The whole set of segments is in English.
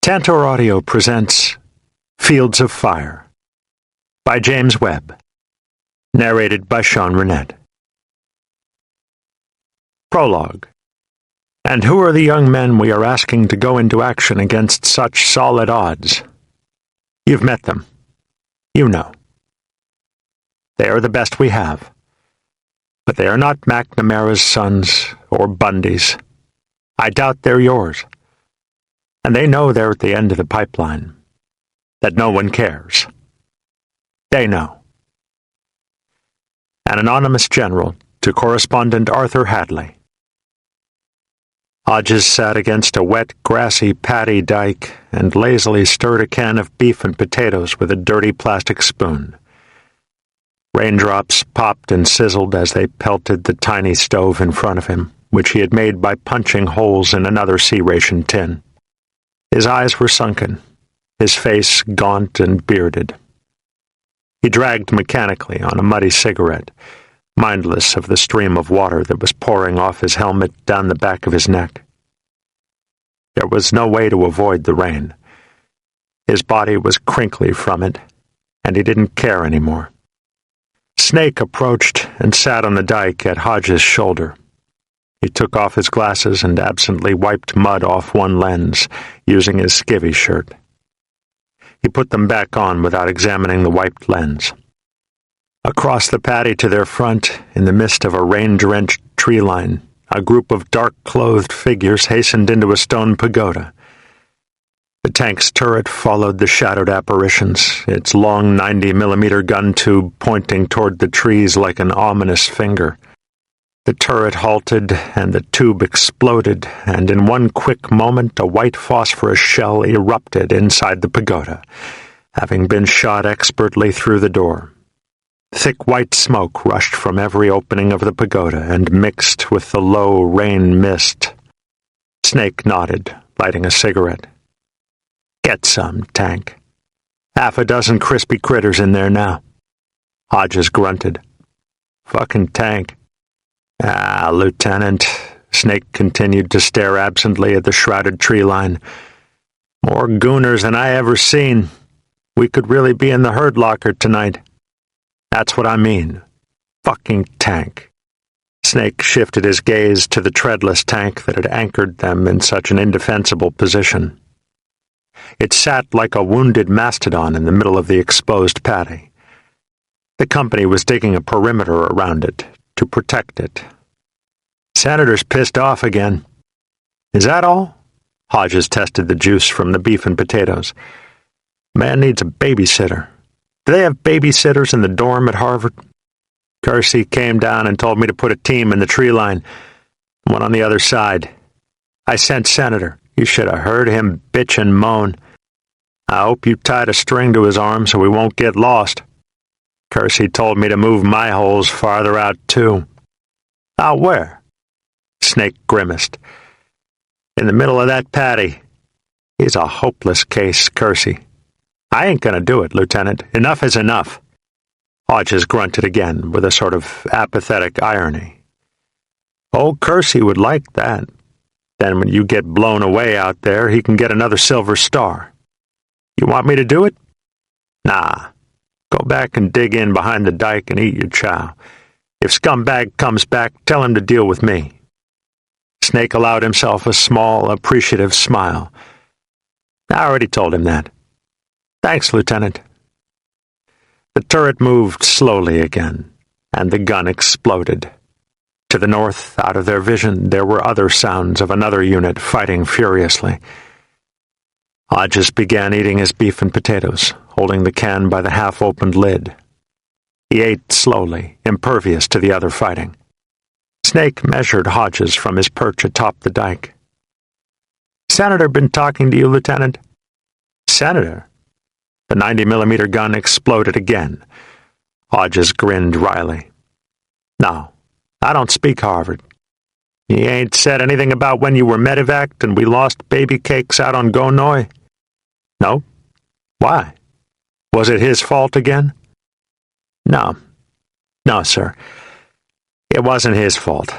Tantor Audio presents Fields of Fire by James Webb, narrated by Sean Renette. Prologue. And who are the young men we are asking to go into action against such solid odds? You've met them. You know. They are the best we have. But they are not McNamara's sons or Bundy's. I doubt they're yours. And they know they're at the end of the pipeline, that no one cares. They know. An anonymous general to correspondent Arthur Hadley. Hodges sat against a wet, grassy paddy dike and lazily stirred a can of beef and potatoes with a dirty plastic spoon. Raindrops popped and sizzled as they pelted the tiny stove in front of him, which he had made by punching holes in another sea ration tin. His eyes were sunken, his face gaunt and bearded. He dragged mechanically on a muddy cigarette, mindless of the stream of water that was pouring off his helmet down the back of his neck. There was no way to avoid the rain. His body was crinkly from it, and he didn't care anymore. Snake approached and sat on the dike at Hodges' shoulder. He took off his glasses and absently wiped mud off one lens, using his skivvy shirt. He put them back on without examining the wiped lens. Across the paddy to their front, in the midst of a rain-drenched tree line, a group of dark-clothed figures hastened into a stone pagoda. The tank's turret followed the shadowed apparitions, its long 90mm gun tube pointing toward the trees like an ominous finger. The turret halted, and the tube exploded, and in one quick moment a white phosphorus shell erupted inside the pagoda, having been shot expertly through the door. Thick white smoke rushed from every opening of the pagoda and mixed with the low rain mist. Snake nodded, lighting a cigarette. "Get some, Tank. Half a dozen crispy critters in there now." Hodges grunted. "Fucking Tank." "Ah, Lieutenant," Snake continued to stare absently at the shrouded tree line. "More gooners than I ever seen. We could really be in the herd locker tonight." "That's what I mean. Fucking Tank." Snake shifted his gaze to the treadless tank that had anchored them in such an indefensible position. It sat like a wounded mastodon in the middle of the exposed paddy. The company was digging a perimeter around it to protect it. "Senator's pissed off again." "Is that all?" Hodges tested the juice from the beef and potatoes. "Man needs a babysitter. Do they have babysitters in the dorm at Harvard?" "Kersey came down and told me to put a team in the tree line, one on the other side. I sent Senator. You should have heard him bitch and moan. I hope you tied a string to his arm so we won't get lost. Kersey told me to move my holes farther out, too." "Out where?" Snake grimaced. "In the middle of that paddy. He's a hopeless case, Kersey." "I ain't gonna do it, Lieutenant. Enough is enough." Hodges grunted again, with a sort of apathetic irony. "Old Kersey would like that. Then when you get blown away out there, he can get another silver star. You want me to do it?" "Nah. Go back and dig in behind the dike and eat your chow. If Scumbag comes back, tell him to deal with me." Snake allowed himself a small, appreciative smile. "I already told him that." "Thanks, Lieutenant." The turret moved slowly again, and the gun exploded. To the north, out of their vision, there were other sounds of another unit fighting furiously. Hodges began eating his beef and potatoes, holding the can by the half-opened lid. He ate slowly, impervious to the other fighting. Snake measured Hodges from his perch atop the dike. "Senator been talking to you, Lieutenant?" "Senator?" The 90mm gun exploded again. Hodges grinned wryly. "No, I don't speak Harvard. He ain't said anything about when you were medevaced and we lost baby cakes out on Gonoy?" "No. Why? Was it his fault again?" "No. No, sir. It wasn't his fault.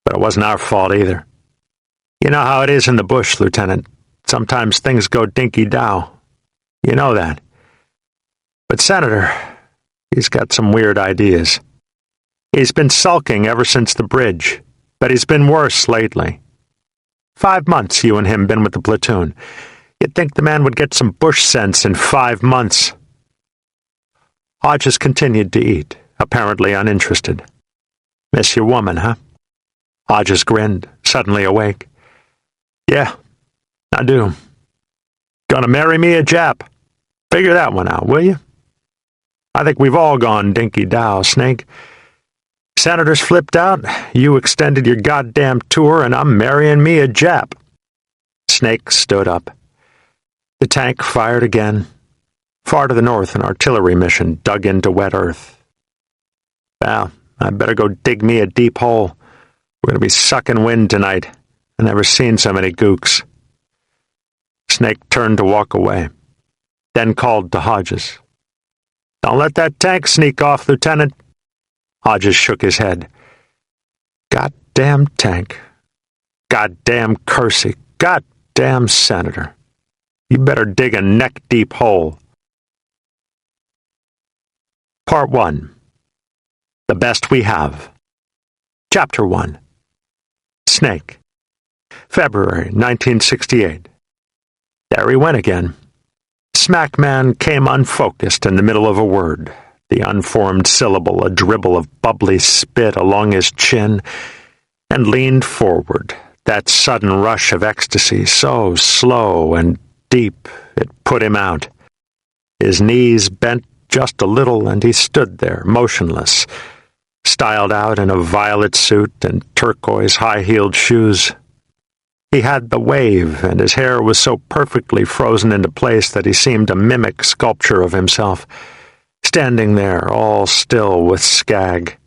But it wasn't our fault either. You know how it is in the bush, Lieutenant. sometimes things go dinky-dow. You know that. But Senator, he's got some weird ideas. He's been sulking ever since the bridge, but he's been worse lately. 5 months you and him been with the platoon. You'd think the man would get some bush sense in 5 months. Hodges continued to eat, apparently uninterested. Miss your woman, huh? Hodges grinned, suddenly awake. Yeah, I do. Gonna marry me a Jap. Figure that one out, will you? I think we've all gone dinky-dow, Snake. Senator's flipped out, you extended your goddamn tour, and I'm marrying me a Jap. Snake stood up. The tank fired again. Far to the north, an artillery mission dug into wet earth. Well, I better go dig me a deep hole. We're going to be sucking wind tonight. I've never seen so many gooks. Snake turned to walk away, then called to Hodges. Don't let that tank sneak off, Lieutenant. Hodges shook his head. Goddamn tank. Goddamn Kersey. Goddamn Senator. You better dig a neck-deep hole. Part 1. The Best We Have. Chapter 1. Snake. February 1968. There he went again. Smackman came unfocused in the middle of a word, the unformed syllable a dribble of bubbly spit along his chin, and leaned forward, that sudden rush of ecstasy, so slow and deep it put him out. His knees bent just a little, and he stood there, motionless, styled out in a violet suit and turquoise high-heeled shoes. He had the wave, and his hair was so perfectly frozen into place that he seemed a mimic sculpture of himself, standing there, all still with skag.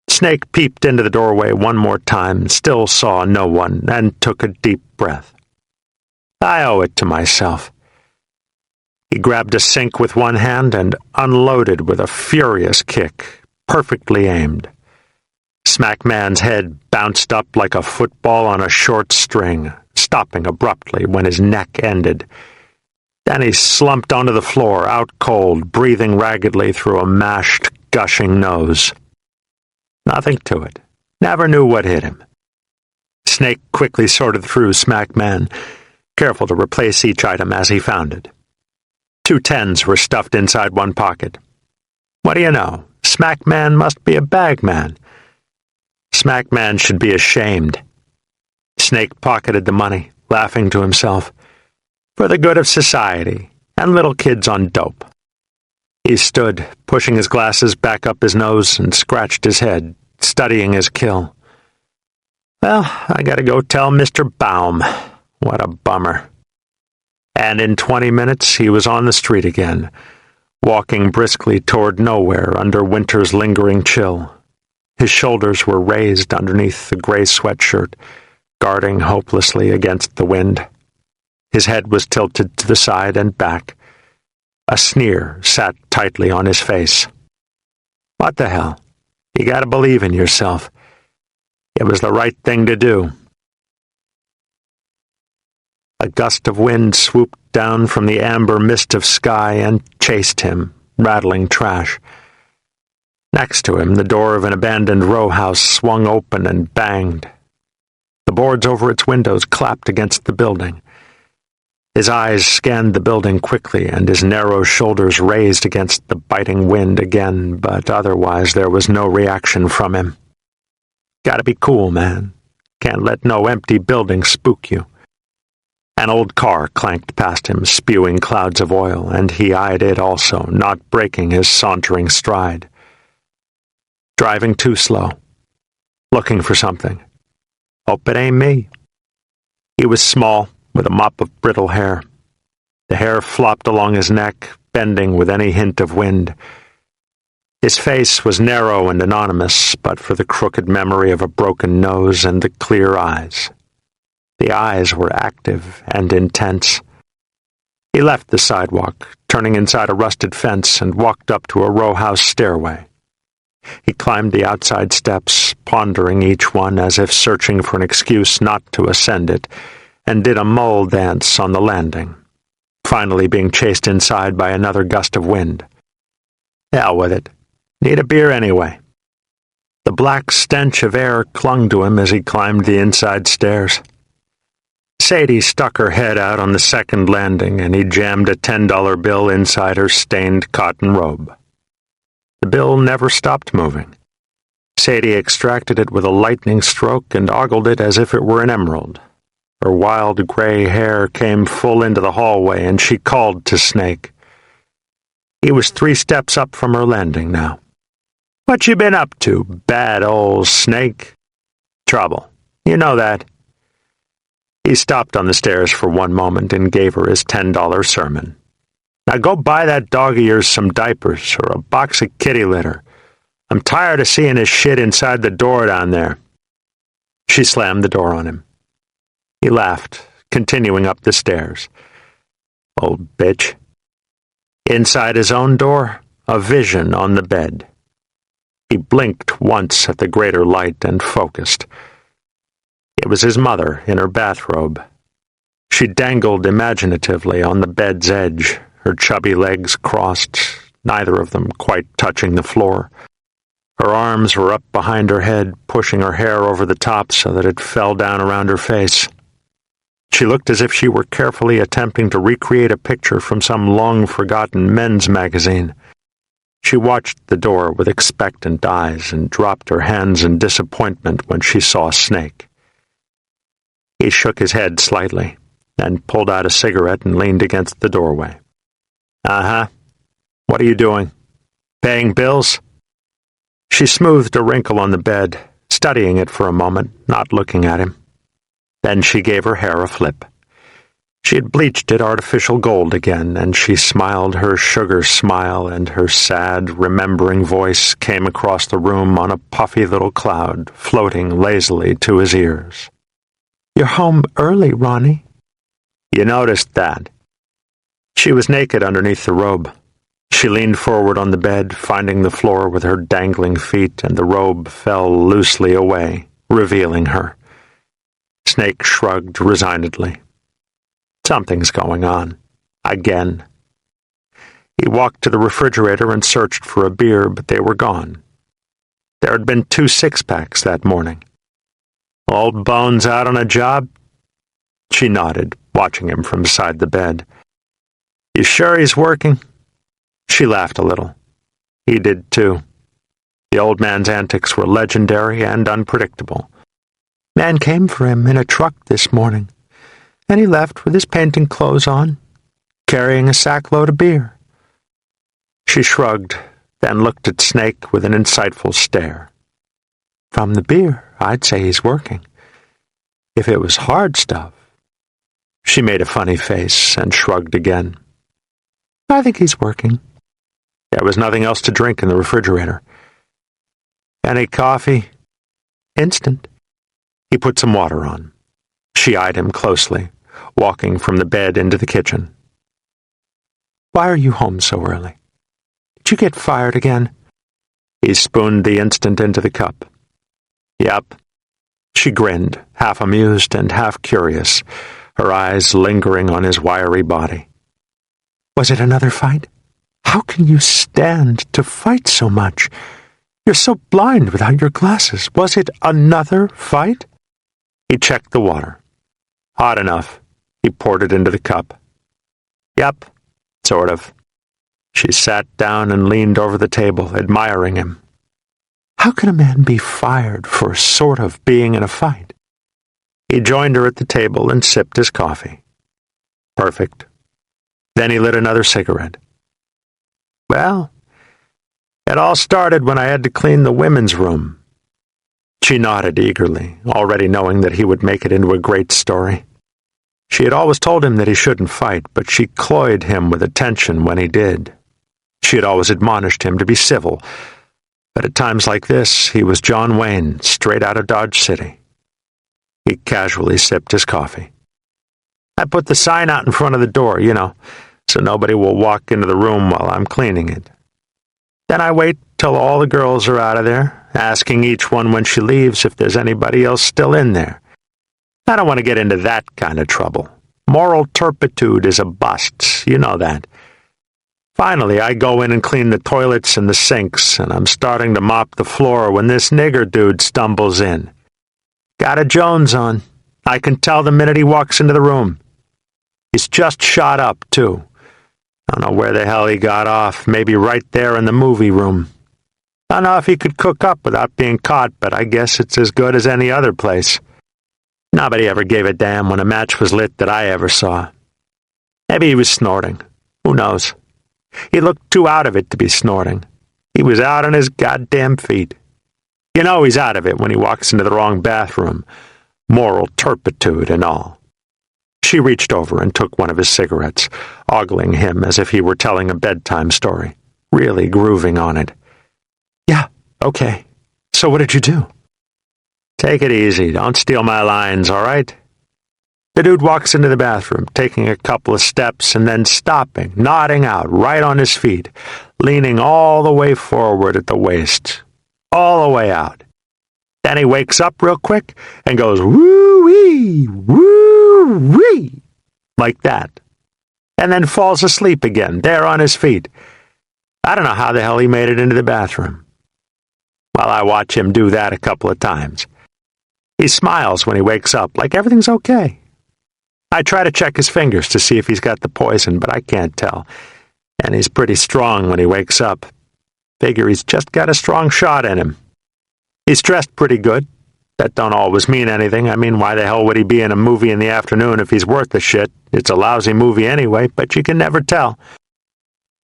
Snake peeped into the doorway one more time, still saw no one, and took a deep breath. I owe it to myself. He grabbed a sink with one hand and unloaded with a furious kick, perfectly aimed. Smackman's head bounced up like a football on a short string, stopping abruptly when his neck ended. Then he slumped onto the floor, out cold, breathing raggedly through a mashed, gushing nose. Nothing to it. Never knew what hit him. Snake quickly sorted through Smackman, careful to replace each item as he found it. 2 tens were stuffed inside one pocket. What do you know? Smackman must be a bagman. Smackman should be ashamed. Snake pocketed the money, laughing to himself. For the good of society, and little kids on dope. He stood, pushing his glasses back up his nose, and scratched his head, studying his kill. Well, I gotta go tell Mr. Baum. What a bummer. And in 20 minutes he was on the street again, walking briskly toward nowhere under winter's lingering chill. His shoulders were raised underneath the gray sweatshirt, guarding hopelessly against the wind. His head was tilted to the side and back. A sneer sat tightly on his face. What the hell? You gotta believe in yourself. It was the right thing to do. A gust of wind swooped down from the amber mist of sky and chased him, rattling trash. Next to him, the door of an abandoned row house swung open and banged. The boards over its windows clapped against the building. His eyes scanned the building quickly, and his narrow shoulders raised against the biting wind again, but otherwise there was no reaction from him. Gotta be cool, man. Can't let no empty building spook you. An old car clanked past him, spewing clouds of oil, and he eyed it also, not breaking his sauntering stride. Driving too slow. Looking for something. Hope it ain't me. He was small, with a mop of brittle hair. The hair flopped along his neck, bending with any hint of wind. His face was narrow and anonymous, but for the crooked memory of a broken nose and the clear eyes. The eyes were active and intense. He left the sidewalk, turning inside a rusted fence, and walked up to a row house stairway. He climbed the outside steps, pondering each one as if searching for an excuse not to ascend it, and did a mole dance on the landing, finally being chased inside by another gust of wind. Hell with it. Need a beer anyway. The black stench of air clung to him as he climbed the inside stairs. Sadie stuck her head out on the second landing, and he jammed a $10 bill inside her stained cotton robe. The bill never stopped moving. Sadie extracted it with a lightning stroke and ogled it as if it were an emerald. Her wild gray hair came full into the hallway, and she called to Snake. He was 3 steps up from her landing now. "What you been up to, bad old Snake?" "Trouble. You know that." He stopped on the stairs for one moment and gave her his $10 sermon. "Now go buy that dog of yours some diapers or a box of kitty litter. I'm tired of seeing his shit inside the door down there." She slammed the door on him. He laughed, continuing up the stairs. Old bitch. Inside his own door, a vision on the bed. He blinked once at the greater light and focused. It was his mother in her bathrobe. She dangled imaginatively on the bed's edge, her chubby legs crossed, neither of them quite touching the floor. Her arms were up behind her head, pushing her hair over the top so that it fell down around her face. She looked as if she were carefully attempting to recreate a picture from some long-forgotten men's magazine. She watched the door with expectant eyes and dropped her hands in disappointment when she saw Snake. He shook his head slightly, and pulled out a cigarette and leaned against the doorway. "Uh-huh. What are you doing? Paying bills?" She smoothed a wrinkle on the bed, studying it for a moment, not looking at him. Then she gave her hair a flip. She had bleached it artificial gold again, and she smiled her sugar smile, and her sad, remembering voice came across the room on a puffy little cloud, floating lazily to his ears. "You're home early, Ronnie." "You noticed that." She was naked underneath the robe. She leaned forward on the bed, finding the floor with her dangling feet, and the robe fell loosely away, revealing her. Snake shrugged resignedly. Something's going on. Again. He walked to the refrigerator and searched for a beer, but they were gone. There had been 2 six-packs that morning. "Old Bones out on a job?" She nodded, watching him from beside the bed. "You sure he's working?" She laughed a little. He did too. The old man's antics were legendary and unpredictable. "Man came for him in a truck this morning, and he left with his painting clothes on, carrying a sackload of beer." She shrugged, then looked at Snake with an insightful stare. "From the beer, I'd say he's working. If it was hard stuff—" She made a funny face and shrugged again. "I think he's working." There was nothing else to drink in the refrigerator. "Any coffee?" "Instant." He put some water on. She eyed him closely, walking from the bed into the kitchen. "Why are you home so early? Did you get fired again?" He spooned the instant into the cup. "Yep." She grinned, half amused and half curious, her eyes lingering on his wiry body. "Was it another fight? How can you stand to fight so much? You're so blind without your glasses. Was it another fight?" He checked the water. Hot enough. He poured it into the cup. "Yep, sort of." She sat down and leaned over the table, admiring him. "How can a man be fired for sort of being in a fight?" He joined her at the table and sipped his coffee. Perfect. Then he lit another cigarette. "Well, it all started when I had to clean the women's room." She nodded eagerly, already knowing that he would make it into a great story. She had always told him that he shouldn't fight, but she cloyed him with attention when he did. She had always admonished him to be civil, but at times like this, he was John Wayne, straight out of Dodge City. He casually sipped his coffee. "I put the sign out in front of the door, so nobody will walk into the room while I'm cleaning it. Then I wait till all the girls are out of there, asking each one when she leaves if there's anybody else still in there. I don't want to get into that kind of trouble. Moral turpitude is a bust, you know that. Finally, I go in and clean the toilets and the sinks, and I'm starting to mop the floor when this nigger dude stumbles in. Got a Jones on. I can tell the minute he walks into the room. He's just shot up, too. I don't know where the hell he got off, maybe right there in the movie room. I don't know if he could cook up without being caught, but I guess it's as good as any other place. Nobody ever gave a damn when a match was lit that I ever saw. Maybe he was snorting. Who knows? He looked too out of it to be snorting. He was out on his goddamn feet. You know he's out of it when he walks into the wrong bathroom. Moral turpitude and all. She reached over and took one of his cigarettes, ogling him as if he were telling a bedtime story, really grooving on it. Yeah, okay. So what did you do? Take it easy. Don't steal my lines, all right? The dude walks into the bathroom, taking a couple of steps and then stopping, nodding out, right on his feet, leaning all the way forward at the waist, all the way out. Then he wakes up real quick and goes, woo-wee, woo-wee, like that, and then falls asleep again, there on his feet. I don't know how the hell he made it into the bathroom. Well, I watch him do that a couple of times. He smiles when he wakes up, like everything's okay. I try to check his fingers to see if he's got the poison, but I can't tell. And he's pretty strong when he wakes up. Figure he's just got a strong shot in him. He's dressed pretty good. That don't always mean anything. I mean, why the hell would he be in a movie in the afternoon if he's worth the shit? It's a lousy movie anyway, but you can never tell.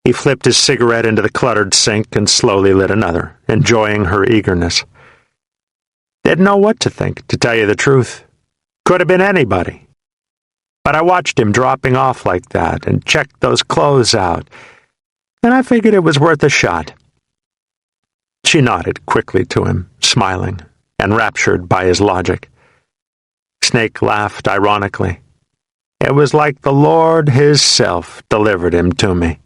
He flipped his cigarette into the cluttered sink and slowly lit another, enjoying her eagerness. Didn't know what to think, to tell you the truth. Could have been anybody. But I watched him dropping off like that and checked those clothes out, and I figured it was worth a shot. She nodded quickly to him, smiling, enraptured by his logic. Snake laughed ironically. It was like the Lord Hisself delivered him to me.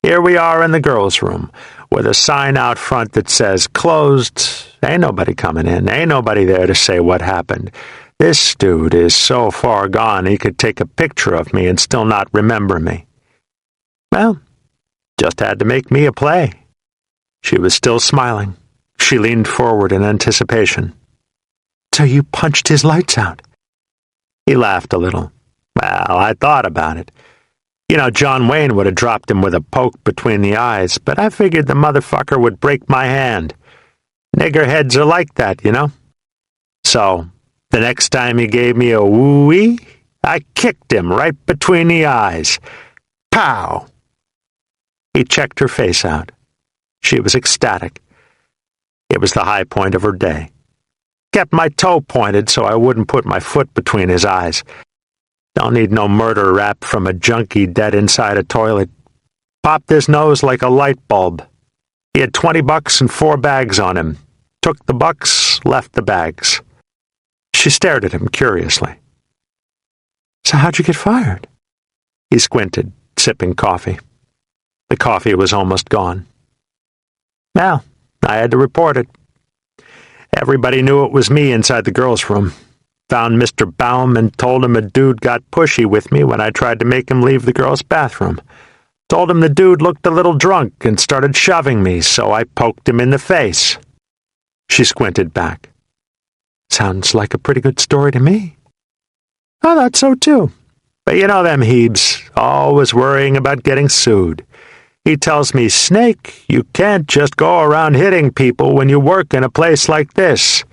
Here we are in the girls' room, with a sign out front that says, "Closed. Ain't nobody coming in. Ain't nobody there to say what happened. This dude is so far gone he could take a picture of me and still not remember me." Well, just had to make me a play. She was still smiling. She leaned forward in anticipation. "So you punched his lights out?" He laughed a little. "Well, I thought about it. You know, John Wayne would have dropped him with a poke between the eyes, but I figured the motherfucker would break my hand. Nigger heads are like that, you know? So, the next time he gave me a woo-wee, I kicked him right between the eyes. Pow!" He checked her face out. She was ecstatic. It was the high point of her day. Kept my toe pointed so I wouldn't put my foot between his eyes. Don't need no murder rap from a junkie dead inside a toilet. Popped his nose like a light bulb. He had $20 and 4 bags on him. Took the bucks, left the bags. She stared at him curiously. "So how'd you get fired?" He squinted, sipping coffee. The coffee was almost gone. Well, I had to report it. Everybody knew it was me inside the girls' room. Found Mr. Baum and told him a dude got pushy with me when I tried to make him leave the girls' bathroom. Told him the dude looked a little drunk and started shoving me, so I poked him in the face. She squinted back. "Sounds like a pretty good story to me." "I thought so too. But you know them Hebes, always worrying about getting sued. He tells me, 'Snake, you can't just go around hitting people when you work in a place like this.'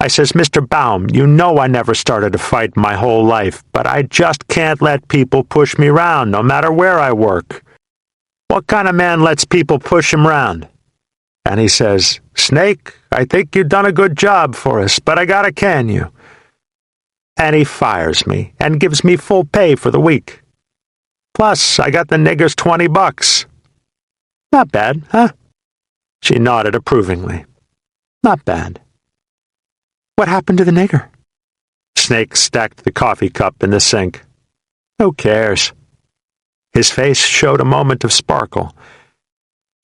I says, 'Mr. Baum, you know I never started a fight my whole life, but I just can't let people push me round, no matter where I work. What kind of man lets people push him round?' And he says, 'Snake, I think you've done a good job for us, but I gotta can you.' And he fires me and gives me full pay for the week. Plus, I got the nigger's $20. Not bad, huh?" She nodded approvingly. "Not bad." "What happened to the nigger?" Snake stacked the coffee cup in the sink. "Who cares?" His face showed a moment of sparkle.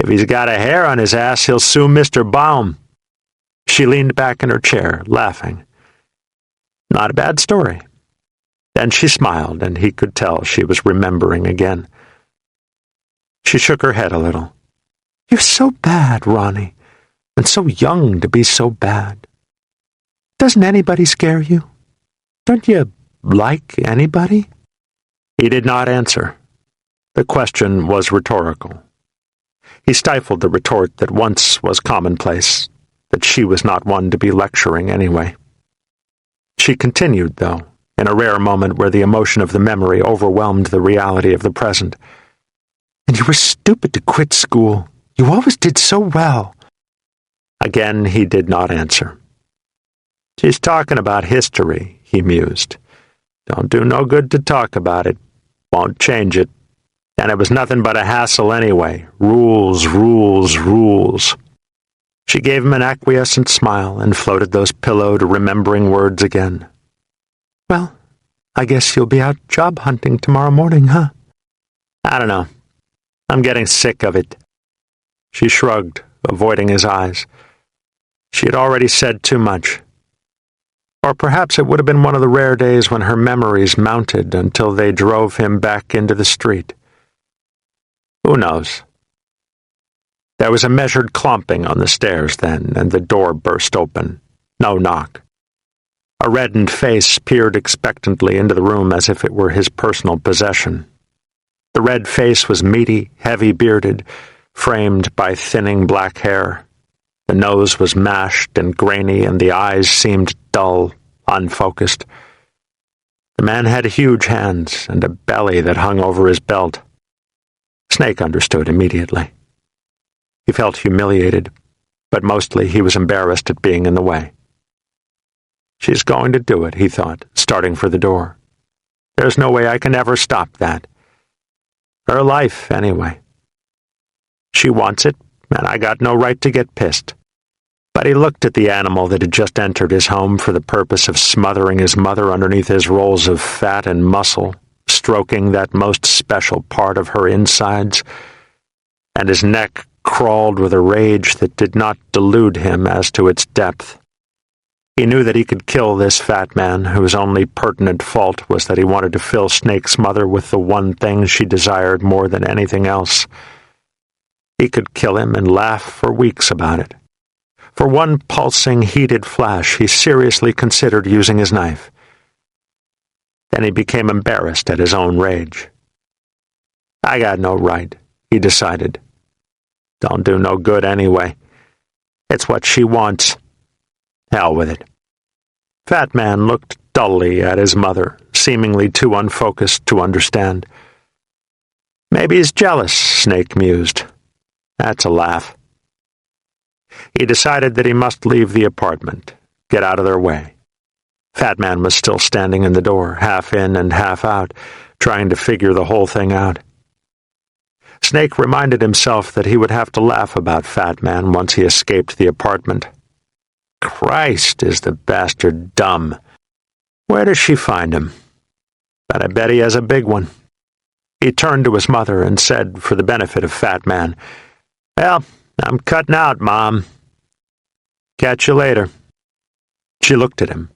"If he's got a hair on his ass, he'll sue Mr. Baum." She leaned back in her chair, laughing. Not a bad story. Then she smiled, and he could tell she was remembering again. She shook her head a little. You're so bad, Ronnie, and so young to be so bad. Doesn't anybody scare you? Don't you like anybody? He did not answer. The question was rhetorical. He stifled the retort that once was commonplace, that she was not one to be lecturing anyway. She continued, though, in a rare moment where the emotion of the memory overwhelmed the reality of the present. And you were stupid to quit school. You always did so well. Again he did not answer. She's talking about history, he mused. Don't do no good to talk about it. Won't change it. And it was nothing but a hassle anyway. Rules, rules, rules. She gave him an acquiescent smile and floated those pillowed, remembering words again. Well, I guess you'll be out job hunting tomorrow morning, huh? I don't know. I'm getting sick of it. She shrugged, avoiding his eyes. She had already said too much. Or perhaps it would have been one of the rare days when her memories mounted until they drove him back into the street. Who knows? There was a measured clomping on the stairs then, and the door burst open. No knock. A reddened face peered expectantly into the room as if it were his personal possession. The red face was meaty, heavy-bearded, framed by thinning black hair. The nose was mashed and grainy, and the eyes seemed dull, unfocused. The man had huge hands and a belly that hung over his belt. Snake understood immediately. He felt humiliated, but mostly he was embarrassed at being in the way. She's going to do it, he thought, starting for the door. There's no way I can ever stop that. Her life, anyway. She wants it, and I got no right to get pissed. But he looked at the animal that had just entered his home for the purpose of smothering his mother underneath his rolls of fat and muscle, stroking that most special part of her insides, and his neck crawled with a rage that did not delude him as to its depth. He knew that he could kill this fat man, whose only pertinent fault was that he wanted to fill Snake's mother with the one thing she desired more than anything else. He could kill him and laugh for weeks about it. For one pulsing, heated flash, he seriously considered using his knife. Then he became embarrassed at his own rage. I got no right, he decided. Don't do no good anyway. It's what she wants. Hell with it. Fat Man looked dully at his mother, seemingly too unfocused to understand. Maybe he's jealous, Snake mused. That's a laugh. He decided that he must leave the apartment, get out of their way. Fat Man was still standing in the door, half in and half out, trying to figure the whole thing out. Snake reminded himself that he would have to laugh about Fat Man once he escaped the apartment. Christ, is the bastard dumb. Where does she find him? But I bet he has a big one. He turned to his mother and said, for the benefit of Fat Man, Well, I'm cutting out, Mom. Catch you later. She looked at him,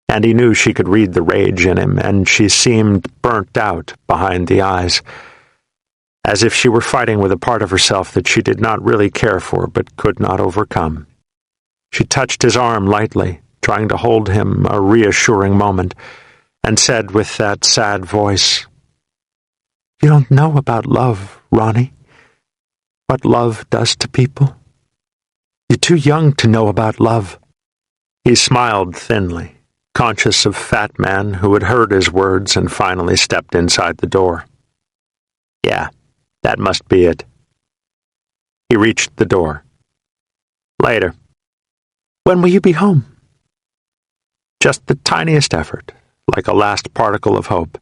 and he knew she could read the rage in him, and she seemed burnt out behind the eyes, as if she were fighting with a part of herself that she did not really care for but could not overcome. She touched his arm lightly, trying to hold him a reassuring moment, and said with that sad voice, You don't know about love, Ronnie. What love does to people. You're too young to know about love. He smiled thinly, conscious of Fat Man who had heard his words and finally stepped inside the door. Yeah, that must be it. He reached the door. Later. When will you be home? Just the tiniest effort, like a last particle of hope.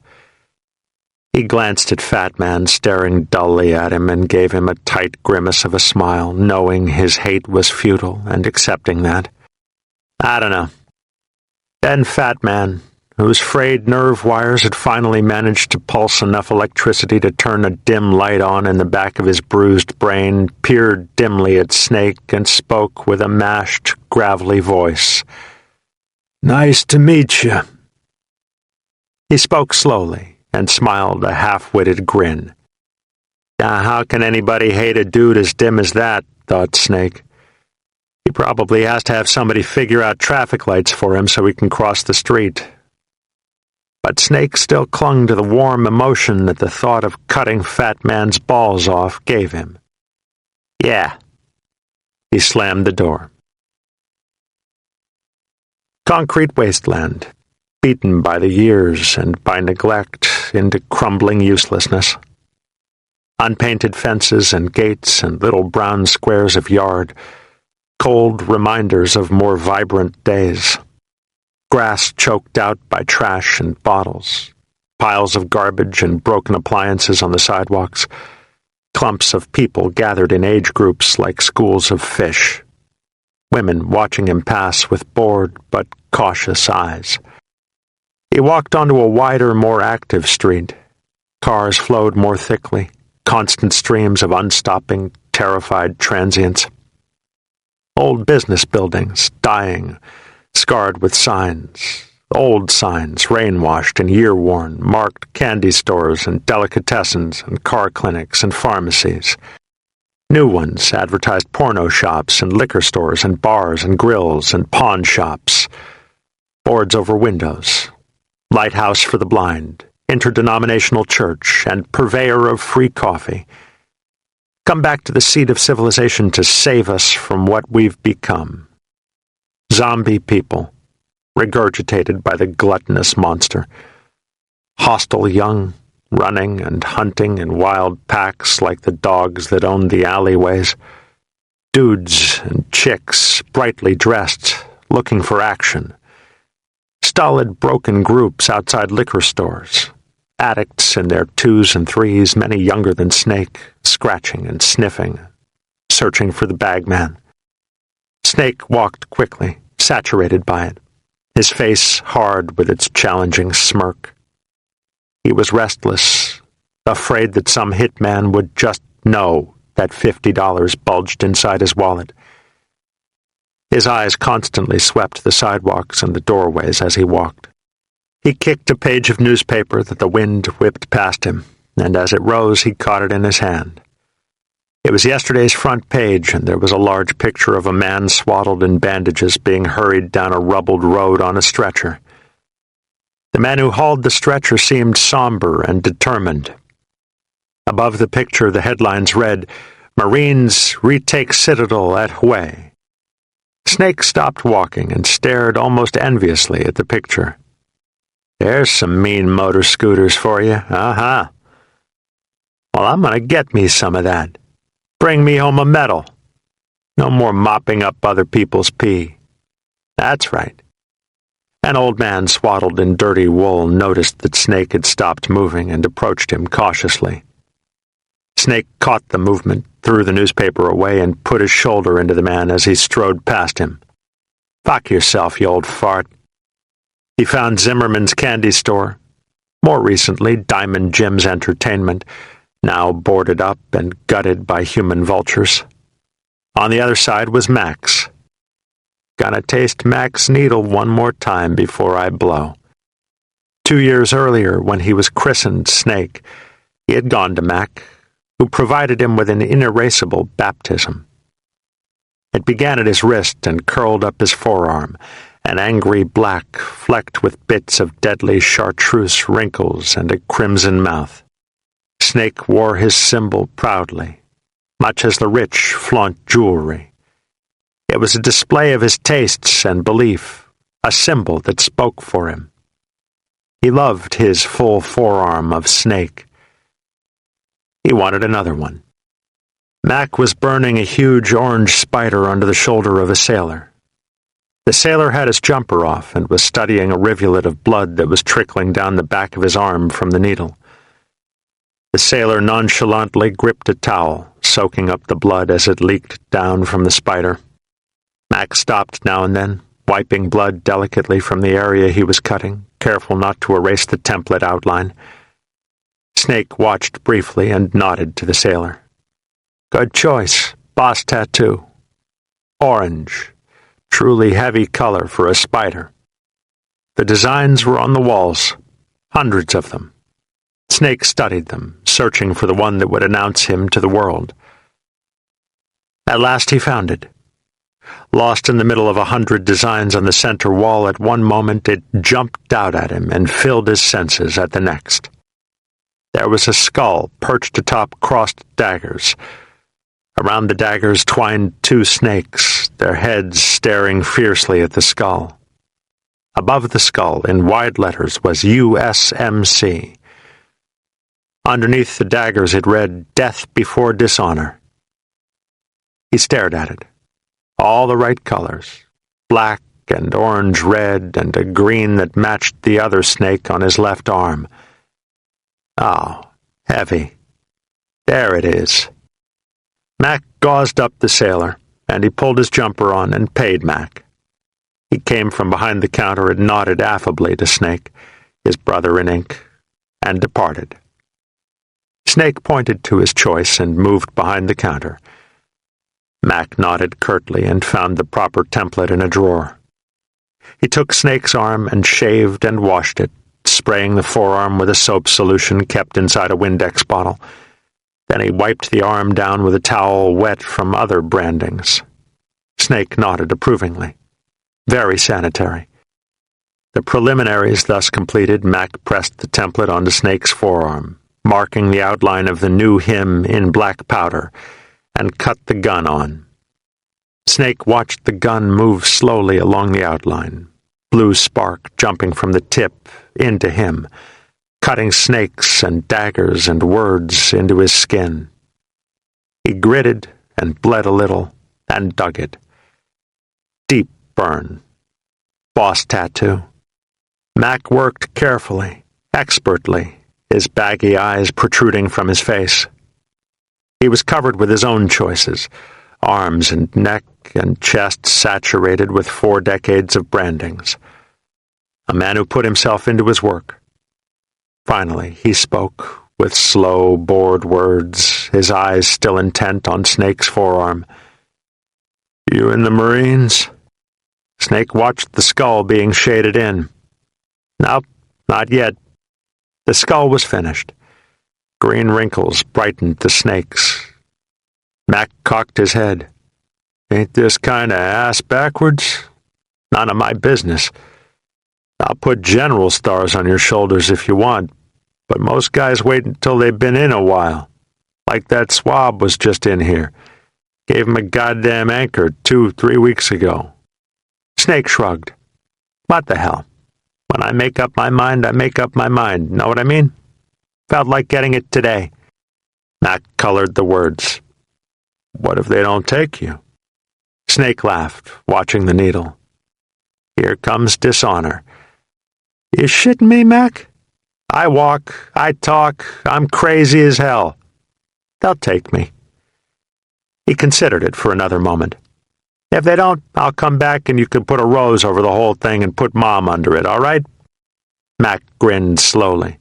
He glanced at Fat Man, staring dully at him, and gave him a tight grimace of a smile, knowing his hate was futile and accepting that. I don't know. Then Fat Man, whose frayed nerve wires had finally managed to pulse enough electricity to turn a dim light on in the back of his bruised brain, peered dimly at Snake and spoke with a mashed, gravelly voice. Nice to meet you. He spoke slowly and smiled a half-witted grin. How can anybody hate a dude as dim as that, thought Snake. He probably has to have somebody figure out traffic lights for him so he can cross the street. But Snake still clung to the warm emotion that the thought of cutting Fat Man's balls off gave him. Yeah. He slammed the door. Concrete wasteland, beaten by the years and by neglect into crumbling uselessness. Unpainted fences and gates and little brown squares of yard, cold reminders of more vibrant days. Grass choked out by trash and bottles, piles of garbage and broken appliances on the sidewalks, clumps of people gathered in age groups like schools of fish. Women watching him pass with bored but cautious eyes. He walked onto a wider, more active street. Cars flowed more thickly, constant streams of unstopping, terrified transients. Old business buildings, dying, scarred with signs. Old signs, rain-washed and year-worn, marked candy stores and delicatessens and car clinics and pharmacies. New ones advertised porno shops and liquor stores and bars and grills and pawn shops. Boards over windows. Lighthouse for the blind, interdenominational church, and purveyor of free coffee. Come back to the seat of civilization to save us from what we've become. Zombie people, regurgitated by the gluttonous monster. Hostile young, running and hunting in wild packs like the dogs that owned the alleyways. Dudes and chicks, brightly dressed, looking for action. Stolid, broken groups outside liquor stores. Addicts in their 2s and 3s, many younger than Snake, scratching and sniffing, searching for the bagman. Snake walked quickly, saturated by it, his face hard with its challenging smirk. He was restless, afraid that some hitman would just know that $50 bulged inside his wallet. His eyes constantly swept the sidewalks and the doorways as he walked. He kicked a page of newspaper that the wind whipped past him, and as it rose he caught it in his hand. It was yesterday's front page, and there was a large picture of a man swaddled in bandages being hurried down a rubbled road on a stretcher. The man who hauled the stretcher seemed somber and determined. Above the picture, the headlines read, "Marines retake Citadel at Hue." Snake stopped walking and stared almost enviously at the picture. There's some mean motor scooters for you, Well, I'm gonna get me some of that. Bring me home a medal. No more mopping up other people's pee. That's right. An old man swaddled in dirty wool noticed that Snake had stopped moving and approached him cautiously. Snake caught the movement, threw the newspaper away, and put his shoulder into the man as he strode past him. Fuck yourself, you old fart. He found Zimmerman's candy store. More recently, Diamond Jim's entertainment, now boarded up and gutted by human vultures. On the other side was Max. Gonna taste Mac's needle one more time before I blow. 2 years earlier, when he was christened Snake, he had gone to Mac, who provided him with an inerasable baptism. It began at his wrist and curled up his forearm, an angry black flecked with bits of deadly chartreuse wrinkles and a crimson mouth. Snake wore his symbol proudly, much as the rich flaunt jewelry. It was a display of his tastes and belief, a symbol that spoke for him. He loved his full forearm of snake. He wanted another one. Mac was burning a huge orange spider under the shoulder of a sailor. The sailor had his jumper off and was studying a rivulet of blood that was trickling down the back of his arm from the needle. The sailor nonchalantly gripped a towel, soaking up the blood as it leaked down from the spider. Mac stopped now and then, wiping blood delicately from the area he was cutting, careful not to erase the template outline. Snake watched briefly and nodded to the sailor. Good choice, boss tattoo. Orange, truly heavy color for a spider. The designs were on the walls, hundreds of them. Snake studied them, searching for the one that would announce him to the world. At last he found it. Lost in the middle of 100 designs on the center wall, at one moment it jumped out at him and filled his senses at the next. There was a skull perched atop crossed daggers. Around the daggers twined 2 snakes, their heads staring fiercely at the skull. Above the skull, in wide letters, was USMC. Underneath the daggers it read, "Death Before Dishonor." He stared at it. All the right colors, black and orange-red and a green that matched the other snake on his left arm. Oh, heavy. There it is. Mac gauzed up the sailor, and he pulled his jumper on and paid Mac. He came from behind the counter and nodded affably to Snake, his brother in ink, and departed. Snake pointed to his choice and moved behind the counter. Mac nodded curtly and found the proper template in a drawer. He took Snake's arm and shaved and washed it, spraying the forearm with a soap solution kept inside a Windex bottle. Then he wiped the arm down with a towel wet from other brandings. Snake nodded approvingly. Very sanitary. The preliminaries thus completed, Mac pressed the template onto Snake's forearm, marking the outline of the new hymn in black powder, and cut the gun on. Snake watched the gun move slowly along the outline, blue spark jumping from the tip into him, cutting snakes and daggers and words into his skin. He gritted and bled a little and dug it. Deep burn. Boss tattoo. Mac worked carefully, expertly, his baggy eyes protruding from his face. He was covered with his own choices, arms and neck and chest saturated with 4 decades of brandings. A man who put himself into his work. Finally, he spoke, with slow, bored words, his eyes still intent on Snake's forearm. "You in the Marines?" Snake watched the skull being shaded in. "Nope, not yet." The skull was finished. Green wrinkles brightened the snakes. Mac cocked his head. "Ain't this kinda ass backwards? None of my business. I'll put general stars on your shoulders if you want, but most guys wait until they've been in a while. Like that swab was just in here. Gave him a goddamn anchor 2-3 weeks ago." Snake shrugged. "What the hell? When I make up my mind, I make up my mind. Know what I mean? Felt like getting it today." Mac colored the words. "What if they don't take you?" Snake laughed, watching the needle. "Here comes dishonor." "You shitting me, Mac? I walk, I talk, I'm crazy as hell. They'll take me." He considered it for another moment. "If they don't, I'll come back and you can put a rose over the whole thing and put Mom under it, all right?" Mac grinned slowly.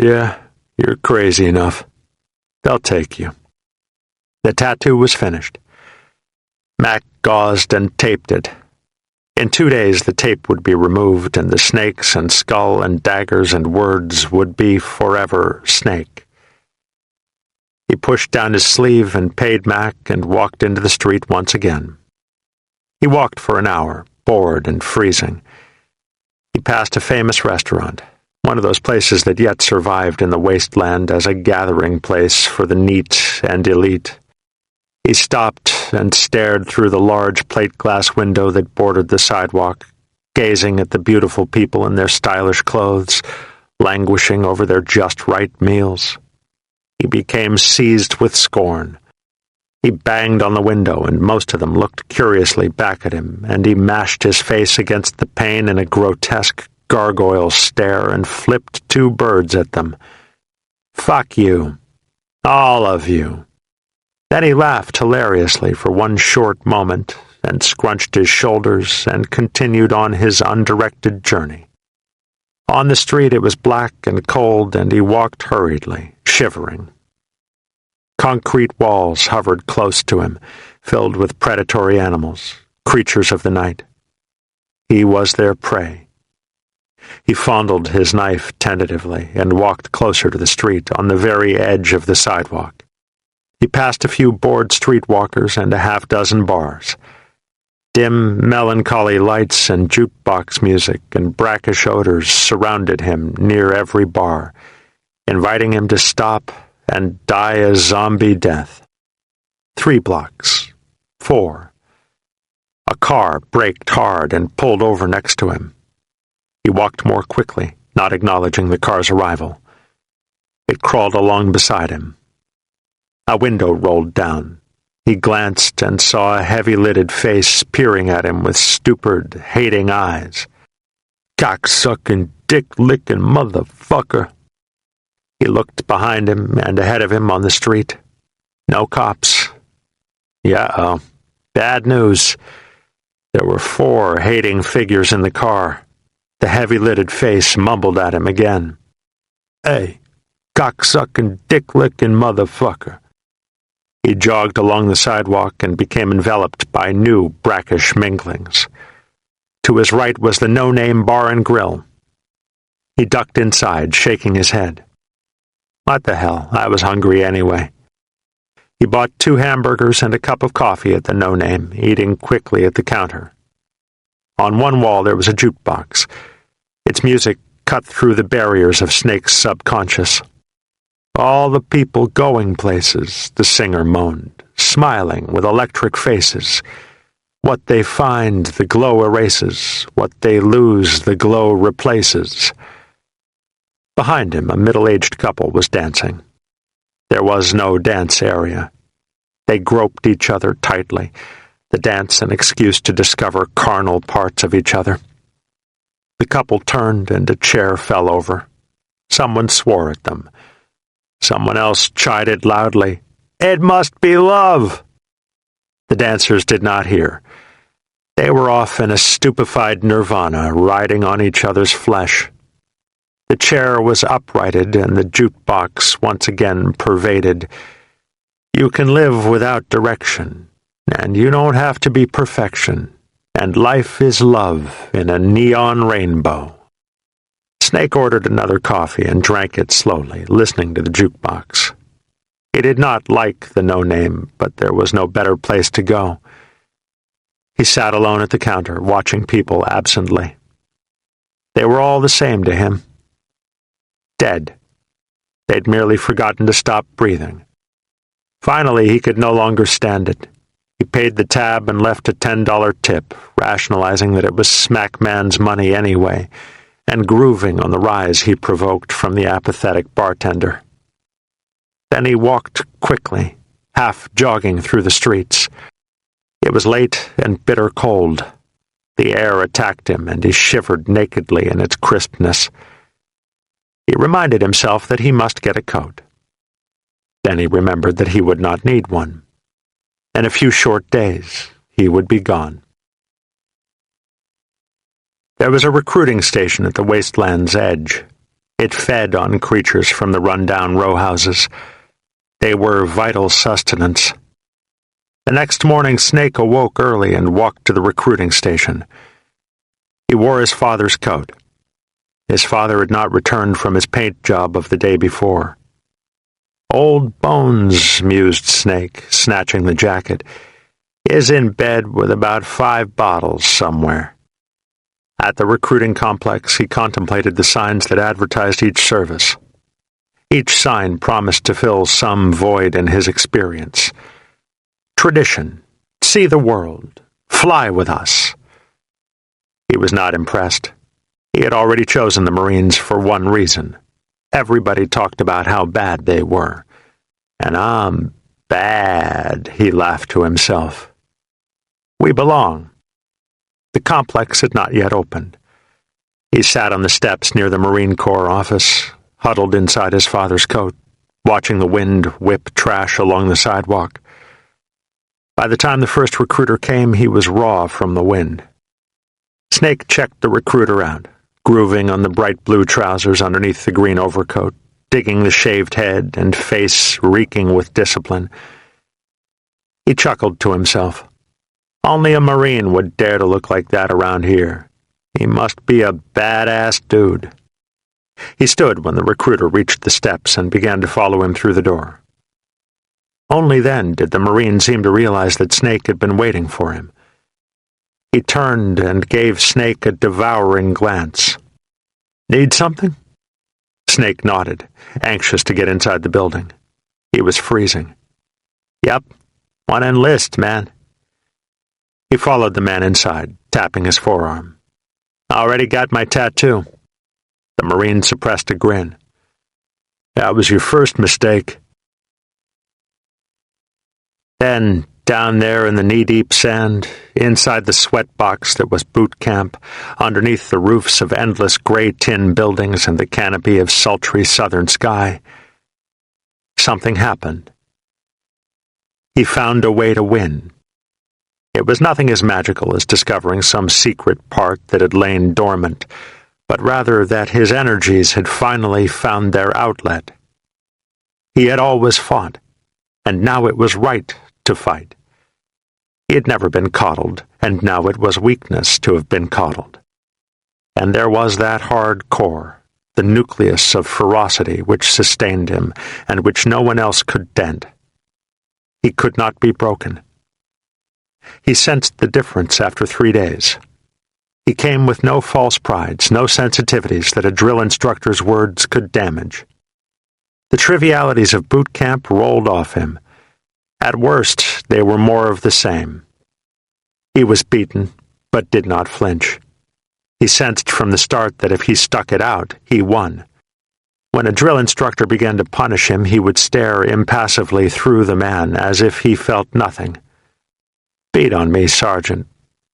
"Yeah, you're crazy enough. They'll take you." The tattoo was finished. Mac gauzed and taped it. In 2 days the tape would be removed, and the snakes and skull and daggers and words would be forever Snake. He pushed down his sleeve and paid Mac and walked into the street once again. He walked for an hour, bored and freezing. He passed a famous restaurant, one of those places that yet survived in the wasteland as a gathering place for the neat and elite. He stopped and stared through the large plate-glass window that bordered the sidewalk, gazing at the beautiful people in their stylish clothes, languishing over their just-right meals. He became seized with scorn. He banged on the window, and most of them looked curiously back at him, and he mashed his face against the pane in a grotesque gargoyle stare and flipped 2 birds at them. "Fuck you. All of you." Then he laughed hilariously for one short moment and scrunched his shoulders and continued on his undirected journey. On the street it was black and cold, and he walked hurriedly, shivering. Concrete walls hovered close to him, filled with predatory animals, creatures of the night. He was their prey, He fondled his knife tentatively and walked closer to the street on the very edge of the sidewalk. He passed a few bored streetwalkers and a half-dozen bars. Dim, melancholy lights and jukebox music and brackish odors surrounded him near every bar, inviting him to stop and die a zombie death. 3 blocks. 4. A car braked hard and pulled over next to him. He walked more quickly, not acknowledging the car's arrival. It crawled along beside him. A window rolled down. He glanced and saw a heavy-lidded face peering at him with stupid, hating eyes. "Cocksucking, dick-licking motherfucker." He looked behind him and ahead of him on the street. No cops. Yeah, bad news. There were 4 hating figures in the car. The heavy-lidded face mumbled at him again. "Hey, cocksucking, dick-licking motherfucker." He jogged along the sidewalk and became enveloped by new brackish minglings. To his right was the no-name bar and grill. He ducked inside, shaking his head. What the hell, I was hungry anyway. He bought 2 hamburgers and a cup of coffee at the no-name, eating quickly at the counter. On one wall there was a jukebox. Its music cut through the barriers of Snake's subconscious. "All the people going places," the singer moaned, "smiling with electric faces. What they find, the glow erases. What they lose, the glow replaces." Behind him, a middle-aged couple was dancing. There was no dance area. They groped each other tightly, the dance an excuse to discover carnal parts of each other. The couple turned and a chair fell over. Someone swore at them. Someone else chided loudly, "It must be love!" The dancers did not hear. They were off in a stupefied nirvana, riding on each other's flesh. The chair was uprighted and the jukebox once again pervaded. You can live without direction, and you don't have to be perfection, and life is love in a neon rainbow. Snake ordered another coffee and drank it slowly, listening to the jukebox. He did not like the no-name, but there was no better place to go. He sat alone at the counter, watching people absently. They were all the same to him. Dead. They'd merely forgotten to stop breathing. Finally, he could no longer stand it. He paid the tab and left a $10 tip, rationalizing that it was Smackman's money anyway, and grooving on the rise he provoked from the apathetic bartender. Then he walked quickly, half jogging through the streets. It was late and bitter cold. The air attacked him, and he shivered nakedly in its crispness. He reminded himself that he must get a coat. Then he remembered that he would not need one. In a few short days, he would be gone. There was a recruiting station at the wasteland's edge. It fed on creatures from the run-down row houses. They were vital sustenance. The next morning, Snake awoke early and walked to the recruiting station. He wore his father's coat. His father had not returned from his paint job of the day before. "Old Bones," mused Snake, snatching the jacket, "is in bed with about 5 bottles somewhere." At the recruiting complex, he contemplated the signs that advertised each service. Each sign promised to fill some void in his experience. Tradition, see the world, fly with us. He was not impressed. He had already chosen the Marines for one reason. Everybody talked about how bad they were. And I'm bad, he laughed to himself. We belong. The complex had not yet opened. He sat on the steps near the Marine Corps office, huddled inside his father's coat, watching the wind whip trash along the sidewalk. By the time the first recruiter came, he was raw from the wind. Snake checked the recruiter out, grooving on the bright blue trousers underneath the green overcoat, digging the shaved head and face reeking with discipline. He chuckled to himself. Only a Marine would dare to look like that around here. He must be a badass dude. He stood when the recruiter reached the steps and began to follow him through the door. Only then did the Marine seem to realize that Snake had been waiting for him. He turned and gave Snake a devouring glance. "Need something?" Snake nodded, anxious to get inside the building. He was freezing. "Yep, wanna enlist, man." He followed the man inside, tapping his forearm. "Already got my tattoo." The Marine suppressed a grin. "That was your first mistake." Then, down there in the knee-deep sand, inside the sweatbox that was boot camp, underneath the roofs of endless gray tin buildings and the canopy of sultry southern sky, something happened. He found a way to win. It was nothing as magical as discovering some secret part that had lain dormant, but rather that his energies had finally found their outlet. He had always fought, and now it was right to fight. He had never been coddled, and now it was weakness to have been coddled. And there was that hard core, the nucleus of ferocity which sustained him, and which no one else could dent. He could not be broken. He sensed the difference after 3 days. He came with no false prides, no sensitivities that a drill instructor's words could damage. The trivialities of boot camp rolled off him. At worst, they were more of the same. He was beaten, but did not flinch. He sensed from the start that if he stuck it out, he won. When a drill instructor began to punish him, he would stare impassively through the man as if he felt nothing. "Beat on me, Sergeant.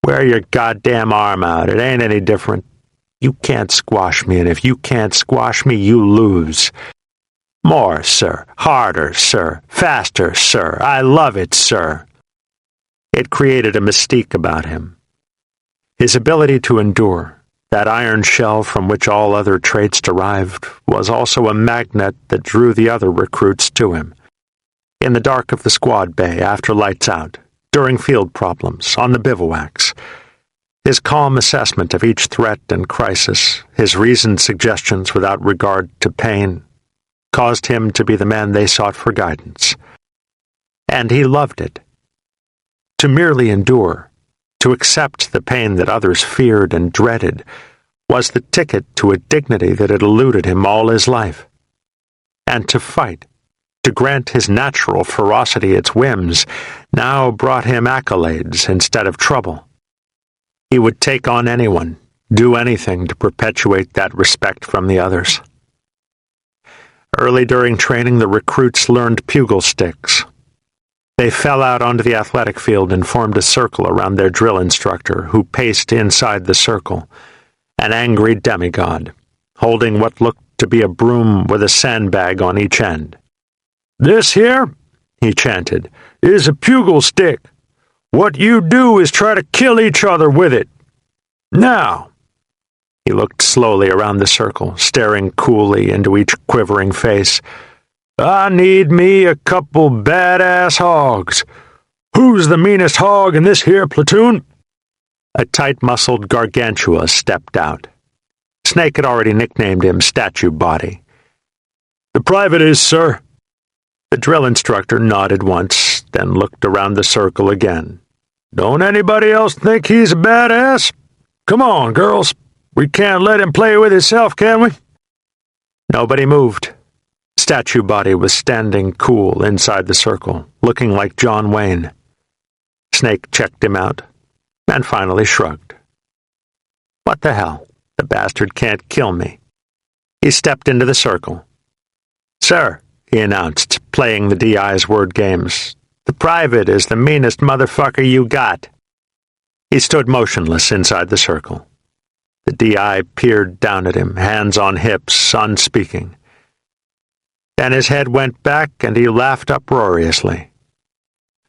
Wear your goddamn arm out. It ain't any different. You can't squash me, and if you can't squash me, you lose. More, sir. Harder, sir. Faster, sir. I love it, sir." It created a mystique about him. His ability to endure, that iron shell from which all other traits derived, was also a magnet that drew the other recruits to him. In the dark of the squad bay, after lights out, during field problems, on the bivouacs, his calm assessment of each threat and crisis, his reasoned suggestions without regard to pain, caused him to be the man they sought for guidance. And he loved it. To merely endure, to accept the pain that others feared and dreaded, was the ticket to a dignity that had eluded him all his life. And to fight, to grant his natural ferocity its whims, now brought him accolades instead of trouble. He would take on anyone, do anything to perpetuate that respect from the others. Early during training, the recruits learned pugil sticks. They fell out onto the athletic field and formed a circle around their drill instructor, who paced inside the circle, an angry demigod, holding what looked to be a broom with a sandbag on each end. "This here," he chanted, "is a pugil stick. What you do is try to kill each other with it. Now." He looked slowly around the circle, staring coolly into each quivering face. "I need me a couple badass hogs. Who's the meanest hog in this here platoon?" A tight-muscled gargantua stepped out. Snake had already nicknamed him Statue Body. "The private is, sir." The drill instructor nodded once, then looked around the circle again. "Don't anybody else think he's a badass? Come on, girls. We can't let him play with himself, can we?" Nobody moved. Statue Body was standing cool inside the circle, looking like John Wayne. Snake checked him out, and finally shrugged. "What the hell? The bastard can't kill me." He stepped into the circle. "Sir," he announced, playing the DI's word games, "the private is the meanest motherfucker you got." He stood motionless inside the circle. The DI peered down at him, hands on hips, unspeaking. Then his head went back and he laughed uproariously.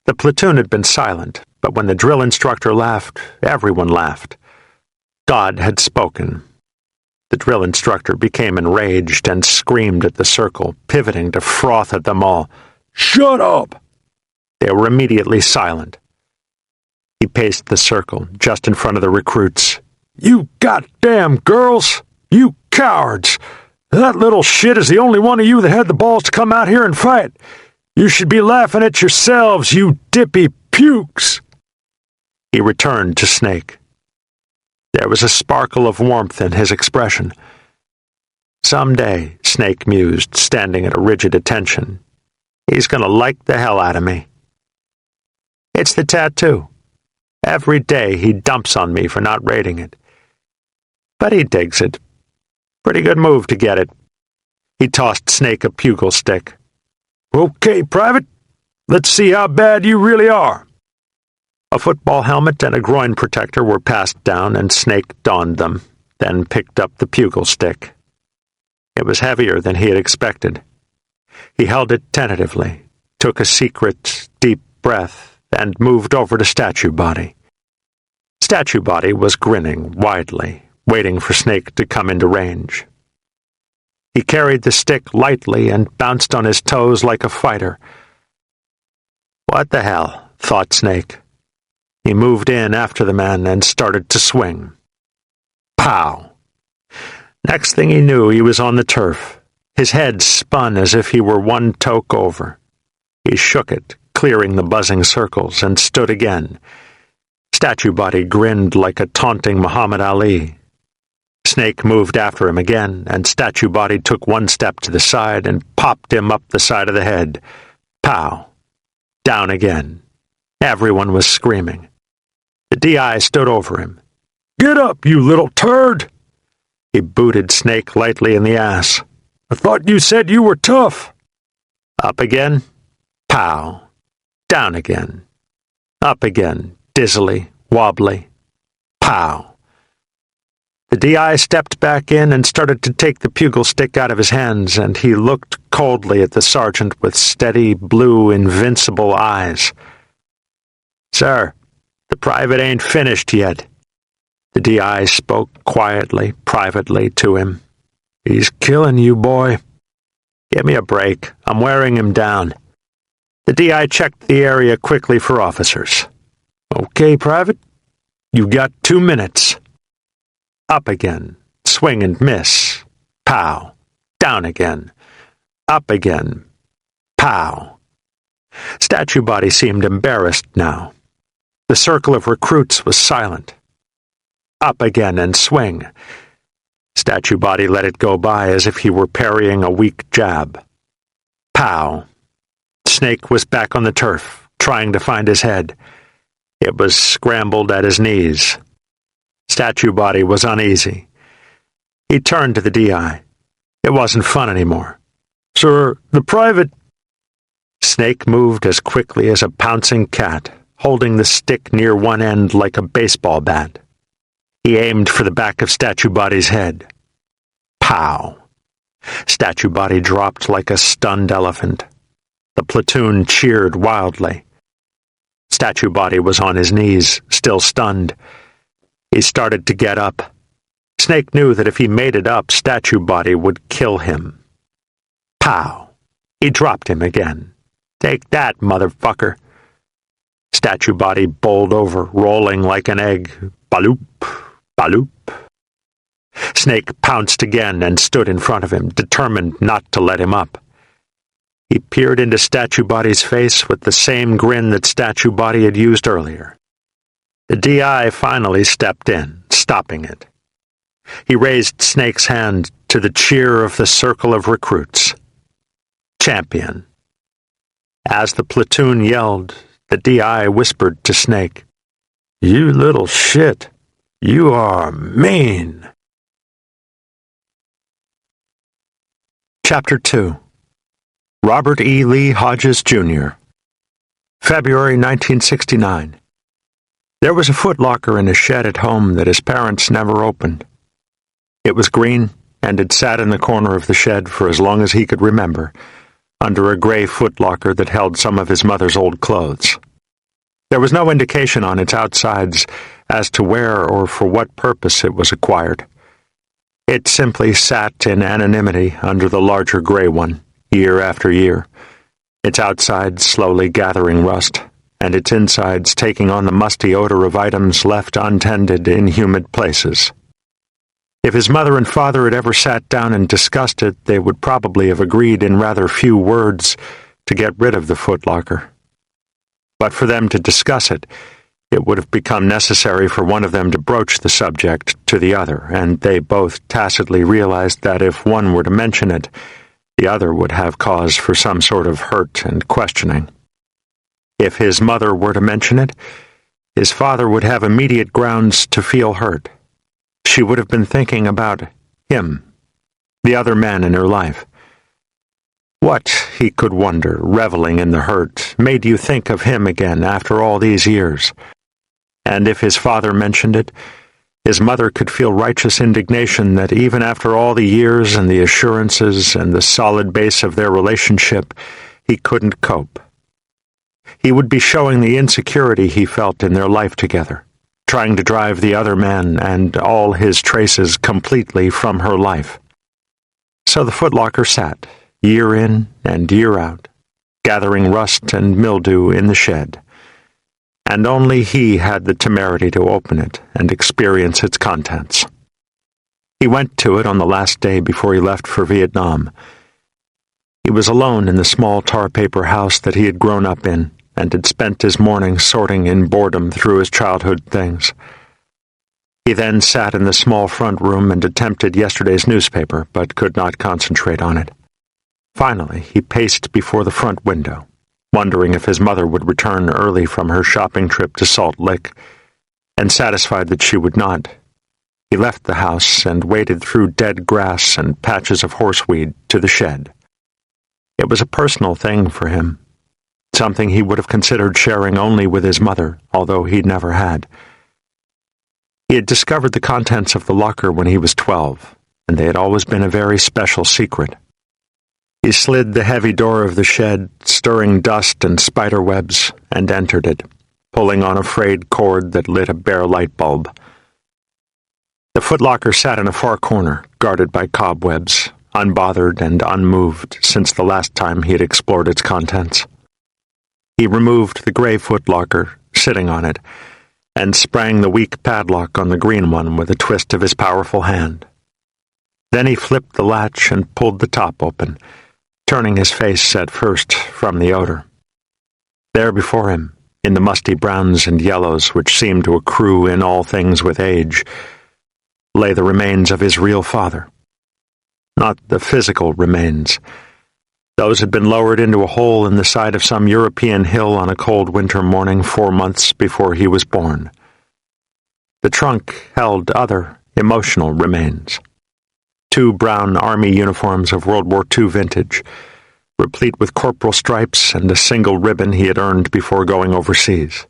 The platoon had been silent, but when the drill instructor laughed, everyone laughed. God had spoken. The drill instructor became enraged and screamed at the circle, pivoting to froth at them all. "Shut up!" They were immediately silent. He paced the circle, just in front of the recruits, You goddamn girls! You cowards! That little shit is the only one of you that had the balls to come out here and fight. You should be laughing at yourselves, you dippy pukes!" He returned to Snake. There was a sparkle of warmth in his expression. Someday, Snake mused, standing at a rigid attention, he's gonna like the hell out of me. It's the tattoo. Every day he dumps on me for not raiding it. But he digs it. Pretty good move to get it. He tossed Snake a bugle stick. "Okay, Private, let's see how bad you really are." A football helmet and a groin protector were passed down, and Snake donned them, then picked up the bugle stick. It was heavier than he had expected. He held it tentatively, took a secret, deep breath, and moved over to Statue Body. Statue Body was grinning widely, waiting for Snake to come into range. He carried the stick lightly and bounced on his toes like a fighter. What the hell, thought Snake. He moved in after the man and started to swing. Pow! Next thing he knew, he was on the turf. His head spun as if he were one toke over. He shook it, clearing the buzzing circles, and stood again. Statue Body grinned like a taunting Muhammad Ali. Snake moved after him again, and Statue Body took one step to the side and popped him up the side of the head. Pow! Down again. Everyone was screaming. The DI stood over him. "Get up, you little turd!" He booted Snake lightly in the ass. "I thought you said you were tough." Up again. Pow! Down again. Up again, dizzily, wobbly. Pow! The DI stepped back in and started to take the bugle stick out of his hands, and he looked coldly at the sergeant with steady, blue, invincible eyes. "Sir, the private ain't finished yet." The DI spoke quietly, privately to him. "He's killing you, boy. Give me a break. I'm wearing him down." The DI checked the area quickly for officers. "Okay, Private. You got 2 minutes." Up again. Swing and miss. Pow. Down again. Up again. Pow. Statue Body seemed embarrassed now. The circle of recruits was silent. Up again and swing. Statue Body let it go by as if he were parrying a weak jab. Pow. Snake was back on the turf, trying to find his head. It was scrambled at his knees. Statue Body was uneasy. He turned to the DI. It wasn't fun anymore. "Sir, the private—" Snake moved as quickly as a pouncing cat, holding the stick near one end like a baseball bat. He aimed for the back of Statue Body's head. Pow! Statue Body dropped like a stunned elephant. The platoon cheered wildly. Statue Body was on his knees, still stunned. He started to get up. Snake knew that if he made it up, Statue Body would kill him. Pow! He dropped him again. "Take that, motherfucker!" Statue Body bowled over, rolling like an egg. Baloop! Baloop! Snake pounced again and stood in front of him, determined not to let him up. He peered into Statue Body's face with the same grin that Statue Body had used earlier. The DI finally stepped in, stopping it. He raised Snake's hand to the cheer of the circle of recruits. Champion. As the platoon yelled, the DI whispered to Snake, "You little shit. You are mean." Chapter 2. Robert E. Lee Hodges, Jr. February 1969. There was a footlocker in a shed at home that his parents never opened. It was green, and had sat in the corner of the shed for as long as he could remember, under a gray footlocker that held some of his mother's old clothes. There was no indication on its outsides as to where or for what purpose it was acquired. It simply sat in anonymity under the larger gray one, year after year, its outside slowly gathering rust, and its insides taking on the musty odor of items left untended in humid places. If his mother and father had ever sat down and discussed it, they would probably have agreed in rather few words to get rid of the footlocker. But for them to discuss it, it would have become necessary for one of them to broach the subject to the other, and they both tacitly realized that if one were to mention it, the other would have cause for some sort of hurt and questioning. If his mother were to mention it, his father would have immediate grounds to feel hurt. She would have been thinking about him, the other man in her life. What, he could wonder, reveling in the hurt, made you think of him again after all these years? And if his father mentioned it, his mother could feel righteous indignation that even after all the years and the assurances and the solid base of their relationship, he couldn't cope. He would be showing the insecurity he felt in their life together, trying to drive the other man and all his traces completely from her life. So the footlocker sat, year in and year out, gathering rust and mildew in the shed, and only he had the temerity to open it and experience its contents. He went to it on the last day before he left for Vietnam. He was alone in the small tar paper house that he had grown up in, and had spent his mornings sorting in boredom through his childhood things. He then sat in the small front room and attempted yesterday's newspaper, but could not concentrate on it. Finally, he paced before the front window, wondering if his mother would return early from her shopping trip to Salt Lick, and satisfied that she would not. He left the house and waded through dead grass and patches of horseweed to the shed. It was a personal thing for him, something he would have considered sharing only with his mother, although he never had. He had discovered the contents of the locker when he was 12, and they had always been a very special secret. He slid the heavy door of the shed, stirring dust and spider webs, and entered it, pulling on a frayed cord that lit a bare light bulb. The footlocker sat in a far corner, guarded by cobwebs, unbothered and unmoved since the last time he had explored its contents. He removed the gray footlocker, sitting on it, and sprang the weak padlock on the green one with a twist of his powerful hand. Then he flipped the latch and pulled the top open, turning his face at first from the odor. There before him, in the musty browns and yellows which seemed to accrue in all things with age, lay the remains of his real father. Not the physical remains. Those had been lowered into a hole in the side of some European hill on a cold winter morning 4 months before he was born. The trunk held other, emotional remains. 2 brown army uniforms of World War II vintage, replete with corporal stripes and a single ribbon he had earned before going overseas.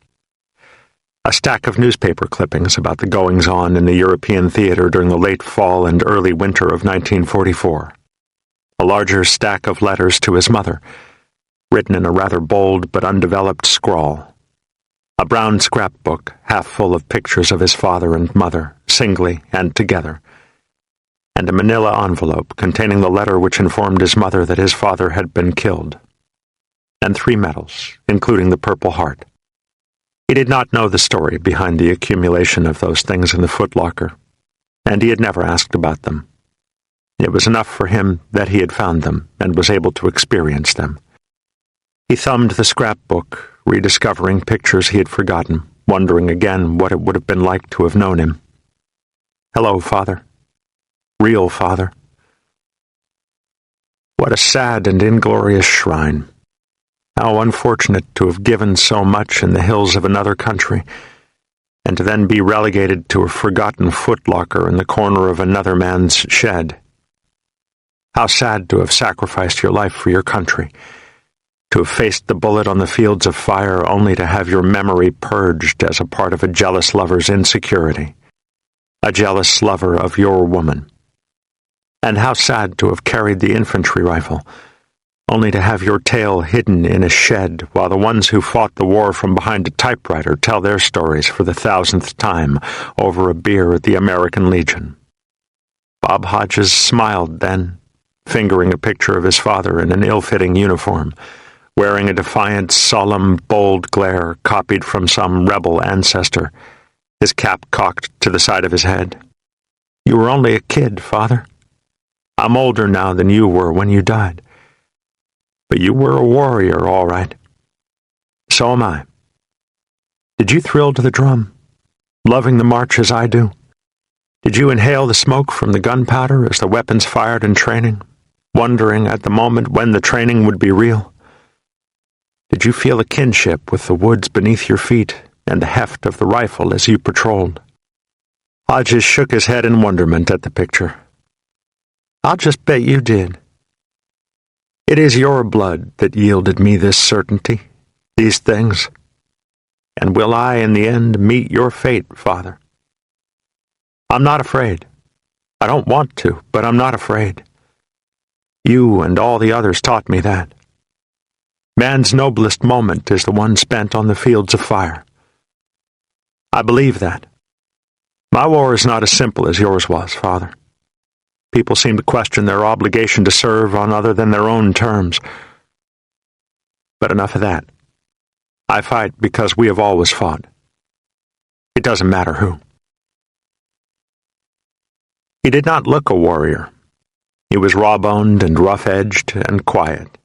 A stack of newspaper clippings about the goings-on in the European theater during the late fall and early winter of 1944. A larger stack of letters to his mother, written in a rather bold but undeveloped scrawl. A brown scrapbook, half full of pictures of his father and mother, singly and together, and a manila envelope containing the letter which informed his mother that his father had been killed, and 3 medals, including the Purple Heart. He did not know the story behind the accumulation of those things in the footlocker, and he had never asked about them. It was enough for him that he had found them and was able to experience them. He thumbed the scrapbook, rediscovering pictures he had forgotten, wondering again what it would have been like to have known him. Hello, Father. Real father. What a sad and inglorious shrine. How unfortunate to have given so much in the hills of another country, and to then be relegated to a forgotten footlocker in the corner of another man's shed. How sad to have sacrificed your life for your country, to have faced the bullet on the fields of fire only to have your memory purged as a part of a jealous lover's insecurity, a jealous lover of your woman. And how sad to have carried the infantry rifle, only to have your tale hidden in a shed while the ones who fought the war from behind a typewriter tell their stories for the 1000th time over a beer at the American Legion. Bob Hodges smiled then, fingering a picture of his father in an ill-fitting uniform, wearing a defiant, solemn, bold glare copied from some rebel ancestor, his cap cocked to the side of his head. "You were only a kid, Father. I'm older now than you were when you died. But you were a warrior, all right. So am I. Did you thrill to the drum, loving the march as I do? Did you inhale the smoke from the gunpowder as the weapons fired in training, wondering at the moment when the training would be real? Did you feel a kinship with the woods beneath your feet and the heft of the rifle as you patrolled?" Hodges shook his head in wonderment at the picture. "I'll just bet you did. It is your blood that yielded me this certainty, these things. And will I, in the end, meet your fate, Father? I'm not afraid. I don't want to, but I'm not afraid. You and all the others taught me that. Man's noblest moment is the one spent on the fields of fire. I believe that. My war is not as simple as yours was, Father. People seem to question their obligation to serve on other than their own terms. But enough of that. I fight because we have always fought. It doesn't matter who." He did not look a warrior. He was raw-boned and rough-edged and quiet.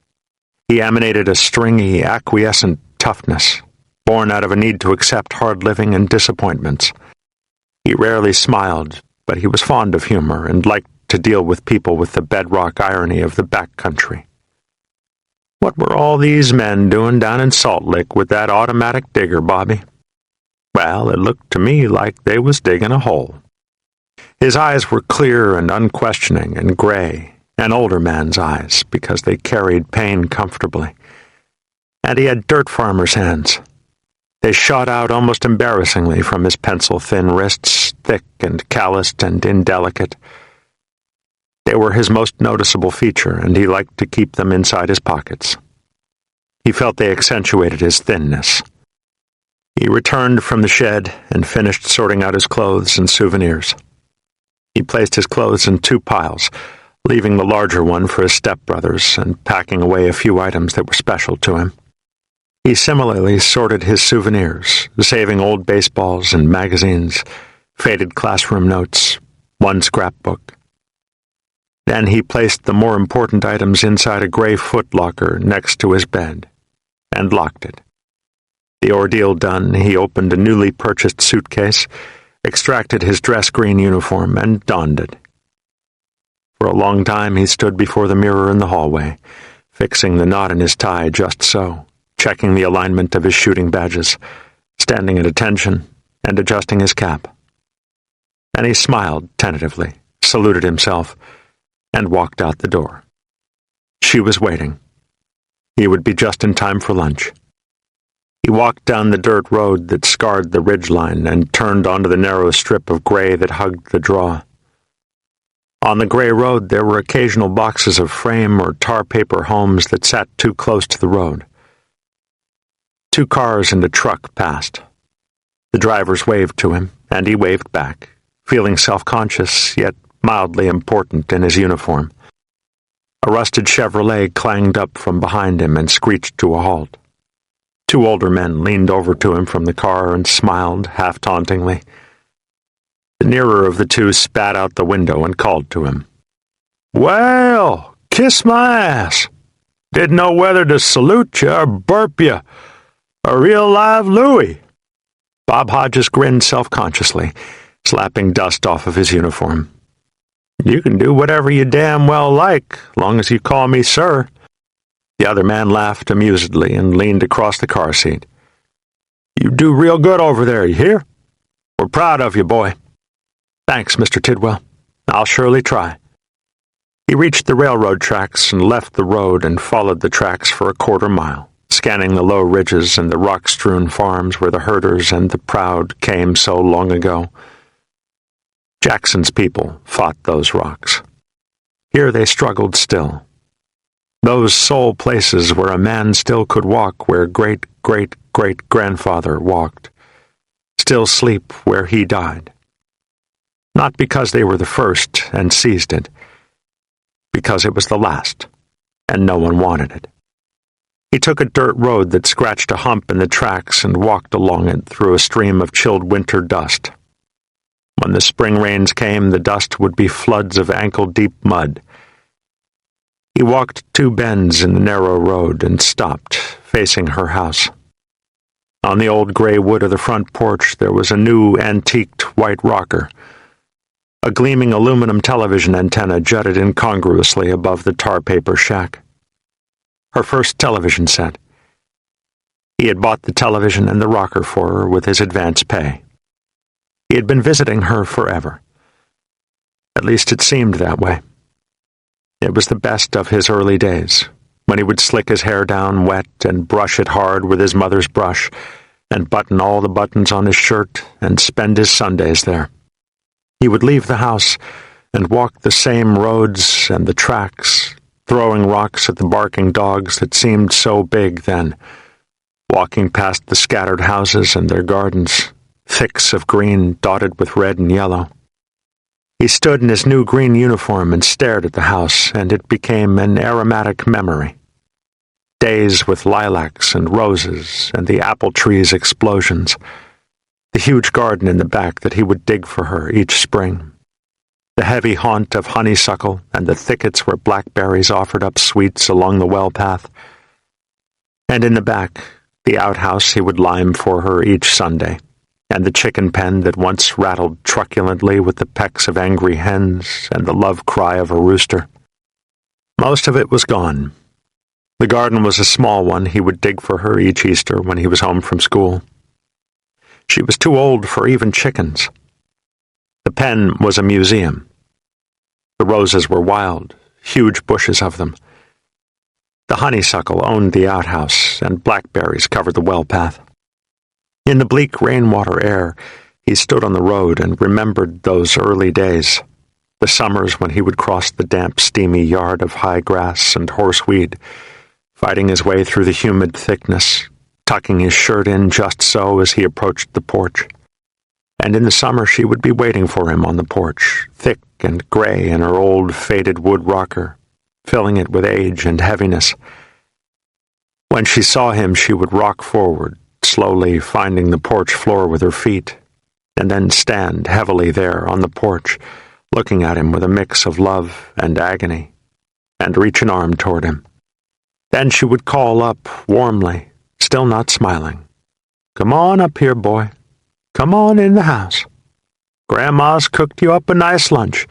He emanated a stringy, acquiescent toughness, born out of a need to accept hard living and disappointments. He rarely smiled, but he was fond of humor and liked to deal with people with the bedrock irony of the backcountry. "What were all these men doing down in Salt Lick with that automatic digger, Bobby?" "Well, it looked to me like they was digging a hole." His eyes were clear and unquestioning and gray, an older man's eyes, because they carried pain comfortably. And he had dirt farmer's hands. They shot out almost embarrassingly from his pencil-thin wrists, thick and calloused and indelicate. They were his most noticeable feature, and he liked to keep them inside his pockets. He felt they accentuated his thinness. He returned from the shed and finished sorting out his clothes and souvenirs. He placed his clothes in 2 piles, leaving the larger one for his stepbrothers and packing away a few items that were special to him. He similarly sorted his souvenirs, saving old baseballs and magazines, faded classroom notes, 1 scrapbook. Then he placed the more important items inside a gray footlocker next to his bed, and locked it. The ordeal done, he opened a newly purchased suitcase, extracted his dress green uniform, and donned it. For a long time he stood before the mirror in the hallway, fixing the knot in his tie just so, checking the alignment of his shooting badges, standing at attention, and adjusting his cap. Then he smiled tentatively, saluted himself, and walked out the door. She was waiting. He would be just in time for lunch. He walked down the dirt road that scarred the ridgeline and turned onto the narrow strip of gray that hugged the draw. On the gray road there were occasional boxes of frame or tar paper homes that sat too close to the road. 2 cars and a truck passed. The drivers waved to him, and he waved back, feeling self-conscious yet mildly important in his uniform. A rusted Chevrolet clanged up from behind him and screeched to a halt. 2 older men leaned over to him from the car and smiled half-tauntingly. The nearer of the 2 spat out the window and called to him. "Well, kiss my ass. Didn't know whether to salute you or burp you. A real live Louie." Bob Hodges grinned self-consciously, slapping dust off of his uniform. "You can do whatever you damn well like, long as you call me sir." The other man laughed amusedly and leaned across the car seat. "You do real good over there, you hear? We're proud of you, boy." "Thanks, Mr. Tidwell. I'll surely try." He reached the railroad tracks and left the road and followed the tracks for a 1/4 mile, scanning the low ridges and the rock-strewn farms where the herders and the proud came so long ago. Jackson's people fought those rocks. Here they struggled still. Those sole places where a man still could walk where great-great-great-grandfather walked, still sleep where he died. Not because they were the first and seized it, because it was the last, and no one wanted it. He took a dirt road that scratched a hump in the tracks and walked along it through a stream of chilled winter dust. When the spring rains came, the dust would be floods of ankle-deep mud. He walked 2 bends in the narrow road and stopped, facing her house. On the old gray wood of the front porch there was a new, antiqued white rocker. A gleaming aluminum television antenna jutted incongruously above the tar paper shack. Her first television set. He had bought the television and the rocker for her with his advance pay. He had been visiting her forever. At least it seemed that way. It was the best of his early days, when he would slick his hair down wet and brush it hard with his mother's brush, and button all the buttons on his shirt and spend his Sundays there. He would leave the house and walk the same roads and the tracks, throwing rocks at the barking dogs that seemed so big then, walking past the scattered houses and their gardens, thicks of green dotted with red and yellow. He stood in his new green uniform and stared at the house, and it became an aromatic memory. Days with lilacs and roses and the apple trees' explosions, the huge garden in the back that he would dig for her each spring, the heavy haunt of honeysuckle and the thickets where blackberries offered up sweets along the well path, and in the back, the outhouse he would lime for her each Sunday, and the chicken pen that once rattled truculently with the pecks of angry hens and the love cry of a rooster. Most of it was gone. The garden was a small one he would dig for her each Easter when he was home from school. She was too old for even chickens. The pen was a museum. The roses were wild, huge bushes of them. The honeysuckle owned the outhouse, and blackberries covered the well path. In the bleak rainwater air, he stood on the road and remembered those early days, the summers when he would cross the damp, steamy yard of high grass and horseweed, fighting his way through the humid thickness, tucking his shirt in just so as he approached the porch. And in the summer she would be waiting for him on the porch, thick and gray in her old faded wood rocker, filling it with age and heaviness. When she saw him, she would rock forward, slowly finding the porch floor with her feet, and then stand heavily there on the porch, looking at him with a mix of love and agony, and reach an arm toward him. Then she would call up warmly, still not smiling, "Come on up here, boy. Come on in the house. Grandma's cooked you up a nice lunch,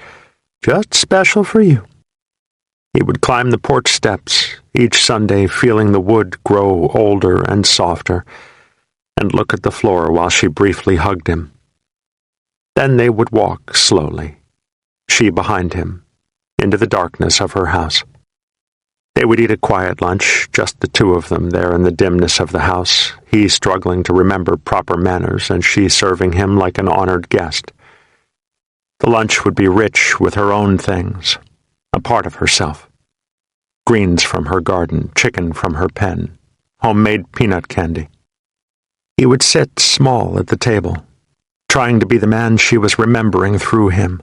just special for you." He would climb the porch steps, each Sunday feeling the wood grow older and softer, and look at the floor while she briefly hugged him. Then they would walk slowly, she behind him, into the darkness of her house. They would eat a quiet lunch, just the two of them there in the dimness of the house, he struggling to remember proper manners and she serving him like an honored guest. The lunch would be rich with her own things, a part of herself. Greens from her garden, chicken from her pen, homemade peanut candy. He would sit small at the table, trying to be the man she was remembering through him,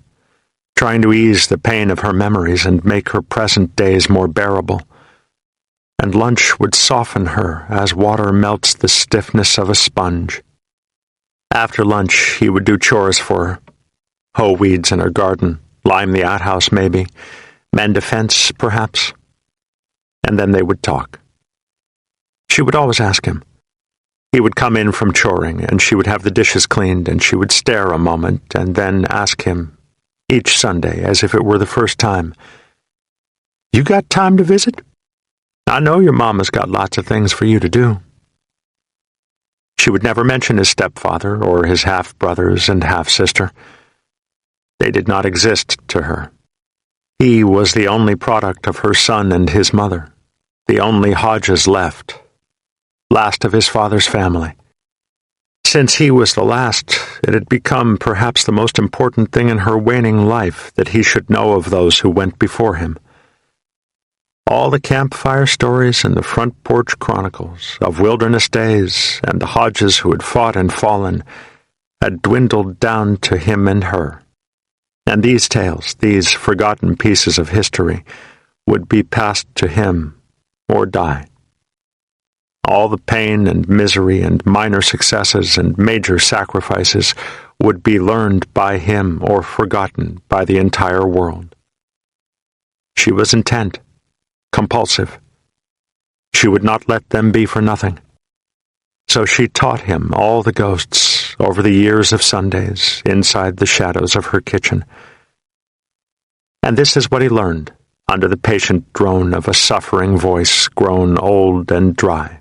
trying to ease the pain of her memories and make her present days more bearable. And lunch would soften her as water melts the stiffness of a sponge. After lunch, he would do chores for her, hoe weeds in her garden, lime the outhouse maybe, mend a fence perhaps. And then they would talk. She would always ask him. He would come in from choring, and she would have the dishes cleaned, and she would stare a moment, and then ask him, each Sunday, as if it were the first time, "You got time to visit? I know your mama's got lots of things for you to do." She would never mention his stepfather or his half-brothers and half-sister. They did not exist to her. He was the only product of her son and his mother, the only Hodges left, last of his father's family. Since he was the last, it had become perhaps the most important thing in her waning life that he should know of those who went before him. All the campfire stories and the front porch chronicles of wilderness days and the Hodges who had fought and fallen had dwindled down to him and her. And these tales, these forgotten pieces of history, would be passed to him or die. All the pain and misery and minor successes and major sacrifices would be learned by him or forgotten by the entire world. She was intent, compulsive. She would not let them be for nothing. So she taught him all the ghosts over the years of Sundays inside the shadows of her kitchen. And this is what he learned under the patient drone of a suffering voice grown old and dry.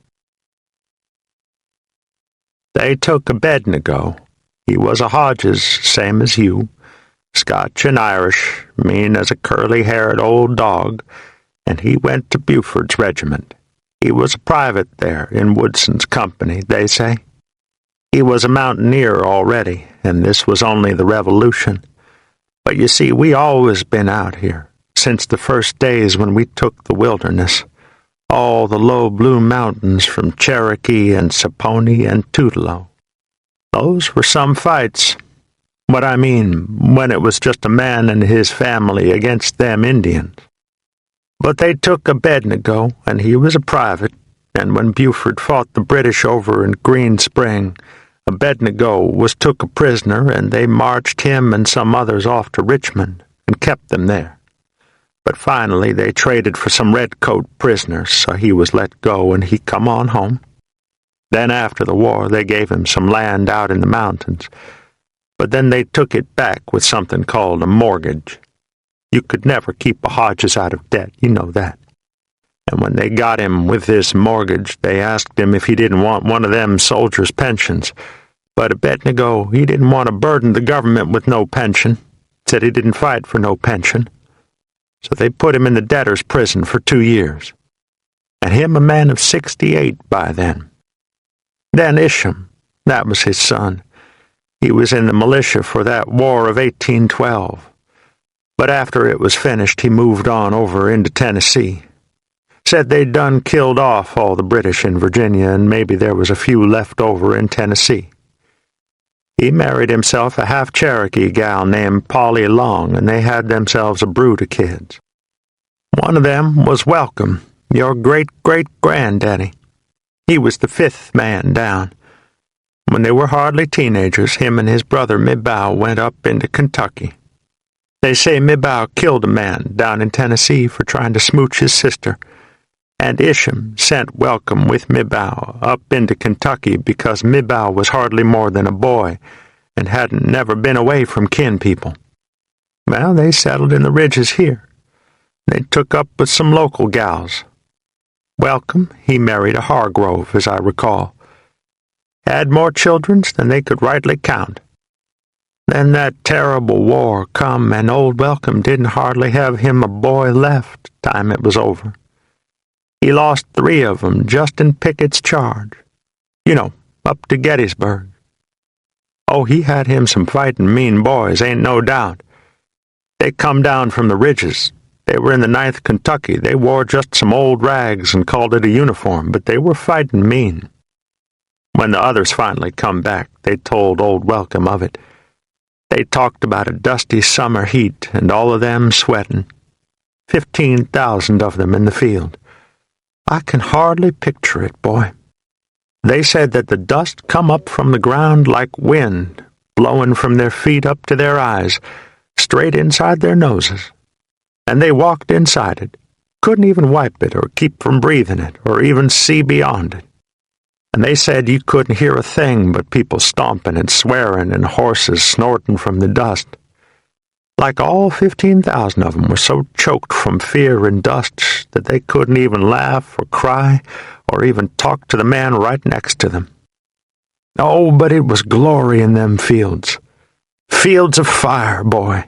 They took Abednego. He was a Hodges, same as you, Scotch and Irish, mean as a curly-haired old dog, and he went to Buford's regiment. He was a private there in Woodson's company, they say. He was a mountaineer already, and this was only the Revolution. But you see, we always been out here, since the first days when we took the wilderness. All the low blue mountains from Cherokee and Saponi and Tutelo. Those were some fights. What I mean, when it was just a man and his family against them Indians. But they took Abednego, and he was a private, and when Buford fought the British over in Green Spring, Abednego was took a prisoner, and they marched him and some others off to Richmond and kept them there. But finally they traded for some redcoat prisoners, so he was let go and he come on home. Then after the war they gave him some land out in the mountains, but then they took it back with something called a mortgage. You could never keep a Hodges out of debt, you know that. And when they got him with this mortgage, they asked him if he didn't want one of them soldiers' pensions. But Abednego, he didn't want to burden the government with no pension, said he didn't fight for no pension. So they put him in the debtor's prison for 2 years. And him a man of 68 by then. Then Isham, that was his son. He was in the militia for that war of 1812. But after it was finished, he moved on over into Tennessee. Said they'd done killed off all the British in Virginia, and maybe there was a few left over in Tennessee. He married himself a half-Cherokee gal named Polly Long, and they had themselves a brood of kids. One of them was Welcome, your great-great-granddaddy. He was the 5th man down. When they were hardly teenagers, him and his brother Mibau went up into Kentucky. They say Mibau killed a man down in Tennessee for trying to smooch his sister, and Isham sent Welcome with Mibau up into Kentucky because Mibau was hardly more than a boy and hadn't never been away from kin people. Well, they settled in the ridges here. They took up with some local gals. Welcome, he married a Hargrove, as I recall. Had more children than they could rightly count. Then that terrible war come, and old Welcome didn't hardly have him a boy left time it was over. He lost 3 of 'em just in Pickett's charge. You know, up to Gettysburg. Oh, he had him some fightin' mean boys, ain't no doubt. They come down from the ridges. They were in the 9th Kentucky. They wore just some old rags and called it a uniform, but they were fightin' mean. When the others finally come back, they told old Welcome of it. They talked about a dusty summer heat and all of them sweatin'. 15,000 of them in the field. I can hardly picture it, boy. They said that the dust come up from the ground like wind, blowing from their feet up to their eyes, straight inside their noses. And they walked inside it, couldn't even wipe it or keep from breathing it or even see beyond it. And they said you couldn't hear a thing but people stomping and swearing and horses snorting from the dust. Like all 15,000 of them were so choked from fear and dust that they couldn't even laugh or cry or even talk to the man right next to them. Oh, but it was glory in them fields. Fields of fire, boy.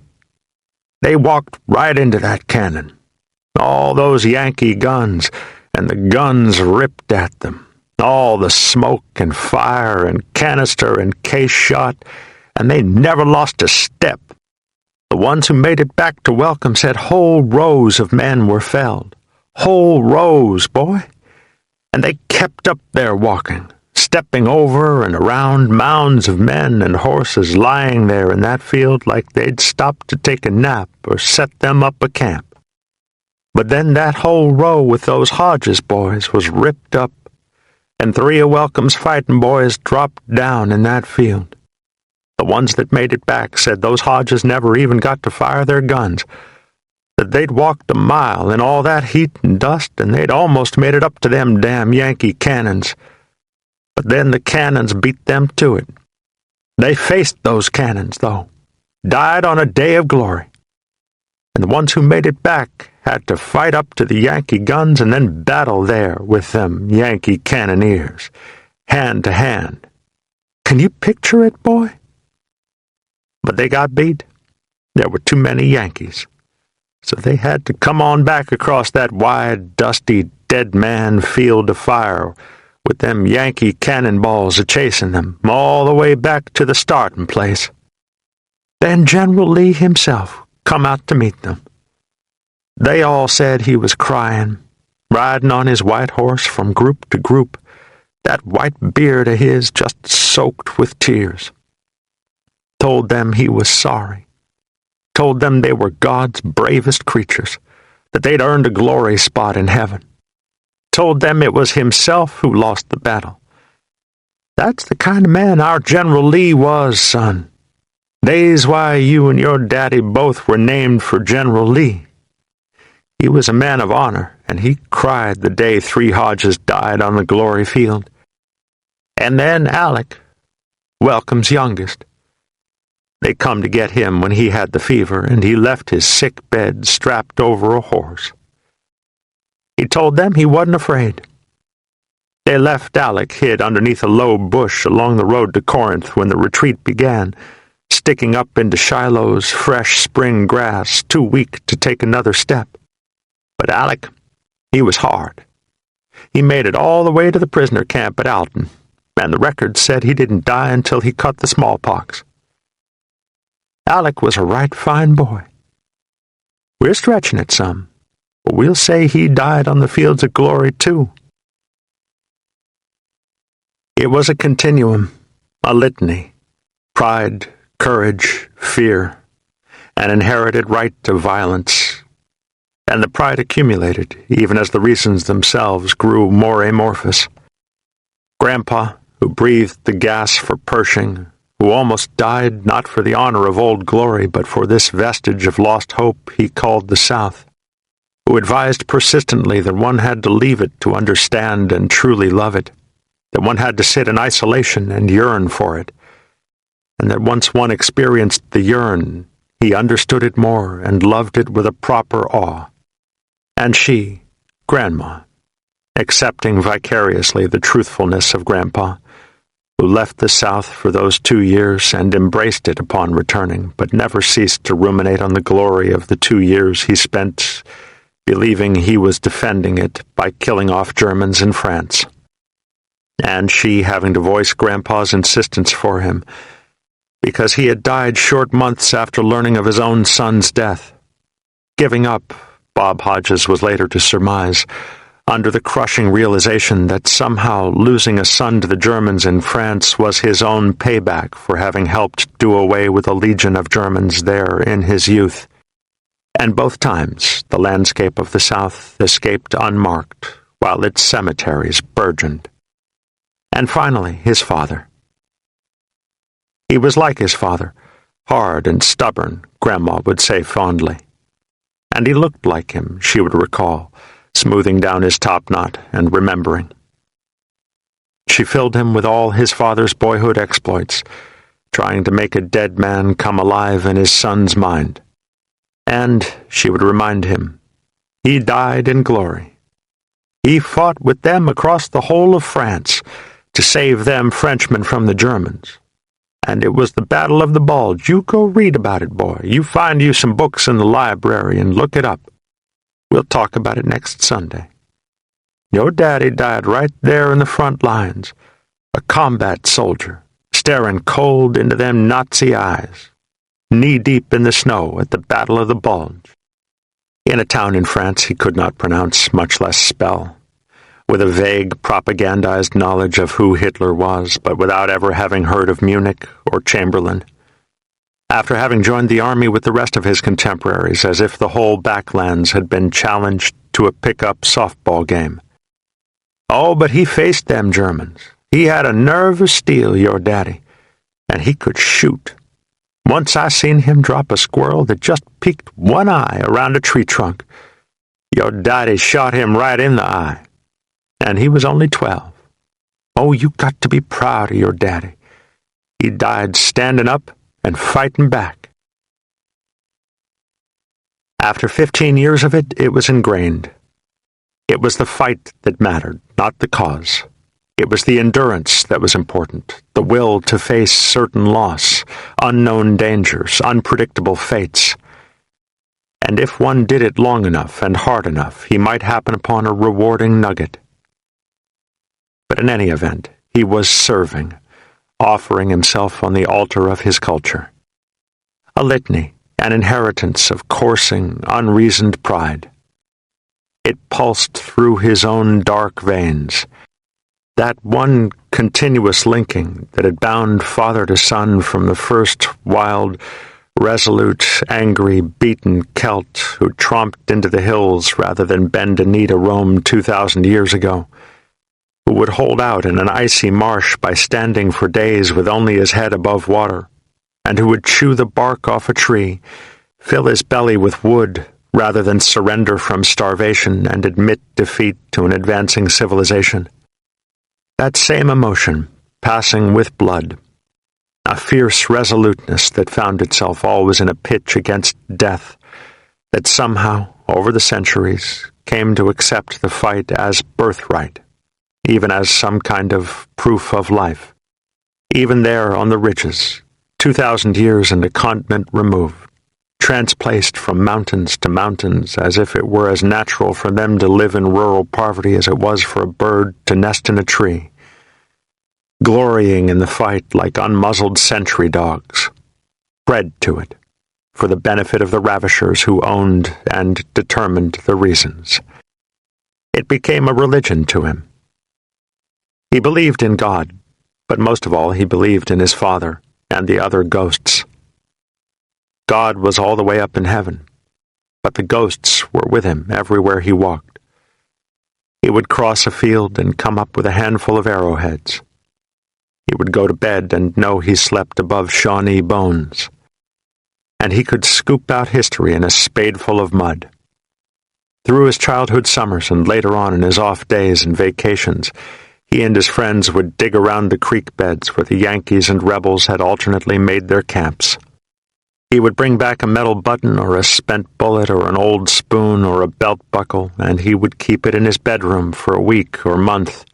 They walked right into that cannon. All those Yankee guns, and the guns ripped at them. All the smoke and fire and canister and case shot, and they never lost a step. The ones who made it back to Welcome said whole rows of men were felled. Whole rows, boy. And they kept up their walking, stepping over and around mounds of men and horses lying there in that field like they'd stopped to take a nap or set them up a camp. But then that whole row with those Hodges boys was ripped up, and 3 of Welcome's fighting boys dropped down in that field. The ones that made it back said those Hodges never even got to fire their guns, that they'd walked a mile in all that heat and dust, and they'd almost made it up to them damn Yankee cannons. But then the cannons beat them to it. They faced those cannons, though, died on a day of glory. And the ones who made it back had to fight up to the Yankee guns and then battle there with them Yankee cannoneers, hand to hand. Can you picture it, boy? But they got beat. There were too many Yankees. So they had to come on back across that wide, dusty, dead man field of fire with them Yankee cannonballs a-chasing them all the way back to the starting place. Then General Lee himself come out to meet them. They all said he was crying, riding on his white horse from group to group, that white beard of his just soaked with tears. Told them he was sorry. Told them they were God's bravest creatures, that they'd earned a glory spot in heaven. Told them it was himself who lost the battle. That's the kind of man our General Lee was, son. They's why you and your daddy both were named for General Lee. He was a man of honor, and he cried the day 3 Hodges died on the glory field. And then Alec, Welcome's youngest. They come to get him when he had the fever, and he left his sick bed strapped over a horse. He told them he wasn't afraid. They left Alec hid underneath a low bush along the road to Corinth when the retreat began, sticking up into Shiloh's fresh spring grass, too weak to take another step. But Alec, he was hard. He made it all the way to the prisoner camp at Alton, and the record said he didn't die until he caught the smallpox. Alec was a right fine boy. We're stretching it some, but we'll say he died on the fields of glory, too. It was a continuum, a litany: pride, courage, fear, an inherited right to violence. And the pride accumulated, even as the reasons themselves grew more amorphous. Grandpa, who breathed the gas for Pershing, who almost died not for the honor of Old Glory, but for this vestige of lost hope he called the South, who advised persistently that one had to leave it to understand and truly love it, that one had to sit in isolation and yearn for it, and that once one experienced the yearn, he understood it more and loved it with a proper awe. And she, Grandma, accepting vicariously the truthfulness of Grandpa, who left the South for those 2 years and embraced it upon returning, but never ceased to ruminate on the glory of the 2 years he spent believing he was defending it by killing off Germans in France. And she having to voice Grandpa's insistence for him, because he had died short months after learning of his own son's death, giving up, Bob Hodges was later to surmise, under the crushing realization that somehow losing a son to the Germans in France was his own payback for having helped do away with a legion of Germans there in his youth. And both times the landscape of the South escaped unmarked, while its cemeteries burgeoned. And finally, his father. He was like his father, hard and stubborn, Grandma would say fondly. And he looked like him, she would recall, smoothing down his topknot and remembering. She filled him with all his father's boyhood exploits, trying to make a dead man come alive in his son's mind. And, she would remind him, he died in glory. He fought with them across the whole of France to save them Frenchmen from the Germans. And it was the Battle of the Bulge. You go read about it, boy. You find you some books in the library and look it up. We'll talk about it next Sunday. Your daddy died right there in the front lines, a combat soldier, staring cold into them Nazi eyes, knee-deep in the snow at the Battle of the Bulge, in a town in France he could not pronounce, much less spell, with a vague propagandized knowledge of who Hitler was, but without ever having heard of Munich or Chamberlain. After having joined the army with the rest of his contemporaries, as if the whole backlands had been challenged to a pick-up softball game. Oh, but he faced them Germans. He had a nerve of steel, your daddy, and he could shoot. Once I seen him drop a squirrel that just peeked one eye around a tree trunk. Your daddy shot him right in the eye, and he was only 12. Oh, you got to be proud of your daddy. He died standing up and fighting back. After 15 years of it, it was ingrained. It was the fight that mattered, not the cause. It was the endurance that was important, the will to face certain loss, unknown dangers, unpredictable fates. And if one did it long enough and hard enough, he might happen upon a rewarding nugget. But in any event, he was serving, offering himself on the altar of his culture. A litany, an inheritance of coursing, unreasoned pride. It pulsed through his own dark veins. That one continuous linking that had bound father to son from the first wild, resolute, angry, beaten Celt who tromped into the hills rather than bend a knee to Rome 2,000 years ago, who would hold out in an icy marsh by standing for days with only his head above water, and who would chew the bark off a tree, fill his belly with wood, rather than surrender from starvation and admit defeat to an advancing civilization. That same emotion, passing with blood, a fierce resoluteness that found itself always in a pitch against death, that somehow, over the centuries, came to accept the fight as birthright, even as some kind of proof of life. Even there on the ridges, 2,000 years and a continent removed, transplaced from mountains to mountains as if it were as natural for them to live in rural poverty as it was for a bird to nest in a tree, glorying in the fight like unmuzzled sentry dogs, bred to it, for the benefit of the ravishers who owned and determined the reasons. It became a religion to him. He believed in God, but most of all he believed in his father and the other ghosts. God was all the way up in heaven, but the ghosts were with him everywhere he walked. He would cross a field and come up with a handful of arrowheads. He would go to bed and know he slept above Shawnee bones. And he could scoop out history in a spadeful of mud. Through his childhood summers and later on in his off days and vacations, he and his friends would dig around the creek beds where the Yankees and rebels had alternately made their camps. He would bring back a metal button or a spent bullet or an old spoon or a belt buckle, and he would keep it in his bedroom for a week or month,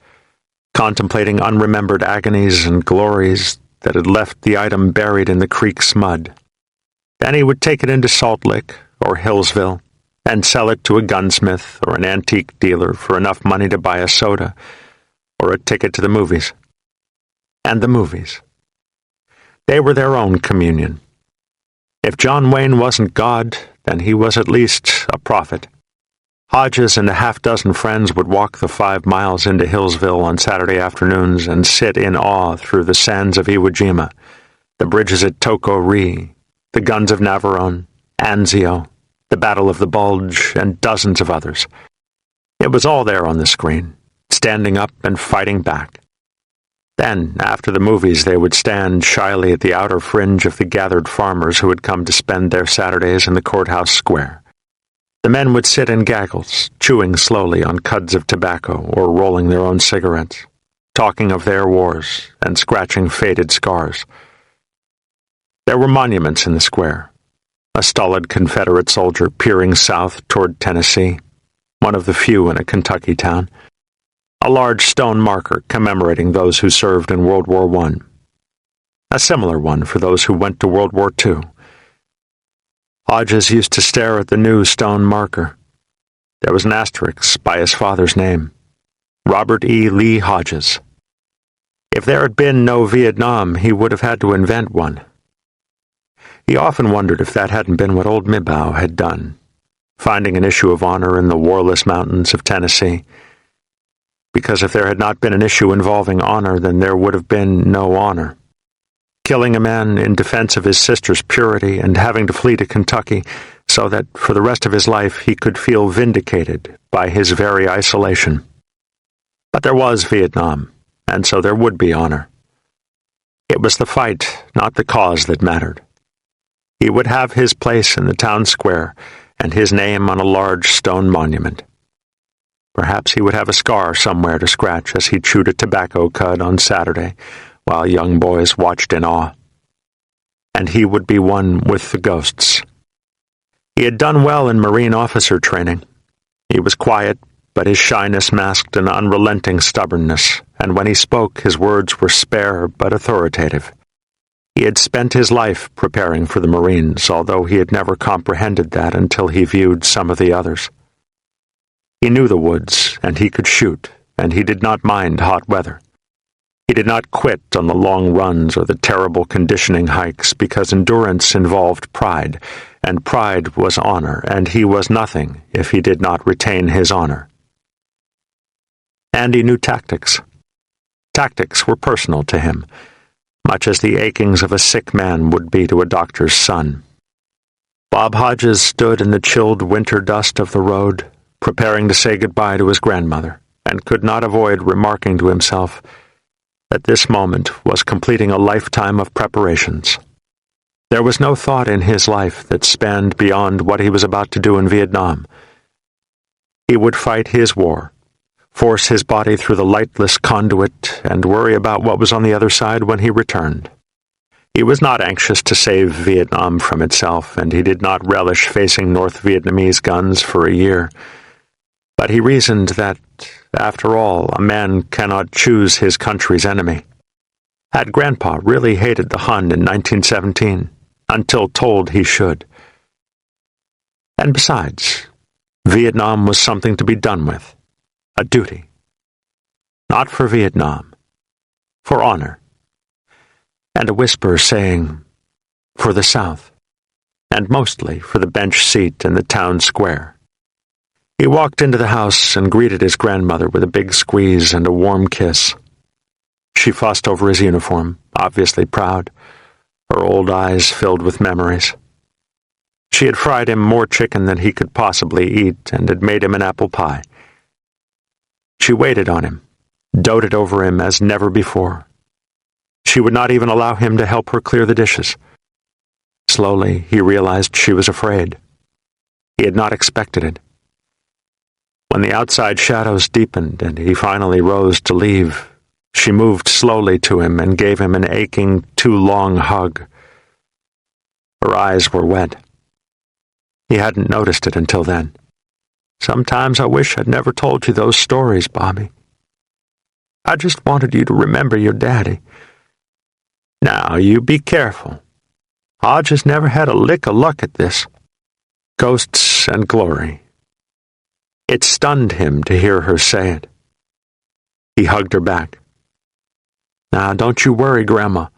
contemplating unremembered agonies and glories that had left the item buried in the creek's mud. Then he would take it into Salt Lick or Hillsville and sell it to a gunsmith or an antique dealer for enough money to buy a soda or a ticket to the movies. And the movies. They were their own communion. If John Wayne wasn't God, then he was at least a prophet. Hodges and a half-dozen friends would walk the 5 miles into Hillsville on Saturday afternoons and sit in awe through the sands of Iwo Jima, the bridges at Toko Ri, the guns of Navarone, Anzio, the Battle of the Bulge, and dozens of others. It was all there on the screen, standing up and fighting back. Then, after the movies, they would stand shyly at the outer fringe of the gathered farmers who had come to spend their Saturdays in the courthouse square. The men would sit in gaggles, chewing slowly on cuds of tobacco or rolling their own cigarettes, talking of their wars and scratching faded scars. There were monuments in the square. A stolid Confederate soldier peering south toward Tennessee, one of the few in a Kentucky town. A large stone marker commemorating those who served in World War I. A similar one for those who went to World War II. Hodges used to stare at the new stone marker. There was an asterisk by his father's name, Robert E. Lee Hodges. If there had been no Vietnam, he would have had to invent one. He often wondered if that hadn't been what old Mibau had done, finding an issue of honor in the warless mountains of Tennessee. Because if there had not been an issue involving honor, then there would have been no honor. Killing a man in defense of his sister's purity and having to flee to Kentucky so that for the rest of his life he could feel vindicated by his very isolation. But there was Vietnam, and so there would be honor. It was the fight, not the cause, that mattered. He would have his place in the town square and his name on a large stone monument. Perhaps he would have a scar somewhere to scratch as he chewed a tobacco cud on Saturday, while young boys watched in awe. And he would be one with the ghosts. He had done well in Marine officer training. He was quiet, but his shyness masked an unrelenting stubbornness, and when he spoke, his words were spare but authoritative. He had spent his life preparing for the Marines, although he had never comprehended that until he viewed some of the others. He knew the woods, and he could shoot, and he did not mind hot weather. He did not quit on the long runs or the terrible conditioning hikes because endurance involved pride, and pride was honor, and he was nothing if he did not retain his honor. And he knew tactics. Tactics were personal to him, much as the achings of a sick man would be to a doctor's son. Bob Hodges stood in the chilled winter dust of the road, preparing to say goodbye to his grandmother, and could not avoid remarking to himself that this moment was completing a lifetime of preparations. There was no thought in his life that spanned beyond what he was about to do in Vietnam. He would fight his war, force his body through the lightless conduit, and worry about what was on the other side when he returned. He was not anxious to save Vietnam from itself, and he did not relish facing North Vietnamese guns for a year. But he reasoned that, after all, a man cannot choose his country's enemy. Had Grandpa really hated the Hun in 1917, until told he should? And besides, Vietnam was something to be done with, a duty. Not for Vietnam, for honor. And a whisper saying, for the South, and mostly for the bench seat in the town square. He walked into the house and greeted his grandmother with a big squeeze and a warm kiss. She fussed over his uniform, obviously proud, her old eyes filled with memories. She had fried him more chicken than he could possibly eat and had made him an apple pie. She waited on him, doted over him as never before. She would not even allow him to help her clear the dishes. Slowly, he realized she was afraid. He had not expected it. When the outside shadows deepened and he finally rose to leave, she moved slowly to him and gave him an aching, too long hug. Her eyes were wet. He hadn't noticed it until then. Sometimes I wish I'd never told you those stories, Bobby. I just wanted you to remember your daddy. Now, you be careful. Hodges never had a lick of luck at this. Ghosts and glory. It stunned him to hear her say it. He hugged her back. Now, don't you worry, Grandma.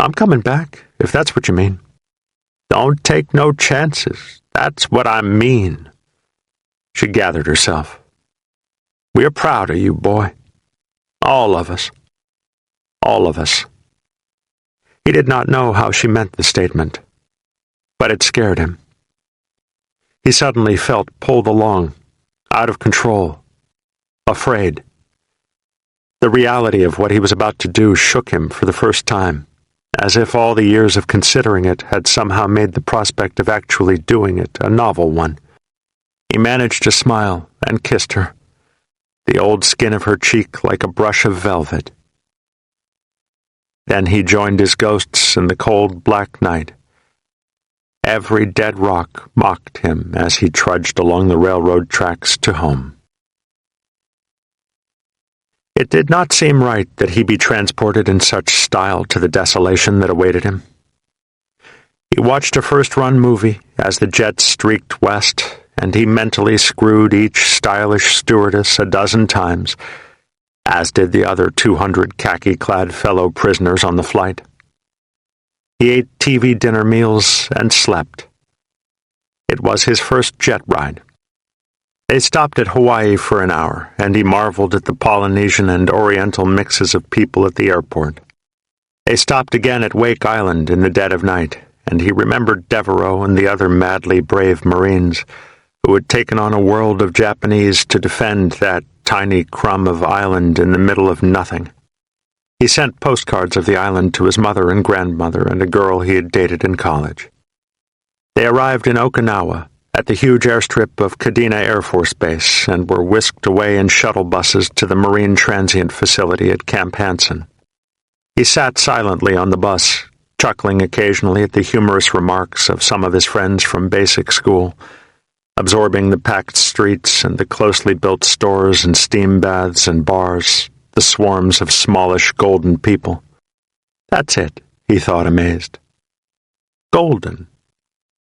I'm coming back, if that's what you mean. Don't take no chances. That's what I mean. She gathered herself. We're proud of you, boy. All of us. All of us. He did not know how she meant the statement, but it scared him. He suddenly felt pulled along, out of control, afraid. The reality of what he was about to do shook him for the first time, as if all the years of considering it had somehow made the prospect of actually doing it a novel one. He managed to smile and kissed her, the old skin of her cheek like a brush of velvet. Then he joined his ghosts in the cold black night. Every dead rock mocked him as he trudged along the railroad tracks to home. It did not seem right that he be transported in such style to the desolation that awaited him. He watched a first-run movie as the jets streaked west, and he mentally screwed each stylish stewardess a dozen times, as did the other 200 khaki-clad fellow prisoners on the flight. He ate TV dinner meals and slept. It was his first jet ride. They stopped at Hawaii for an hour, and he marveled at the Polynesian and Oriental mixes of people at the airport. They stopped again at Wake Island in the dead of night, and he remembered Devereaux and the other madly brave Marines who had taken on a world of Japanese to defend that tiny crumb of island in the middle of nothing. He sent postcards of the island to his mother and grandmother and a girl he had dated in college. They arrived in Okinawa, at the huge airstrip of Kadena Air Force Base, and were whisked away in shuttle buses to the Marine Transient Facility at Camp Hansen. He sat silently on the bus, chuckling occasionally at the humorous remarks of some of his friends from basic school, absorbing the packed streets and the closely built stores and steam baths and bars, the swarms of smallish golden people. That's it, he thought, amazed. Golden.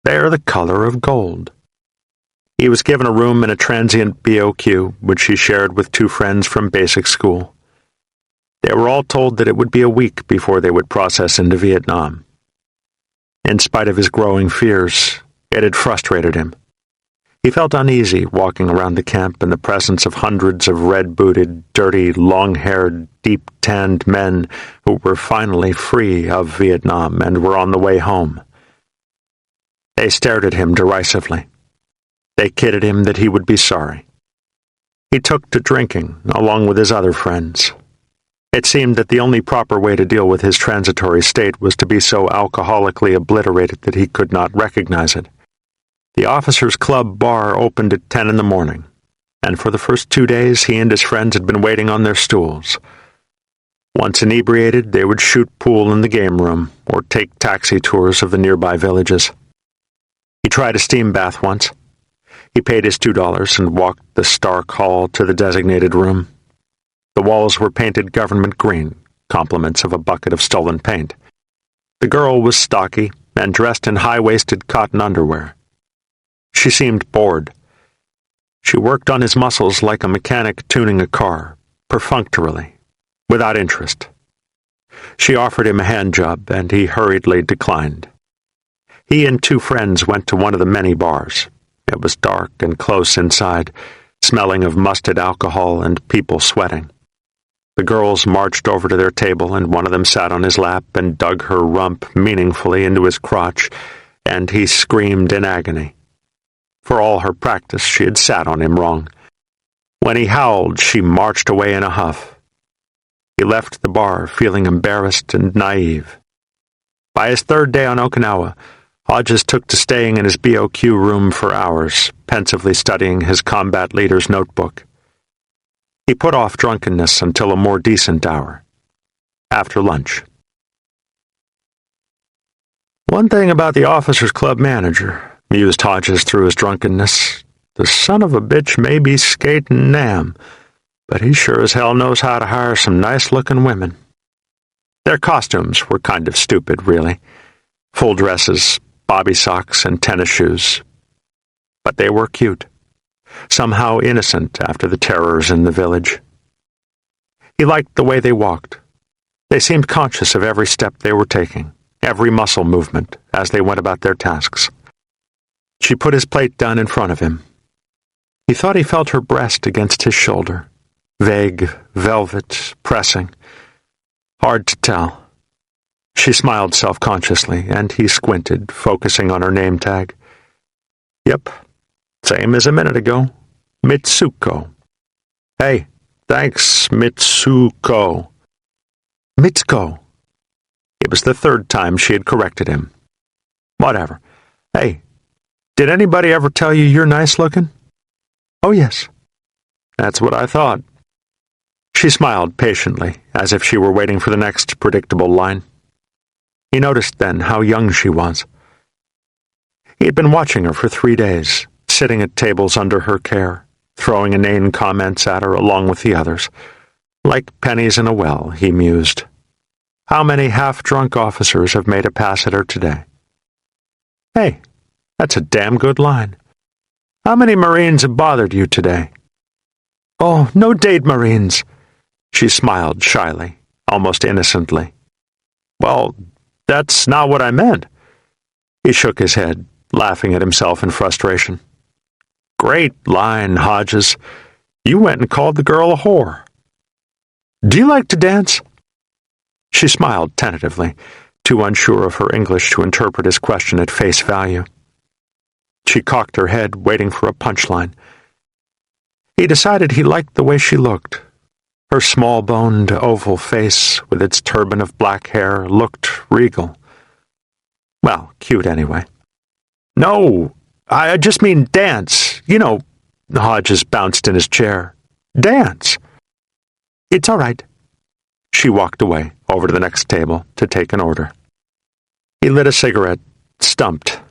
They are the color of gold. He was given a room in a transient BOQ, which he shared with two friends from basic school. They were all told that it would be a week before they would process into Vietnam. In spite of his growing fears, it had frustrated him. He felt uneasy walking around the camp in the presence of hundreds of red-booted, dirty, long-haired, deep-tanned men who were finally free of Vietnam and were on the way home. They stared at him derisively. They kidded him that he would be sorry. He took to drinking, along with his other friends. It seemed that the only proper way to deal with his transitory state was to be so alcoholically obliterated that he could not recognize it. The officers' club bar opened at 10 in the morning, and for the first 2 days he and his friends had been waiting on their stools. Once inebriated, they would shoot pool in the game room or take taxi tours of the nearby villages. He tried a steam bath once. He paid his $2 and walked the stark hall to the designated room. The walls were painted government green, compliments of a bucket of stolen paint. The girl was stocky and dressed in high-waisted cotton underwear. She seemed bored. She worked on his muscles like a mechanic tuning a car, perfunctorily, without interest. She offered him a hand job, and he hurriedly declined. He and two friends went to one of the many bars. It was dark and close inside, smelling of musted alcohol and people sweating. The girls marched over to their table, and one of them sat on his lap and dug her rump meaningfully into his crotch, and he screamed in agony. For all her practice, she had sat on him wrong. When he howled, she marched away in a huff. He left the bar feeling embarrassed and naive. By his third day on Okinawa, Hodges took to staying in his BOQ room for hours, pensively studying his combat leader's notebook. He put off drunkenness until a more decent hour, after lunch. One thing about the officers' club manager, mused Hodges through his drunkenness, the son of a bitch may be skating Nam, but he sure as hell knows how to hire some nice-looking women. Their costumes were kind of stupid, really. Full dresses, bobby socks, and tennis shoes. But they were cute, somehow innocent after the terrors in the village. He liked the way they walked. They seemed conscious of every step they were taking, every muscle movement, as they went about their tasks. She put his plate down in front of him. He thought he felt her breast against his shoulder, vague, velvet, pressing. Hard to tell. She smiled self-consciously, and he squinted, focusing on her name tag. Yep, same as a minute ago. Mitsuko. Hey, thanks, Mitsuko. Mitsuko. It was the third time she had corrected him. Whatever. Hey, did anybody ever tell you you're nice-looking? Oh, yes. That's what I thought. She smiled patiently, as if she were waiting for the next predictable line. He noticed then how young she was. He had been watching her for 3 days, sitting at tables under her care, throwing inane comments at her along with the others. Like pennies in a well, he mused. How many half-drunk officers have made a pass at her today? Hey, that's a damn good line. How many Marines have bothered you today? Oh, no date Marines. She smiled shyly, almost innocently. Well, that's not what I meant. He shook his head, laughing at himself in frustration. Great line, Hodges. You went and called the girl a whore. Do you like to dance? She smiled tentatively, too unsure of her English to interpret his question at face value. She cocked her head, waiting for a punchline. He decided he liked the way she looked. Her small-boned, oval face with its turban of black hair looked regal. Well, cute anyway. "No, I just mean dance. You know," Hodges bounced in his chair. "Dance." "It's all right." She walked away, over to the next table, to take an order. He lit a cigarette, stumped.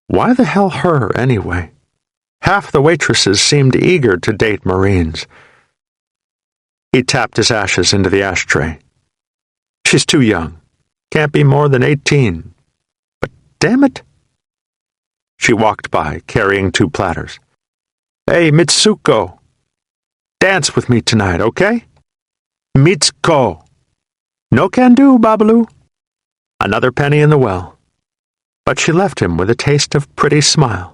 Why the hell her, anyway? Half the waitresses seemed eager to date Marines. He tapped his ashes into the ashtray. "She's too young. Can't be more than 18. But damn it." She walked by, carrying 2 platters. "Hey, Mitsuko. Dance with me tonight, okay? Mitsuko. No can do, Babalu." Another penny in the well. But she left him with a taste of pretty smile.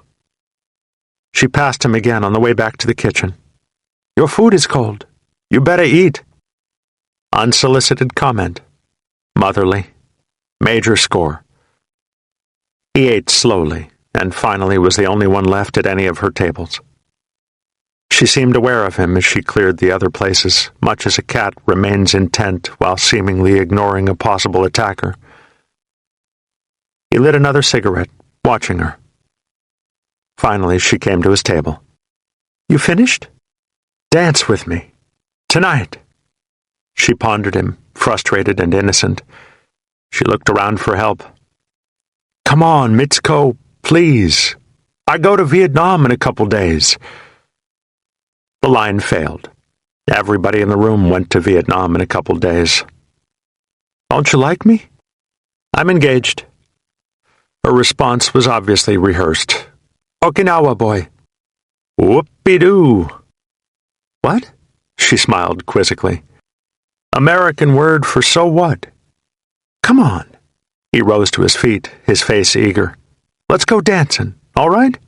She passed him again on the way back to the kitchen. "Your food is cold. You better eat." Unsolicited comment. Motherly. Major score. He ate slowly, and finally was the only one left at any of her tables. She seemed aware of him as she cleared the other places, much as a cat remains intent while seemingly ignoring a possible attacker. He lit another cigarette, watching her. Finally, she came to his table. "You finished? Dance with me. Tonight." She pondered him, frustrated and innocent. She looked around for help. "Come on, Mitsuko, please. I go to Vietnam in a couple days." The line failed. Everybody in the room went to Vietnam in a couple days. "Don't you like me?" "I'm engaged." Her response was obviously rehearsed. "Okinawa boy." "Whoopie-doo." "What?" She smiled quizzically. "American word for so what?" "Come on." He rose to his feet, his face eager. "Let's go dancing, all right?"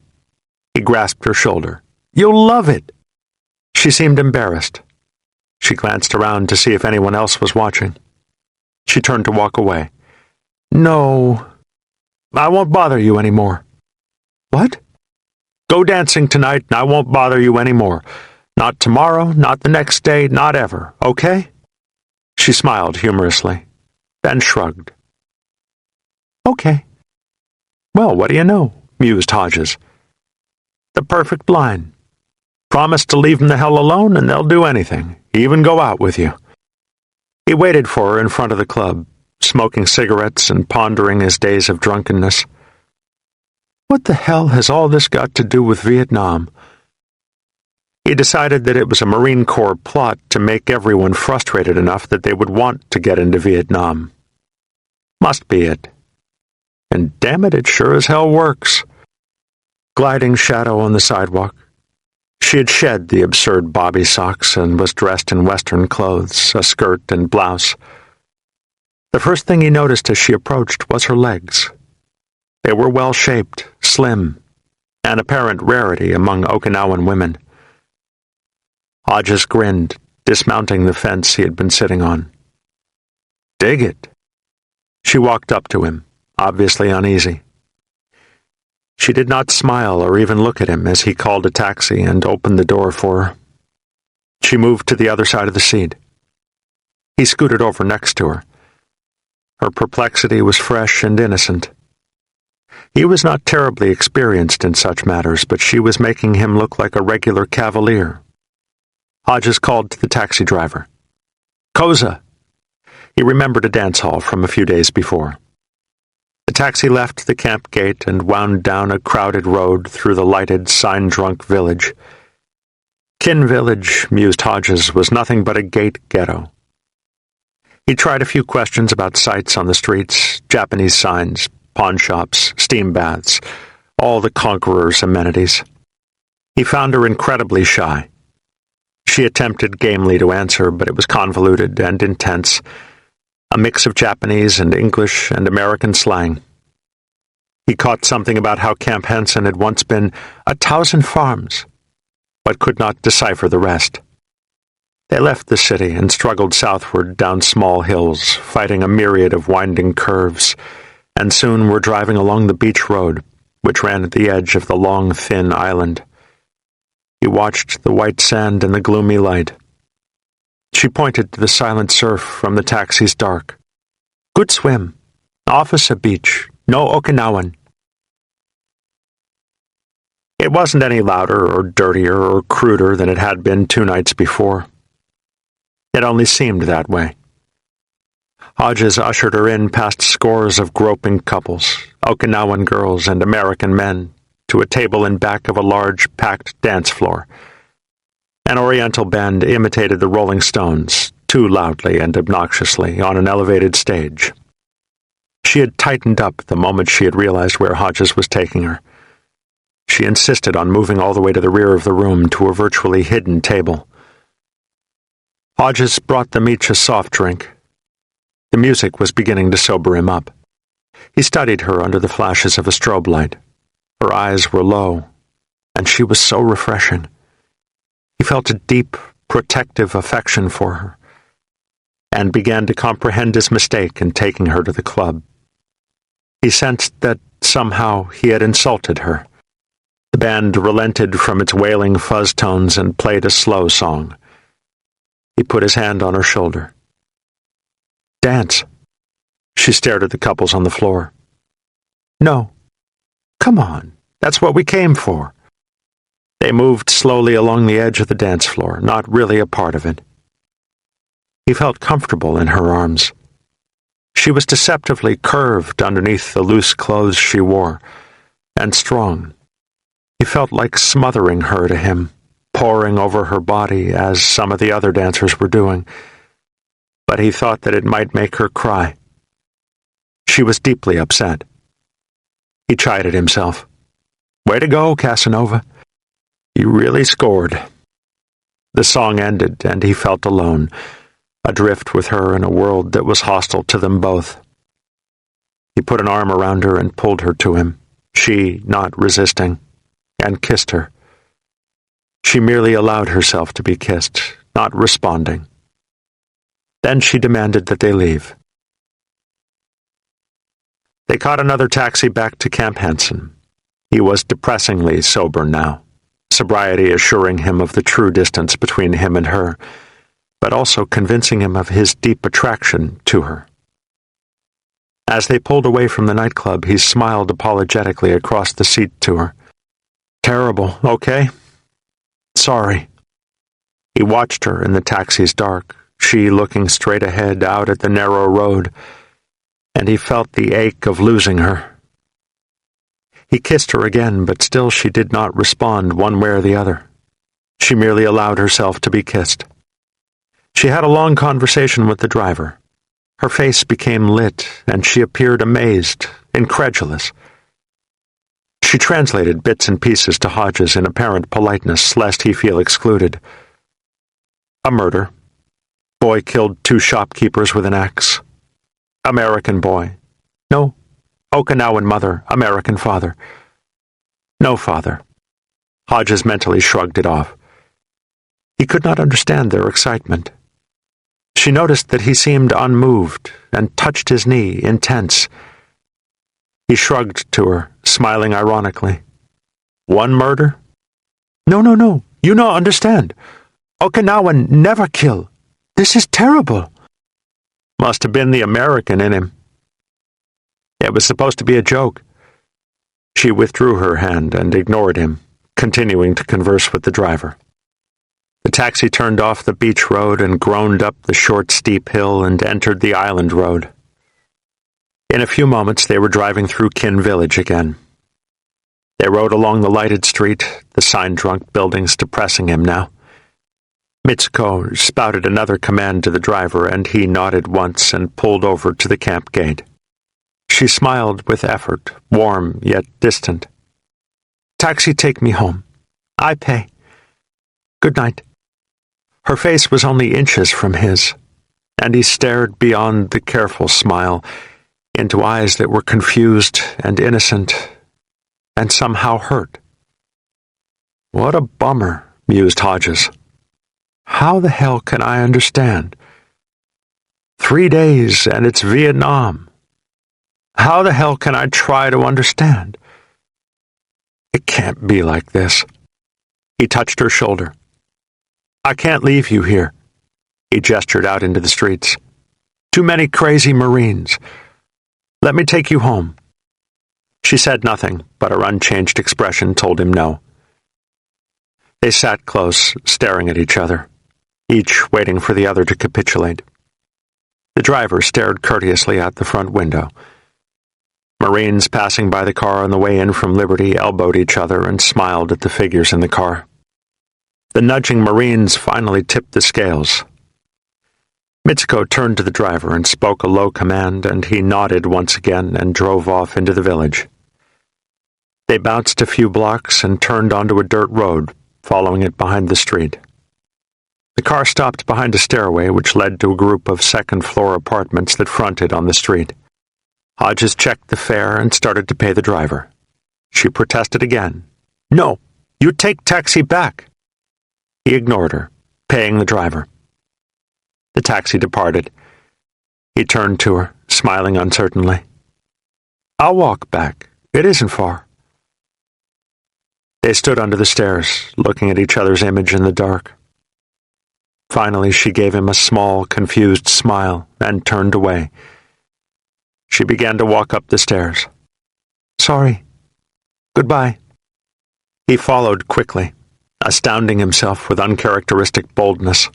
He grasped her shoulder. "You'll love it." She seemed embarrassed. She glanced around to see if anyone else was watching. She turned to walk away. "No, I won't bother you anymore." "What?" "Go dancing tonight and I won't bother you anymore. Not tomorrow, not the next day, not ever, okay?" She smiled humorously, then shrugged. "Okay." "Well, what do you know?" mused Hodges. "The perfect line. Promise to leave them the hell alone and they'll do anything, even go out with you." He waited for her in front of the club, smoking cigarettes and pondering his days of drunkenness. What the hell has all this got to do with Vietnam? He decided that it was a Marine Corps plot to make everyone frustrated enough that they would want to get into Vietnam. Must be it. And damn it, it sure as hell works. Gliding shadow on the sidewalk. She had shed the absurd bobby socks and was dressed in Western clothes, a skirt and blouse. The first thing he noticed as she approached was her legs. They were well-shaped, slim, an apparent rarity among Okinawan women. Hodges grinned, dismounting the fence he had been sitting on. "Dig it." She walked up to him, obviously uneasy. She did not smile or even look at him as he called a taxi and opened the door for her. She moved to the other side of the seat. He scooted over next to her. Her perplexity was fresh and innocent. He was not terribly experienced in such matters, but she was making him look like a regular cavalier. Hodges called to the taxi driver. "Koza." He remembered a dance hall from a few days before. The taxi left the camp gate and wound down a crowded road through the lighted, sign-drunk village. Kin Village, mused Hodges, was nothing but a gate ghetto. He tried a few questions about sights on the streets, Japanese signs, pawn shops, steam baths, all the conqueror's amenities. He found her incredibly shy. She attempted gamely to answer, but it was convoluted and intense, a mix of Japanese and English and American slang. He caught something about how Camp Hansen had once been 1,000 farms, but could not decipher the rest. They left the city and struggled southward down small hills, fighting a myriad of winding curves, and soon were driving along the beach road, which ran at the edge of the long, thin island. He watched the white sand in the gloomy light. She pointed to the silent surf from the taxi's dark. "Good swim. Officer beach. No Okinawan." It wasn't any louder or dirtier or cruder than it had been 2 nights before. It only seemed that way. Hodges ushered her in past scores of groping couples, Okinawan girls and American men, to a table in back of a large, packed dance floor. An Oriental band imitated the Rolling Stones, too loudly and obnoxiously, on an elevated stage. She had tightened up the moment she had realized where Hodges was taking her. She insisted on moving all the way to the rear of the room to a virtually hidden table. Hodges brought them each a soft drink. The music was beginning to sober him up. He studied her under the flashes of a strobe light. Her eyes were low, and she was so refreshing. He felt a deep, protective affection for her, and began to comprehend his mistake in taking her to the club. He sensed that somehow he had insulted her. The band relented from its wailing fuzz tones and played a slow song. He put his hand on her shoulder. "Dance." She stared at the couples on the floor. "No. Come on. That's what we came for." They moved slowly along the edge of the dance floor, not really a part of it. He felt comfortable in her arms. She was deceptively curved underneath the loose clothes she wore, and strong. He felt like smothering her to him, pouring over her body as some of the other dancers were doing. But he thought that it might make her cry. She was deeply upset. He chided himself. "Way to go, Casanova. You really scored." The song ended, and he felt alone, adrift with her in a world that was hostile to them both. He put an arm around her and pulled her to him, she not resisting, and kissed her. She merely allowed herself to be kissed, not responding. Then she demanded that they leave. They caught another taxi back to Camp Hansen. He was depressingly sober now, sobriety assuring him of the true distance between him and her, but also convincing him of his deep attraction to her. As they pulled away from the nightclub, he smiled apologetically across the seat to her. "Terrible, okay? Sorry." He watched her in the taxi's dark, she looking straight ahead out at the narrow road, and he felt the ache of losing her. He kissed her again, but still she did not respond one way or the other. She merely allowed herself to be kissed. She had a long conversation with the driver. Her face became lit, and she appeared amazed, incredulous. She translated bits and pieces to Hodges in apparent politeness, lest he feel excluded. A murder. Boy killed 2 shopkeepers with an axe. American boy. No. Okinawan mother, American father. No father. Hodges mentally shrugged it off. He could not understand their excitement. She noticed that he seemed unmoved and touched his knee, intense. He shrugged to her, smiling ironically. "One murder?" No. You not understand. Okinawan never kill. This is terrible." Must have been the American in him. It was supposed to be a joke. She withdrew her hand and ignored him, continuing to converse with the driver. The taxi turned off the beach road and groaned up the short, steep hill and entered the island road. In a few moments they were driving through Kin Village again. They rode along the lighted street, the sign-drunk buildings depressing him now. Mitsuko spouted another command to the driver, and he nodded once and pulled over to the camp gate. She smiled with effort, warm yet distant. "Taxi take me home. I pay. Good night." Her face was only inches from his, and he stared beyond the careful smile into eyes that were confused and innocent and somehow hurt. "What a bummer," mused Hodges. "How the hell can I understand? 3 days and it's Vietnam. How the hell can I try to understand? It can't be like this." He touched her shoulder. "I can't leave you here." He gestured out into the streets. "Too many crazy Marines. Let me take you home." She said nothing, but her unchanged expression told him no. They sat close, staring at each other, each waiting for the other to capitulate. The driver stared courteously out the front window. Marines passing by the car on the way in from Liberty elbowed each other and smiled at the figures in the car. The nudging Marines finally tipped the scales. Mitsuko turned to the driver and spoke a low command, and he nodded once again and drove off into the village. They bounced a few blocks and turned onto a dirt road, following it behind the street. The car stopped behind a stairway which led to a group of second-floor apartments that fronted on the street. Hodges checked the fare and started to pay the driver. She protested again. "No, you take taxi back." He ignored her, paying the driver. The taxi departed. He turned to her, smiling uncertainly. "I'll walk back. It isn't far." They stood under the stairs, looking at each other's image in the dark. Finally, she gave him a small, confused smile and turned away. She began to walk up the stairs. "Sorry. Goodbye." He followed quickly, astounding himself with uncharacteristic boldness.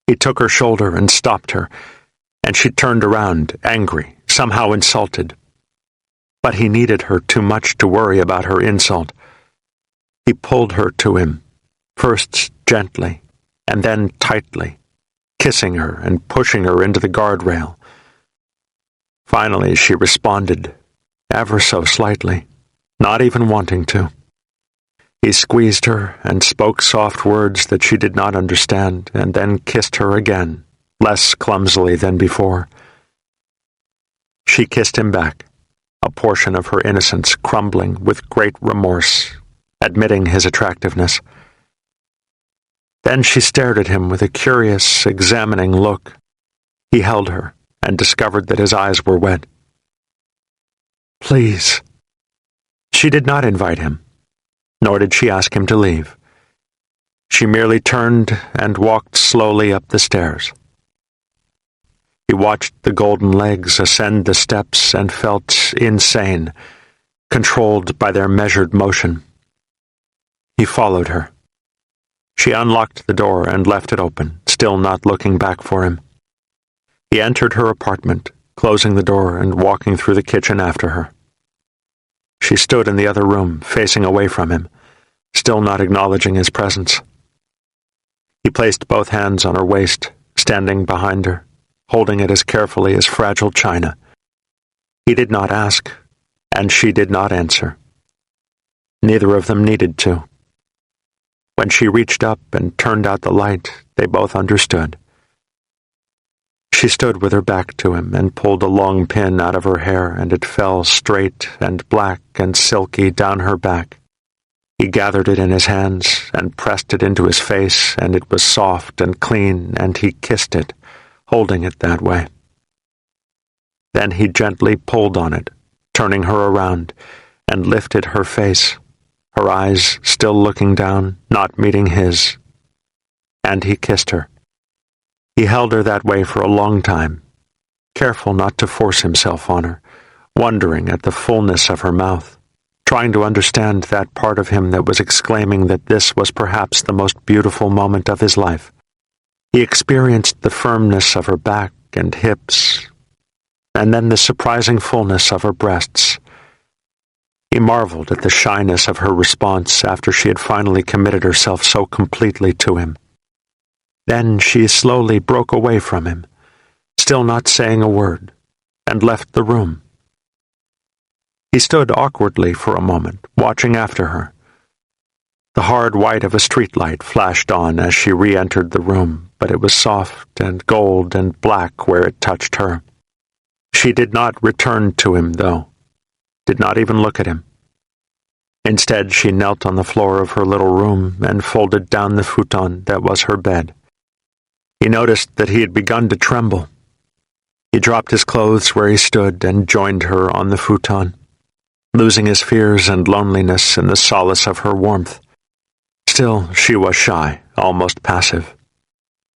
He took her shoulder and stopped her, and she turned around, angry, somehow insulted. But he needed her too much to worry about her insult. He pulled her to him, first gently, and then tightly, kissing her and pushing her into the guardrail. Finally, she responded, ever so slightly, not even wanting to. He squeezed her and spoke soft words that she did not understand, and then kissed her again, less clumsily than before. She kissed him back, a portion of her innocence crumbling with great remorse, admitting his attractiveness. Then she stared at him with a curious, examining look. He held her and discovered that his eyes were wet. "Please." She did not invite him, nor did she ask him to leave. She merely turned and walked slowly up the stairs. He watched the golden legs ascend the steps and felt insane, controlled by their measured motion. He followed her. She unlocked the door and left it open, still not looking back for him. He entered her apartment, closing the door and walking through the kitchen after her. She stood in the other room, facing away from him, still not acknowledging his presence. He placed both hands on her waist, standing behind her, holding it as carefully as fragile china. He did not ask, and she did not answer. Neither of them needed to. When she reached up and turned out the light, they both understood. She stood with her back to him and pulled a long pin out of her hair, and it fell straight and black and silky down her back. He gathered it in his hands and pressed it into his face, and it was soft and clean, and he kissed it, holding it that way. Then he gently pulled on it, turning her around, and lifted her face, her eyes still looking down, not meeting his, and he kissed her. He held her that way for a long time, careful not to force himself on her, wondering at the fullness of her mouth, trying to understand that part of him that was exclaiming that this was perhaps the most beautiful moment of his life. He experienced the firmness of her back and hips, and then the surprising fullness of her breasts. He marveled at the shyness of her response after she had finally committed herself so completely to him. Then she slowly broke away from him, still not saying a word, and left the room. He stood awkwardly for a moment, watching after her. The hard white of a streetlight flashed on as she re-entered the room, but it was soft and gold and black where it touched her. She did not return to him, though, did not even look at him. Instead, she knelt on the floor of her little room and folded down the futon that was her bed. He noticed that he had begun to tremble. He dropped his clothes where he stood and joined her on the futon, losing his fears and loneliness in the solace of her warmth, Still, she was shy, almost passive.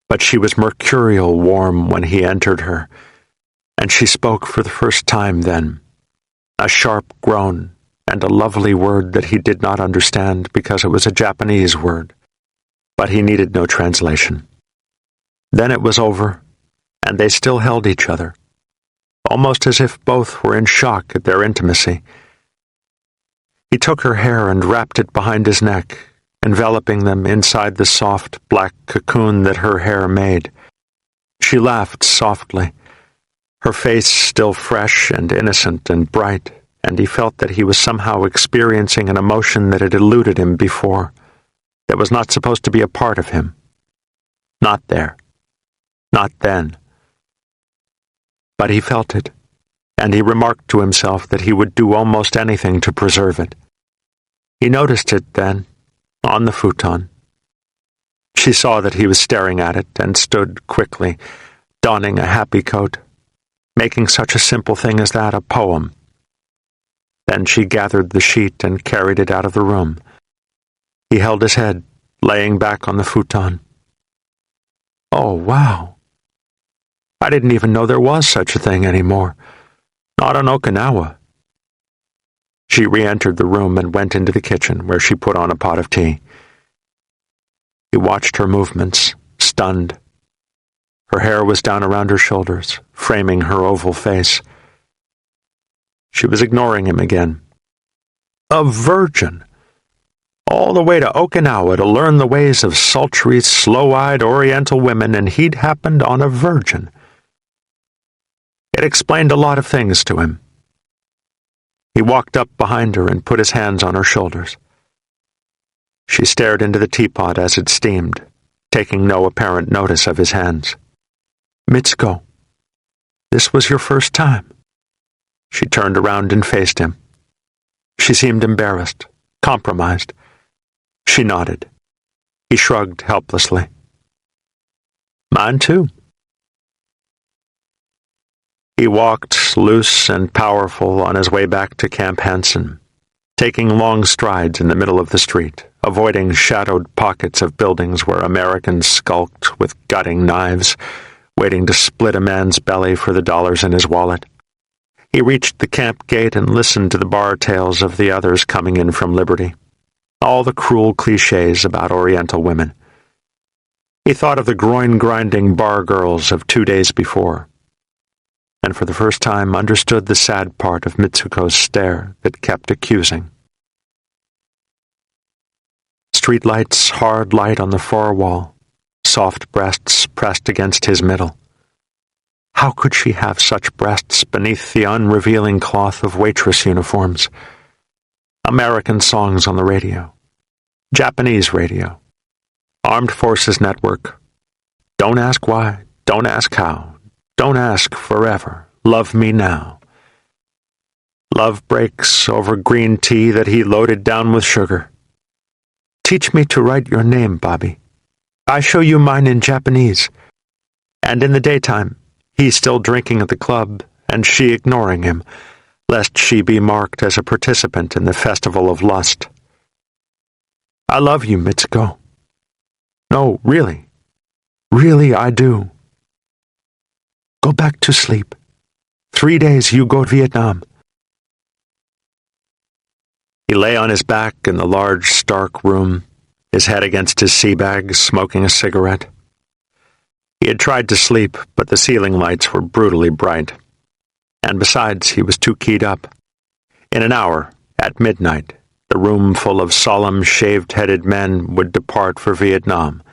But she was mercurial warm when he entered her, and she spoke for the first time then, a sharp groan and a lovely word that he did not understand because it was a Japanese word, but he needed no translation. Then it was over, and they still held each other, almost as if both were in shock at their intimacy. He took her hair and wrapped it behind his neck, enveloping them inside the soft black cocoon that her hair made. She laughed softly, her face still fresh and innocent and bright, and he felt that he was somehow experiencing an emotion that had eluded him before, that was not supposed to be a part of him. Not there. Not then. But he felt it, and he remarked to himself that he would do almost anything to preserve it. He noticed it then, on the futon. She saw that he was staring at it and stood quickly, donning a happy coat, making such a simple thing as that a poem. Then she gathered the sheet and carried it out of the room. He held his head, laying back on the futon. Oh, wow. I didn't even know there was such a thing anymore. Not on Okinawa. She re-entered the room and went into the kitchen, where she put on a pot of tea. He watched her movements, stunned. Her hair was down around her shoulders, framing her oval face. She was ignoring him again. A virgin! All the way to Okinawa to learn the ways of sultry, slow-eyed Oriental women, and he'd happened on a virgin. It explained a lot of things to him. He walked up behind her and put his hands on her shoulders. She stared into the teapot as it steamed, taking no apparent notice of his hands. Mitsuko, this was your first time. She turned around and faced him. She seemed embarrassed, compromised. She nodded. He shrugged helplessly. Mine too. He walked, loose and powerful, on his way back to Camp Hansen, taking long strides in the middle of the street, avoiding shadowed pockets of buildings where Americans skulked with gutting knives, waiting to split a man's belly for the dollars in his wallet. He reached the camp gate and listened to the bar tales of the others coming in from Liberty, all the cruel cliches about Oriental women. He thought of the groin-grinding bar girls of 2 days before, and for the first time understood the sad part of Mitsuko's stare that kept accusing. Streetlights, hard light on the far wall, soft breasts pressed against his middle. How could she have such breasts beneath the unrevealing cloth of waitress uniforms? American songs on the radio. Japanese radio. Armed Forces Network. Don't ask why, don't ask how. Don't ask forever. Love me now. Love breaks over green tea that he loaded down with sugar. Teach me to write your name, Bobby. I show you mine in Japanese. And in the daytime, he still drinking at the club, and she ignoring him, lest she be marked as a participant in the festival of lust. I love you, Mitsuko. No, really. Really, I do. Go back to sleep. 3 days you go to Vietnam. He lay on his back in the large, stark room, his head against his sea bag, smoking a cigarette. He had tried to sleep, but the ceiling lights were brutally bright. And besides, he was too keyed up. In an hour, at midnight, the room full of solemn, shaved-headed men would depart for Vietnam.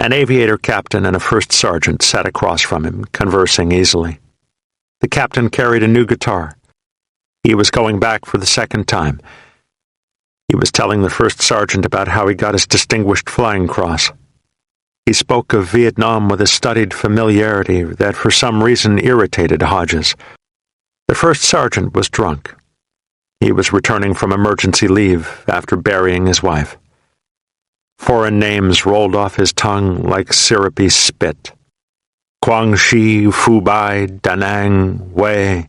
An aviator captain and a first sergeant sat across from him, conversing easily. The captain carried a new guitar. He was going back for the second time. He was telling the first sergeant about how he got his Distinguished Flying Cross. He spoke of Vietnam with a studied familiarity that for some reason irritated Hodges. The first sergeant was drunk. He was returning from emergency leave after burying his wife. Foreign names rolled off his tongue like syrupy spit. Guangxi, Fubai, Da Nang, Wei.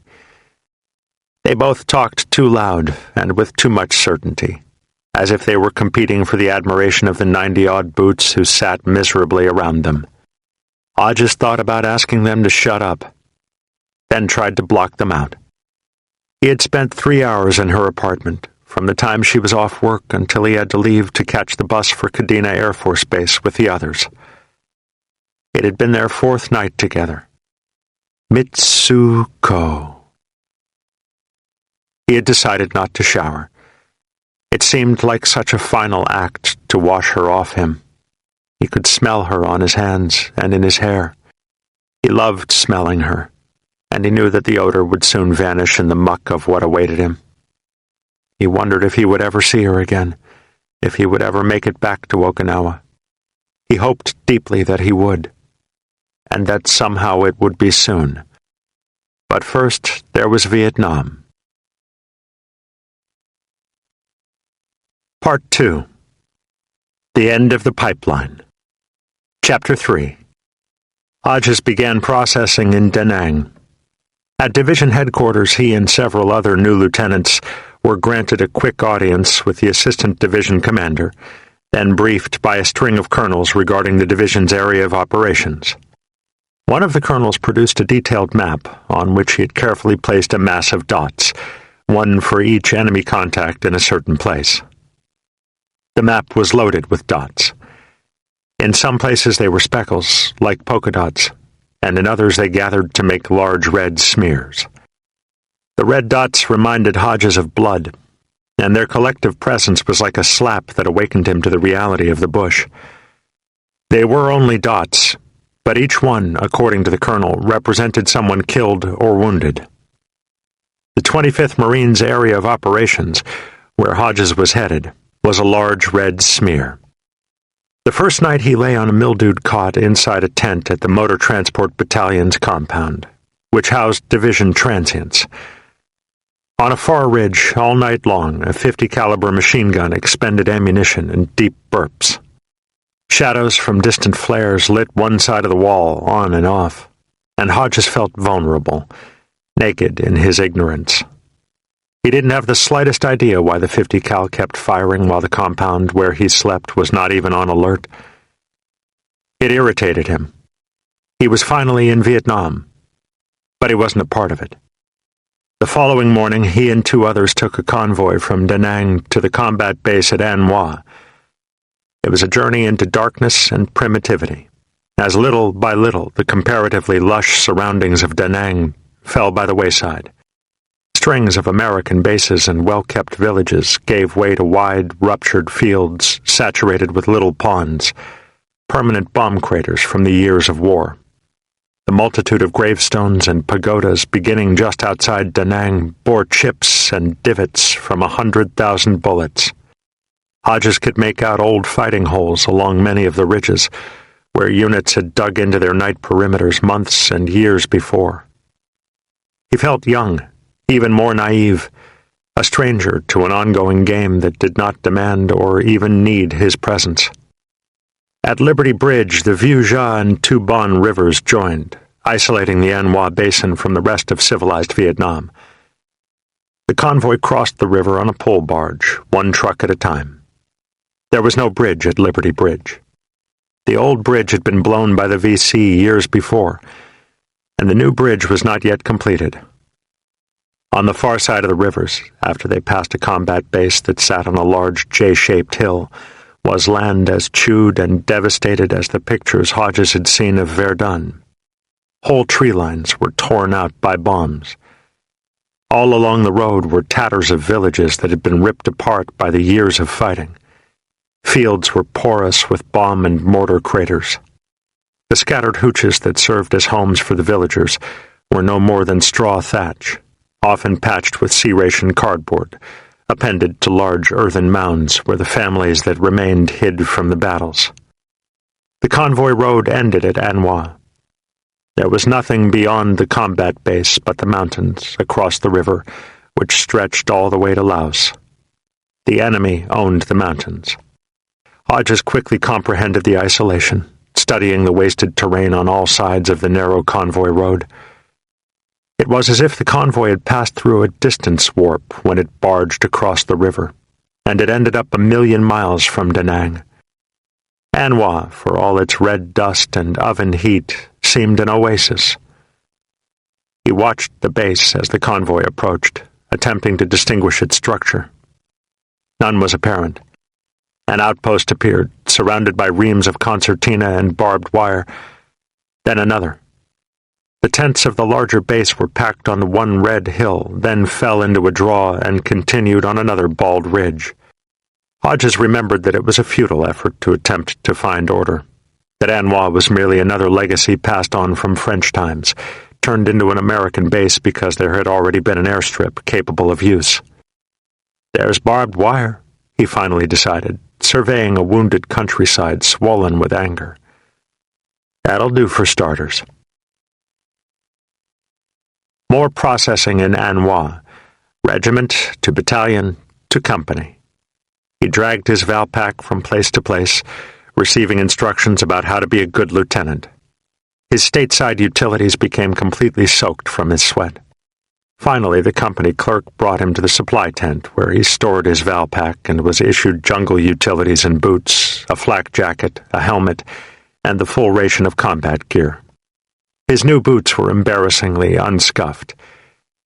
They both talked too loud and with too much certainty, as if they were competing for the admiration of the 90-odd boots who sat miserably around them. Hodges thought about asking them to shut up, then tried to block them out. He had spent 3 hours in her apartment, from the time she was off work until he had to leave to catch the bus for Kadena Air Force Base with the others. It had been their 4th night together. Mitsuko. He had decided not to shower. It seemed like such a final act to wash her off him. He could smell her on his hands and in his hair. He loved smelling her, and he knew that the odor would soon vanish in the muck of what awaited him. He wondered if he would ever see her again, if he would ever make it back to Okinawa. He hoped deeply that he would, and that somehow it would be soon. But first there was Vietnam. Part 2. The End of the Pipeline. Chapter 3. Hodges began processing in Da Nang. At division headquarters, he and several other new lieutenants were granted a quick audience with the assistant division commander, then briefed by a string of colonels regarding the division's area of operations. One of the colonels produced a detailed map on which he had carefully placed a mass of dots, one for each enemy contact in a certain place. The map was loaded with dots. In some places they were speckles, like polka dots, and in others they gathered to make large red smears. The red dots reminded Hodges of blood, and their collective presence was like a slap that awakened him to the reality of the bush. They were only dots, but each one, according to the colonel, represented someone killed or wounded. The 25th Marines' area of operations, where Hodges was headed, was a large red smear. The first night he lay on a mildewed cot inside a tent at the Motor Transport Battalion's compound, which housed division transients. On a far ridge, all night long, a .50 caliber machine gun expended ammunition in deep burps. Shadows from distant flares lit one side of the wall on and off, and Hodges felt vulnerable, naked in his ignorance. He didn't have the slightest idea why the .50 cal kept firing while the compound where he slept was not even on alert. It irritated him. He was finally in Vietnam, but he wasn't a part of it. The following morning, he and 2 others took a convoy from Da Nang to the combat base at An Hoa. It was a journey into darkness and primitivity, as little by little the comparatively lush surroundings of Da Nang fell by the wayside. Strings of American bases and well-kept villages gave way to wide, ruptured fields saturated with little ponds, permanent bomb craters from the years of war. The multitude of gravestones and pagodas beginning just outside Da Nang bore chips and divots from 100,000 bullets. Hodges could make out old fighting holes along many of the ridges, where units had dug into their night perimeters months and years before. He felt young, even more naive, a stranger to an ongoing game that did not demand or even need his presence. At Liberty Bridge, the Vieux Ja and Tu Bon rivers joined, isolating the An Hoa Basin from the rest of civilized Vietnam. The convoy crossed the river on a pole barge, one truck at a time. There was no bridge at Liberty Bridge. The old bridge had been blown by the VC years before, and the new bridge was not yet completed. On the far side of the rivers, after they passed a combat base that sat on a large J-shaped hill, was land as chewed and devastated as the pictures Hodges had seen of Verdun. Whole tree lines were torn out by bombs. All along the road were tatters of villages that had been ripped apart by the years of fighting. Fields were porous with bomb and mortar craters. The scattered hooches that served as homes for the villagers were no more than straw thatch, often patched with C-ration cardboard, appended to large earthen mounds where the families that remained hid from the battles. The convoy road ended at An Hoa. There was nothing beyond the combat base but the mountains across the river, which stretched all the way to Laos. The enemy owned the mountains. Hodges quickly comprehended the isolation, studying the wasted terrain on all sides of the narrow convoy road. It was as if the convoy had passed through a distance warp when it barged across the river, and it ended up 1,000,000 miles from Da Nang. An Hoa, for all its red dust and oven heat, seemed an oasis. He watched the base as the convoy approached, attempting to distinguish its structure. None was apparent. An outpost appeared, surrounded by reams of concertina and barbed wire. Then another. The tents of the larger base were packed on the one red hill, then fell into a draw and continued on another bald ridge. Hodges remembered that it was a futile effort to attempt to find order, that An Hoa was merely another legacy passed on from French times, turned into an American base because there had already been an airstrip capable of use. "There's barbed wire," he finally decided, surveying a wounded countryside swollen with anger. "That'll do for starters." More processing in An Hoa, regiment to battalion to company. He dragged his Valpak from place to place, receiving instructions about how to be a good lieutenant. His stateside utilities became completely soaked from his sweat. Finally, the company clerk brought him to the supply tent, where he stored his Valpak and was issued jungle utilities and boots, a flak jacket, a helmet, and the full ration of combat gear. His new boots were embarrassingly unscuffed.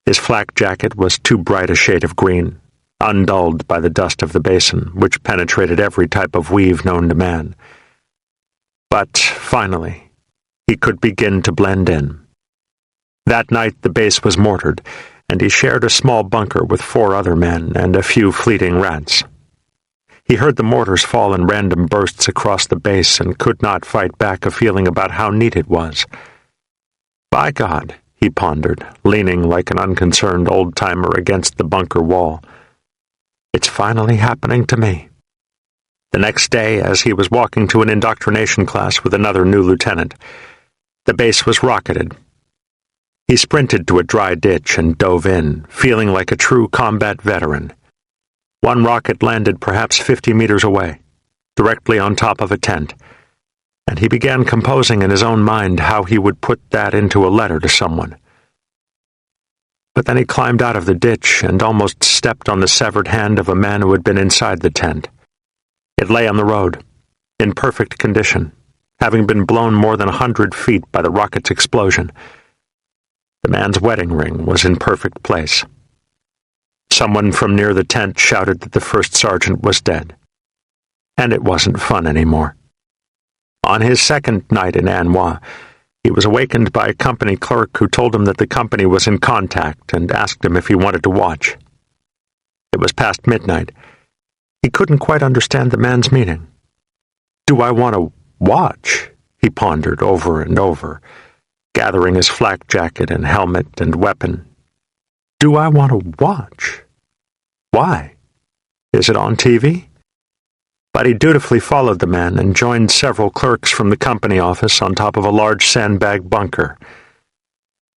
His flak jacket was too bright a shade of green, undulled by the dust of the basin, which penetrated every type of weave known to man. But, finally, he could begin to blend in. That night the base was mortared, and he shared a small bunker with 4 other men and a few fleeting rats. He heard the mortars fall in random bursts across the base and could not fight back a feeling about how neat it was. "By God," he pondered, leaning like an unconcerned old-timer against the bunker wall. "It's finally happening to me." The next day, as he was walking to an indoctrination class with another new lieutenant, the base was rocketed. He sprinted to a dry ditch and dove in, feeling like a true combat veteran. One rocket landed perhaps 50 meters away, directly on top of a tent, and he began composing in his own mind how he would put that into a letter to someone. But then he climbed out of the ditch and almost stepped on the severed hand of a man who had been inside the tent. It lay on the road, in perfect condition, having been blown more than 100 feet by the rocket's explosion. The man's wedding ring was in perfect place. Someone from near the tent shouted that the first sergeant was dead. And it wasn't fun anymore. On his second night in An Hoa, he was awakened by a company clerk who told him that the company was in contact and asked him if he wanted to watch. It was past midnight. He couldn't quite understand the man's meaning. "Do I want to watch?" he pondered over and over, gathering his flak jacket and helmet and weapon. "Do I want to watch? Why? Is it on TV?" But he dutifully followed the man and joined several clerks from the company office on top of a large sandbag bunker.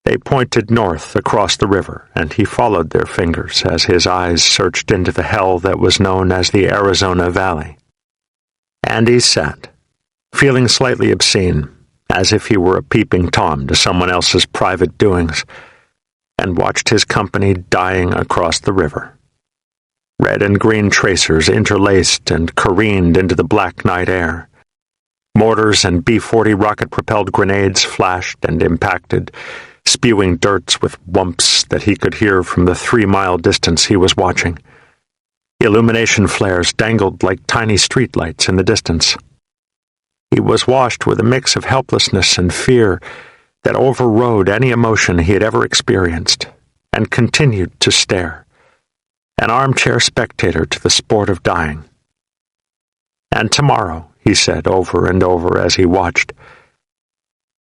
They pointed north across the river, and he followed their fingers as his eyes searched into the hell that was known as the Arizona Valley. And he sat, feeling slightly obscene, as if he were a peeping Tom to someone else's private doings, and watched his company dying across the river. Red and green tracers interlaced and careened into the black night air. Mortars and B-40 rocket-propelled grenades flashed and impacted, spewing dirts with whumps that he could hear from the 3-mile distance he was watching. Illumination flares dangled like tiny streetlights in the distance. He was washed with a mix of helplessness and fear that overrode any emotion he had ever experienced, and continued to stare, an armchair spectator to the sport of dying. "And tomorrow," he said over and over as he watched,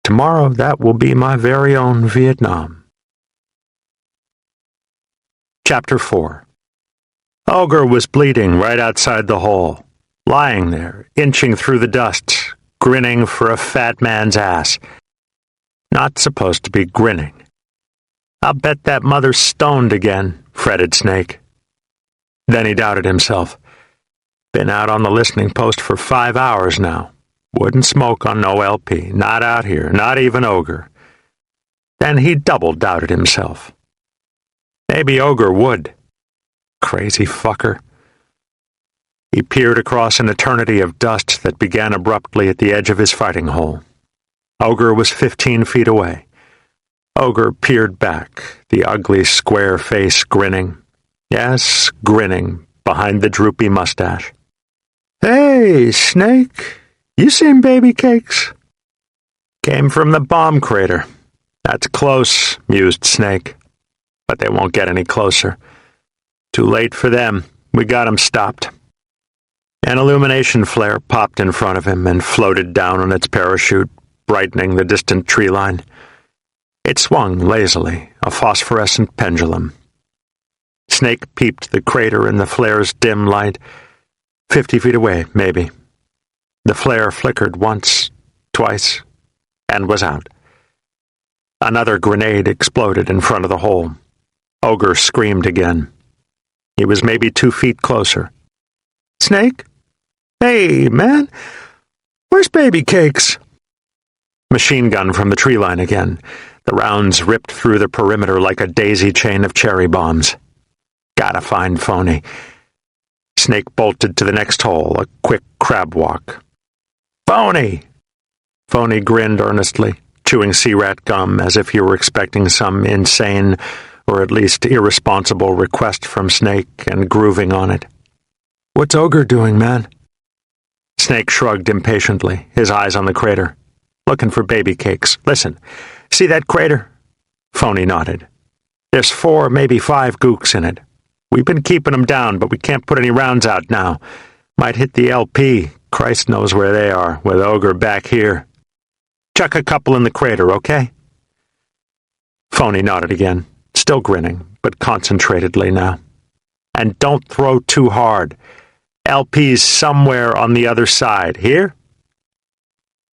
"tomorrow that will be my very own Vietnam." Chapter 4. Ogre was bleeding right outside the hole, lying there, inching through the dust, grinning for a fat man's ass. Not supposed to be grinning. "I'll bet that mother's stoned again," fretted Snake. Then he doubted himself. Been out on the listening post for 5 hours now. Wouldn't smoke on no LP, not out here, not even Ogre. Then he double doubted himself. Maybe Ogre would. Crazy fucker. He peered across an eternity of dust that began abruptly at the edge of his fighting hole. Ogre was 15 feet away. Ogre peered back, the ugly square face grinning. Yes, grinning, behind the droopy mustache. "Hey, Snake, you seen baby cakes?" "Came from the bomb crater." "That's close," mused Snake. "But they won't get any closer. Too late for them. We got 'em stopped." An illumination flare popped in front of him and floated down on its parachute, brightening the distant tree line. It swung lazily, a phosphorescent pendulum. Snake peeped the crater in the flare's dim light. 50 feet away, maybe. The flare flickered once, twice, and was out. Another grenade exploded in front of the hole. Ogre screamed again. He was maybe 2 feet closer. "Snake? Hey, man, where's baby cakes?" Machine gun from the tree line again. The rounds ripped through the perimeter like a daisy chain of cherry bombs. Gotta find Phony. Snake bolted to the next hole, a quick crab walk. "Phony!" Phony grinned earnestly, chewing sea-rat gum as if he were expecting some insane, or at least irresponsible request from Snake and grooving on it. "What's Ogre doing, man?" Snake shrugged impatiently, his eyes on the crater. "Looking for baby cakes. Listen, see that crater?" Phony nodded. "There's 4, maybe 5 gooks in it. We've been keeping them down, but we can't put any rounds out now. Might hit the LP. Christ knows where they are, with Ogre back here. Chuck a couple in the crater, okay?" Phony nodded again, still grinning, but concentratedly now. "And don't throw too hard. LP's somewhere on the other side. Here?"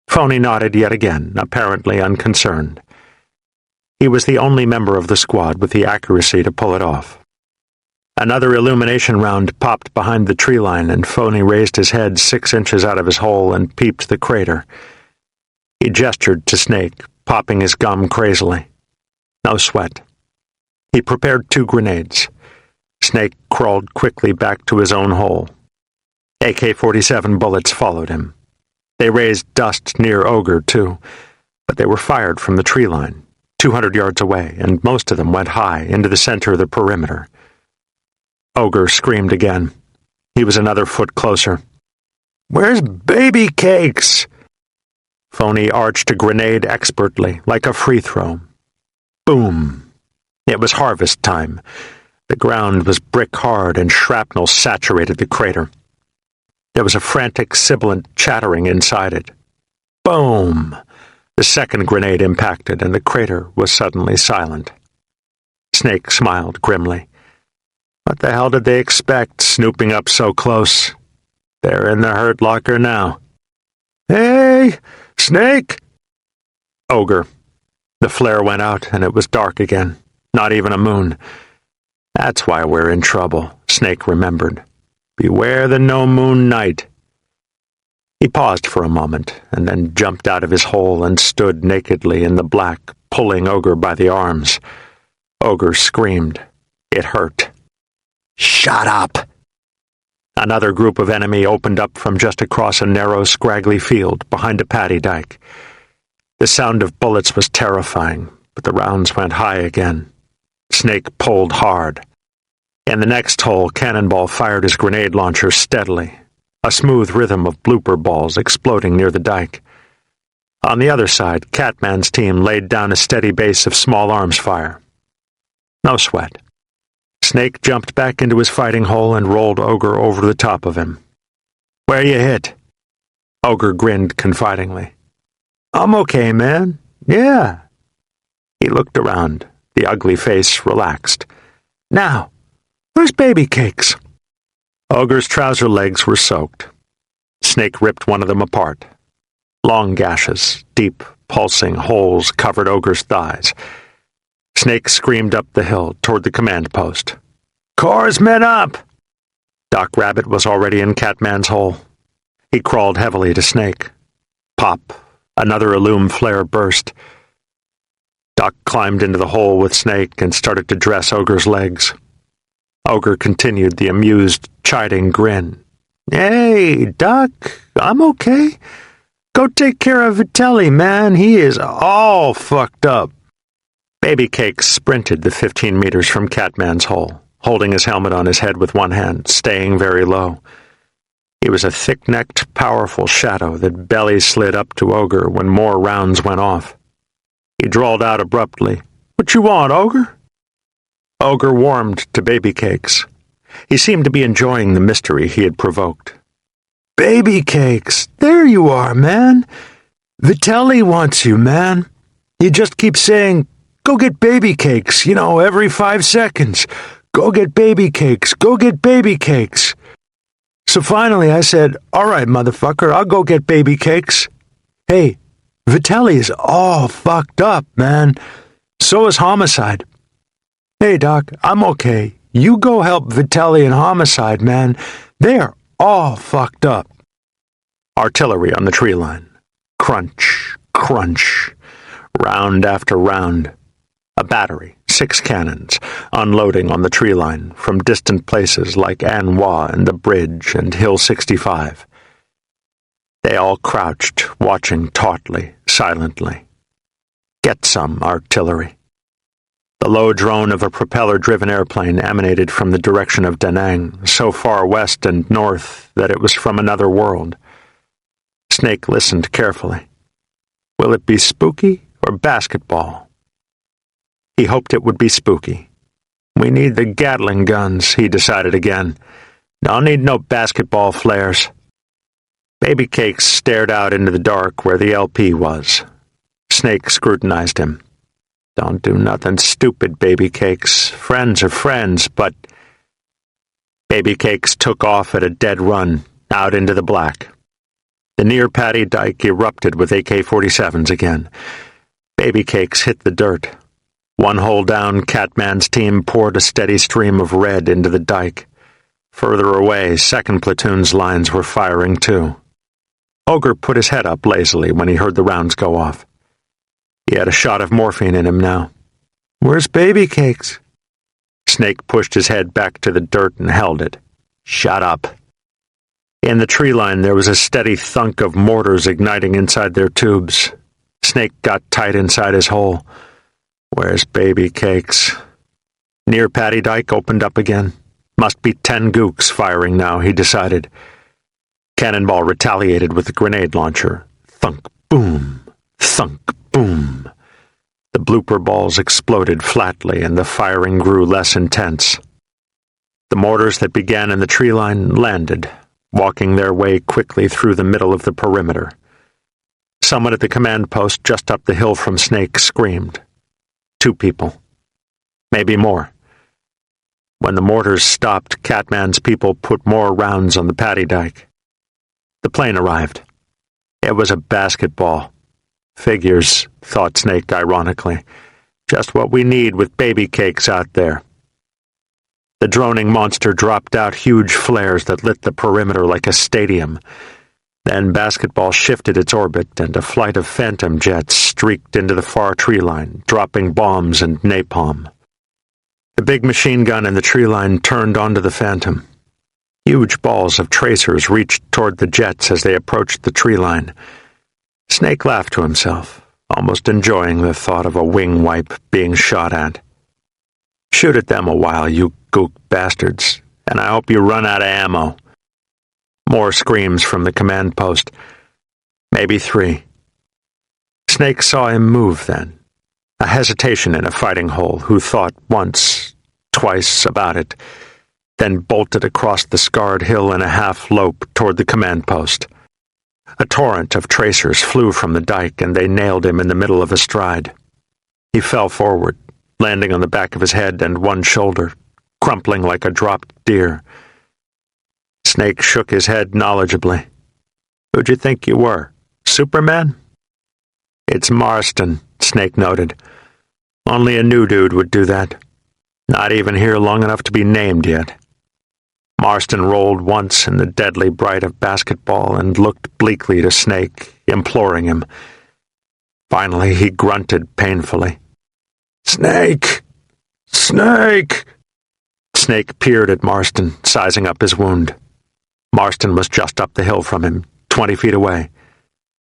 Phony nodded yet again, apparently unconcerned. He was the only member of the squad with the accuracy to pull it off. Another illumination round popped behind the tree line, and Phony raised his head 6 inches out of his hole and peeped the crater. He gestured to Snake, popping his gum crazily. No sweat. He prepared 2 grenades. Snake crawled quickly back to his own hole. AK-47 bullets followed him. They raised dust near Ogre, too, but they were fired from the tree line, 200 yards away, and most of them went high into the center of the perimeter. Ogre screamed again. He was another foot closer. "Where's baby cakes?" Phony arched a grenade expertly, like a free throw. Boom! It was harvest time. The ground was brick hard and shrapnel saturated the crater. There was a frantic, sibilant chattering inside it. Boom! The second grenade impacted, and the crater was suddenly silent. Snake smiled grimly. What the hell did they expect, snooping up so close? They're in the hurt locker now. "Hey, Snake!" Ogre. The flare went out, and it was dark again. Not even a moon. That's why we're in trouble, Snake remembered. Beware the no-moon night. He paused for a moment, and then jumped out of his hole and stood nakedly in the black, pulling Ogre by the arms. Ogre screamed. It hurt. "Shut up!" Another group of enemy opened up from just across a narrow, scraggly field behind a paddy dike. The sound of bullets was terrifying, but the rounds went high again. Snake pulled hard. In the next hole, Cannonball fired his grenade launcher steadily, a smooth rhythm of blooper balls exploding near the dike. On the other side, Catman's team laid down a steady base of small arms fire. No sweat. Snake jumped back into his fighting hole and rolled Ogre over the top of him. "Where you hit?" Ogre grinned confidingly. "I'm okay, man. Yeah." He looked around, the ugly face relaxed. "Now, where's baby cakes?" Ogre's trouser legs were soaked. Snake ripped one of them apart. Long gashes, deep, pulsing holes covered Ogre's thighs. Snake screamed up the hill toward the command post. "Corps men up!" Doc Rabbit was already in Catman's hole. He crawled heavily to Snake. Pop. Another illume flare burst. Doc climbed into the hole with Snake and started to dress Ogre's legs. Ogre continued the amused, chiding grin. Hey, Doc, I'm okay. Go take care of Vitelli, man. He is all fucked up. Baby Cakes sprinted the 15 meters from Catman's hole, holding his helmet on his head with one hand, staying very low. He was a thick-necked, powerful shadow that belly slid up to Ogre when more rounds went off. He drawled out abruptly, "What you want, Ogre?" Ogre warmed to Baby Cakes. He seemed to be enjoying the mystery he had provoked. "Baby Cakes, there you are, man. Vitelli wants you, man. You just keep saying, 'Go get Baby Cakes,' every 5 seconds. 'Go get Baby Cakes, go get Baby Cakes.' So finally I said, 'All right, motherfucker, I'll go get Baby Cakes.' Hey, Vitelli's all fucked up, man. So is Homicide. Hey, Doc, I'm okay. You go help Vitelli and Homicide, man. They're all fucked up." Artillery on the tree line. Crunch, crunch. Round after round. A battery, 6 cannons, unloading on the tree line from distant places like An Hoa and the bridge and Hill 65. They all crouched, watching tautly, silently. Get some artillery. The low drone of a propeller-driven airplane emanated from the direction of Da Nang, so far west and north that it was from another world. Snake listened carefully. Will it be spooky or basketball? He hoped it would be spooky. We need the Gatling guns, he decided again. Don't need no basketball flares. Baby Cakes stared out into the dark where the LP was. Snake scrutinized him. Don't do nothing stupid, Baby Cakes. Friends are friends, but... Baby Cakes took off at a dead run, out into the black. The near paddy dike erupted with AK-47s again. Baby Cakes hit the dirt. One hole down, Catman's team poured a steady stream of red into the dike. Further away, 2nd Platoon's lines were firing too. Ogre put his head up lazily when he heard the rounds go off. He had a shot of morphine in him now. "Where's Baby Cakes?" Snake pushed his head back to the dirt and held it. "Shut up." In the tree line there was a steady thunk of mortars igniting inside their tubes. Snake got tight inside his hole. Where's Baby Cakes? Near Paddy Dyke opened up again. Must be 10 gooks firing now, he decided. Cannonball retaliated with the grenade launcher. Thunk, boom, thunk, boom. The blooper balls exploded flatly and the firing grew less intense. The mortars that began in the tree line landed, walking their way quickly through the middle of the perimeter. Someone at the command post just up the hill from Snake screamed. 2 people. Maybe more. When the mortars stopped, Catman's people put more rounds on the paddy dike. The plane arrived. It was a basketball. Figures, thought Snake ironically. Just what we need with Baby Cakes out there. The droning monster dropped out huge flares that lit the perimeter like a stadium. Then basketball shifted its orbit and a flight of phantom jets streaked into the far tree line, dropping bombs and napalm. The big machine gun in the tree line turned onto the phantom. Huge balls of tracers reached toward the jets as they approached the tree line. Snake laughed to himself, almost enjoying the thought of a wing wipe being shot at. Shoot at them a while, you gook bastards, and I hope you run out of ammo. More screams from the command post. Maybe 3. Snake saw him move then. A hesitation in a fighting hole who thought once, twice about it, then bolted across the scarred hill in a half-lope toward the command post. A torrent of tracers flew from the dike and they nailed him in the middle of a stride. He fell forward, landing on the back of his head and one shoulder, crumpling like a dropped deer. Snake shook his head knowledgeably. Who'd you think you were? Superman? It's Marston, Snake noted. Only a new dude would do that. Not even here long enough to be named yet. Marston rolled once in the deadly bright of basketball and looked bleakly to Snake, imploring him. Finally he grunted painfully. Snake! Snake! Snake peered at Marston, sizing up his wound. Marston was just up the hill from him, 20 feet away.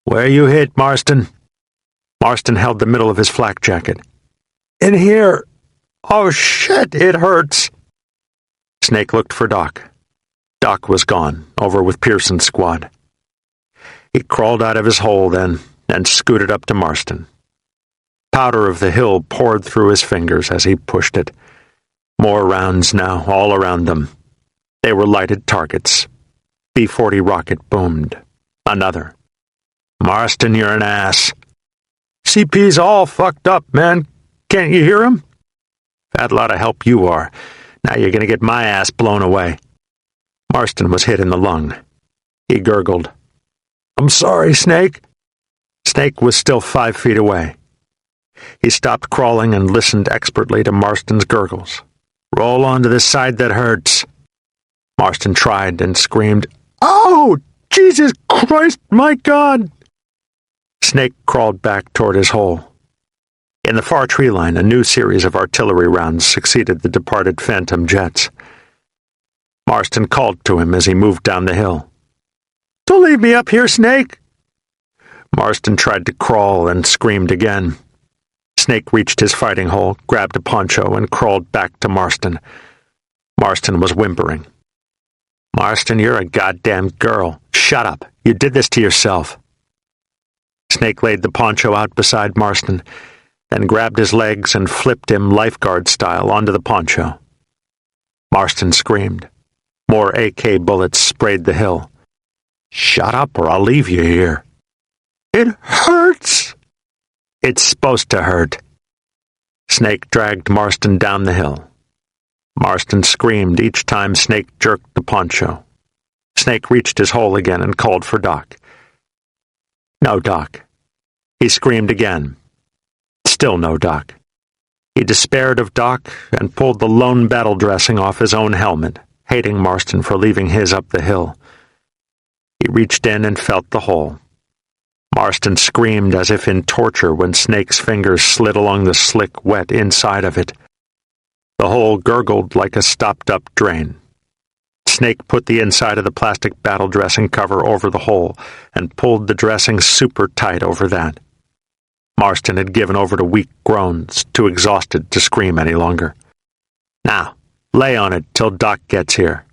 "Where you hit, Marston?" Marston held the middle of his flak jacket. "In here. Oh, shit, it hurts." Snake looked for Doc. Doc was gone, over with Pearson's squad. He crawled out of his hole then and scooted up to Marston. Powder of the hill poured through his fingers as he pushed it. More rounds now, all around them. They were lighted targets. B-40 rocket boomed. Another. "Marston, you're an ass." "CP's all fucked up, man. Can't you hear him?" "Fat lot of help you are. Now you're gonna get my ass blown away." Marston was hit in the lung. He gurgled. "I'm sorry, Snake." Snake was still 5 feet away. He stopped crawling and listened expertly to Marston's gurgles. "Roll onto the side that hurts." Marston tried and screamed, "Oh, Jesus Christ, my God!" Snake crawled back toward his hole. In the far tree line, a new series of artillery rounds succeeded the departed Phantom jets. Marston called to him as he moved down the hill. "Don't leave me up here, Snake!" Marston tried to crawl and screamed again. Snake reached his fighting hole, grabbed a poncho, and crawled back to Marston. Marston was whimpering. "Marston, you're a goddamn girl. Shut up. You did this to yourself." Snake laid the poncho out beside Marston, then grabbed his legs and flipped him lifeguard style onto the poncho. Marston screamed. More AK bullets sprayed the hill. "Shut up or I'll leave you here." "It hurts." "It's supposed to hurt." Snake dragged Marston down the hill. Marston screamed each time Snake jerked the poncho. Snake reached his hole again and called for Doc. No Doc. He screamed again. Still no Doc. He despaired of Doc and pulled the lone battle dressing off his own helmet, hating Marston for leaving his up the hill. He reached in and felt the hole. Marston screamed as if in torture when Snake's fingers slid along the slick, wet inside of it. The hole gurgled like a stopped-up drain. Snake put the inside of the plastic battle dressing cover over the hole and pulled the dressing super tight over that. Marston had given over to weak groans, too exhausted to scream any longer. "Now, lay on it till Doc gets here."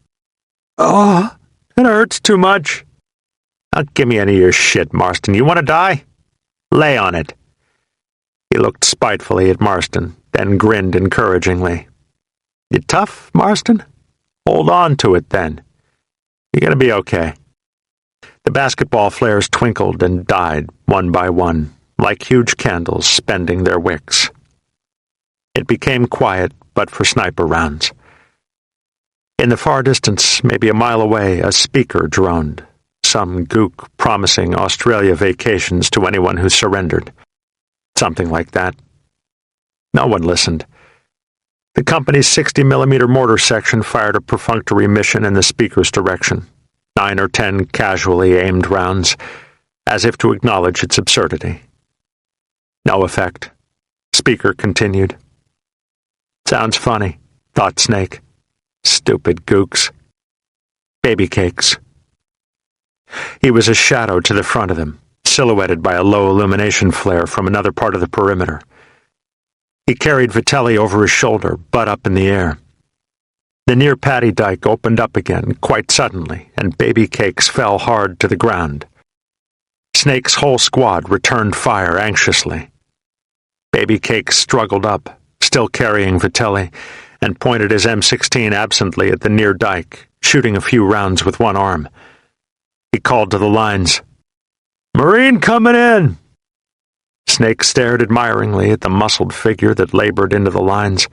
"Oh, it hurts too much." "Don't give me any of your shit, Marston. You want to die? Lay on it." He looked spitefully at Marston, then grinned encouragingly. "You tough, Marston? Hold on to it, then. You're gonna be okay." The basketball flares twinkled and died, one by one, like huge candles spending their wicks. It became quiet, but for sniper rounds. In the far distance, maybe a mile away, a speaker droned, some gook promising Australia vacations to anyone who surrendered. Something like that. No one listened. The company's 60mm mortar section fired a perfunctory mission in the speaker's direction, 9 or 10 casually aimed rounds, as if to acknowledge its absurdity. No effect. Speaker continued. "Sounds funny," thought Snake. "Stupid gooks." Baby cakes. He was a shadow to the front of them, silhouetted by a low illumination flare from another part of the perimeter. He carried Vitelli over his shoulder, butt up in the air. The near paddy dike opened up again, quite suddenly, and baby cakes fell hard to the ground. Snake's whole squad returned fire anxiously. Baby cakes struggled up, still carrying Vitelli, and pointed his M16 absently at the near dike, shooting a few rounds with one arm. He called to the lines, "Marine coming in!" Snake stared admiringly at the muscled figure that labored into the lines.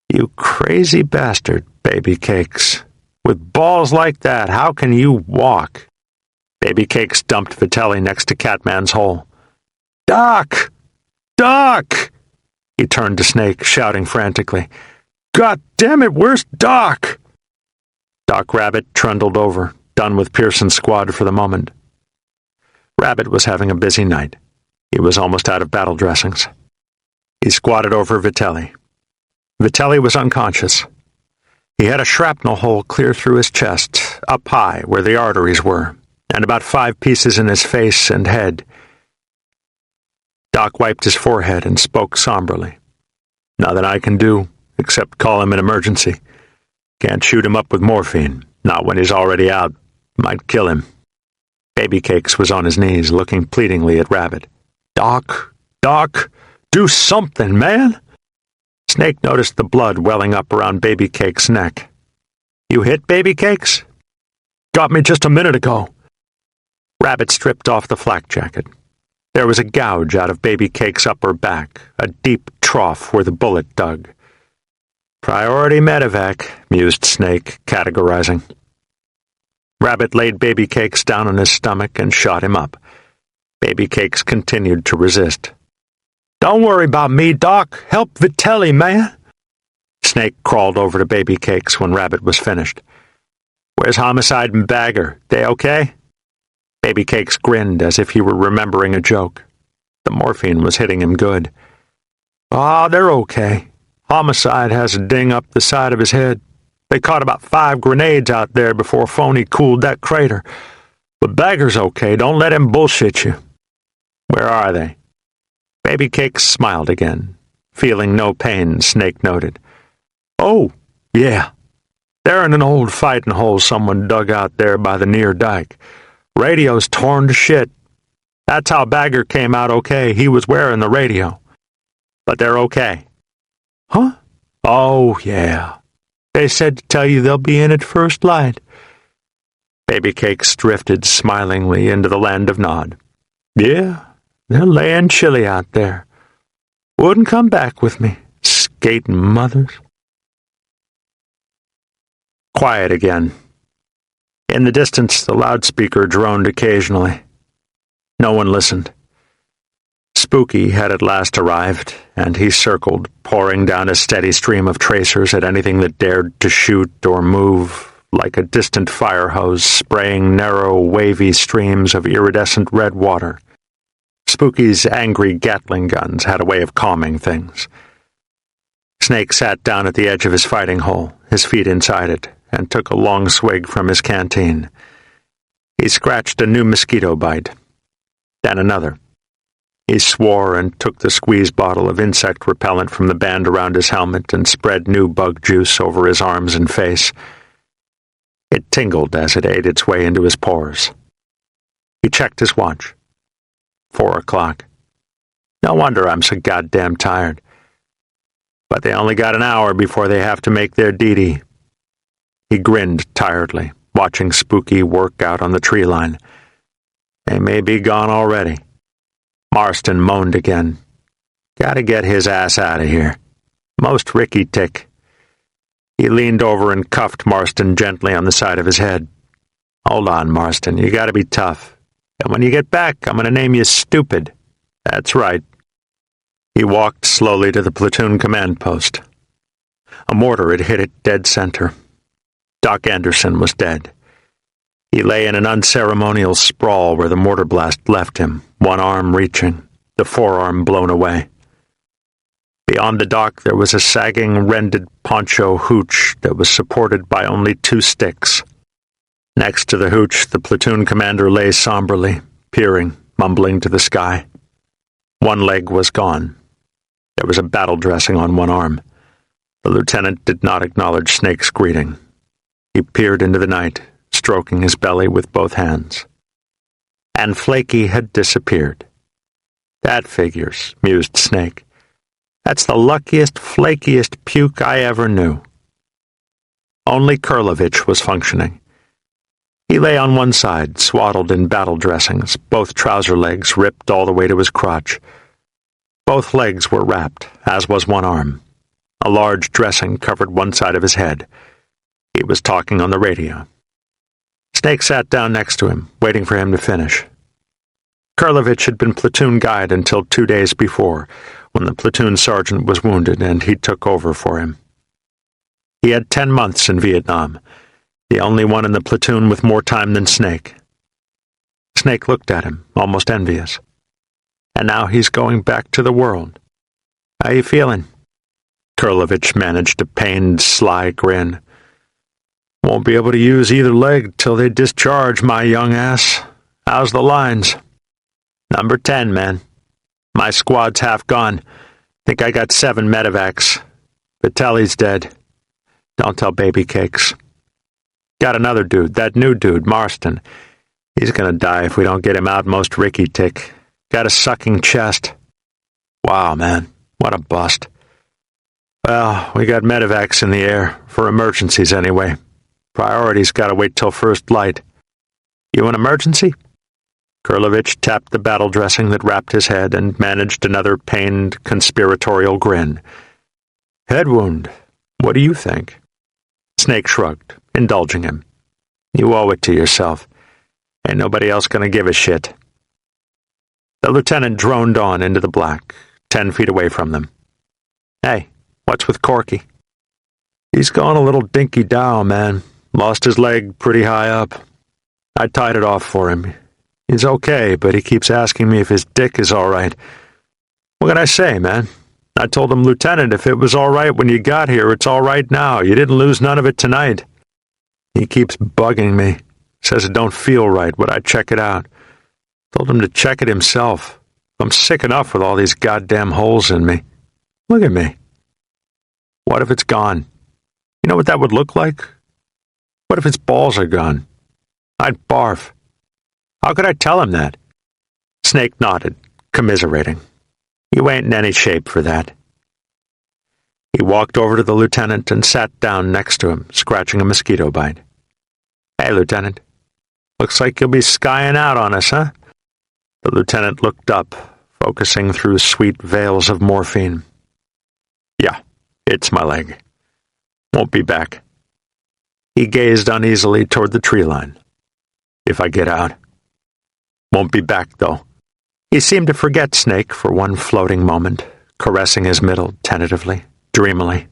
"You crazy bastard, Baby Cakes. With balls like that, how can you walk?" Baby Cakes dumped Vitelli next to Catman's hole. "Doc! Doc!" He turned to Snake, shouting frantically. "God damn it, where's Doc?" Doc Rabbit trundled over, done with Pearson's squad for the moment. Rabbit was having a busy night. He was almost out of battle dressings. He squatted over Vitelli. Vitelli was unconscious. He had a shrapnel hole clear through his chest, up high where the arteries were, and about 5 pieces in his face and head. Doc wiped his forehead and spoke somberly. Nothing I can do, except call him an emergency. Can't shoot him up with morphine, not when he's already out. Might kill him. Baby Cakes was on his knees, looking pleadingly at Rabbit. Doc, do something, man! Snake noticed the blood welling up around Baby Cakes' neck. You hit Baby Cakes? Got me just a minute ago. Rabbit stripped off the flak jacket. There was a gouge out of Baby Cake's upper back, a deep trough where the bullet dug. Priority medevac, mused Snake, categorizing. Rabbit laid Baby Cakes down on his stomach and shot him up. Baby Cakes continued to resist. Don't worry about me, Doc. Help Vitelli, man. Snake crawled over to Baby Cakes when Rabbit was finished. Where's Homicide and Bagger? They okay? Baby Cakes grinned as if he were remembering a joke. The morphine was hitting him good. Ah, they're okay. Homicide has a ding up the side of his head. They caught about 5 grenades out there before Phony cooled that crater. But Bagger's okay. Don't let him bullshit you. Where are they? Baby Cakes smiled again. Feeling no pain, Snake noted. Oh, yeah. They're in an old fighting hole someone dug out there by the near dike. Radio's torn to shit. That's how Bagger came out okay. He was wearing the radio. But they're okay. Huh? Oh, yeah. They said to tell you they'll be in at first light. Baby Cakes drifted smilingly into the land of Nod. Yeah, they're laying chilly out there. Wouldn't come back with me, skating mothers. Quiet again. In the distance, the loudspeaker droned occasionally. No one listened. Spooky had at last arrived, and he circled, pouring down a steady stream of tracers at anything that dared to shoot or move, like a distant fire hose spraying narrow, wavy streams of iridescent red water. Spooky's angry Gatling guns had a way of calming things. Snake sat down at the edge of his fighting hole, his feet inside it, and took a long swig from his canteen. He scratched a new mosquito bite, then another. He swore and took the squeeze bottle of insect repellent from the band around his helmet and spread new bug juice over his arms and face. It tingled as it ate its way into his pores. He checked his watch. 4 o'clock. No wonder I'm so goddamn tired. But they only got an hour before they have to make their deedee. He grinned tiredly, watching Spooky work out on the tree line. They may be gone already. Marston moaned again. Gotta get his ass out of here. Most Ricky tick. He leaned over and cuffed Marston gently on the side of his head. Hold on, Marston, you gotta be tough. And when you get back, I'm gonna name you Stupid. That's right. He walked slowly to the platoon command post. A mortar had hit it dead center. Doc Anderson was dead. He lay in an unceremonial sprawl where the mortar blast left him, one arm reaching, the forearm blown away. Beyond the dock there was a sagging, rended poncho hooch that was supported by only 2 sticks. Next to the hooch, the platoon commander lay somberly, peering, mumbling to the sky. One leg was gone. There was a battle dressing on one arm. The lieutenant did not acknowledge Snake's greeting. He peered into the night, stroking his belly with both hands. And Flaky had disappeared. That figures, mused Snake. That's the luckiest, flakiest puke I ever knew. Only Kurlovich was functioning. He lay on one side, swaddled in battle dressings, both trouser legs ripped all the way to his crotch. Both legs were wrapped, as was one arm. A large dressing covered one side of his head. He was talking on the radio. Snake sat down next to him, waiting for him to finish. Kurlovich had been platoon guide until 2 days before, when the platoon sergeant was wounded and he took over for him. He had 10 months in Vietnam, the only one in the platoon with more time than Snake. Snake looked at him, almost envious. And now he's going back to the world. How you feeling? Kurlovich managed a pained, sly grin. Won't be able to use either leg till they discharge my young ass. How's the lines? Number 10, man. My squad's half gone. Think I got 7 medevacs. Vitelli's dead. Don't tell baby cakes. Got another dude, that new dude, Marston. He's gonna die if we don't get him out most Ricky tick. Got a sucking chest. Wow, man. What a bust. Well, we got medevacs in the air, for emergencies anyway. Priority's gotta wait till first light. You an emergency? Kurlovich tapped the battle dressing that wrapped his head and managed another pained, conspiratorial grin. Head wound. What do you think? Snake shrugged, indulging him. You owe it to yourself. Ain't nobody else gonna give a shit. The lieutenant droned on into the black, 10 feet away from them. Hey, what's with Corky? He's gone a little dinky-dow, man. Lost his leg pretty high up. I tied it off for him. He's okay, but he keeps asking me if his dick is all right. What can I say, man? I told him, Lieutenant, if it was all right when you got here, it's all right now. You didn't lose none of it tonight. He keeps bugging me. Says it don't feel right. Would I check it out? Told him to check it himself. I'm sick enough with all these goddamn holes in me. Look at me. What if it's gone? You know what that would look like? What if his balls are gone? I'd barf. How could I tell him that? Snake nodded, commiserating. You ain't in any shape for that. He walked over to the lieutenant and sat down next to him, scratching a mosquito bite. Hey, Lieutenant. Looks like you'll be skying out on us, huh? The lieutenant looked up, focusing through sweet veils of morphine. Yeah, it's my leg. Won't be back. He gazed uneasily toward the tree line. If I get out. Won't be back, though. He seemed to forget Snake for one floating moment, caressing his middle tentatively, dreamily.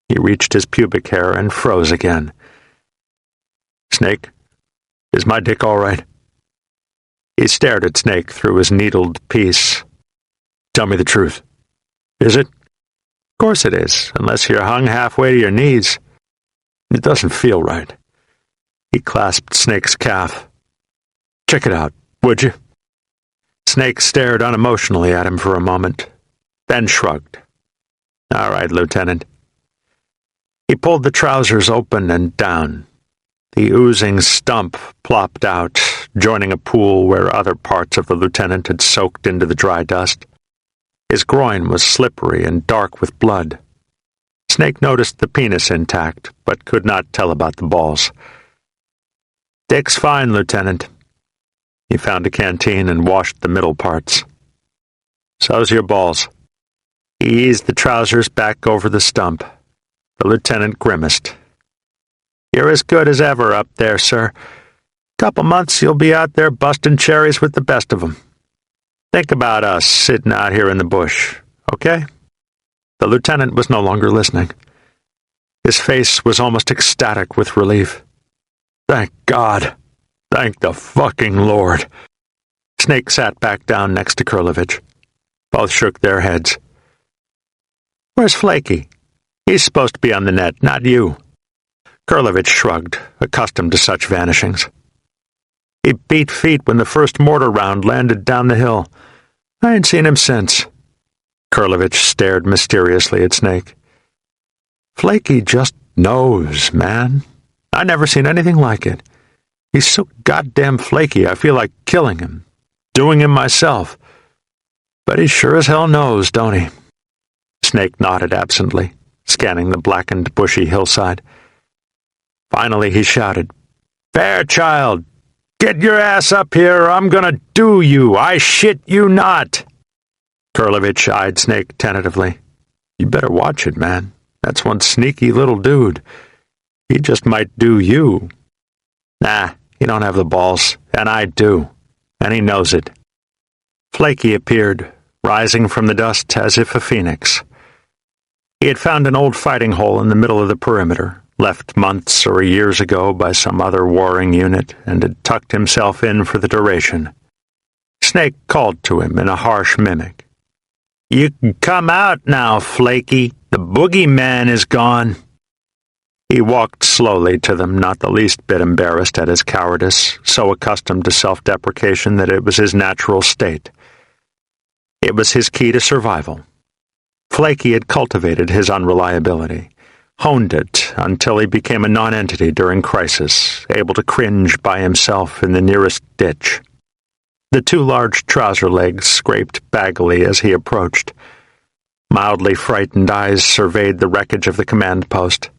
He reached his pubic hair and froze again. Snake, is my dick all right? He stared at Snake through his needled piece. Tell me the truth. Is it? Of course it is, unless you're hung halfway to your knees. It doesn't feel right. He clasped Snake's calf. Check it out, would you? Snake stared unemotionally at him for a moment, then shrugged. All right, Lieutenant. He pulled the trousers open and down. The oozing stump plopped out, joining a pool where other parts of the lieutenant had soaked into the dry dust. His groin was slippery and dark with blood. Snake noticed the penis intact, but could not tell about the balls. Dick's fine, Lieutenant. He found a canteen and washed the middle parts. So's your balls. He eased the trousers back over the stump. The lieutenant grimaced. You're as good as ever up there, sir. Couple months you'll be out there busting cherries with the best of 'em. Think about us sitting out here in the bush, okay? The lieutenant was no longer listening. His face was almost ecstatic with relief. Thank God. Thank the fucking Lord. Snake sat back down next to Kurlovich. Both shook their heads. Where's Flaky? He's supposed to be on the net, not you. Kurlovich shrugged, accustomed to such vanishings. He beat feet when the first mortar round landed down the hill. I ain't seen him since. Kurlovich stared mysteriously at Snake. Flaky just knows, man. I never seen anything like it. He's so goddamn flaky, I feel like killing him, doing him myself. But he sure as hell knows, don't he? Snake nodded absently, scanning the blackened, bushy hillside. Finally he shouted, Fairchild, get your ass up here or I'm gonna do you, I shit you not. Kurlovich eyed Snake tentatively. You better watch it, man. That's one sneaky little dude. He just might do you. Nah, he don't have the balls, and I do, and he knows it. Flaky appeared, rising from the dust as if a phoenix. He had found an old fighting hole in the middle of the perimeter, left months or years ago by some other warring unit, and had tucked himself in for the duration. Snake called to him in a harsh mimic. You can come out now, Flaky. The boogeyman is gone. He walked slowly to them, not the least bit embarrassed at his cowardice, so accustomed to self-deprecation that it was his natural state. It was his key to survival. Flaky had cultivated his unreliability, honed it until he became a non-entity during crisis, able to cringe by himself in the nearest ditch. The two large trouser legs scraped baggily as he approached. Mildly frightened eyes surveyed the wreckage of the command post.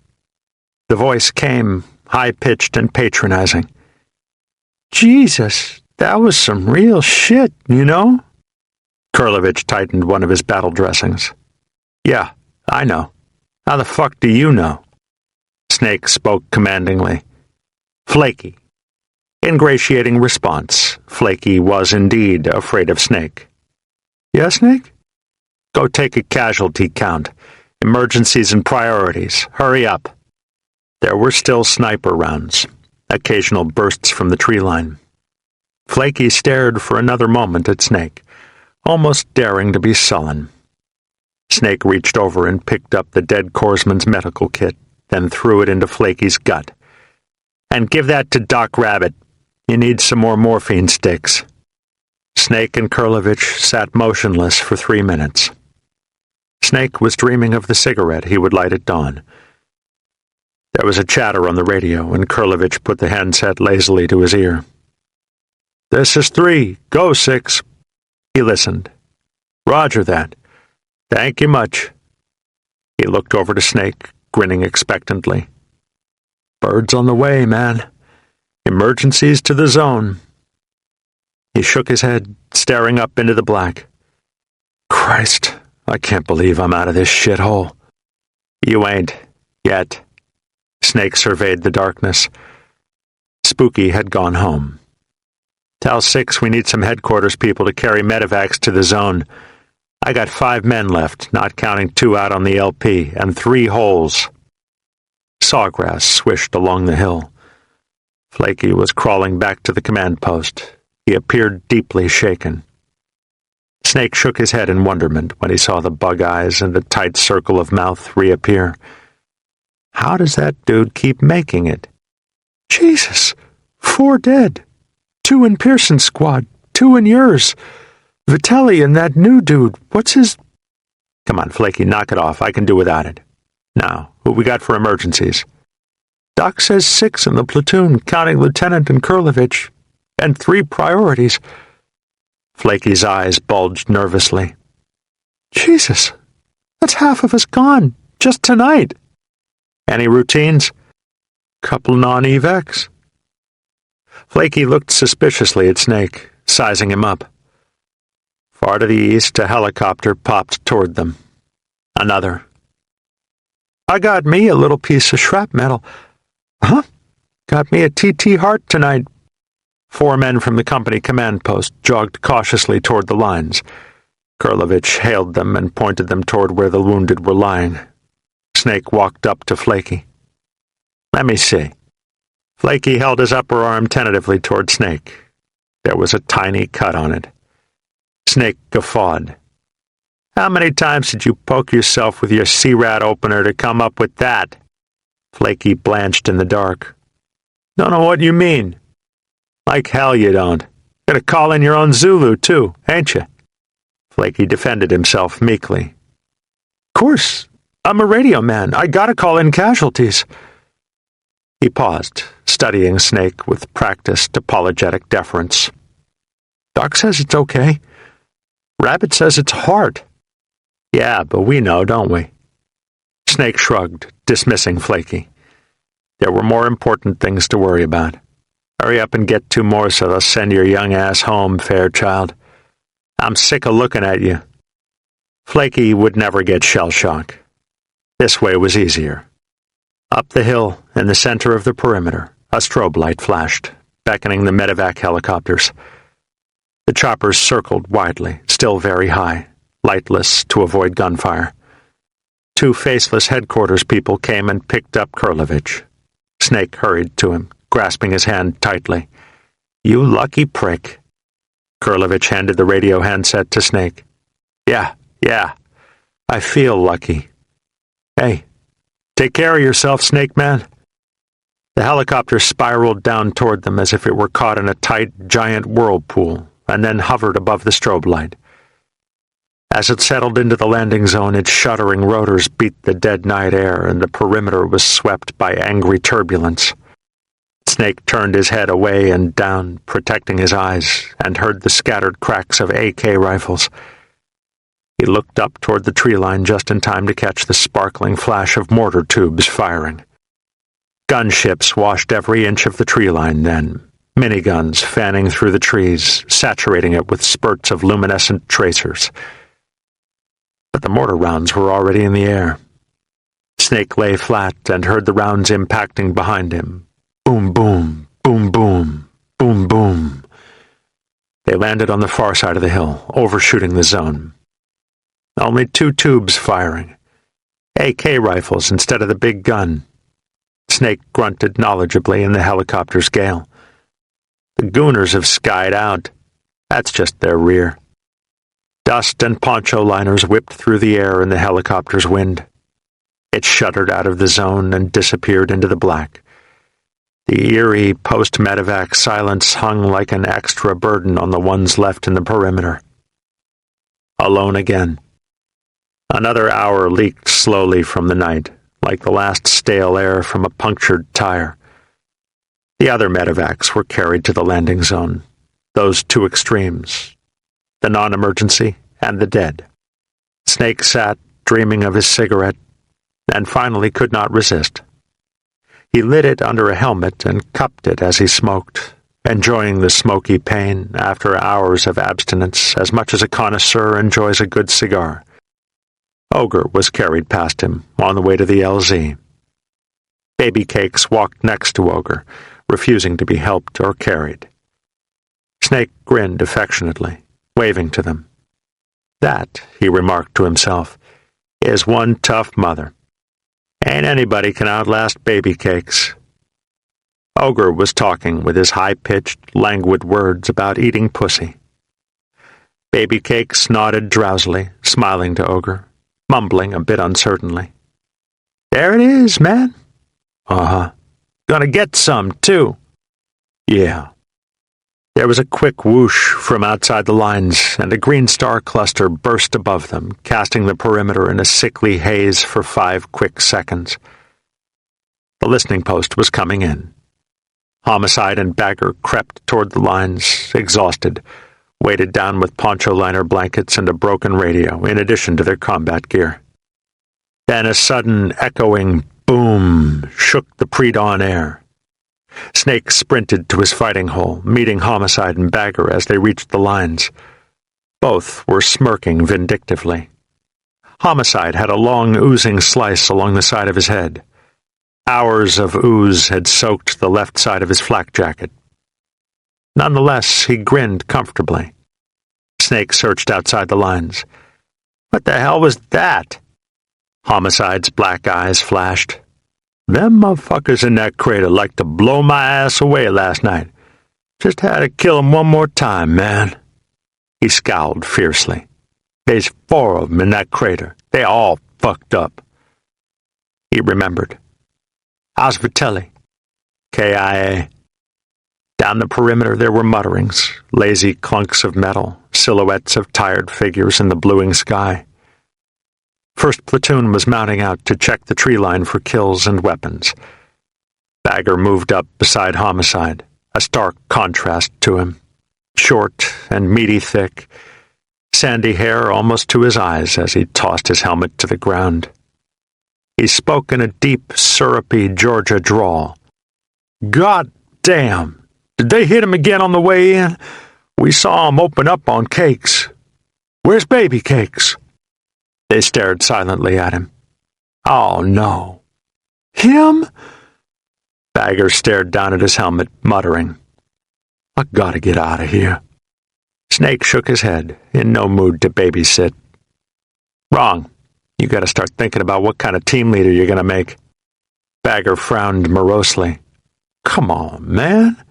The voice came, high-pitched and patronizing. "Jesus, that was some real shit, you know?" Kurlovich tightened one of his battle dressings. "Yeah, I know. How the fuck do you know?" Snake spoke commandingly. "Flaky." Ingratiating response. Flaky was indeed afraid of Snake. "Yeah, Snake? Go take a casualty count. Emergencies and priorities. Hurry up." There were still sniper rounds, occasional bursts from the tree line. Flaky stared for another moment at Snake, almost daring to be sullen. Snake reached over and picked up the dead corpsman's medical kit, then threw it into Flaky's gut. "And give that to Doc Rabbit. You need some more morphine sticks." Snake and Kurlovich sat motionless for 3 minutes. Snake was dreaming of the cigarette he would light at dawn. There was a chatter on the radio, and Kurlovich put the handset lazily to his ear. "This is 3. Go, 6. He listened. "Roger that. Thank you much." He looked over to Snake, grinning expectantly. "Birds on the way, man. Emergencies to the zone." He shook his head, staring up into the black. "Christ, I can't believe I'm out of this shithole." "You ain't. Yet." Snake surveyed the darkness. Spooky had gone home. "Tell 6 we need some headquarters people to carry medevacs to the zone. I got 5 men left, not counting 2 out on the LP, and 3 holes." Sawgrass swished along the hill. Flaky was crawling back to the command post. He appeared deeply shaken. Snake shook his head in wonderment when he saw the bug eyes and the tight circle of mouth reappear. How does that dude keep making it? "Jesus! 4 dead. 2 in Pearson's squad, 2 in yours. Vitelli and that new dude, what's his—" "Come on, Flaky, knock it off. I can do without it. Now, who we got for emergencies?" "Doc says 6 in the platoon, counting Lieutenant and Kurlovich, and 3 priorities." Flaky's eyes bulged nervously. "Jesus, that's half of us gone, just tonight." "Any routines?" "Couple non-evacs." Flaky looked suspiciously at Snake, sizing him up. Far to the east, a helicopter popped toward them. Another. "I got me a little piece of shrapnel." "Huh? Got me a TT Heart tonight." 4 men from the company command post jogged cautiously toward the lines. Kurlovich hailed them and pointed them toward where the wounded were lying. Snake walked up to Flaky. "Let me see." Flaky held his upper arm tentatively toward Snake. There was a tiny cut on it. Snake guffawed. "How many times did you poke yourself with your C-rat opener to come up with that?" Flaky blanched in the dark. "Don't know what you mean." "Like hell you don't. Gonna call in your own Zulu, too, ain't you?" Flaky defended himself meekly. "Course. I'm a radio man. I gotta call in casualties." He paused, studying Snake with practiced apologetic deference. "Doc says it's okay. Rabbit says it's hard." "Yeah, but we know, don't we?" Snake shrugged, dismissing Flaky. There were more important things to worry about. Hurry up and get 2 more so they'll send your young ass home, Fairchild. I'm sick of looking at you. Flaky would never get shell shock. This way was easier. Up the hill, in the center of the perimeter, a strobe light flashed, beckoning the medevac helicopters. The choppers circled widely, still very high, lightless to avoid gunfire. 2 faceless headquarters people came and picked up Kurlovich. Snake hurried to him, grasping his hand tightly. "You lucky prick." Kurlovich handed the radio handset to Snake. Yeah, I feel lucky. Hey, Take care of yourself, Snake Man." The helicopter spiraled down toward them as if it were caught in a tight, giant whirlpool, and then hovered above the strobe light. As it settled into the landing zone, its shuddering rotors beat the dead night air, and the perimeter was swept by angry turbulence. Snake turned his head away and down, protecting his eyes, and heard the scattered cracks of AK rifles. He looked up toward the tree line just in time to catch the sparkling flash of mortar tubes firing. Gunships washed every inch of the tree line then, miniguns fanning through the trees, saturating it with spurts of luminescent tracers. But the mortar rounds were already in the air. Snake lay flat and heard the rounds impacting behind him. Boom, boom, boom, boom, boom, boom. They landed on the far side of the hill, overshooting the zone. Only 2 tubes firing. AK rifles instead of the big gun. Snake grunted knowledgeably in the helicopter's gale. The Gooners have skied out. That's just their rear. Dust and poncho liners whipped through the air in the helicopter's wind. It shuddered out of the zone and disappeared into the black. The eerie post-medevac silence hung like an extra burden on the ones left in the perimeter. Alone again. Another hour leaked slowly from the night, like the last stale air from a punctured tire. The other medevacs were carried to the landing zone, those 2 extremes, the non-emergency and the dead. Snake sat, dreaming of his cigarette, and finally could not resist. He lit it under a helmet and cupped it as he smoked, enjoying the smoky pain after hours of abstinence as much as a connoisseur enjoys a good cigar. Ogre was carried past him on the way to the LZ. Baby Cakes walked next to Ogre, refusing to be helped or carried. Snake grinned affectionately, waving to them. "That," he remarked to himself, "is one tough mother. Ain't anybody can outlast Baby Cakes." Ogre was talking with his high-pitched, languid words about eating pussy. Baby Cakes nodded drowsily, smiling to Ogre, mumbling a bit uncertainly. "There it is, man." "Uh-huh. Gonna get some, too." "Yeah." There was a quick whoosh from outside the lines, and a green star cluster burst above them, casting the perimeter in a sickly haze for 5 quick seconds. The listening post was coming in. Homicide and Bagger crept toward the lines, exhausted, weighted down with poncho liner blankets and a broken radio, in addition to their combat gear. Then a sudden, echoing boom shook the pre-dawn air. Snake sprinted to his fighting hole, meeting Homicide and Bagger as they reached the lines. Both were smirking vindictively. Homicide had a long, oozing slice along the side of his head. Hours of ooze had soaked the left side of his flak jacket. Nonetheless, he grinned comfortably. Snake searched outside the lines. "What the hell was that?" Homicide's black eyes flashed. "Them motherfuckers in that crater like to blow my ass away last night. Just had to kill 'em one more time, man." He scowled fiercely. "There's 4 of 'em in that crater. They all fucked up." He remembered. "How's Vitelli?" "KIA." Down the perimeter there were mutterings, lazy clunks of metal, silhouettes of tired figures in the bluing sky. First platoon was mounting out to check the tree line for kills and weapons. Bagger moved up beside Homicide, a stark contrast to him. Short and meaty thick, sandy hair almost to his eyes as he tossed his helmet to the ground. He spoke in a deep, syrupy Georgia drawl. "God damn! Did they hit him again on the way in? We saw him open up on Cakes. Where's Baby Cakes?" They stared silently at him. "Oh, no." "Him?" Bagger stared down at his helmet, muttering. "I gotta get out of here." Snake shook his head, in no mood to babysit. "Wrong. You gotta start thinking about what kind of team leader you're gonna make." Bagger frowned morosely. "Come on, man.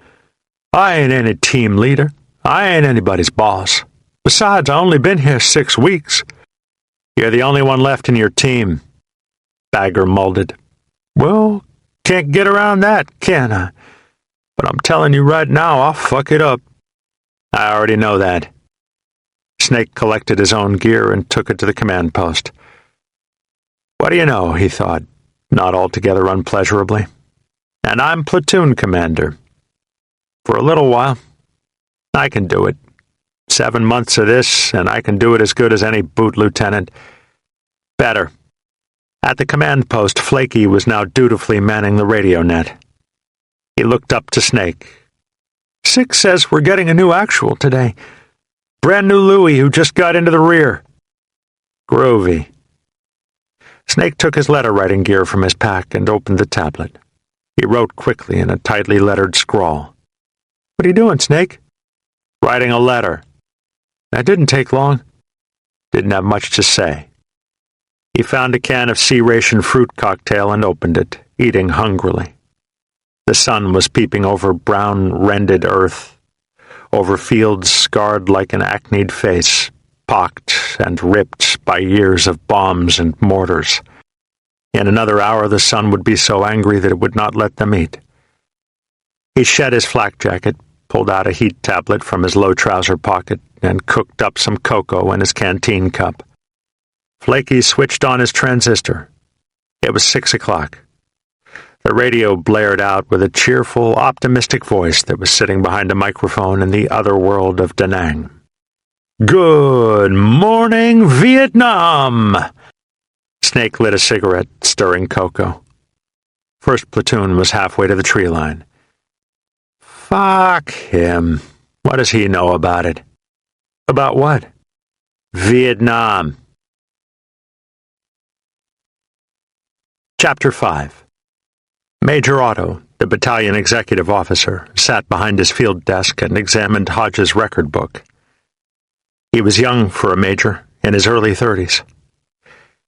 I ain't any team leader. I ain't anybody's boss. Besides, I only been here 6 weeks. You're the only one left in your team." Bagger mulled. Well, can't get around that, can I? But I'm telling you right now, I'll fuck it up. I already know that. Snake collected his own gear and took it to the command post. What do you know, he thought, not altogether unpleasurably. And I'm platoon commander. For a little while, I can do it. 7 months of this, and I can do it as good as any boot lieutenant. Better. At the command post, Flaky was now dutifully manning the radio net. He looked up to Snake. 6 says we're getting a new actual today. Brand new Louie who just got into the rear. Groovy. Snake took his letter-writing gear from his pack and opened the tablet. He wrote quickly in a tightly lettered scrawl. What are you doing, Snake? Writing a letter. That didn't take long. Didn't have much to say. He found a can of sea-ration fruit cocktail and opened it, eating hungrily. The sun was peeping over brown, rended earth, over fields scarred like an acneed face, pocked and ripped by years of bombs and mortars. In another hour the sun would be so angry that it would not let them eat. He shed his flak jacket, pulled out a heat tablet from his low trouser pocket, and cooked up some cocoa in his canteen cup. Flaky switched on his transistor. It was 6 o'clock. The radio blared out with a cheerful, optimistic voice that was sitting behind a microphone in the other world of Da Nang. Good morning, Vietnam! Snake lit a cigarette, stirring cocoa. First platoon was halfway to the tree line. Fuck him. What does he know about it? About what? Vietnam. Chapter 5. Major Otto, the battalion executive officer, sat behind his field desk and examined Hodges' record book. He was young for a major, in his early 30s.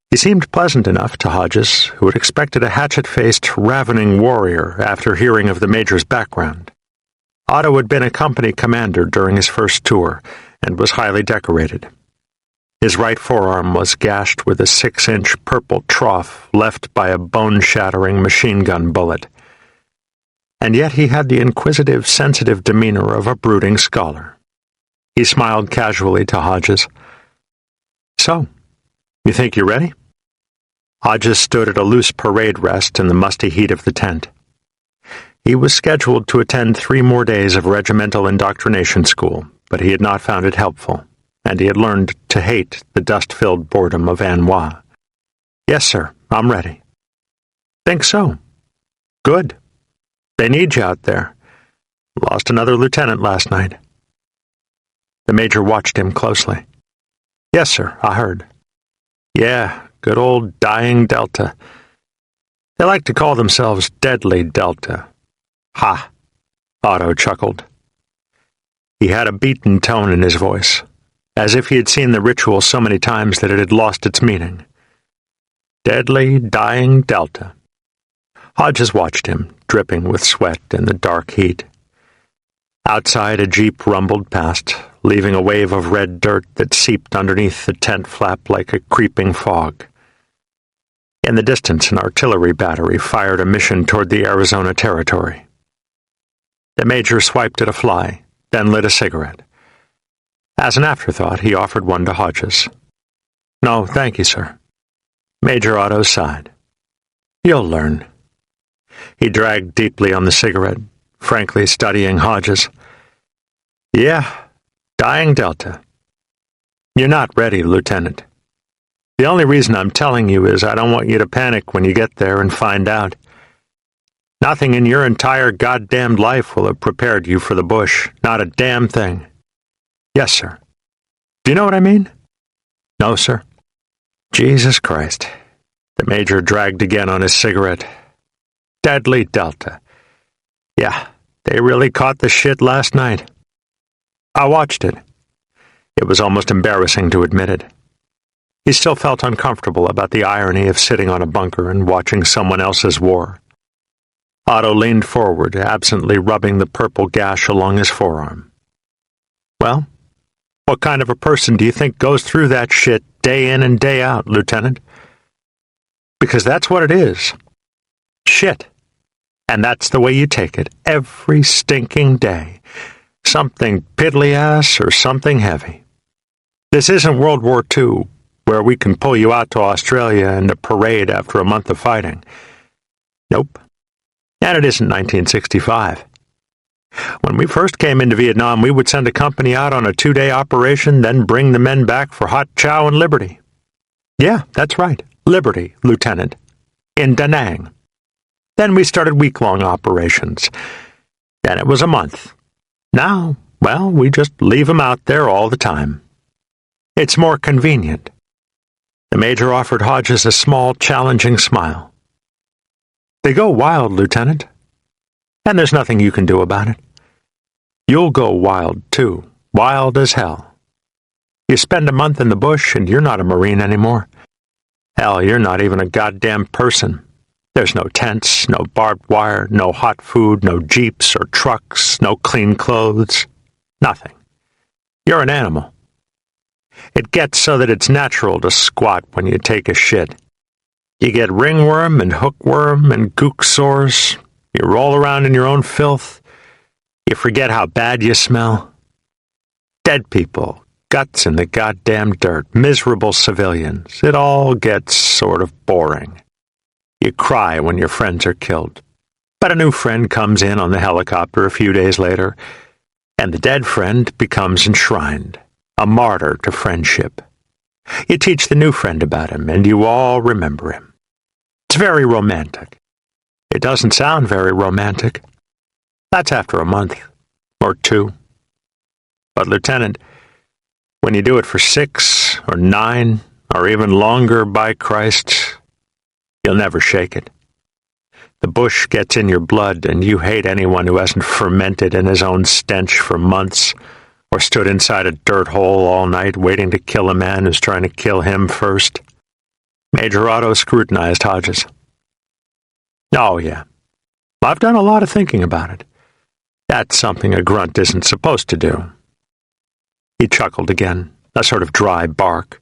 He seemed pleasant enough to Hodges, who had expected a hatchet-faced, ravening warrior after hearing of the major's background. Otto had been a company commander during his first tour and was highly decorated. His right forearm was gashed with a 6-inch purple trough left by a bone-shattering machine gun bullet. And yet he had the inquisitive, sensitive demeanor of a brooding scholar. He smiled casually to Hodges. So, you think you're ready? Hodges stood at a loose parade rest in the musty heat of the tent. He was scheduled to attend 3 more days of regimental indoctrination school, but he had not found it helpful, and he had learned to hate the dust-filled boredom of An Hoa. Yes, sir, I'm ready. Think so? Good. They need you out there. Lost another lieutenant last night. The major watched him closely. Yes, sir, I heard. Yeah, good old dying Delta. They like to call themselves Deadly Delta. Ha! Otto chuckled. He had a beaten tone in his voice, as if he had seen the ritual so many times that it had lost its meaning. Deadly, dying Delta. Hodges watched him, dripping with sweat in the dark heat. Outside, a jeep rumbled past, leaving a wave of red dirt that seeped underneath the tent flap like a creeping fog. In the distance, an artillery battery fired a mission toward the Arizona Territory. The major swiped at a fly, then lit a cigarette. As an afterthought, he offered one to Hodges. No, thank you, sir. Major Otto sighed. You'll learn. He dragged deeply on the cigarette, frankly studying Hodges. Yeah, dying Delta. You're not ready, Lieutenant. The only reason I'm telling you is I don't want you to panic when you get there and find out. Nothing in your entire goddamned life will have prepared you for the bush. Not a damn thing. Yes, sir. Do you know what I mean? No, sir. Jesus Christ. The major dragged again on his cigarette. Deadly Delta. Yeah, they really caught the shit last night. I watched it. It was almost embarrassing to admit it. He still felt uncomfortable about the irony of sitting on a bunker and watching someone else's war. Otto leaned forward, absently rubbing the purple gash along his forearm. Well, what kind of a person do you think goes through that shit day in and day out, Lieutenant? Because that's what it is. shit. And that's the way you take it, every stinking day. Something piddly-ass or something heavy. This isn't World War II, where we can pull you out to Australia in a parade after a month of fighting. Nope. And it isn't 1965. When we first came into Vietnam, we would send a company out on a 2-day operation, then bring the men back for hot chow and Liberty. Yeah, that's right, Liberty, Lieutenant. In Da Nang. Then we started week-long operations. Then it was a month. Now, well, we just leave them out there all the time. It's more convenient. The Major offered Hodges a small, challenging smile. They go wild, Lieutenant. And there's nothing you can do about it. You'll go wild, too. Wild as hell. You spend a month in the bush and you're not a Marine anymore. Hell, you're not even a goddamn person. There's no tents, no barbed wire, no hot food, no jeeps or trucks, no clean clothes. Nothing. You're an animal. It gets so that it's natural to squat when you take a shit. You get ringworm and hookworm and gook sores. You roll around in your own filth. You forget how bad you smell. Dead people, guts in the goddamn dirt, miserable civilians. It all gets sort of boring. You cry when your friends are killed. But a new friend comes in on the helicopter a few days later, and the dead friend becomes enshrined, a martyr to friendship. You teach the new friend about him, and you all remember him. It's very romantic. It doesn't sound very romantic. That's after a month, or 2. But, Lieutenant, when you do it for 6 or 9, or even longer, by Christ, you'll never shake it. The bush gets in your blood, and you hate anyone who hasn't fermented in his own stench for months, or stood inside a dirt hole all night waiting to kill a man who's trying to kill him first. Major Otto scrutinized Hodges. Oh, yeah. I've done a lot of thinking about it. That's something a grunt isn't supposed to do. He chuckled again, a sort of dry bark.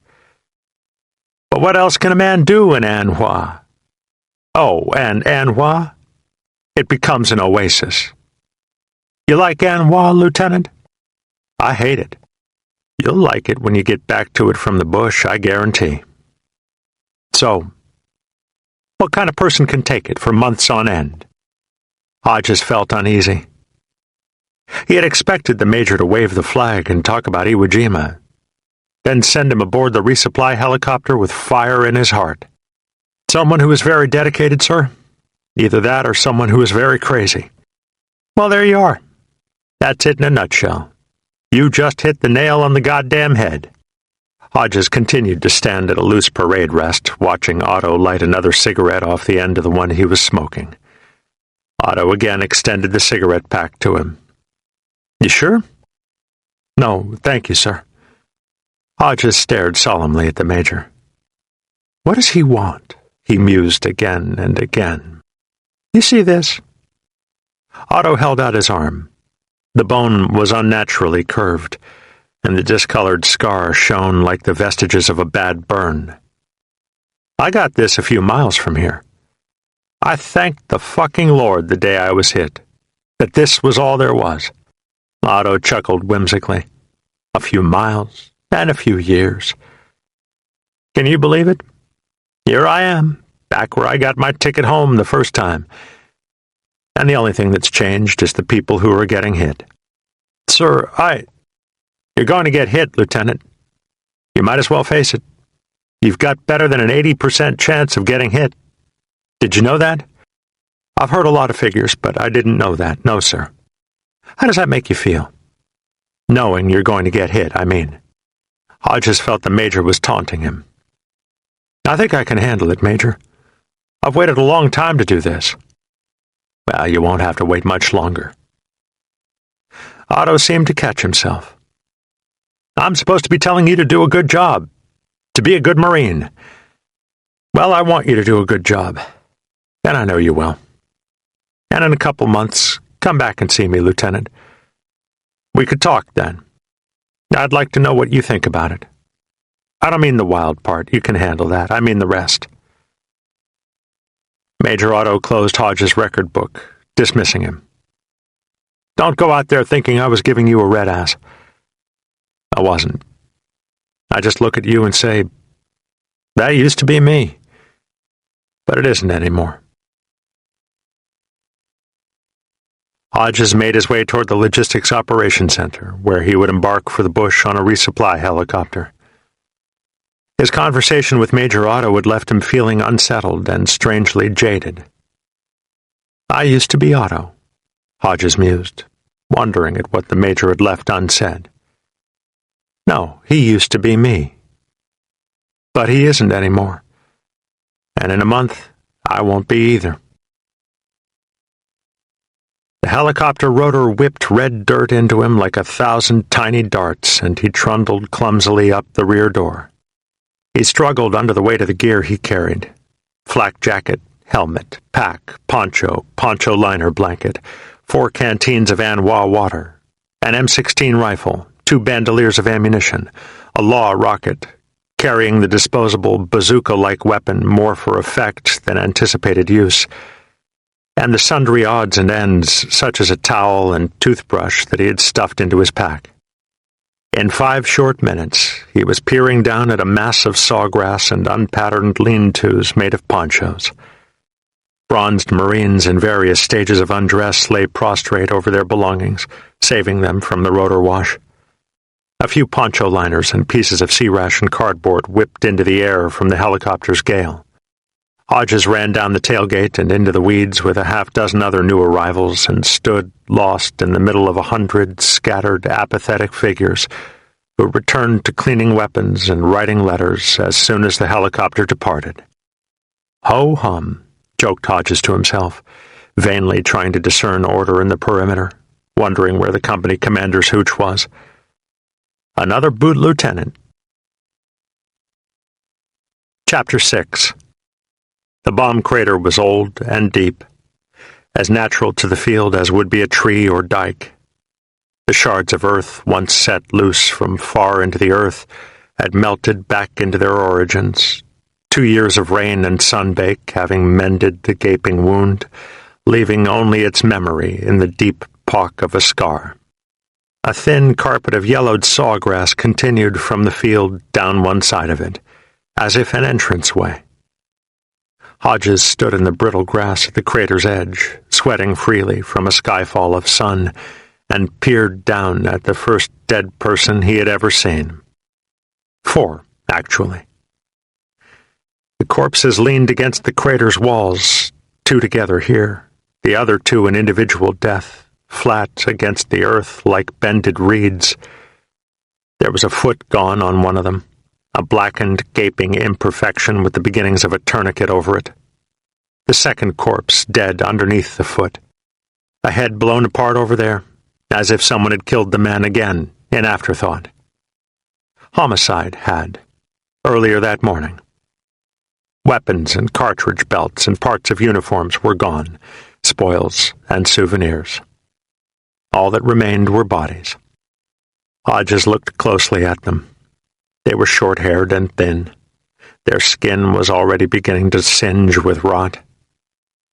But what else can a man do in An Hoa? Oh, and An Hoa? It becomes an oasis. You like An Hoa, Lieutenant? I hate it. You'll like it when you get back to it from the bush, I guarantee. So, what kind of person can take it for months on end? Hodges felt uneasy. He had expected the Major to wave the flag and talk about Iwo Jima, then send him aboard the resupply helicopter with fire in his heart. Someone who is very dedicated, sir? Either that or someone who is very crazy. Well, there you are. That's it in a nutshell. You just hit the nail on the goddamn head. Hodges continued to stand at a loose parade rest, watching Otto light another cigarette off the end of the one he was smoking. Otto again extended the cigarette pack to him. You sure? No, thank you, sir. Hodges stared solemnly at the Major. What does he want? He mused again and again. You see this? Otto held out his arm. The bone was unnaturally curved, and the discolored scar shone like the vestiges of a bad burn. I got this a few miles from here. I thanked the fucking Lord the day I was hit, that this was all there was. Otto chuckled whimsically. A few miles and a few years. Can you believe it? Here I am, back where I got my ticket home the first time. And the only thing that's changed is the people who are getting hit. Sir, You're going to get hit, Lieutenant. You might as well face it. You've got better than an 80% chance of getting hit. Did you know that? I've heard a lot of figures, but I didn't know that. No, sir. How does that make you feel? Knowing you're going to get hit, I mean. Hodges felt the Major was taunting him. I think I can handle it, Major. I've waited a long time to do this. Well, you won't have to wait much longer. Otto seemed to catch himself. I'm supposed to be telling you to do a good job, to be a good Marine. Well, I want you to do a good job, and I know you will. And in a couple months, come back and see me, Lieutenant. We could talk then. I'd like to know what you think about it. I don't mean the wild part. You can handle that. I mean the rest. Major Otto closed Hodges' record book, dismissing him. Don't go out there thinking I was giving you a red ass. I wasn't. I just look at you and say, that used to be me. But it isn't anymore. Hodges made his way toward the Logistics Operations Center, where he would embark for the bush on a resupply helicopter. His conversation with Major Otto had left him feeling unsettled and strangely jaded. I used to be Otto, Hodges mused, wondering at what the Major had left unsaid. No, he used to be me. But he isn't anymore. And in a month, I won't be either. The helicopter rotor whipped red dirt into him like 1,000 tiny darts, and he trundled clumsily up the rear door. He struggled under the weight of the gear he carried. Flak jacket, helmet, pack, poncho liner blanket, 4 canteens of An Hoa water, an M16 rifle, 2 bandoliers of ammunition, a law rocket, carrying the disposable bazooka-like weapon more for effect than anticipated use, and the sundry odds and ends, such as a towel and toothbrush that he had stuffed into his pack. In 5 short minutes, he was peering down at a mass of sawgrass and unpatterned lean-tos made of ponchos. Bronzed Marines in various stages of undress lay prostrate over their belongings, saving them from the rotor wash. A few poncho liners and pieces of sea-ration cardboard whipped into the air from the helicopter's gale. Hodges ran down the tailgate and into the weeds with a half-dozen other new arrivals and stood lost in the middle of 100 scattered, apathetic figures who returned to cleaning weapons and writing letters as soon as the helicopter departed. Ho-hum, joked Hodges to himself, vainly trying to discern order in the perimeter, wondering where the company commander's hooch was. Another boot lieutenant. Chapter 6. The bomb crater was old and deep, as natural to the field as would be a tree or dike. The shards of earth, once set loose from far into the earth, had melted back into their origins, 2 years of rain and sunbake having mended the gaping wound, leaving only its memory in the deep pock of a scar. A thin carpet of yellowed sawgrass continued from the field down one side of it, as if an entranceway. Hodges stood in the brittle grass at the crater's edge, sweating freely from a skyfall of sun, and peered down at the first dead person he had ever seen. 4, actually. The corpses leaned against the crater's walls, 2 together here, the other 2 in individual death, flat against the earth like bended reeds. There was a foot gone on one of them, a blackened, gaping imperfection with the beginnings of a tourniquet over it. The second corpse dead underneath the foot. A head blown apart over there, as if someone had killed the man again, in afterthought. Homicide had, earlier that morning. Weapons and cartridge belts and parts of uniforms were gone, spoils and souvenirs. All that remained were bodies. Hodges looked closely at them. They were short-haired and thin. Their skin was already beginning to singe with rot.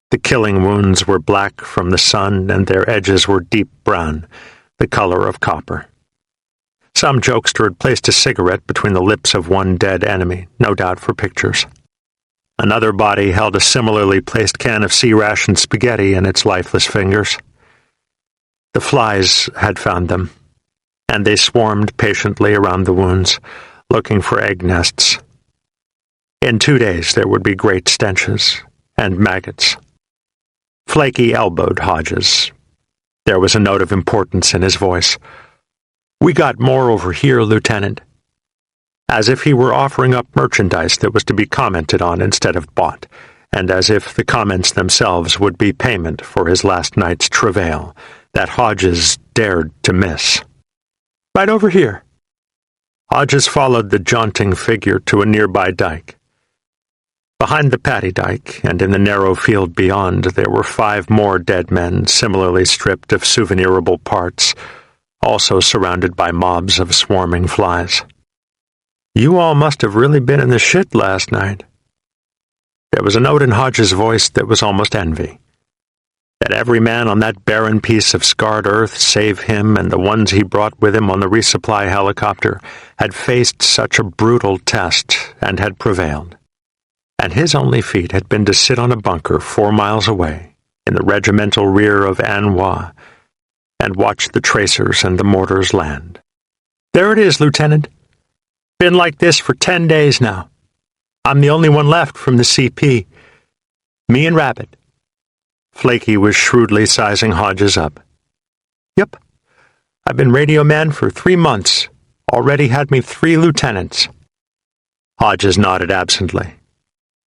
The killing wounds were black from the sun, and their edges were deep brown, the color of copper. Some jokester had placed a cigarette between the lips of one dead enemy, no doubt for pictures. Another body held a similarly placed can of sea-ration spaghetti in its lifeless fingers. The flies had found them, and they swarmed patiently around the wounds, looking for egg nests. In 2 days there would be great stenches and maggots. Flaky elbowed Hodges. There was a note of importance in his voice. "We got more over here, Lieutenant," as if he were offering up merchandise that was to be commented on instead of bought, and as if the comments themselves would be payment for his last night's travail, that Hodges dared to miss. "Right over here." Hodges followed the jaunting figure to a nearby dike. Behind the paddy dike, and in the narrow field beyond, there were 5 more dead men similarly stripped of souvenirable parts, also surrounded by mobs of swarming flies. "You all must have really been in the shit last night." There was a note in Hodges' voice that was almost envy. That every man on that barren piece of scarred earth, save him and the ones he brought with him on the resupply helicopter, had faced such a brutal test and had prevailed. And his only feat had been to sit on a bunker 4 miles away, in the regimental rear of An Hoa, and watch the tracers and the mortars land. "There it is, Lieutenant. Been like this for 10 days now. I'm the only one left from the CP. Me and Rabbit." Flaky was shrewdly sizing Hodges up. "Yep. I've been radio man for 3 months. Already had me 3 lieutenants." Hodges nodded absently.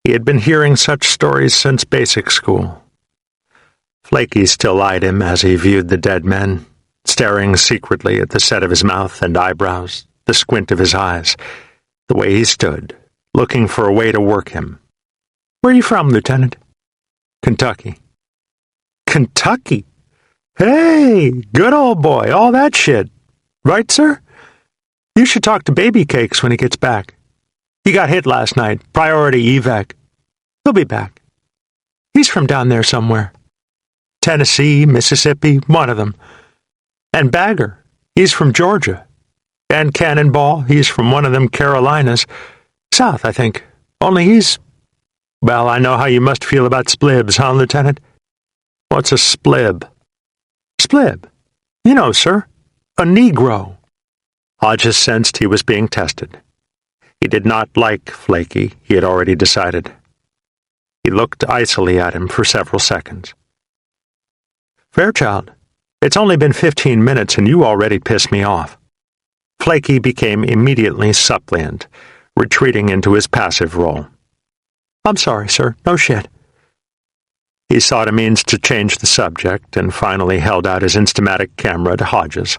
He had been hearing such stories since basic school. Flaky still eyed him as he viewed the dead men, staring secretly at the set of his mouth and eyebrows, the squint of his eyes, the way he stood, looking for a way to work him. "Where are you from, Lieutenant?" "Kentucky." "Kentucky? Hey, good old boy, all that shit. Right, sir? You should talk to Baby Cakes when he gets back. He got hit last night, priority evac. He'll be back. He's from down there somewhere. Tennessee, Mississippi, one of them. And Bagger, he's from Georgia. And Cannonball, he's from one of them Carolinas. South, I think. Only he's... Well, I know how you must feel about splibs, huh, Lieutenant?" "What's a splib?" "Splib. You know, sir. A Negro." Hodges sensed he was being tested. He did not like Flaky, he had already decided. He looked icily at him for several seconds. "Fairchild, it's only been 15 minutes and you already pissed me off." Flaky became immediately suppliant, retreating into his passive role. "I'm sorry, sir. No shit." He sought a means to change the subject and finally held out his Instamatic camera to Hodges.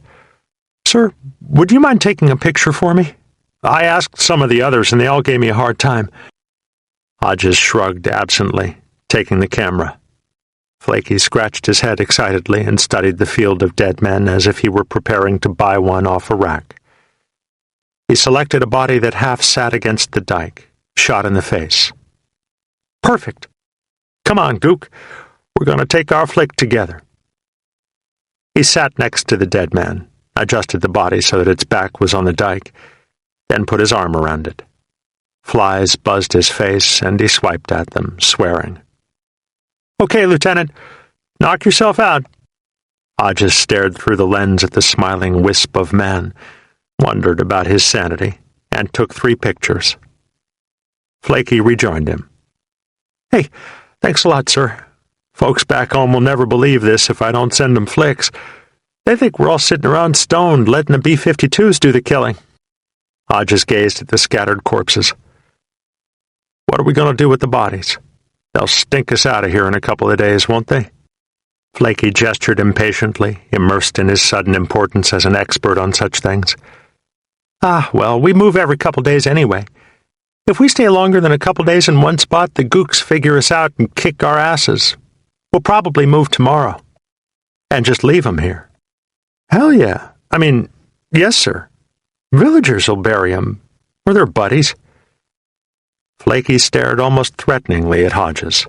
"Sir, would you mind taking a picture for me? I asked some of the others and they all gave me a hard time." Hodges shrugged absently, taking the camera. Flaky scratched his head excitedly and studied the field of dead men as if he were preparing to buy one off a rack. He selected a body that half sat against the dike, shot in the face. "Perfect. Come on, Gook. We're going to take our flick together." He sat next to the dead man, adjusted the body so that its back was on the dike, then put his arm around it. Flies buzzed his face, and he swiped at them, swearing. "Okay, Lieutenant. Knock yourself out." Hodges stared through the lens at the smiling wisp of man, wondered about his sanity, and took 3 pictures. Flaky rejoined him. "Hey, thanks a lot, sir. Folks back home will never believe this if I don't send them flicks. They think we're all sitting around stoned, letting the B-52s do the killing." Hodges gazed at the scattered corpses. "What are we going to do with the bodies? They'll stink us out of here in a couple of days, won't they?" Flaky gestured impatiently, immersed in his sudden importance as an expert on such things. Well, we move every couple days anyway. If we stay longer than a couple days in one spot, the gooks figure us out and kick our asses. We'll probably move tomorrow. And just leave 'em here." "Hell yeah. I mean, yes, sir. Villagers will bury 'em, or their buddies." Flaky stared almost threateningly at Hodges.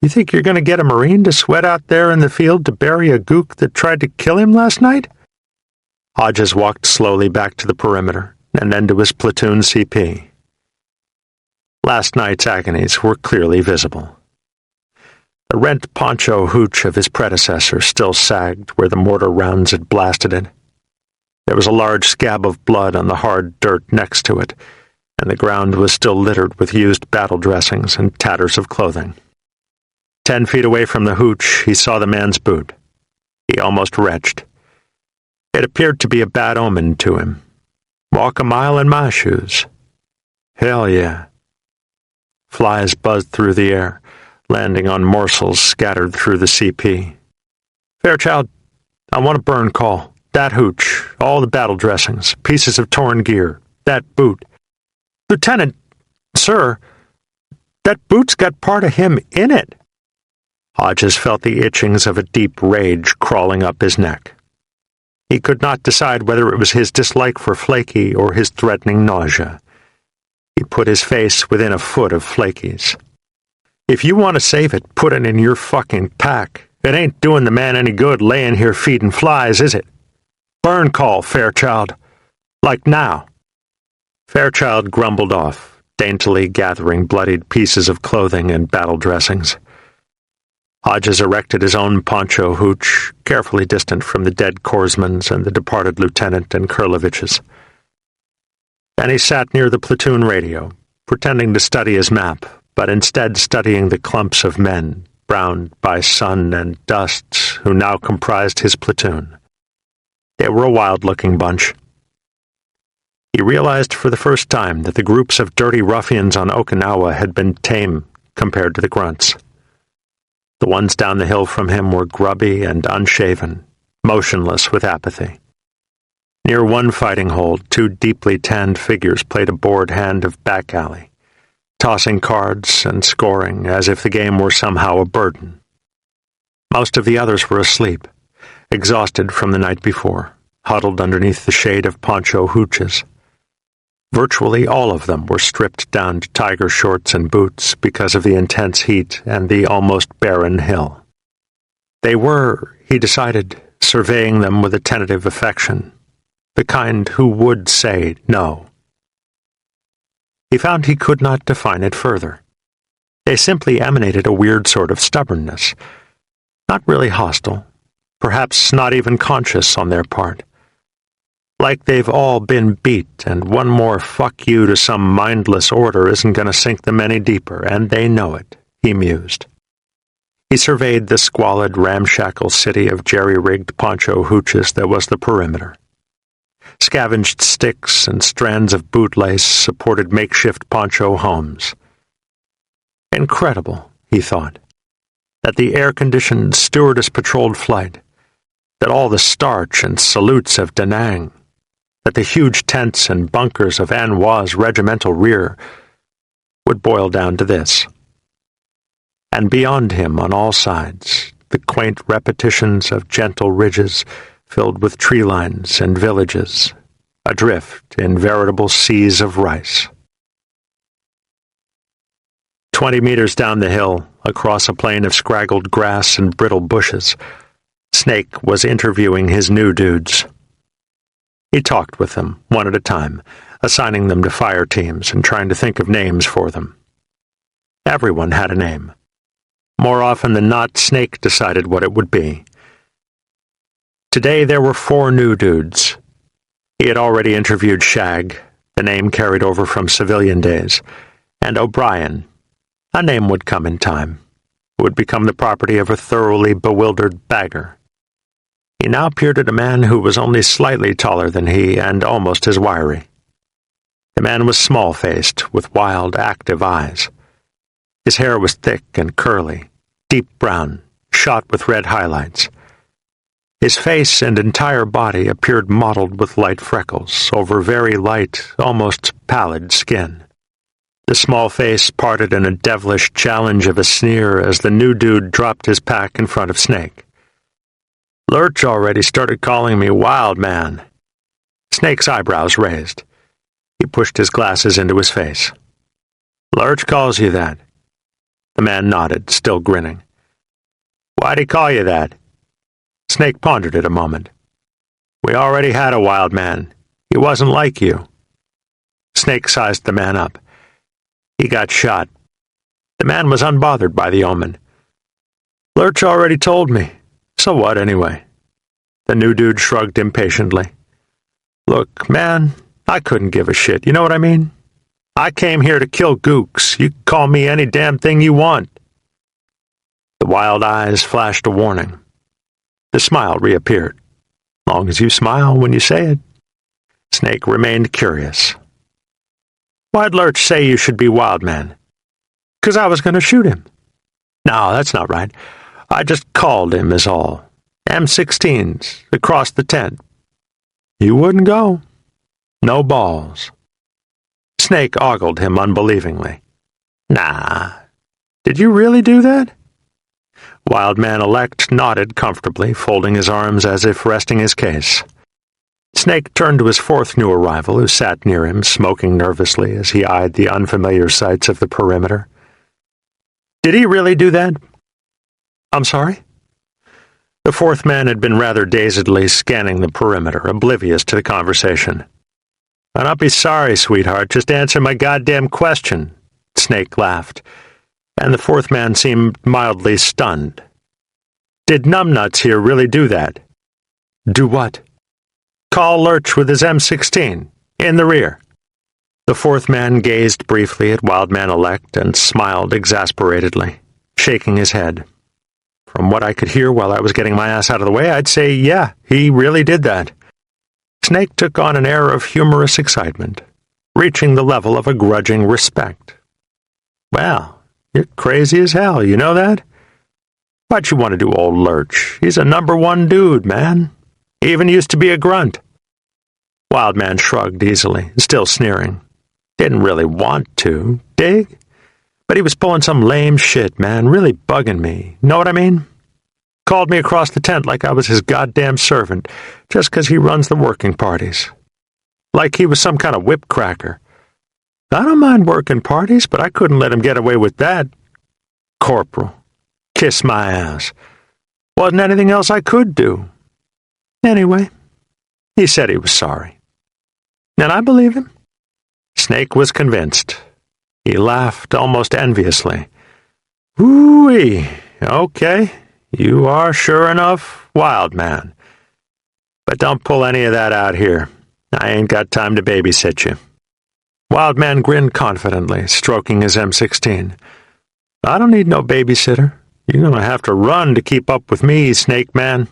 "You think you're going to get a Marine to sweat out there in the field to bury a gook that tried to kill him last night?" Hodges walked slowly back to the perimeter, and then to his platoon CP. Last night's agonies were clearly visible. The rent poncho hooch of his predecessor still sagged where the mortar rounds had blasted it. There was a large scab of blood on the hard dirt next to it, and the ground was still littered with used battle dressings and tatters of clothing. 10 feet away from the hooch, he saw the man's boot. He almost retched. It appeared to be a bad omen to him. Walk a mile in my shoes. Hell yeah. Flies buzzed through the air, landing on morsels scattered through the CP. "Fairchild, I want a burn call. That hooch, all the battle dressings, pieces of torn gear, that boot." "Lieutenant, sir, that boot's got part of him in it." Hodges felt the itchings of a deep rage crawling up his neck. He could not decide whether it was his dislike for Flaky or his threatening nausea. He put his face within a foot of Flaky's. If you want to save it, put it in your fucking pack. It ain't doing the man any good laying here feeding flies, is it? Burn call, Fairchild. Like now." Fairchild grumbled off, daintily gathering bloodied pieces of clothing and battle dressings. Hodges erected his own poncho hooch, carefully distant from the dead corpsman's and the departed lieutenant and Kurlevich's. And he sat near the platoon radio, pretending to study his map, but instead studying the clumps of men, browned by sun and dust, who now comprised his platoon. They were a wild-looking bunch. He realized for the first time that the groups of dirty ruffians on Okinawa had been tame compared to the grunts. The ones down the hill from him were grubby and unshaven, motionless with apathy. Near one fighting hole, two deeply tanned figures played a bored hand of back alley, tossing cards and scoring as if the game were somehow a burden. Most of the others were asleep, exhausted from the night before, huddled underneath the shade of poncho hooches. Virtually all of them were stripped down to tiger shorts and boots because of the intense heat and the almost barren hill. They were, he decided, surveying them with a tentative affection, the kind who would say no. He found he could not define it further. They simply emanated a weird sort of stubbornness, not really hostile, perhaps not even conscious on their part. Like they've all been beat, and one more fuck you to some mindless order isn't going to sink them any deeper, and they know it, he mused. He surveyed the squalid, ramshackle city of jerry-rigged poncho hooches that was the perimeter. Scavenged sticks and strands of bootlace supported makeshift poncho homes. Incredible, he thought, that the air-conditioned, stewardess-patrolled flight, that all the starch and salutes of Da Nang, that the huge tents and bunkers of An Hua's regimental rear would boil down to this. And beyond him, on all sides, the quaint repetitions of gentle ridges filled with tree lines and villages, adrift in veritable seas of rice. 20 meters down the hill, across a plain of scraggled grass and brittle bushes, Snake was interviewing his new dudes. He talked with them, one at a time, assigning them to fire teams and trying to think of names for them. Everyone had a name. More often than not, Snake decided what it would be. Today there were 4 new dudes. He had already interviewed Shag, the name carried over from civilian days, and O'Brien. A name would come in time, would become the property of a thoroughly bewildered bagger. He now peered at a man who was only slightly taller than he and almost as wiry. The man was small-faced, with wild, active eyes. His hair was thick and curly, deep brown, shot with red highlights. His face and entire body appeared mottled with light freckles over very light, almost pallid skin. The small face parted in a devilish challenge of a sneer as the new dude dropped his pack in front of Snake. Lurch already started calling me Wild Man. Snake's eyebrows raised. He pushed his glasses into his face. Lurch calls you that? The man nodded, still grinning. Why'd he call you that? Snake pondered it a moment. We already had a Wild Man. He wasn't like you. Snake sized the man up. He got shot. The man was unbothered by the omen. Lurch already told me. So what, anyway? The new dude shrugged impatiently. Look, man, I couldn't give a shit, you know what I mean? I came here to kill gooks. You can call me any damn thing you want. The wild eyes flashed a warning. The smile reappeared. Long as you smile when you say it. Snake remained curious. Why'd Lurch say you should be Wild Man? 'Cause I was going to shoot him. No, that's not right. I just called him is all. M16s, across the tent. You wouldn't go. No balls. Snake ogled him unbelievingly. Nah. Did you really do that? Wild Man-elect nodded comfortably, folding his arms as if resting his case. Snake turned to his 4th new arrival, who sat near him, smoking nervously as he eyed the unfamiliar sights of the perimeter. Did he really do that? I'm sorry? The fourth man had been rather dazedly scanning the perimeter, oblivious to the conversation. "I'll not be sorry, sweetheart. Just answer my goddamn question," Snake laughed, and the fourth man seemed mildly stunned. "Did Numbnuts here really do that?" "Do what?" "Call Lurch with his M16, in the rear." The fourth man gazed briefly at Wildman-elect and smiled exasperatedly, shaking his head. From what I could hear while I was getting my ass out of the way, I'd say, yeah, he really did that. Snake took on an air of humorous excitement, reaching the level of a grudging respect. "Well, you're crazy as hell, you know that? Why'd you want to do old Lurch? He's a #1 dude, man. He even used to be a grunt." Wildman shrugged easily, still sneering. Didn't really want to, dig? But he was pulling some lame shit, man, really bugging me. Know what I mean? Called me across the tent like I was his goddamn servant, just 'cause he runs the working parties. Like he was some kind of whip cracker. I don't mind working parties, but I couldn't let him get away with that. Corporal. Kiss my ass. Wasn't anything else I could do. Anyway, he said he was sorry. And I believe him. Snake was convinced. He laughed almost enviously. "Ooh-wee, okay, you are sure enough wild man. But don't pull any of that out here. I ain't got time to babysit you." Wildman grinned confidently, stroking his M16. "I don't need no babysitter. You're gonna have to run to keep up with me, Snake Man.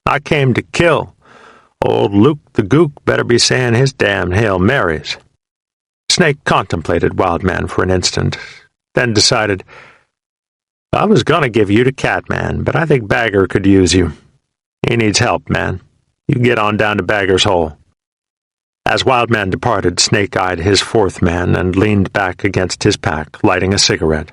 I came to kill. Old Luke the Gook better be saying his damn Hail Marys." Snake contemplated Wildman for an instant, then decided, "I was gonna give you to Catman, but I think Bagger could use you. He needs help, man. You get on down to Bagger's hole." As Wildman departed, Snake eyed his fourth man and leaned back against his pack, lighting a cigarette.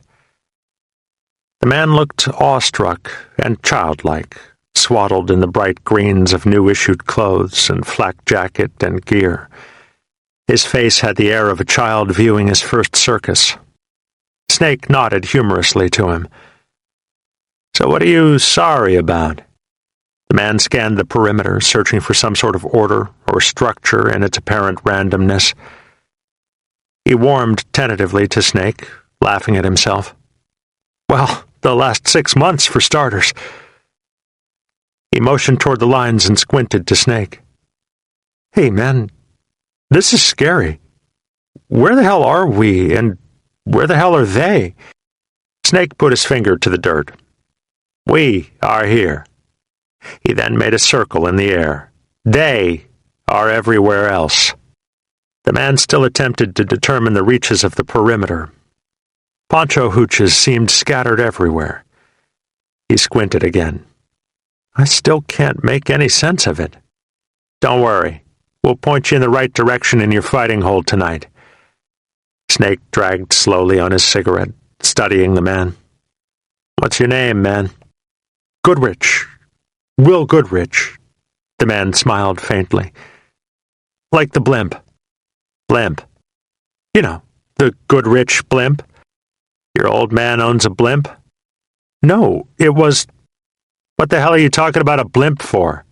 The man looked awestruck and childlike, swaddled in the bright greens of new-issued clothes and flak jacket and gear. His face had the air of a child viewing his first circus. Snake nodded humorously to him. "So what are you sorry about?" The man scanned the perimeter, searching for some sort of order or structure in its apparent randomness. He warmed tentatively to Snake, laughing at himself. "Well, the last 6 months, for starters." He motioned toward the lines and squinted to Snake. "Hey, man, this is scary. Where the hell are we, and where the hell are they?" Snake put his finger to the dirt. "We are here." He then made a circle in the air. "They are everywhere else." The man still attempted to determine the reaches of the perimeter. Poncho hooches seemed scattered everywhere. He squinted again. "I still can't make any sense of it." "Don't worry. We'll point you in the right direction in your fighting hole tonight." Snake dragged slowly on his cigarette, studying the man. "What's your name, man?" "Goodrich. Will Goodrich." The man smiled faintly. "Like the blimp." "Blimp? You know, the Goodrich blimp. Your old man owns a blimp?" "No, it was—" "What the hell are you talking about a blimp for?"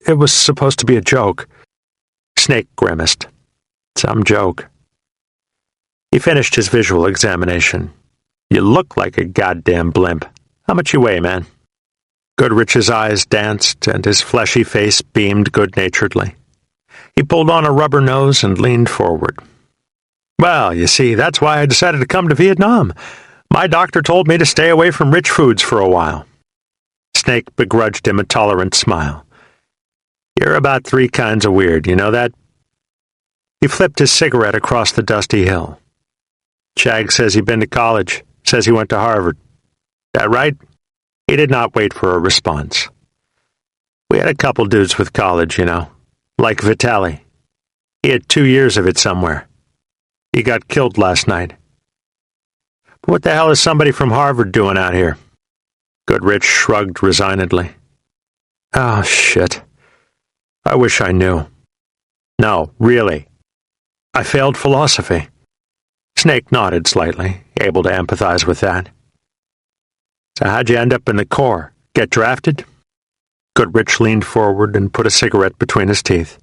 "It was supposed to be a joke." Snake grimaced. "Some joke." He finished his visual examination. "You look like a goddamn blimp. How much you weigh, man?" Goodrich's eyes danced and his fleshy face beamed good-naturedly. He pulled on a rubber nose and leaned forward. "Well, you see, that's why I decided to come to Vietnam. My doctor told me to stay away from rich foods for a while." Snake begrudged him a tolerant smile. "You're about 3 kinds of weird, you know that?" He flipped his cigarette across the dusty hill. "Shag says you've been to college, says he went to Harvard. That right?" He did not wait for a response. "We had a couple dudes with college, you know, like Vitali. He had 2 years of it somewhere. He got killed last night." "But what the hell is somebody from Harvard doing out here?" Goodrich shrugged resignedly. "Oh, shit. I wish I knew." "No, really. I failed philosophy." Snake nodded slightly, able to empathize with that. So how'd you end up in the Corps? Get drafted? Goodrich leaned forward and put a cigarette between his teeth.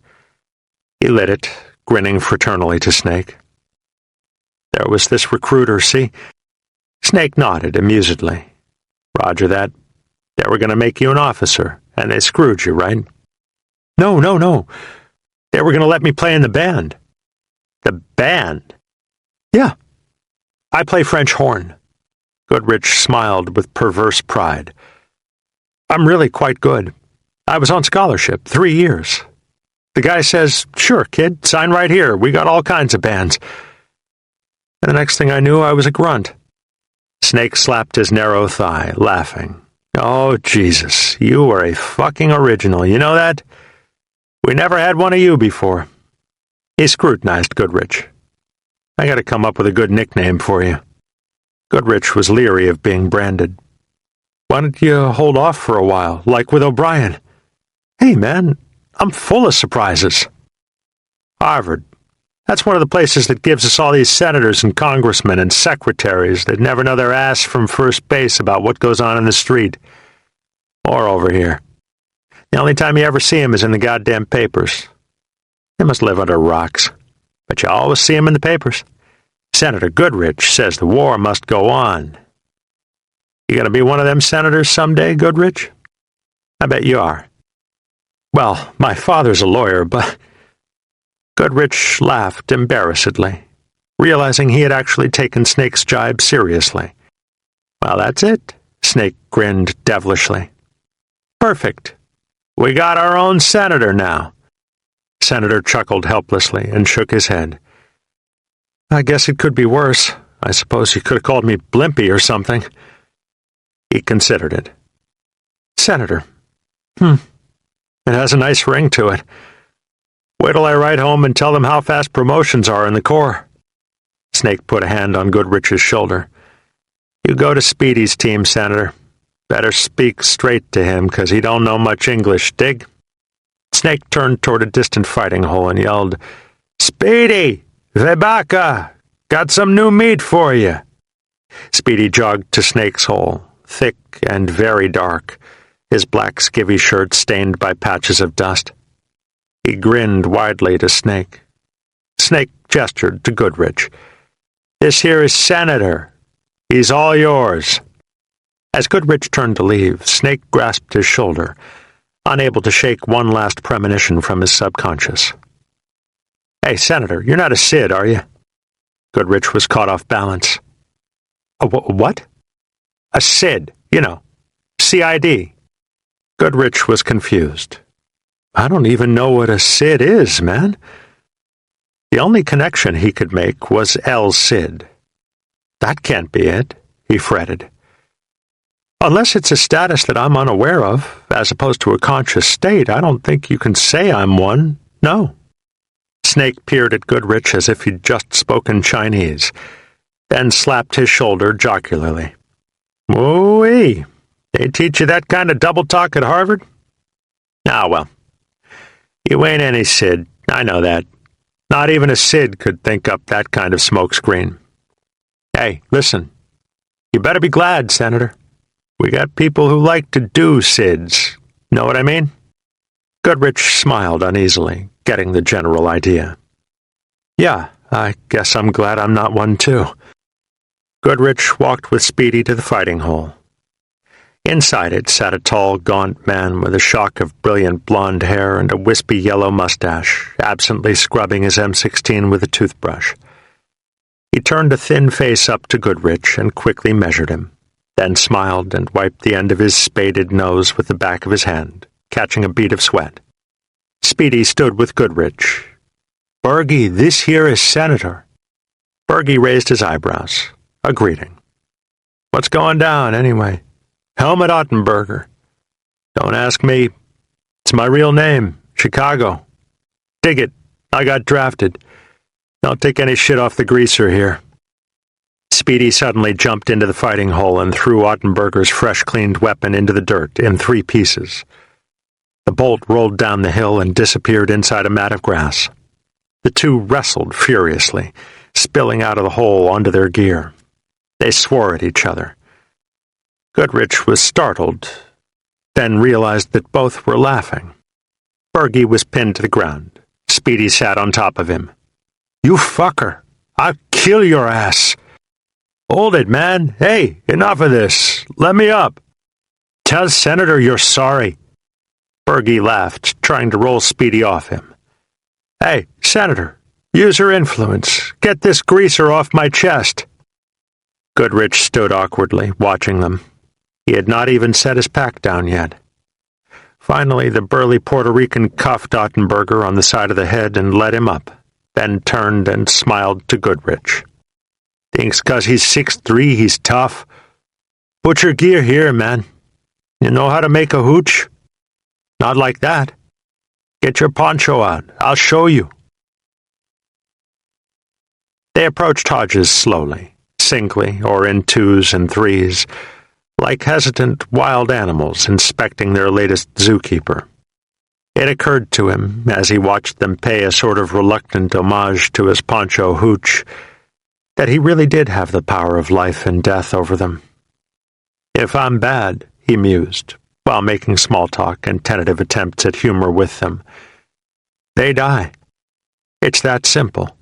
He lit it, grinning fraternally to Snake. There was this recruiter, see? Snake nodded amusedly. Roger that. They were going to make you an officer, and they screwed you, right? No. They were going to let me play in the band. The band? Yeah. I play French horn. Goodrich smiled with perverse pride. I'm really quite good. I was on scholarship, 3 years. The guy says, sure, kid, sign right here. We got all kinds of bands. And the next thing I knew, I was a grunt. Snake slapped his narrow thigh, laughing. Oh, Jesus, you are a fucking original, you know that? We never had one of you before. He scrutinized Goodrich. I gotta come up with a good nickname for you. Goodrich was leery of being branded. Why don't you hold off for a while, like with O'Brien? Hey, man, I'm full of surprises. Harvard. That's one of the places that gives us all these senators and congressmen and secretaries that never know their ass from first base about what goes on in the street. Or over here. The only time you ever see him is in the goddamn papers. They must live under rocks. But you always see him in the papers. Senator Goodrich says the war must go on. You gonna be one of them senators someday, Goodrich? I bet you are. Well, my father's a lawyer, but... Goodrich laughed embarrassedly, realizing he had actually taken Snake's jibe seriously. Well, that's it, Snake grinned devilishly. Perfect. We got our own senator now. Senator chuckled helplessly and shook his head. I guess it could be worse. I suppose you could have called me Blimpy or something. He considered it. Senator. It has a nice ring to it. Wait till I write home and tell them how fast promotions are in the Corps. Snake put a hand on Goodrich's shoulder. You go to Speedy's team, Senator. Better speak straight to him, 'cause he don't know much English, dig? Snake turned toward a distant fighting hole and yelled, Speedy! Vebaka! Got some new meat for you! Speedy jogged to Snake's hole, thick and very dark, his black skivvy shirt stained by patches of dust. He grinned widely to Snake. Snake gestured to Goodrich. This here is Senator. He's all yours. As Goodrich turned to leave, Snake grasped his shoulder, unable to shake one last premonition from his subconscious. Hey, Senator, you're not a Sid, are you? Goodrich was caught off balance. What? A Sid, you know. CID. Goodrich was confused. I don't even know what a Sid is, man. The only connection he could make was El Cid. That can't be it, he fretted. Unless it's a status that I'm unaware of, as opposed to a conscious state, I don't think you can say I'm one, no. Snake peered at Goodrich as if he'd just spoken Chinese, then slapped his shoulder jocularly. Ooh-wee, they teach you that kind of double talk at Harvard? Ah, well. You ain't any Sid, I know that. Not even a Sid could think up that kind of smokescreen. Hey, listen. You better be glad, Senator. We got people who like to do Sids. Know what I mean? Goodrich smiled uneasily, getting the general idea. Yeah, I guess I'm glad I'm not one too. Goodrich walked with Speedy to the fighting hole. Inside it sat a tall, gaunt man with a shock of brilliant blonde hair and a wispy yellow mustache, absently scrubbing his M16 with a toothbrush. He turned a thin face up to Goodrich and quickly measured him, then smiled and wiped the end of his spaded nose with the back of his hand, catching a bead of sweat. Speedy stood with Goodrich. Bergie, this here is Senator. Bergie raised his eyebrows, a greeting. What's going down, anyway? Helmut Ottenberger. Don't ask me. It's my real name, Chicago. Dig it. I got drafted. Don't take any shit off the greaser here. Speedy suddenly jumped into the fighting hole and threw Ottenberger's fresh-cleaned weapon into the dirt in 3 pieces. The bolt rolled down the hill and disappeared inside a mat of grass. The two wrestled furiously, spilling out of the hole onto their gear. They swore at each other. Goodrich was startled, then realized that both were laughing. Bergie was pinned to the ground. Speedy sat on top of him. "You fucker! I'll kill your ass!" "Hold it, man! Hey, enough of this! Let me up! Tell Senator you're sorry!" Bergie laughed, trying to roll Speedy off him. "Hey, Senator, use your influence. Get this greaser off my chest." Goodrich stood awkwardly, watching them. He had not even set his pack down yet. Finally, the burly Puerto Rican cuffed Ottenberger on the side of the head and led him up, then turned and smiled to Goodrich. "Thinks 'cause he's 6'3" he's tough. Put your gear here, man. You know how to make a hooch? Not like that. Get your poncho out. I'll show you." They approached Hodges slowly, singly or in twos and threes, like hesitant wild animals inspecting their latest zookeeper. It occurred to him, as he watched them pay a sort of reluctant homage to his poncho hooch, that he really did have the power of life and death over them. "If I'm bad," he mused, while making small talk and tentative attempts at humor with them, "they die. It's that simple."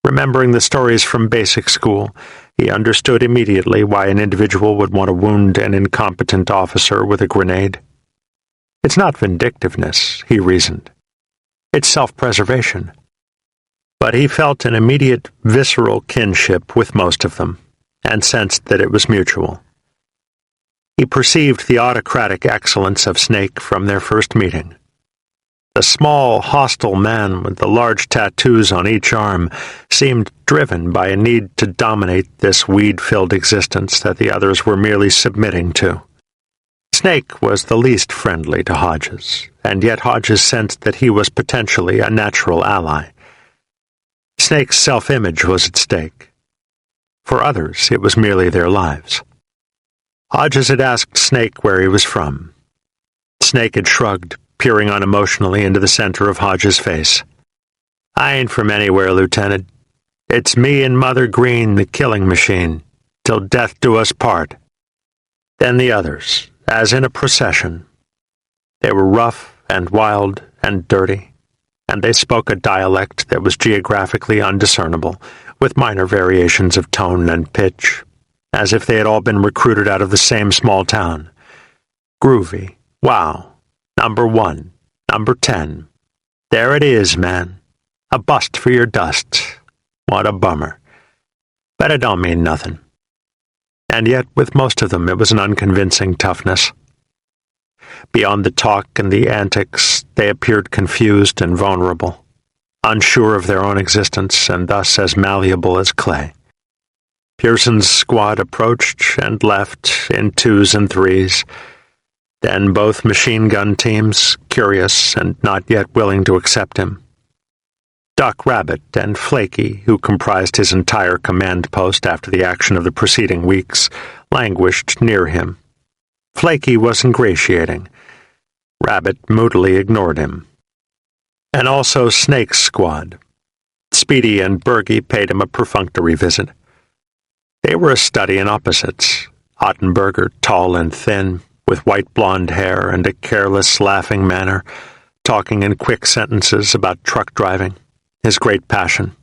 Remembering the stories from basic school, he understood immediately why an individual would want to wound an incompetent officer with a grenade. It's not vindictiveness, he reasoned. It's self-preservation. But he felt an immediate, visceral kinship with most of them, and sensed that it was mutual. He perceived the autocratic excellence of Snake from their first meeting. The small, hostile man with the large tattoos on each arm seemed driven by a need to dominate this weed-filled existence that the others were merely submitting to. Snake was the least friendly to Hodges, and yet Hodges sensed that he was potentially a natural ally. Snake's self-image was at stake. For others, it was merely their lives. Hodges had asked Snake where he was from. Snake had shrugged, peering unemotionally into the center of Hodges' face. "I ain't from anywhere, Lieutenant. It's me and Mother Green, the killing machine, till death do us part." Then the others, as in a procession. They were rough and wild and dirty, and they spoke a dialect that was geographically undiscernible, with minor variations of tone and pitch, as if they had all been recruited out of the same small town. Groovy. Wow. Number 1. Number 10. There it is, man. A bust for your dust. What a bummer. But it don't mean nothing. And yet, with most of them, it was an unconvincing toughness. Beyond the talk and the antics, they appeared confused and vulnerable, unsure of their own existence and thus as malleable as clay. Pearson's squad approached and left in twos and threes. Then both machine gun teams, curious and not yet willing to accept him. Duck Rabbit and Flaky, who comprised his entire command post after the action of the preceding weeks, languished near him. Flaky was ingratiating. Rabbit moodily ignored him. And also Snake's squad. Speedy and Bergie paid him a perfunctory visit. They were a study in opposites. Ottenberger, tall and thin, with white blonde hair and a careless, laughing manner, talking in quick sentences about truck driving, his great passion.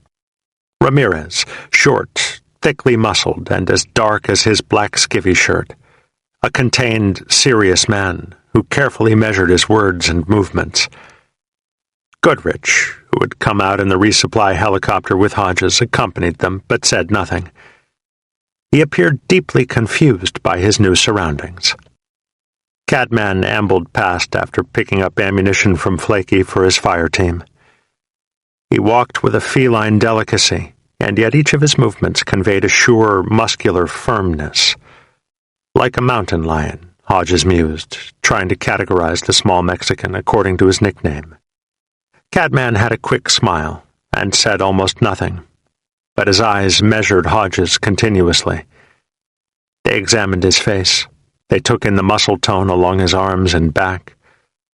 Ramirez, short, thickly muscled, and as dark as his black skivvy shirt, a contained, serious man who carefully measured his words and movements. Goodrich, who had come out in the resupply helicopter with Hodges, accompanied them, but said nothing. He appeared deeply confused by his new surroundings. Catman ambled past after picking up ammunition from Flaky for his fire team. He walked with a feline delicacy, and yet each of his movements conveyed a sure, muscular firmness. Like a mountain lion, Hodges mused, trying to categorize the small Mexican according to his nickname. Catman had a quick smile, and said almost nothing, but his eyes measured Hodges continuously. They examined his face. They took in the muscle tone along his arms and back.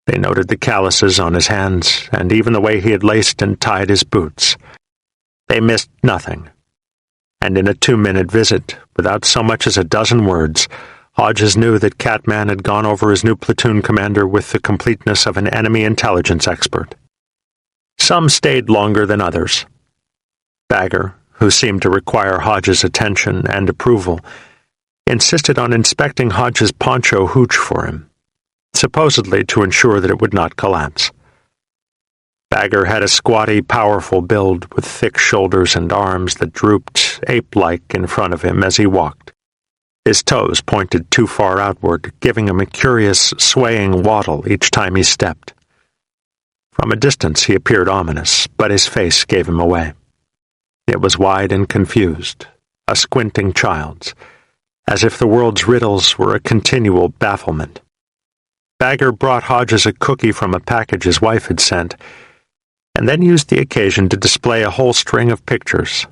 They noted the calluses on his hands, and even the way he had laced and tied his boots. They missed nothing. And in a 2-minute visit, without so much as a dozen words, Hodges knew that Catman had gone over his new platoon commander with the completeness of an enemy intelligence expert. Some stayed longer than others. Bagger, who seemed to require Hodges' attention and approval, insisted on inspecting Hodges' poncho hooch for him, supposedly to ensure that it would not collapse. Bagger had a squatty, powerful build with thick shoulders and arms that drooped ape-like in front of him as he walked. His toes pointed too far outward, giving him a curious, swaying waddle each time he stepped. From a distance he appeared ominous, but his face gave him away. It was wide and confused, a squinting child's, as if the world's riddles were a continual bafflement. Bagger brought Hodges a cookie from a package his wife had sent, and then used the occasion to display a whole string of pictures.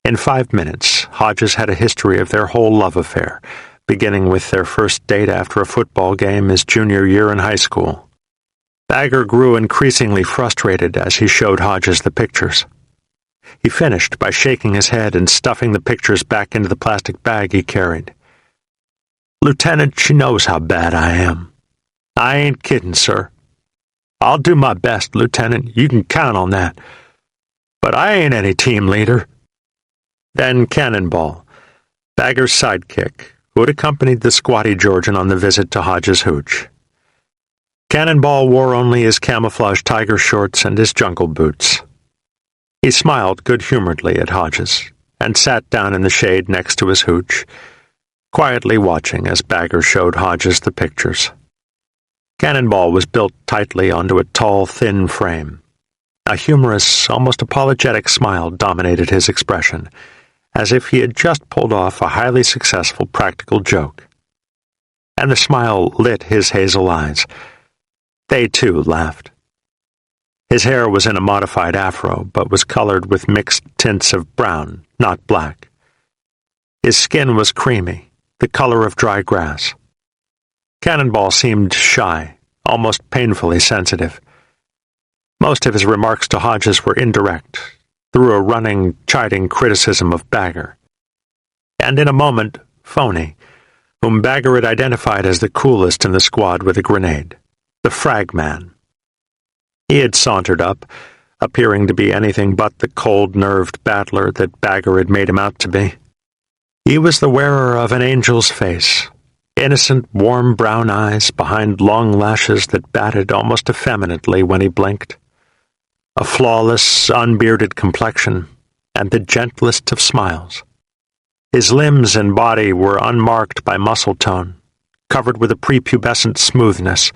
In 5 minutes, Hodges had a history of their whole love affair, beginning with their first date after a football game his junior year in high school. Bagger grew increasingly frustrated as he showed Hodges the pictures. He finished by shaking his head and stuffing the pictures back into the plastic bag he carried. "Lieutenant, she knows how bad I am. I ain't kidding, sir. I'll do my best, Lieutenant, you can count on that. But I ain't any team leader." Then Cannonball, Bagger's sidekick, who had accompanied the squatty Georgian on the visit to Hodges' hooch. Cannonball wore only his camouflage tiger shorts and his jungle boots. He smiled good-humoredly at Hodges and sat down in the shade next to his hooch, quietly watching as Bagger showed Hodges the pictures. Cannonball was built tightly onto a tall, thin frame. A humorous, almost apologetic smile dominated his expression, as if he had just pulled off a highly successful practical joke. And the smile lit his hazel eyes. They, too, laughed. His hair was in a modified afro, but was colored with mixed tints of brown, not black. His skin was creamy, the color of dry grass. Cannonball seemed shy, almost painfully sensitive. Most of his remarks to Hodges were indirect, through a running, chiding criticism of Bagger. And in a moment, Phony, whom Bagger had identified as the coolest in the squad with a grenade, the frag man. He had sauntered up, appearing to be anything but the cold-nerved battler that Bagger had made him out to be. He was the wearer of an angel's face, innocent, warm brown eyes behind long lashes that batted almost effeminately when he blinked, a flawless, unbearded complexion, and the gentlest of smiles. His limbs and body were unmarked by muscle tone, covered with a prepubescent smoothness,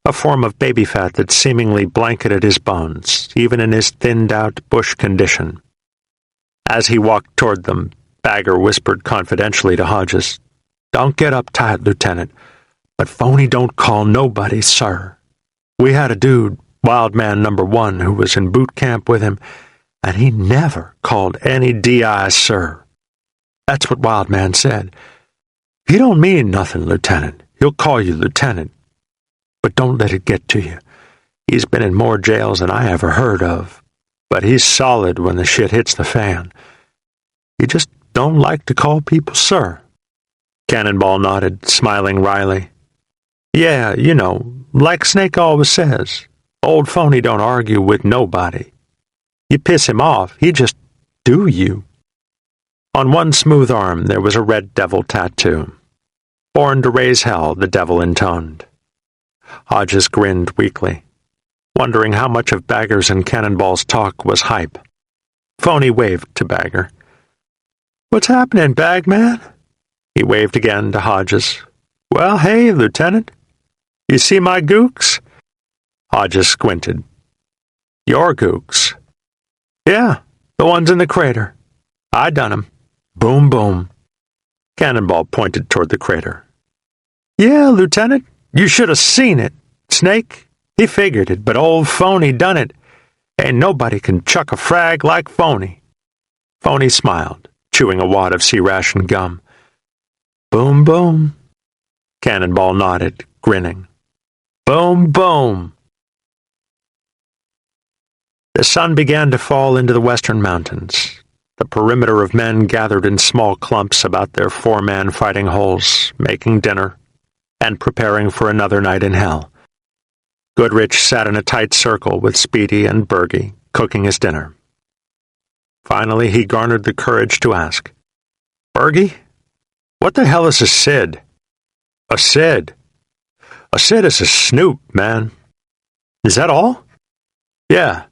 a form of baby fat that seemingly blanketed his bones, even in his thinned-out bush condition. As he walked toward them, Bagger whispered confidentially to Hodges, "Don't get uptight, Lieutenant, but Phony don't call nobody sir. We had a dude, Wild Man number 1, who was in boot camp with him, and he never called any DI sir. That's what Wild Man said. He don't mean nothing, Lieutenant. He'll call you Lieutenant. But don't let it get to you. He's been in more jails than I ever heard of, but he's solid when the shit hits the fan. He just don't like to call people sir." Cannonball nodded, smiling wryly. "Yeah, you know, like Snake always says, old Phony don't argue with nobody. You piss him off, he just do you." On one smooth arm there was a red devil tattoo. "Born to raise hell," the devil intoned. Hodges grinned weakly, wondering how much of Bagger's and Cannonball's talk was hype. Phony waved to Bagger. "What's happening, Bagman?" He waved again to Hodges. "Well, hey, Lieutenant. You see my gooks?" Hodges squinted. "Your gooks?" "Yeah, the ones in the crater. I done 'em. Boom, boom." Cannonball pointed toward the crater. "Yeah, Lieutenant, you should have seen it. Snake, he figured it, but old Phony done it. Ain't nobody can chuck a frag like Phony." Phony smiled, chewing a wad of C-ration gum. "Boom, boom." Cannonball nodded, grinning. "Boom, boom." The sun began to fall into the western mountains. The perimeter of men gathered in small clumps about their four-man fighting holes, making dinner, and preparing for another night in hell. Goodrich sat in a tight circle with Speedy and Bergie, cooking his dinner. Finally, he garnered the courage to ask, "Bergie, what the hell is a SID?" "A SID? A SID is a snoop, man." "Is that all?" "Yeah.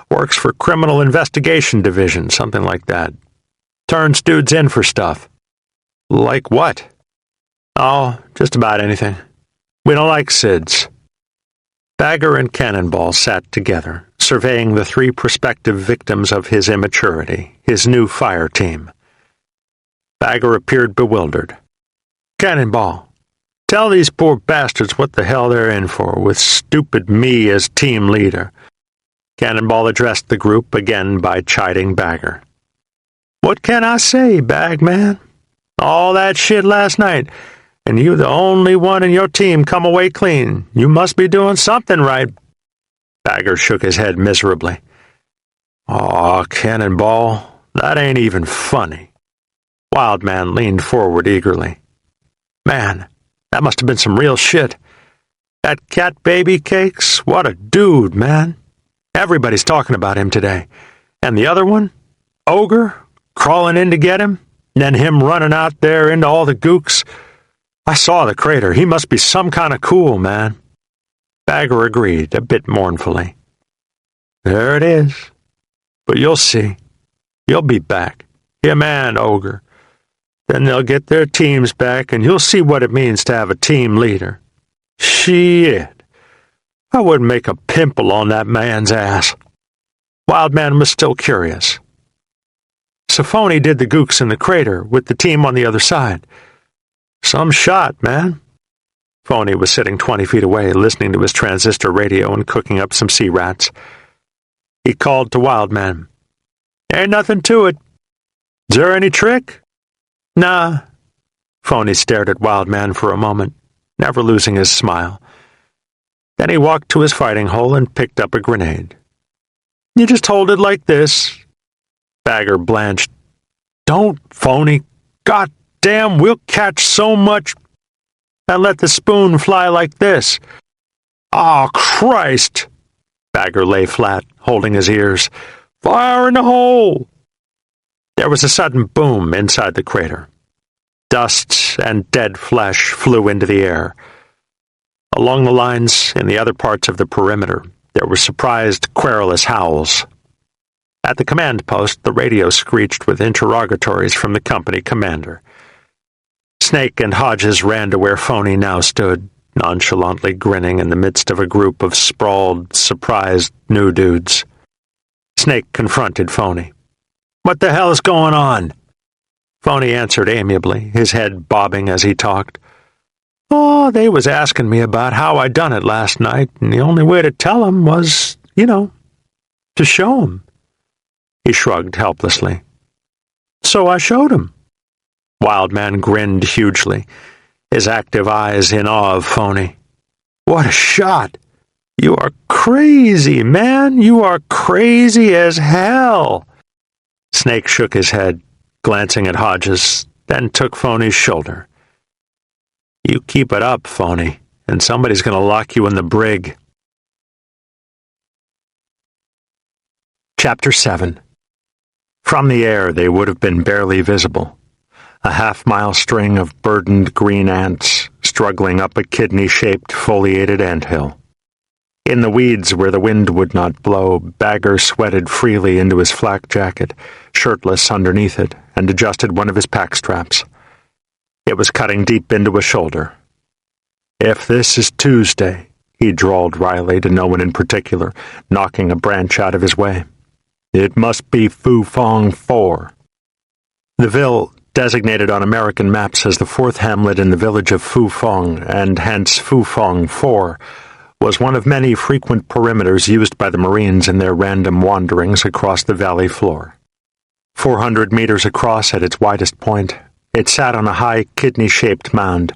Works for Criminal Investigation Division, something like that. Turns dudes in for stuff." "Like what?" "Oh, just about anything. We don't like SIDs." Bagger and Cannonball sat together, surveying the three prospective victims of his immaturity, his new fire team. Bagger appeared bewildered. "Cannonball, tell these poor bastards what the hell they're in for, with stupid me as team leader." Cannonball addressed the group again by chiding Bagger. "What can I say, Bagman? All that shit last night, and you the only one in your team come away clean. You must be doing something right." Bagger shook his head miserably. "Aw, Cannonball, that ain't even funny." Wildman leaned forward eagerly. "Man, that must have been some real shit. That cat baby cakes, what a dude, man. Everybody's talking about him today. And the other one? Ogre? Crawling in to get him? And then him running out there into all the gooks? I saw the crater. He must be some kind of cool, man." Bagger agreed, a bit mournfully. "There it is. But you'll see. You'll be back. Him and Ogre. Then they'll get their teams back, and you'll see what it means to have a team leader. Shit. I wouldn't make a pimple on that man's ass." Wildman was still curious. "So Phony did the gooks in the crater, with the team on the other side. Some shot, man." Phony was sitting 20 feet away, listening to his transistor radio and cooking up some sea rats. He called to Wildman. "Ain't nothing to it. Is there any trick?" "Nah." Phony stared at Wildman for a moment, never losing his smile. Then he walked to his fighting hole and picked up a grenade. "You just hold it like this." Bagger blanched. "Don't, Phony. God damn, we'll catch so much. And let the spoon fly like this." "Aw, Christ!" Bagger lay flat, holding his ears. "Fire in the hole!" There was a sudden boom inside the crater. Dust and dead flesh flew into the air. Along the lines, in the other parts of the perimeter, there were surprised, querulous howls. At the command post, the radio screeched with interrogatories from the company commander. Snake and Hodges ran to where Phony now stood, nonchalantly grinning in the midst of a group of sprawled, surprised new dudes. Snake confronted Phony. "What the hell is going on?" Phony answered amiably, his head bobbing as he talked. "Oh, they was asking me about how I done it last night, and the only way to tell 'em was, to show 'em." He shrugged helplessly. "So I showed 'em." Wildman grinned hugely, his active eyes in awe of Phony. "What a shot! You are crazy, man! You are crazy as hell!" Snake shook his head, glancing at Hodges, then took Phony's shoulder. "You keep it up, Phony, and somebody's going to lock you in the brig." Chapter 7. From the air they would have been barely visible. A half-mile string of burdened green ants struggling up a kidney-shaped foliated anthill. In the weeds where the wind would not blow, Bagger sweated freely into his flak jacket, shirtless underneath it, and adjusted one of his pack straps. It was cutting deep into a shoulder. "If this is Tuesday," he drawled wryly to no one in particular, knocking a branch out of his way, "it must be Fufong 4. The Ville, designated on American maps as the fourth hamlet in the village of Fufong, and hence Fufong 4, was one of many frequent perimeters used by the Marines in their random wanderings across the valley floor. 400 meters across at its widest point, it sat on a high kidney-shaped mound,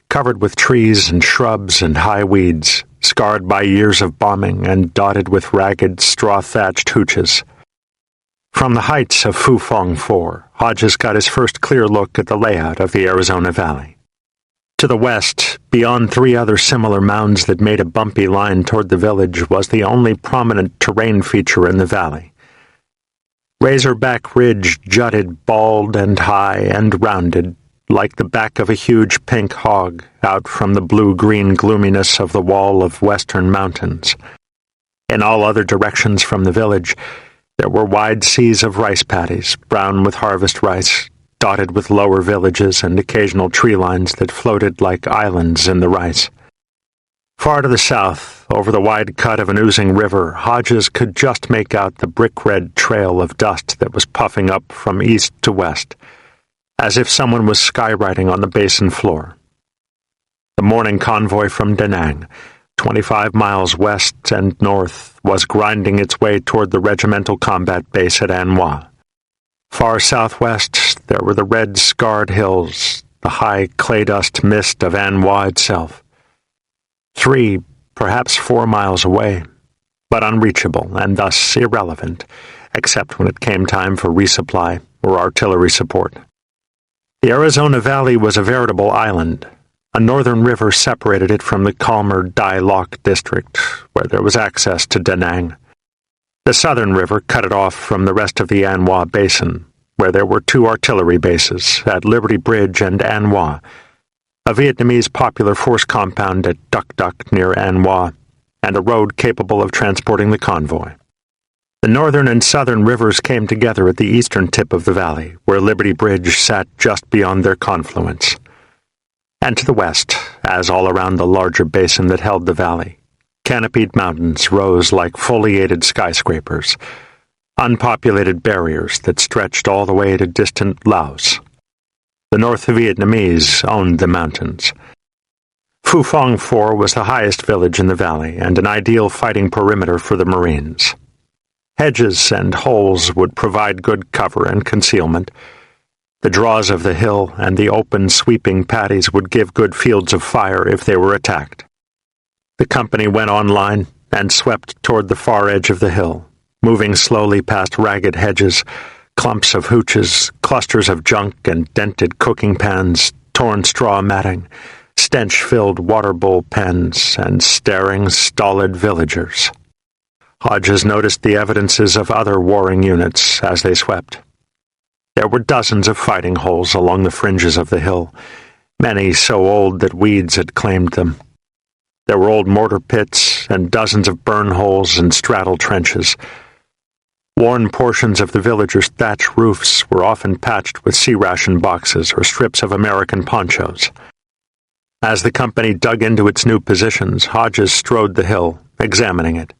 covered with trees and shrubs and high weeds, scarred by years of bombing and dotted with ragged, straw-thatched hooches. From the heights of Fufeng 4, Hodges got his first clear look at the layout of the Arizona Valley. To the west, beyond three other similar mounds that made a bumpy line toward the village, was the only prominent terrain feature in the valley. Razorback Ridge jutted bald and high and rounded, like the back of a huge pink hog, out from the blue-green gloominess of the wall of western mountains. In all other directions from the village, there were wide seas of rice paddies, brown with harvest rice, dotted with lower villages and occasional tree lines that floated like islands in the rice. Far to the south, over the wide cut of an oozing river, Hodges could just make out the brick-red trail of dust that was puffing up from east to west, as if someone was skywriting on the basin floor. The morning convoy from Da Nang, 25 miles west and north, was grinding its way toward the regimental combat base at An Hoa. Far southwest, there were the red scarred hills, the high clay-dust mist of An Hoa itself. 3, perhaps 4 miles away, but unreachable and thus irrelevant, except when it came time for resupply or artillery support. The Arizona Valley was a veritable island. A northern river separated it from the calmer Dai Lok district, where there was access to Da Nang. The southern river cut it off from the rest of the An Hoa Basin, where there were 2 artillery bases at Liberty Bridge and An Hoa, a Vietnamese popular force compound at Duc Duc near An Hoa, and a road capable of transporting the convoy. The northern and southern rivers came together at the eastern tip of the valley, where Liberty Bridge sat just beyond their confluence. And to the west, as all around the larger basin that held the valley, canopied mountains rose like foliated skyscrapers, unpopulated barriers that stretched all the way to distant Laos. The North Vietnamese owned the mountains. Fufeng 4 was the highest village in the valley and an ideal fighting perimeter for the Marines. Hedges and holes would provide good cover and concealment. The draws of the hill and the open, sweeping paddies would give good fields of fire if they were attacked. The company went online and swept toward the far edge of the hill, moving slowly past ragged hedges, clumps of hooches, clusters of junk and dented cooking pans, torn straw matting, stench-filled water bowl pens, and staring, stolid villagers. Hodges noticed the evidences of other warring units as they swept. There were dozens of fighting holes along the fringes of the hill, many so old that weeds had claimed them. There were old mortar pits and dozens of burn holes and straddle trenches. Worn portions of the villagers' thatch roofs were often patched with sea ration boxes or strips of American ponchos. As the company dug into its new positions, Hodges strode the hill, examining it.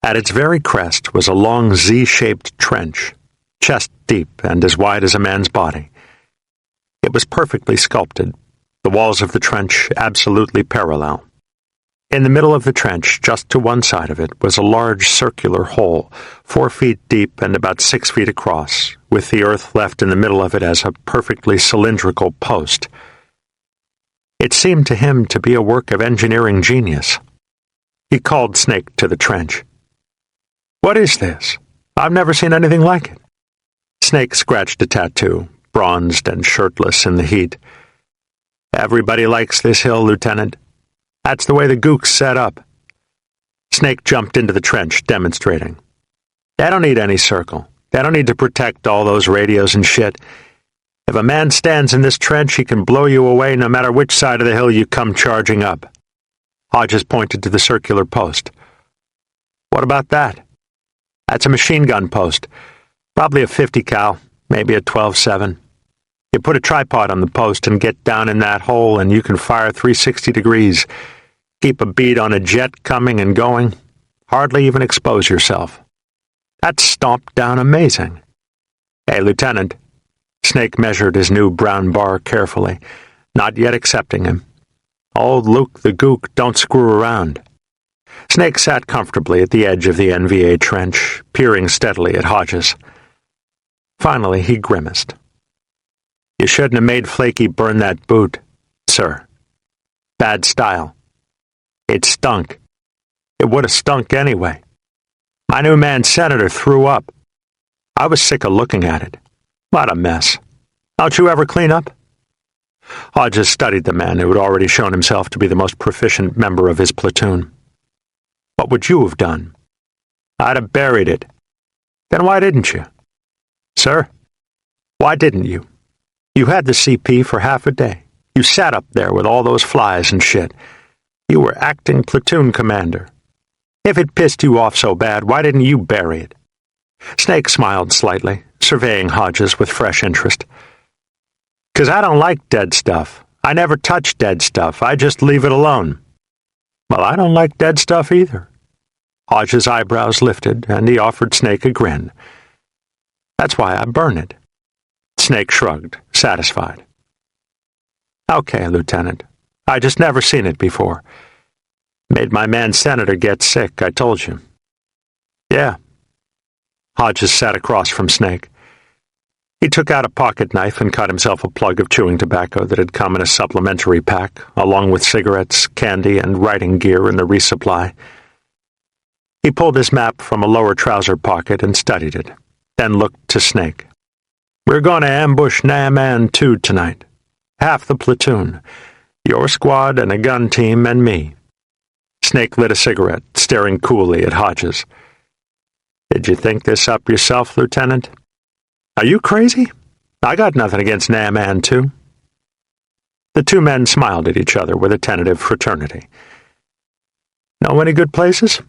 At its very crest was a long Z-shaped trench, chest deep and as wide as a man's body. It was perfectly sculpted, the walls of the trench absolutely parallel. In the middle of the trench, just to one side of it, was a large circular hole, 4 feet deep and about 6 feet across, with the earth left in the middle of it as a perfectly cylindrical post. It seemed to him to be a work of engineering genius. He called Snake to the trench. "What is this? I've never seen anything like it." Snake scratched a tattoo, bronzed and shirtless in the heat. "Everybody likes this hill, Lieutenant. That's the way the gook's set up." Snake jumped into the trench, demonstrating. "They don't need any circle. They don't need to protect all those radios and shit. If a man stands in this trench, he can blow you away no matter which side of the hill you come charging up." Hodges pointed to the circular post. "What about that?" "That's a machine gun post. Probably a 50 cal, maybe a 12-7. You put a tripod on the post and get down in that hole and you can fire 360 degrees. Keep a bead on a jet coming and going. Hardly even expose yourself. That's stomped down amazing." "Hey, Lieutenant." Snake measured his new brown bar carefully, not yet accepting him. "Old Luke the Gook don't screw around." Snake sat comfortably at the edge of the NVA trench, peering steadily at Hodges. Finally, he grimaced. "You shouldn't have made Flaky burn that boot, sir. Bad style. It stunk. It would have stunk anyway. My new man Senator threw up. I was sick of looking at it. What a mess. Don't you ever clean up? Hodges studied the man who had already shown himself to be the most proficient member of his platoon. What would you have done? I'd have buried it. Then why didn't you? Sir, why didn't you? You had the CP for half a day. You sat up there with all those flies and shit. You were acting platoon commander. If it pissed you off so bad, why didn't you bury it? Snake smiled slightly, surveying Hodges with fresh interest. 'Cause I don't like dead stuff. I never touch dead stuff. I just leave it alone. Well, I don't like dead stuff either. Hodges' eyebrows lifted, and he offered Snake a grin. That's why I burn it. Snake shrugged, satisfied. Okay, Lieutenant. I just never seen it before. Made my man Senator get sick, I told you. Yeah. Hodges sat across from Snake. He took out a pocket knife and cut himself a plug of chewing tobacco that had come in a supplementary pack, along with cigarettes, candy, and writing gear in the resupply. He pulled his map from a lower trouser pocket and studied it, then looked to Snake. We're going to ambush Naaman 2 tonight. Half the platoon. Your squad and a gun team and me. Snake lit a cigarette, staring coolly at Hodges. Did you think this up yourself, Lieutenant? Are you crazy? I got nothing against Naaman 2. The two men smiled at each other with a tentative fraternity. Know any good places?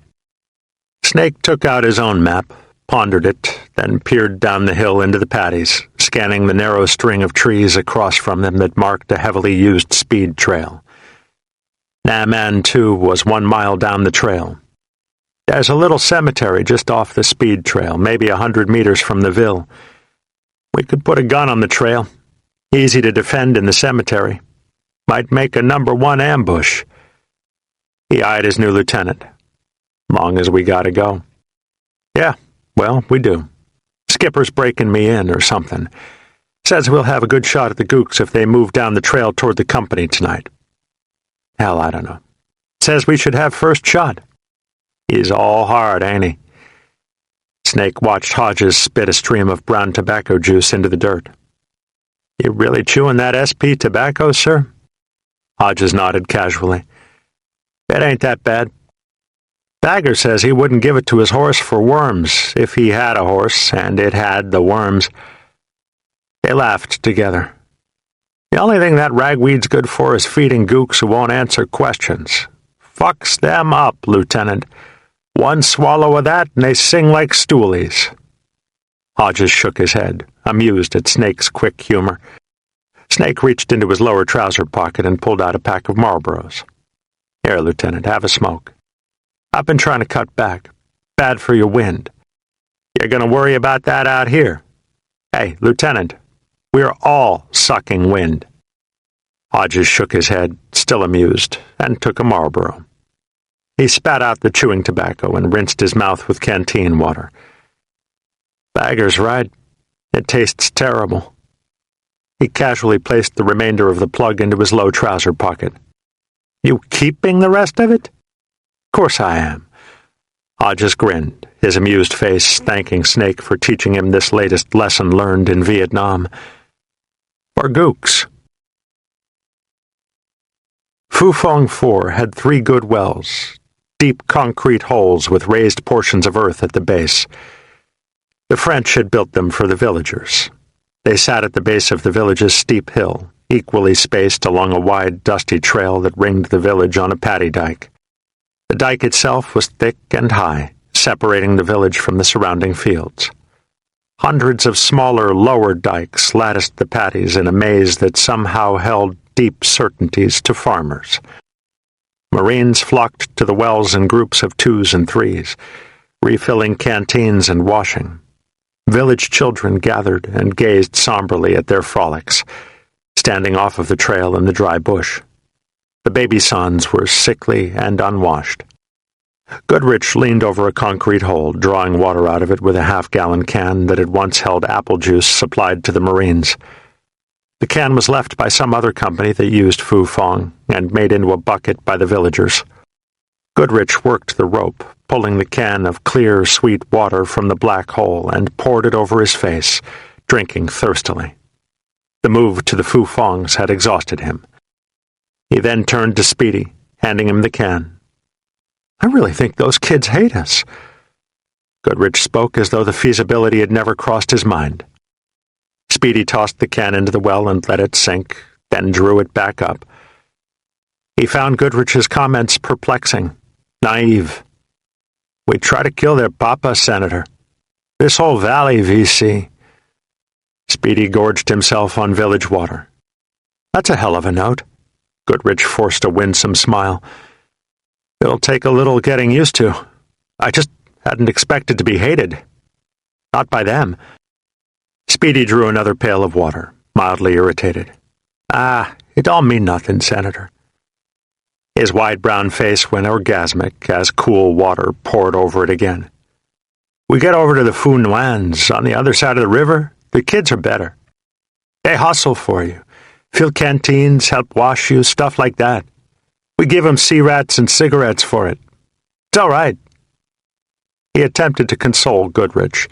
Snake took out his own map, pondered it, then peered down the hill into the paddies, scanning the narrow string of trees across from them that marked a heavily used speed trail. Naaman 2 was 1 mile down the trail. There's a little cemetery just off the speed trail, maybe 100 meters from the Ville. We could put a gun on the trail. Easy to defend in the cemetery. Might make a #1 ambush. He eyed his new lieutenant. Long as we gotta go. Yeah, well, we do. Skipper's breaking me in or something. Says we'll have a good shot at the gooks if they move down the trail toward the company tonight. Hell, I don't know. Says we should have first shot. He's all hard, ain't he? Snake watched Hodges spit a stream of brown tobacco juice into the dirt. You really chewing that SP tobacco, sir? Hodges nodded casually. It ain't that bad. Bagger says he wouldn't give it to his horse for worms if he had a horse and it had the worms. They laughed together. The only thing that ragweed's good for is feeding gooks who won't answer questions. Fucks them up, Lieutenant. One swallow of that and they sing like stoolies. Hodges shook his head, amused at Snake's quick humor. Snake reached into his lower trouser pocket and pulled out a pack of Marlboros. Here, Lieutenant, have a smoke. I've been trying to cut back. Bad for your wind. You're going to worry about that out here. Hey, Lieutenant, we're all sucking wind. Hodges shook his head, still amused, and took a Marlboro. He spat out the chewing tobacco and rinsed his mouth with canteen water. Bagger's right. It tastes terrible. He casually placed the remainder of the plug into his low trouser pocket. You keeping the rest of it? Course I am. Hodges grinned, his amused face thanking Snake for teaching him this latest lesson learned in Vietnam. For gooks. Phu Phong 4 had 3 good wells, deep concrete holes with raised portions of earth at the base. The French had built them for the villagers. They sat at the base of the village's steep hill, equally spaced along a wide, dusty trail that ringed the village on a paddy dike. The dike itself was thick and high, separating the village from the surrounding fields. Hundreds of smaller, lower dikes latticed the paddies in a maze that somehow held deep certainties to farmers. Marines flocked to the wells in groups of 2s and 3s, refilling canteens and washing. Village children gathered and gazed somberly at their frolics, standing off of the trail in the dry bush. The baby sons were sickly and unwashed. Goodrich leaned over a concrete hole, drawing water out of it with a half-gallon can that had once held apple juice supplied to the Marines. The can was left by some other company that used Phu Phong and made into a bucket by the villagers. Goodrich worked the rope, pulling the can of clear, sweet water from the black hole and poured it over his face, drinking thirstily. The move to the Fu-Fongs had exhausted him. He then turned to Speedy, handing him the can. "I really think those kids hate us." Goodrich spoke as though the feasibility had never crossed his mind. Speedy tossed the can into the well and let it sink, then drew it back up. He found Goodrich's comments perplexing, naive. "We try to kill their papa, Senator. This whole valley, VC." Speedy gorged himself on village water. "That's a hell of a note." Goodrich forced a winsome smile. "It'll take a little getting used to. I just hadn't expected to be hated. Not by them." Speedy drew another pail of water, mildly irritated. It all mean nothing, Senator." His wide brown face went orgasmic as cool water poured over it again. "We get over to the Fu Nuans on the other side of the river. The kids are better. They hustle for you, fill canteens, help wash you, stuff like that. We give 'em sea rats and cigarettes for it. It's all right." He attempted to console Goodrich,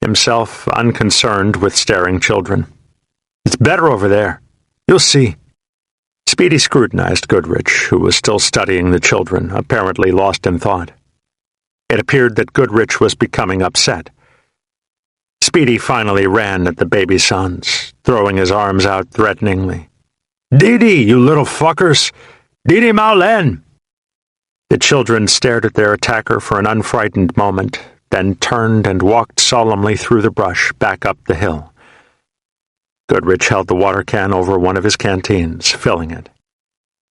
himself unconcerned with staring children. "It's better over there. You'll see." Speedy scrutinized Goodrich, who was still studying the children, apparently lost in thought. It appeared that Goodrich was becoming upset. Speedy finally ran at the baby sons, throwing his arms out threateningly. "Didi, you little fuckers! Didi Maolen!" The children stared at their attacker for an unfrightened moment, then turned and walked solemnly through the brush back up the hill. Goodrich held the water can over one of his canteens, filling it.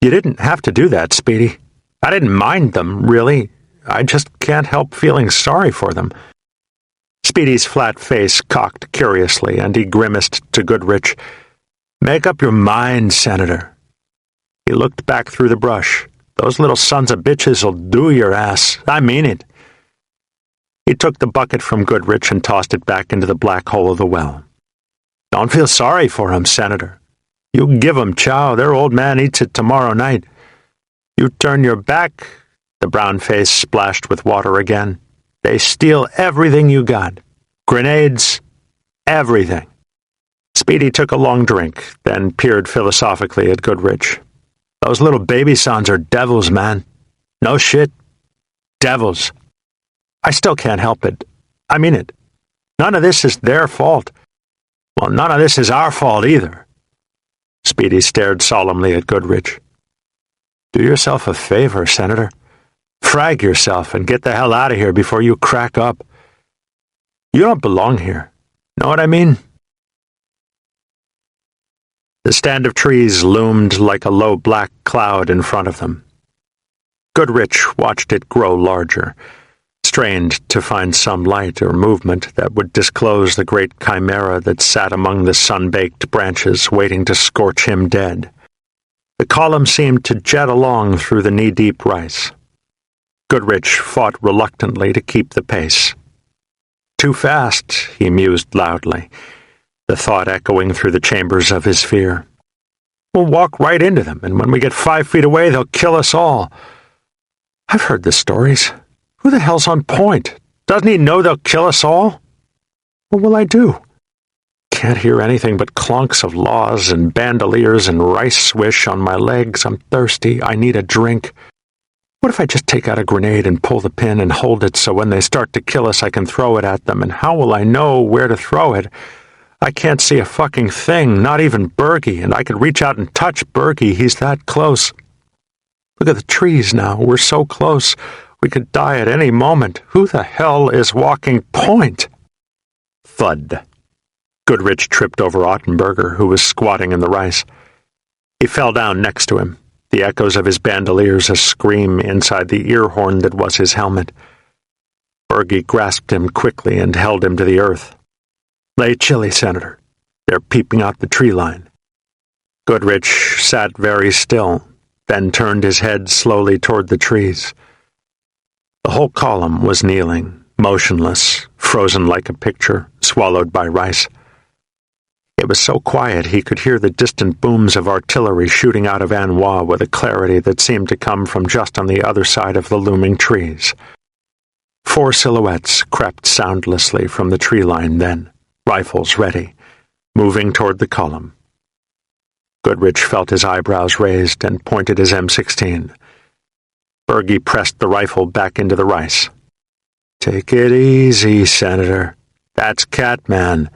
"You didn't have to do that, Speedy. I didn't mind them, really. I just can't help feeling sorry for them." Speedy's flat face cocked curiously, and he grimaced to Goodrich. "Make up your mind, Senator." He looked back through the brush. "Those little sons of bitches'll do your ass. I mean it." He took the bucket from Goodrich and tossed it back into the black hole of the well. "Don't feel sorry for 'em, Senator. You give 'em chow, their old man eats it tomorrow night. You turn your back," the brown face splashed with water again. "They steal everything you got. Grenades, everything." Speedy took a long drink, then peered philosophically at Goodrich. "Those little baby sons are devils, man. No shit. Devils. I still can't help it. I mean it. None of this is their fault. Well, none of this is our fault either." Speedy stared solemnly at Goodrich. "Do yourself a favor, Senator. Frag yourself and get the hell out of here before you crack up. You don't belong here. Know what I mean?" The stand of trees loomed like a low black cloud in front of them. Goodrich watched it grow larger, strained to find some light or movement that would disclose the great chimera that sat among the sun-baked branches waiting to scorch him dead. The column seemed to jet along through the knee-deep rice. Goodrich fought reluctantly to keep the pace. "Too fast," he mused loudly, the thought echoing through the chambers of his fear. "We'll walk right into them, and when we get 5 feet away, they'll kill us all. I've heard the stories. Who the hell's on point? Doesn't he know they'll kill us all? What will I do? Can't hear anything but clunks of laws and bandoliers and rice swish on my legs. I'm thirsty. I need a drink. What if I just take out a grenade and pull the pin and hold it so when they start to kill us I can throw it at them, and how will I know where to throw it? I can't see a fucking thing, not even Bergie, and I could reach out and touch Bergie. He's that close. Look at the trees now. We're so close. We could die at any moment. Who the hell is walking point?" Thud. Goodrich tripped over Ottenberger, who was squatting in the rice. He fell down next to him, the echoes of his bandoliers a scream inside the ear horn that was his helmet. Bergie grasped him quickly and held him to the earth. "Lay chilly, Senator. They're peeping out the tree line." Goodrich sat very still, then turned his head slowly toward the trees. The whole column was kneeling, motionless, frozen like a picture, swallowed by rice. It was so quiet he could hear the distant booms of artillery shooting out of An Hoa with a clarity that seemed to come from just on the other side of the looming trees. 4 silhouettes crept soundlessly from the tree line then, rifles ready, moving toward the column. Goodrich felt his eyebrows raised and pointed his M16. Berge pressed the rifle back into the rice. "Take it easy, Senator. That's Catman."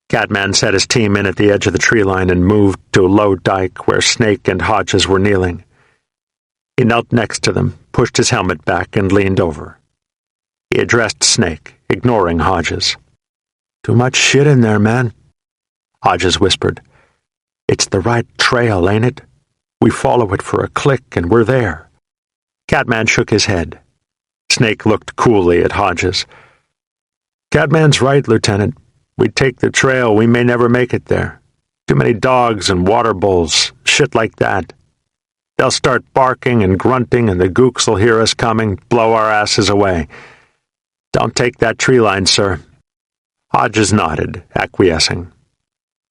Catman set his team in at the edge of the tree line and moved to a low dike where Snake and Hodges were kneeling. He knelt next to them, pushed his helmet back, and leaned over. He addressed Snake, ignoring Hodges. "Too much shit in there, man." Hodges whispered. "It's the right trail, ain't it? We follow it for a click and we're there." Catman shook his head. Snake looked coolly at Hodges. "Catman's right, Lieutenant. We take the trail, we may never make it there. Too many dogs and water bowls, shit like that. They'll start barking and grunting and the gooks will hear us coming, blow our asses away. Don't take that tree line, sir." Hodges nodded, acquiescing.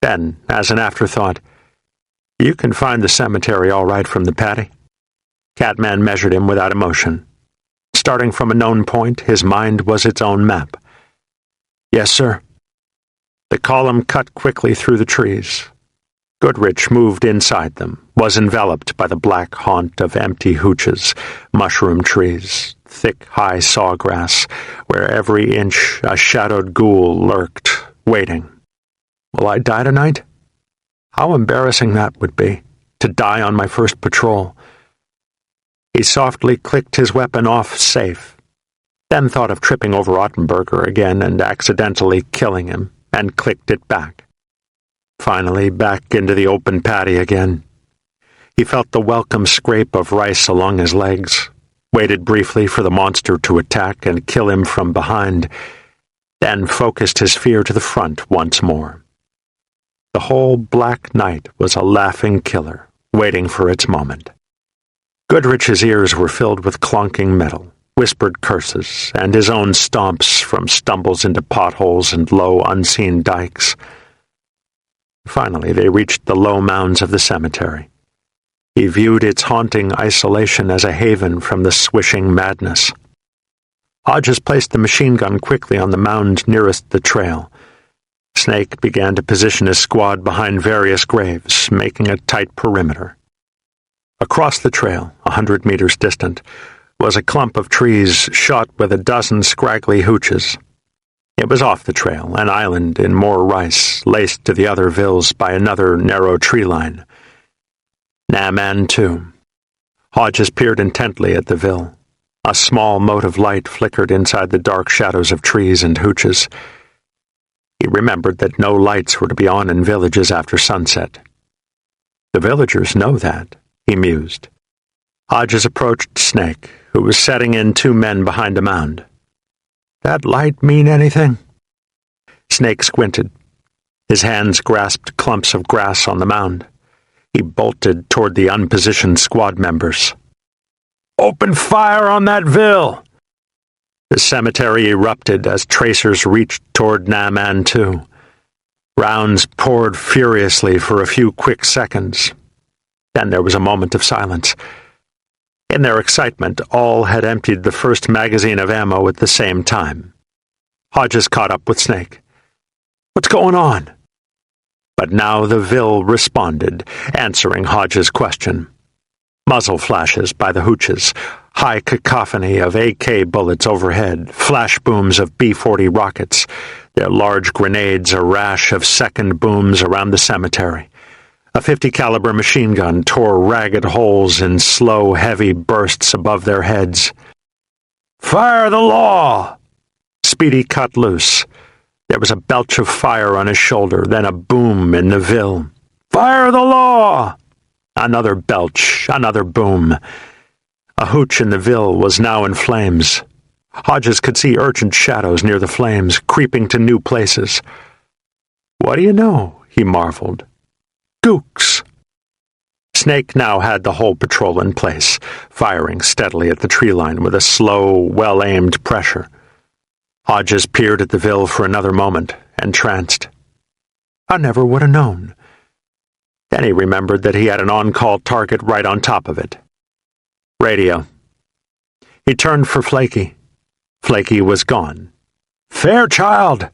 Then, as an afterthought, "You can find the cemetery all right from the paddy." Catman measured him without emotion. Starting from a known point, his mind was its own map. "Yes, sir." The column cut quickly through the trees. Goodrich moved inside them, was enveloped by the black haunt of empty hooches, mushroom trees, thick, high sawgrass, where every inch a shadowed ghoul lurked, waiting. Will I die tonight? How embarrassing that would be, to die on my first patrol. He softly clicked his weapon off safe, then thought of tripping over Ottenberger again and accidentally killing him, and clicked it back. Finally, back into the open paddy again. He felt the welcome scrape of rice along his legs, waited briefly for the monster to attack and kill him from behind, then focused his fear to the front once more. The whole black night was a laughing killer, waiting for its moment. Goodrich's ears were filled with clonking metal, whispered curses, and his own stomps from stumbles into potholes and low, unseen dikes. Finally, they reached the low mounds of the cemetery. He viewed its haunting isolation as a haven from the swishing madness. Hodges placed the machine gun quickly on the mound nearest the trail. Snake began to position his squad behind various graves, making a tight perimeter. Across the trail, 100 meters distant, was a clump of trees shot with a dozen scraggly hooches. It was off the trail, an island in more rice, laced to the other vills by another narrow tree line. Naaman, too. Hodges peered intently at the vill. A small mote of light flickered inside the dark shadows of trees and hooches. He remembered that no lights were to be on in villages after sunset. The villagers know that, he mused. Hodges approached Snake, who was setting in 2 men behind a mound. "That light mean anything?" Snake squinted. His hands grasped clumps of grass on the mound. He bolted toward the unpositioned squad members. "Open fire on that vill!" The cemetery erupted as tracers reached toward Naaman, too. Rounds poured furiously for a few quick seconds. Then there was a moment of silence. In their excitement, all had emptied the first magazine of ammo at the same time. Hodges caught up with Snake. "What's going on?" But now the vill responded, answering Hodges' question. Muzzle flashes by the hooches, high cacophony of AK bullets overhead, flash booms of B-40 rockets, their large grenades a rash of second booms around the cemetery. A .50 caliber machine gun tore ragged holes in slow, heavy bursts above their heads. "Fire the law!" Speedy cut loose. There was a belch of fire on his shoulder, then a boom in the vill. "Fire the law!" Another belch, another boom. A hooch in the vill was now in flames. Hodges could see urgent shadows near the flames, creeping to new places. "What do you know?" he marveled. "Gooks!" Snake now had the whole patrol in place, firing steadily at the tree line with a slow, well-aimed pressure. Hodges peered at the vill for another moment, entranced. I never would have known. Then he remembered that he had an on-call target right on top of it. Radio. He turned for Flaky. Flaky was gone. "Fairchild!"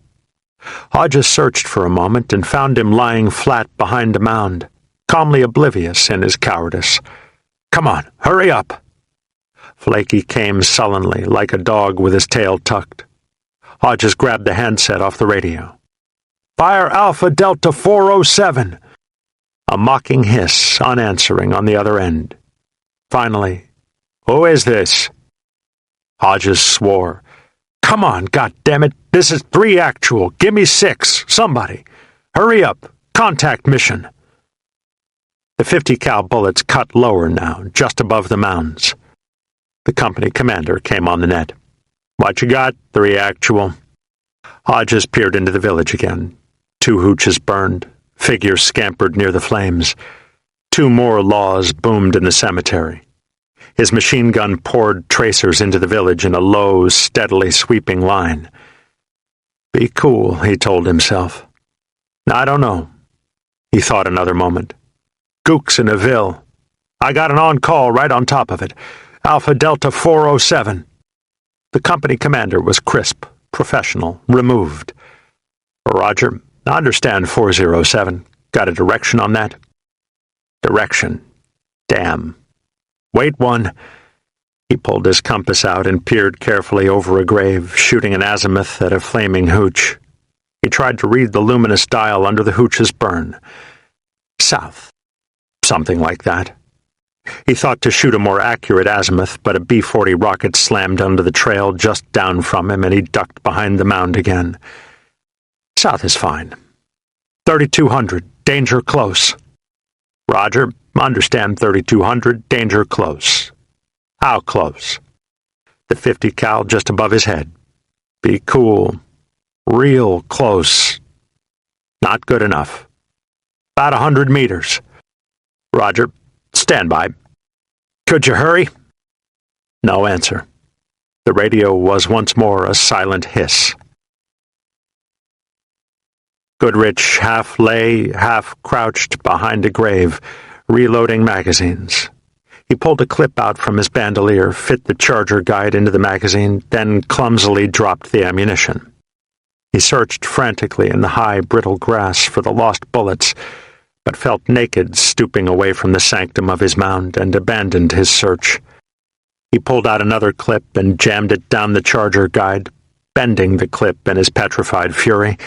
Hodges searched for a moment and found him lying flat behind a mound, calmly oblivious in his cowardice. "Come on, hurry up!" Flaky came sullenly, like a dog with his tail tucked. Hodges grabbed the handset off the radio. "Fire Alpha Delta 407! A mocking hiss, unanswering on the other end. Finally, "Who is this?" Hodges swore. "Come on, goddammit! This is 3 actual. Give me 6. Somebody. Hurry up. Contact mission." The 50 cal bullets cut lower now, just above the mounds. The company commander came on the net. "What you got? 3 actual." Hodges peered into the village again. 2 hooches burned. Figures scampered near the flames. 2 more laws boomed in the cemetery. His machine gun poured tracers into the village in a low, steadily sweeping line. Be cool, he told himself. I don't know. He thought another moment. Gooks in a Ville. I got an on-call right on top of it. Alpha Delta 407. The company commander was crisp, professional, removed. Roger, I understand 407. Got a direction on that? Direction. Damn. Wait one. He pulled his compass out and peered carefully over a grave, shooting an azimuth at a flaming hooch. He tried to read the luminous dial under the hooch's burn. South. Something like that. He thought to shoot a more accurate azimuth, but a B-40 rocket slammed under the trail just down from him, and he ducked behind the mound again. South is fine. 3200, danger close. Roger, understand 3200, danger close. How close? The 50 cal just above his head. Be cool. Real close. Not good enough. About 100 meters. Roger, stand by. Could you hurry? No answer. The radio was once more a silent hiss. Goodrich half lay, half crouched behind a grave, reloading magazines. He pulled a clip out from his bandolier, fit the charger guide into the magazine, then clumsily dropped the ammunition. He searched frantically in the high, brittle grass for the lost bullets, but felt naked stooping away from the sanctum of his mound and abandoned his search. He pulled out another clip and jammed it down the charger guide, bending the clip in his petrified fury,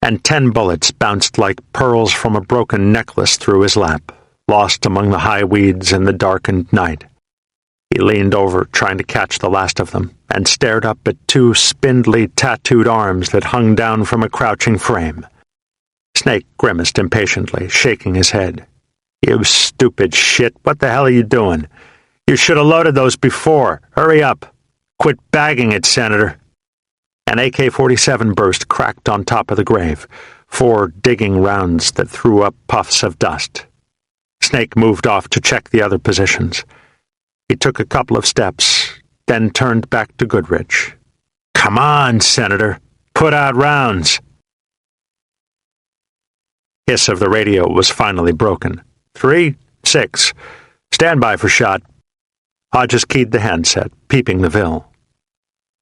and 10 bullets bounced like pearls from a broken necklace through his lap, lost among the high weeds in the darkened night. He leaned over, trying to catch the last of them, and stared up at 2 spindly, tattooed arms that hung down from a crouching frame. Snake grimaced impatiently, shaking his head. You stupid shit, what the hell are you doing? You should have loaded those before. Hurry up. Quit bagging it, Senator. An AK-47 burst cracked on top of the grave, 4 digging rounds that threw up puffs of dust. Snake moved off to check the other positions. He took a couple of steps, then turned back to Goodrich. Come on, Senator. Put out rounds. Hiss of the radio was finally broken. 3, 6. Stand by for shot. Hodges keyed the handset, peeping the Ville.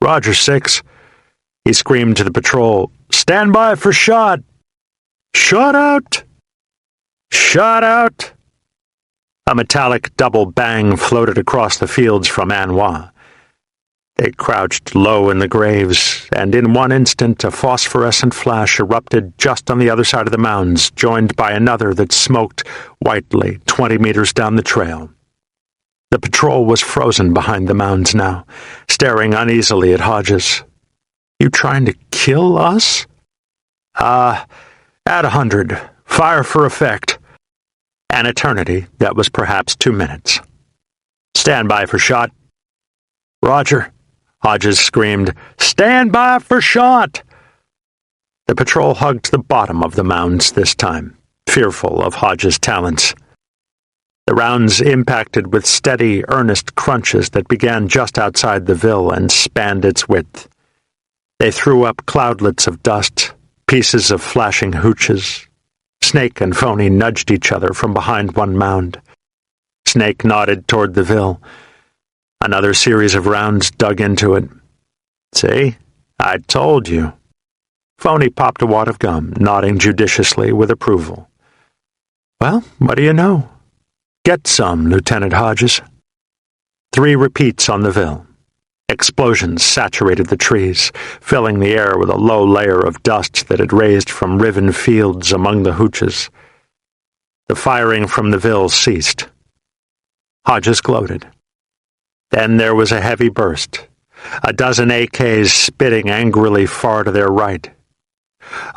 Roger, 6. He screamed to the patrol, Stand by for shot! Shot out! Shot out! A metallic double bang floated across the fields from An Hoa. They crouched low in the graves, and in one instant a phosphorescent flash erupted just on the other side of the mounds, joined by another that smoked whitely 20 meters down the trail. The patrol was frozen behind the mounds now, staring uneasily at Hodges. You trying to kill us? At 100. Fire for effect. An eternity that was perhaps 2 minutes. Stand by for shot. Roger. Hodges screamed, Stand by for shot! The patrol hugged the bottom of the mounds this time, fearful of Hodges' talents. The rounds impacted with steady, earnest crunches that began just outside the Ville and spanned its width. They threw up cloudlets of dust, pieces of flashing hooches. Snake and Phony nudged each other from behind one mound. Snake nodded toward the Ville. Another series of rounds dug into it. See? I told you. Phony popped a wad of gum, nodding judiciously with approval. Well, what do you know? Get some, Lieutenant Hodges. 3 repeats on the Ville. Explosions saturated the trees, filling the air with a low layer of dust that had raised from riven fields among the hooches. The firing from the Ville ceased. Hodges gloated. Then there was a heavy burst, a dozen AKs spitting angrily far to their right.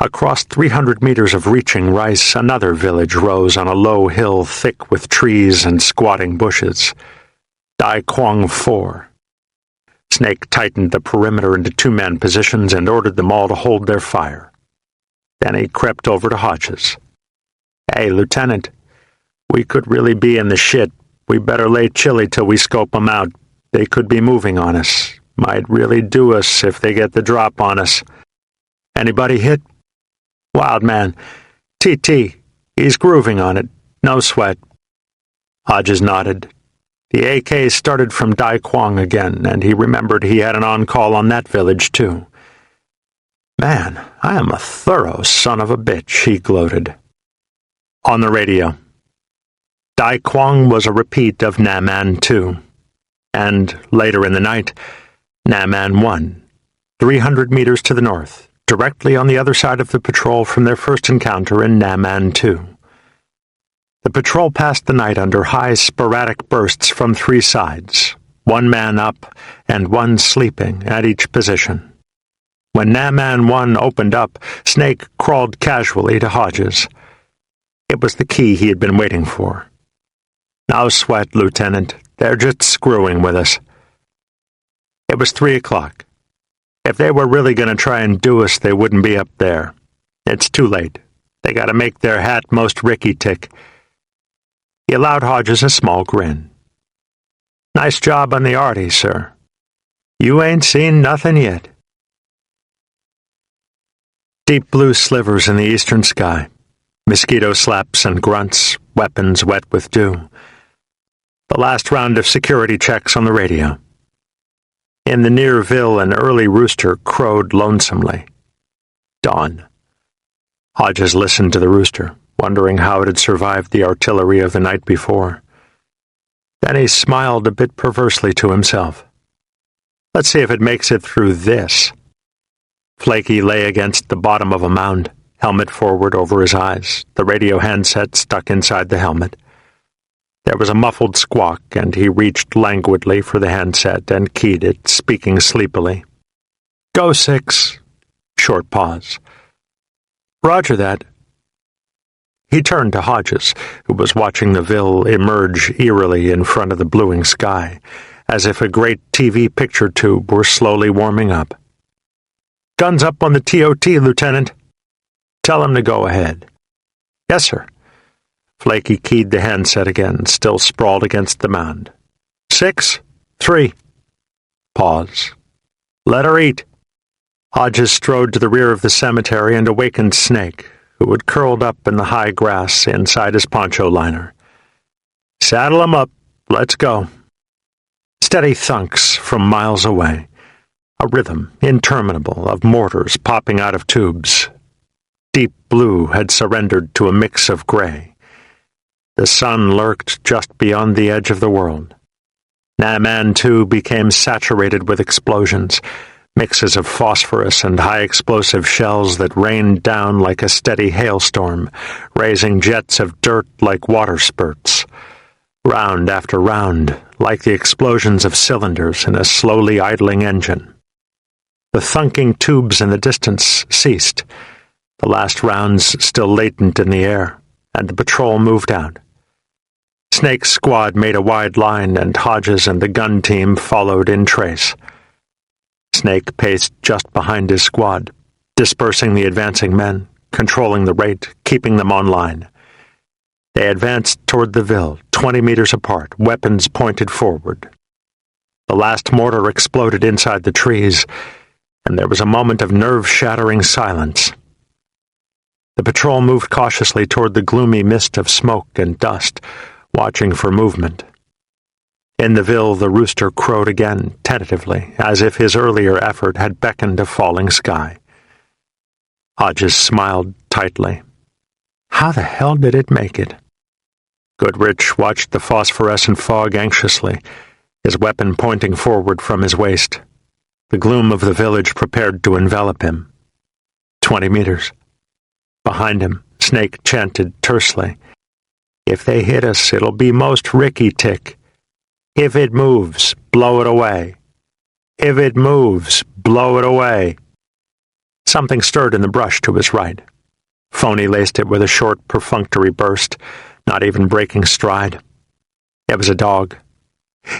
Across 300 meters of reaching rice, another village rose on a low hill thick with trees and squatting bushes. Dai Quang 4. Snake tightened the perimeter into 2-man positions and ordered them all to hold their fire. Then he crept over to Hodges. Hey, Lieutenant, we could really be in the shit. We better lay chilly till we scope them out. They could be moving on us. Might really do us if they get the drop on us. Anybody hit? Wild man. TT. He's grooving on it. No sweat. Hodges nodded. The AK started from Dai Quang again, and he remembered he had an on-call on that village, too. Man, I am a thorough son of a bitch, he gloated. On the radio. Dai Quang was a repeat of Naman 2. And, later in the night, Naman 1, 300 meters to the north, directly on the other side of the patrol from their first encounter in Naman 2. The patrol passed the night under high sporadic bursts from 3 sides, 1 man up and 1 sleeping at each position. When Naman 1 opened up, Snake crawled casually to Hodges. It was the key he had been waiting for. No sweat, Lieutenant. They're just screwing with us. It was 3 o'clock. If they were really going to try and do us, they wouldn't be up there. It's too late. They got to make their hat most Ricky tick. He allowed Hodges a small grin. Nice job on the arty, sir. You ain't seen nothing yet. Deep blue slivers in the eastern sky. Mosquito slaps and grunts, weapons wet with dew. The last round of security checks on the radio. In the near Ville, an early rooster crowed lonesomely. Dawn. Hodges listened to the rooster, wondering how it had survived the artillery of the night before. Then he smiled a bit perversely to himself. Let's see if it makes it through this. Flaky lay against the bottom of a mound, helmet forward over his eyes, the radio handset stuck inside the helmet. There was a muffled squawk, and he reached languidly for the handset and keyed it, speaking sleepily. Go 6. Short pause. Roger that. He turned to Hodges, who was watching the Ville emerge eerily in front of the bluing sky, as if a great TV picture tube were slowly warming up. Guns up on the TOT, Lieutenant. Tell him to go ahead. Yes, sir. Flaky keyed the handset again, still sprawled against the mound. 6, 3. Pause. Let her eat. Hodges strode to the rear of the cemetery and awakened Snake, who had curled up in the high grass inside his poncho liner. Saddle him up. Let's go. Steady thunks from miles away. A rhythm, interminable, of mortars popping out of tubes. Deep blue had surrendered to a mix of gray. The sun lurked just beyond the edge of the world. Naman 2 became saturated with explosions, mixes of phosphorus and high-explosive shells that rained down like a steady hailstorm, raising jets of dirt like water spurts. Round after round, like the explosions of cylinders in a slowly idling engine. The thunking tubes in the distance ceased, the last rounds still latent in the air, and the patrol moved out. Snake's squad made a wide line, and Hodges and the gun team followed in trace. Snake paced just behind his squad, dispersing the advancing men, controlling the rate, keeping them on line. They advanced toward the Ville, 20 meters apart, weapons pointed forward. The last mortar exploded inside the trees, and there was a moment of nerve-shattering silence. The patrol moved cautiously toward the gloomy mist of smoke and dust, watching for movement. In the ville, the rooster crowed again, tentatively, as if his earlier effort had beckoned a falling sky. Hodges smiled tightly. How the hell did it make it? Goodrich watched the phosphorescent fog anxiously, his weapon pointing forward from his waist. The gloom of the village prepared to envelop him. 20 meters. Behind him, Snake chanted tersely, "If they hit us, it'll be most Ricky-tick. If it moves, blow it away. If it moves, blow it away." Something stirred in the brush to his right. Phony laced it with a short, perfunctory burst, not even breaking stride. It was a dog.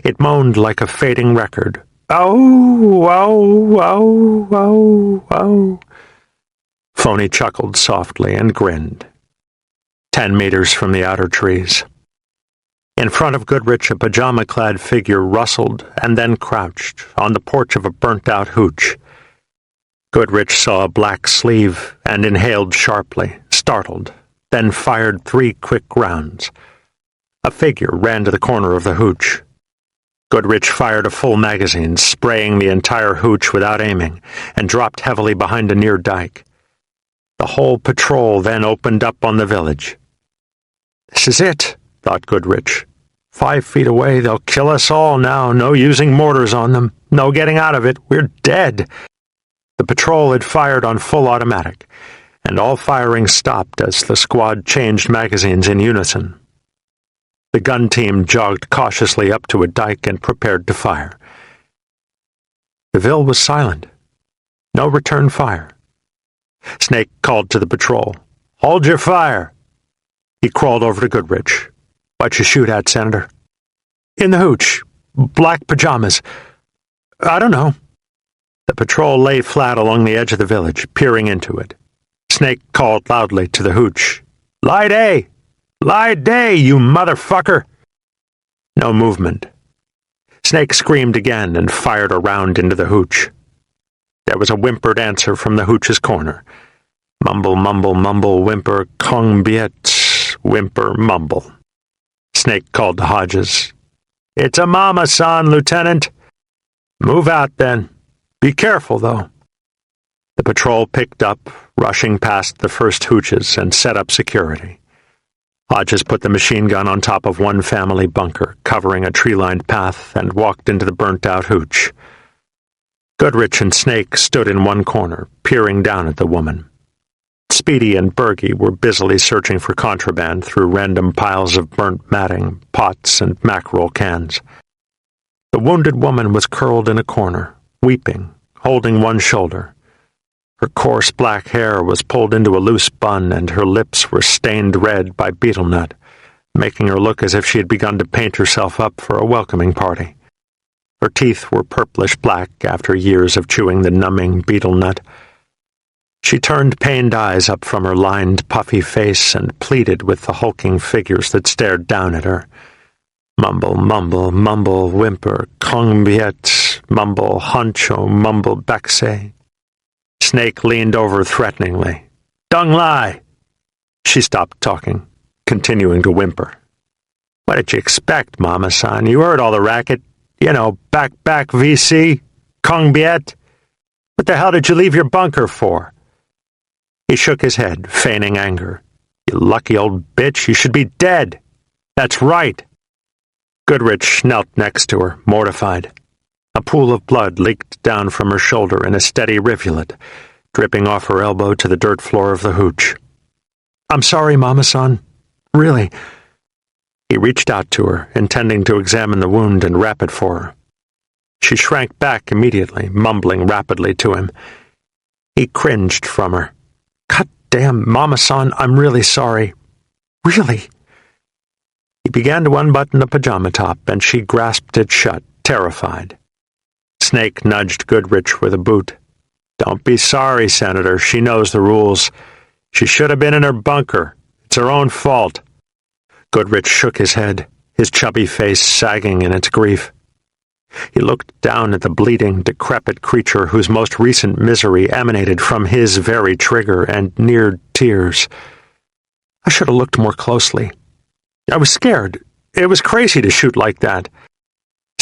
It moaned like a fading record. "Oh, oh, oh, oh, oh." Phony chuckled softly and grinned. 10 meters from the outer trees. In front of Goodrich, a pajama-clad figure rustled and then crouched on the porch of a burnt-out hooch. Goodrich saw a black sleeve and inhaled sharply, startled, then fired 3 quick rounds. A figure ran to the corner of the hooch. Goodrich fired a full magazine, spraying the entire hooch without aiming, and dropped heavily behind a near dike. The whole patrol then opened up on the village. "This is it," thought Goodrich. 5 feet away, they'll kill us all now. No using mortars on them. No getting out of it. We're dead. The patrol had fired on full automatic, and all firing stopped as the squad changed magazines in unison. The gun team jogged cautiously up to a dike and prepared to fire. The ville was silent. No return fire. Snake called to the patrol. "Hold your fire." He crawled over to Goodrich. "What you shoot at, Senator?" "In the hooch. Black pajamas. I don't know." The patrol lay flat along the edge of the village, peering into it. Snake called loudly to the hooch. "Light A! Light A, you motherfucker!" No movement. Snake screamed again and fired a round into the hooch. There was a whimpered answer from the hooch's corner. Mumble, mumble, mumble, whimper, kong biet, whimper, mumble. Snake called to Hodges. "It's a mama, son, Lieutenant." "Move out, then. Be careful, though." The patrol picked up, rushing past the first hooches, and set up security. Hodges put the machine gun on top of one family bunker, covering a tree-lined path, and walked into the burnt-out hooch. Goodrich and Snake stood in one corner, peering down at the woman. Speedy and Bergie were busily searching for contraband through random piles of burnt matting, pots, and mackerel cans. The wounded woman was curled in a corner, weeping, holding one shoulder. Her coarse black hair was pulled into a loose bun, and her lips were stained red by betel nut, making her look as if she had begun to paint herself up for a welcoming party. Her teeth were purplish black after years of chewing the numbing betel nut. She turned pained eyes up from her lined, puffy face and pleaded with the hulking figures that stared down at her. Mumble, mumble, mumble, whimper, kong biet, mumble, honcho, mumble, baxe. Snake leaned over threateningly. "Dung lie!" She stopped talking, continuing to whimper. "What did you expect, Mama-san? You heard all the racket. You know, back, VC, kong biet. What the hell did you leave your bunker for?" He shook his head, feigning anger. "You lucky old bitch, you should be dead. That's right." Goodrich knelt next to her, mortified. A pool of blood leaked down from her shoulder in a steady rivulet, dripping off her elbow to the dirt floor of the hooch. "I'm sorry, Mama-san. Really." He reached out to her, intending to examine the wound and wrap it for her. She shrank back immediately, mumbling rapidly to him. He cringed from her. "God damn, Mama-san, I'm really sorry. Really." He began to unbutton the pajama top, and she grasped it shut, terrified. Snake nudged Goodrich with a boot. "Don't be sorry, Senator. She knows the rules. She should have been in her bunker. It's her own fault." Goodrich shook his head, his chubby face sagging in its grief. He looked down at the bleeding, decrepit creature whose most recent misery emanated from his very trigger and neared tears. "I should have looked more closely. I was scared. It was crazy to shoot like that.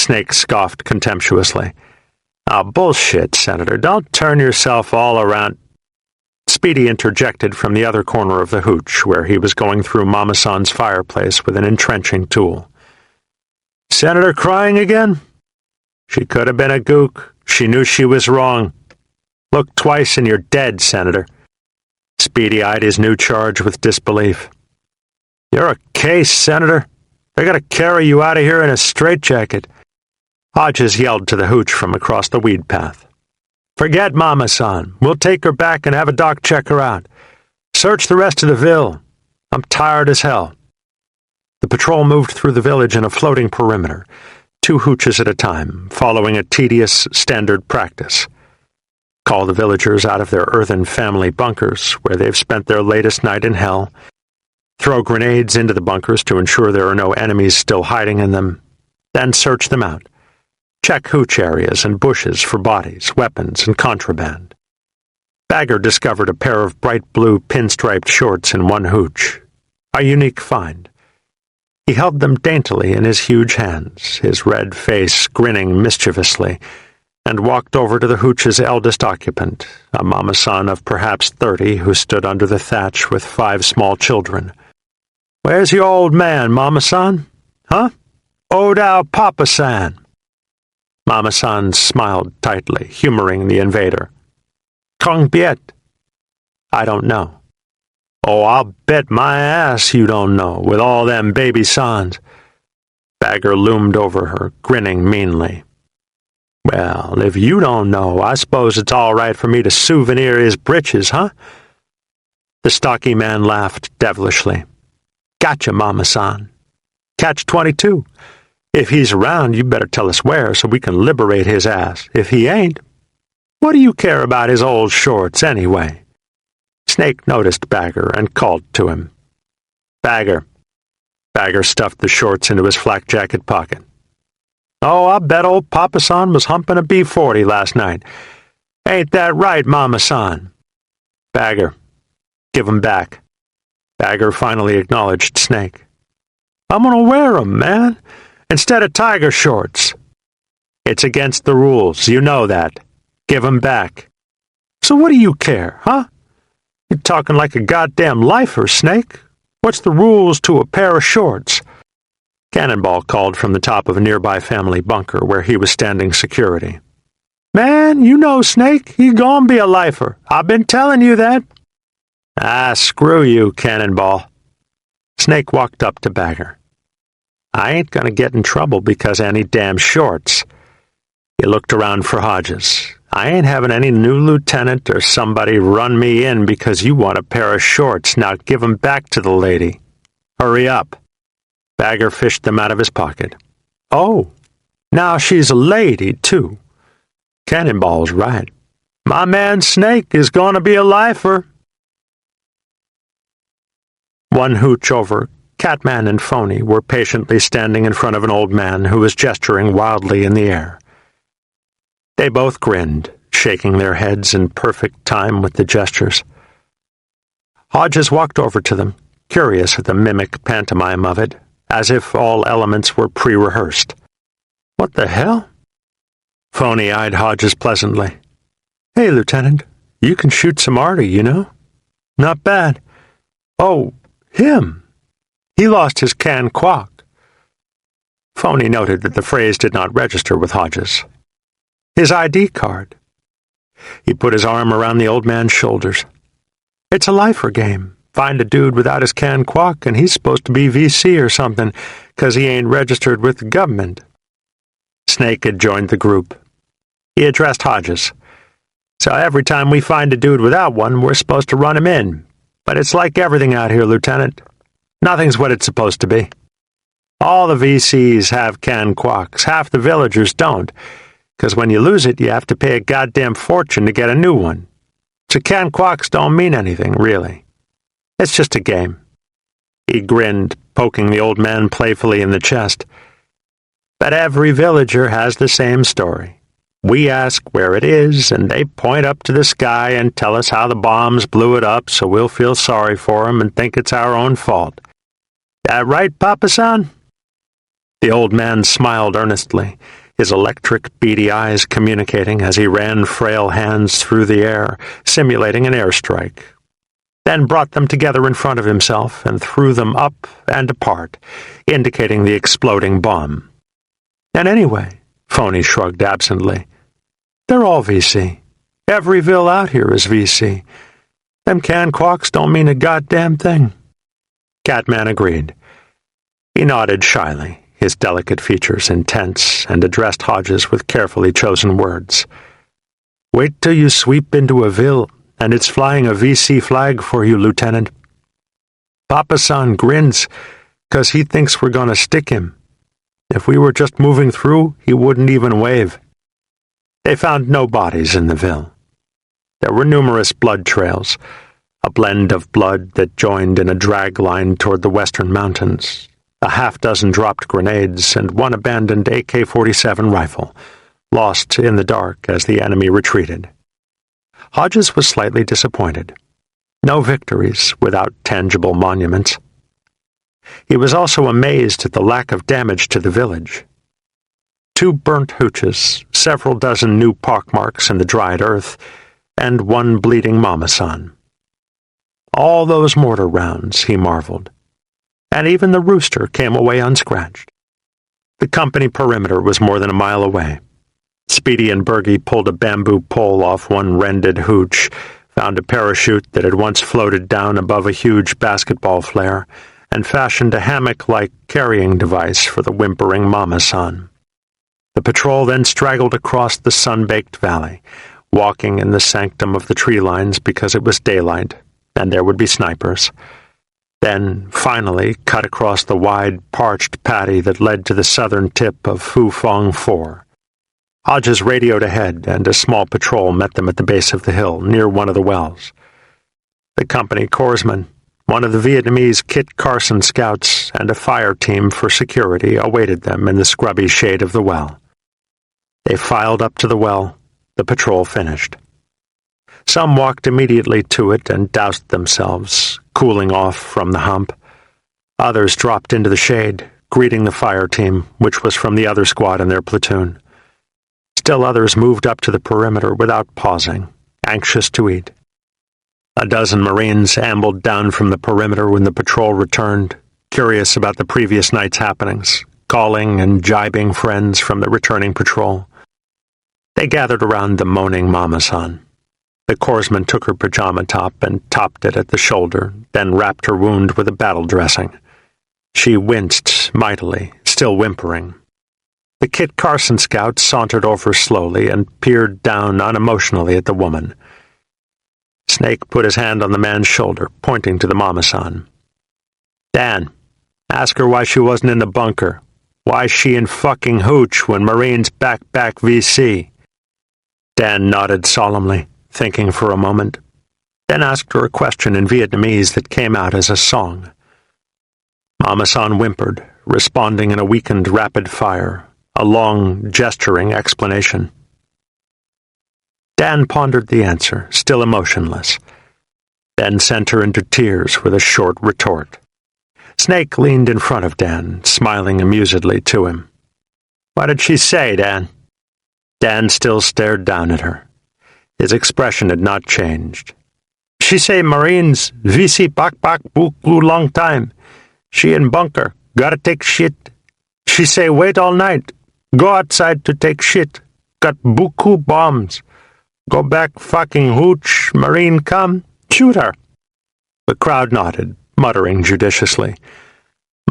Snake scoffed contemptuously. "Oh, bullshit, Senator. Don't turn yourself all around." Speedy interjected from the other corner of the hooch, where he was going through Mama San's fireplace with an entrenching tool. "Senator crying again? She could have been a gook. She knew she was wrong. Look twice and you're dead, Senator." Speedy eyed his new charge with disbelief. "You're a case, Senator. They're going to carry you out of here in a straitjacket." Hodges yelled to the hooch from across the weed path. "Forget Mama San. We'll take her back and have a doc check her out. Search the rest of the ville. I'm tired as hell." The patrol moved through the village in a floating perimeter, 2 hooches at a time, following a tedious standard practice. Call the villagers out of their earthen family bunkers, where they've spent their latest night in hell. Throw grenades into the bunkers to ensure there are no enemies still hiding in them. Then search them out. Check hooch areas and bushes for bodies, weapons, and contraband. Bagger discovered a pair of bright blue pinstriped shorts in one hooch. A unique find. He held them daintily in his huge hands, his red face grinning mischievously, and walked over to the hooch's eldest occupant, a Mama San of perhaps 30 who stood under the thatch with 5 small children. "Where's your old man, Mama San? Huh? Odao Papa San." Mama San smiled tightly, humoring the invader. "Kong Biet?" "I don't know." "Oh, I'll bet my ass you don't know, with all them baby sons." Bagger loomed over her, grinning meanly. "Well, if you don't know, I suppose it's all right for me to souvenir his britches, huh?" The stocky man laughed devilishly. "Gotcha, Mama San. Catch-22. If he's around, you better tell us where so we can liberate his ass. If he ain't, what do you care about his old shorts anyway?" Snake noticed Bagger and called to him. "Bagger." Bagger stuffed the shorts into his flak jacket pocket. "Oh, I bet old Papa San was humping a B-40 last night. Ain't that right, Mama San?" "Bagger, give 'em back." Bagger finally acknowledged Snake. "I'm gonna wear 'em, man, instead of tiger shorts." "It's against the rules, you know that. Give 'em back." "So what do you care, huh? You're talking like a goddamn lifer, Snake. What's the rules to a pair of shorts?" Cannonball called from the top of a nearby family bunker where he was standing security. "Man, you know Snake, he gon' be a lifer. I've been telling you that." "Ah, screw you, Cannonball." Snake walked up to Bagger. "I ain't gonna get in trouble because of any damn shorts." He looked around for Hodges. "I ain't having any new lieutenant or somebody run me in because you want a pair of shorts. Now give 'em back to the lady. Hurry up." Bagger fished them out of his pocket. "Oh, now she's a lady, too. Cannonball's right. My man Snake is gonna be a lifer." One hooch over, Catman and Phony were patiently standing in front of an old man who was gesturing wildly in the air. They both grinned, shaking their heads in perfect time with the gestures. Hodges walked over to them, curious at the mimic pantomime of it, as if all elements were pre-rehearsed. "What the hell?" Phony eyed Hodges pleasantly. "Hey, Lieutenant, you can shoot some arty, you know? Not bad. Oh, him. He lost his can quack." Phony noted that the phrase did not register with Hodges. "His ID card." He put his arm around the old man's shoulders. "It's a lifer game. Find a dude without his can quack, and he's supposed to be VC or something, 'cause he ain't registered with the government." Snake had joined the group. He addressed Hodges. "So every time we find a dude without one, we're supposed to run him in. But it's like everything out here, Lieutenant. Nothing's what it's supposed to be. All the VCs have can quacks. Half the villagers don't, 'cause when you lose it, you have to pay a goddamn fortune to get a new one. So can quacks don't mean anything, really. It's just a game." He grinned, poking the old man playfully in the chest. "But every villager has the same story. We ask where it is, and they point up to the sky and tell us how the bombs blew it up so we'll feel sorry for 'em and think it's our own fault. That right, Papa San?" The old man smiled earnestly, his electric, beady eyes communicating as he ran frail hands through the air, simulating an airstrike, then brought them together in front of himself and threw them up and apart, indicating the exploding bomb. And anyway, Phony shrugged absently, they're all VC. Every Ville out here is VC. Them canned quacks don't mean a goddamn thing. Catman agreed. He nodded shyly, his delicate features intense, and addressed Hodges with carefully chosen words. Wait till you sweep into a Ville, and it's flying a VC flag for you, Lieutenant. Papa-san grins, 'cause he thinks we're gonna stick him. If we were just moving through, he wouldn't even wave. They found no bodies in the Ville. There were numerous blood trails, a blend of blood that joined in a drag line toward the western mountains, a half-dozen dropped grenades, and one abandoned AK-47 rifle, lost in the dark as the enemy retreated. Hodges was slightly disappointed. No victories without tangible monuments. He was also amazed at the lack of damage to the village. 2 burnt hooches, several dozen new pockmarks in the dried earth, and 1 bleeding mama-san. All those mortar rounds, he marveled. And even the rooster came away unscratched. The company perimeter was more than a mile away. Speedy and Bergie pulled a bamboo pole off one rended hooch, found a parachute that had once floated down above a huge basketball flare, and fashioned a hammock-like carrying device for the whimpering mama-san. The patrol then straggled across the sun-baked valley, walking in the sanctum of the tree lines because it was daylight, and there would be snipers. Then, finally, cut across the wide, parched paddy that led to the southern tip of Phu Phong 4. Hodges radioed ahead, and a small patrol met them at the base of the hill, near one of the wells. The company corpsman, one of the Vietnamese Kit Carson scouts, and a fire team for security awaited them in the scrubby shade of the well. They filed up to the well, the patrol finished. Some walked immediately to it and doused themselves, cooling off from the hump. Others dropped into the shade, greeting the fire team, which was from the other squad in their platoon. Still others moved up to the perimeter without pausing, anxious to eat. A dozen Marines ambled down from the perimeter when the patrol returned, curious about the previous night's happenings, calling and jibing friends from the returning patrol. They gathered around the moaning mama-san. The corpsman took her pajama top and topped it at the shoulder, then wrapped her wound with a battle dressing. She winced mightily, still whimpering. The Kit Carson scout sauntered over slowly and peered down unemotionally at the woman. Snake put his hand on the man's shoulder, pointing to the mama-san. Dan, ask her why she wasn't in the bunker. Why she in fucking hooch when Marines back VC? Dan nodded solemnly, thinking for a moment, then asked her a question in Vietnamese that came out as a song. Mama-san whimpered, responding in a weakened rapid fire, a long, gesturing explanation. Dan pondered the answer, still emotionless, then sent her into tears with a short retort. Snake leaned in front of Dan, smiling amusedly to him. What did she say, Dan? Dan still stared down at her. His expression had not changed. She say Marines, VC pak buku long time. She in bunker, gotta take shit. She say wait all night. Go outside to take shit. Got buku bombs. Go back fucking hooch, Marine come, shoot her. The crowd nodded, muttering judiciously.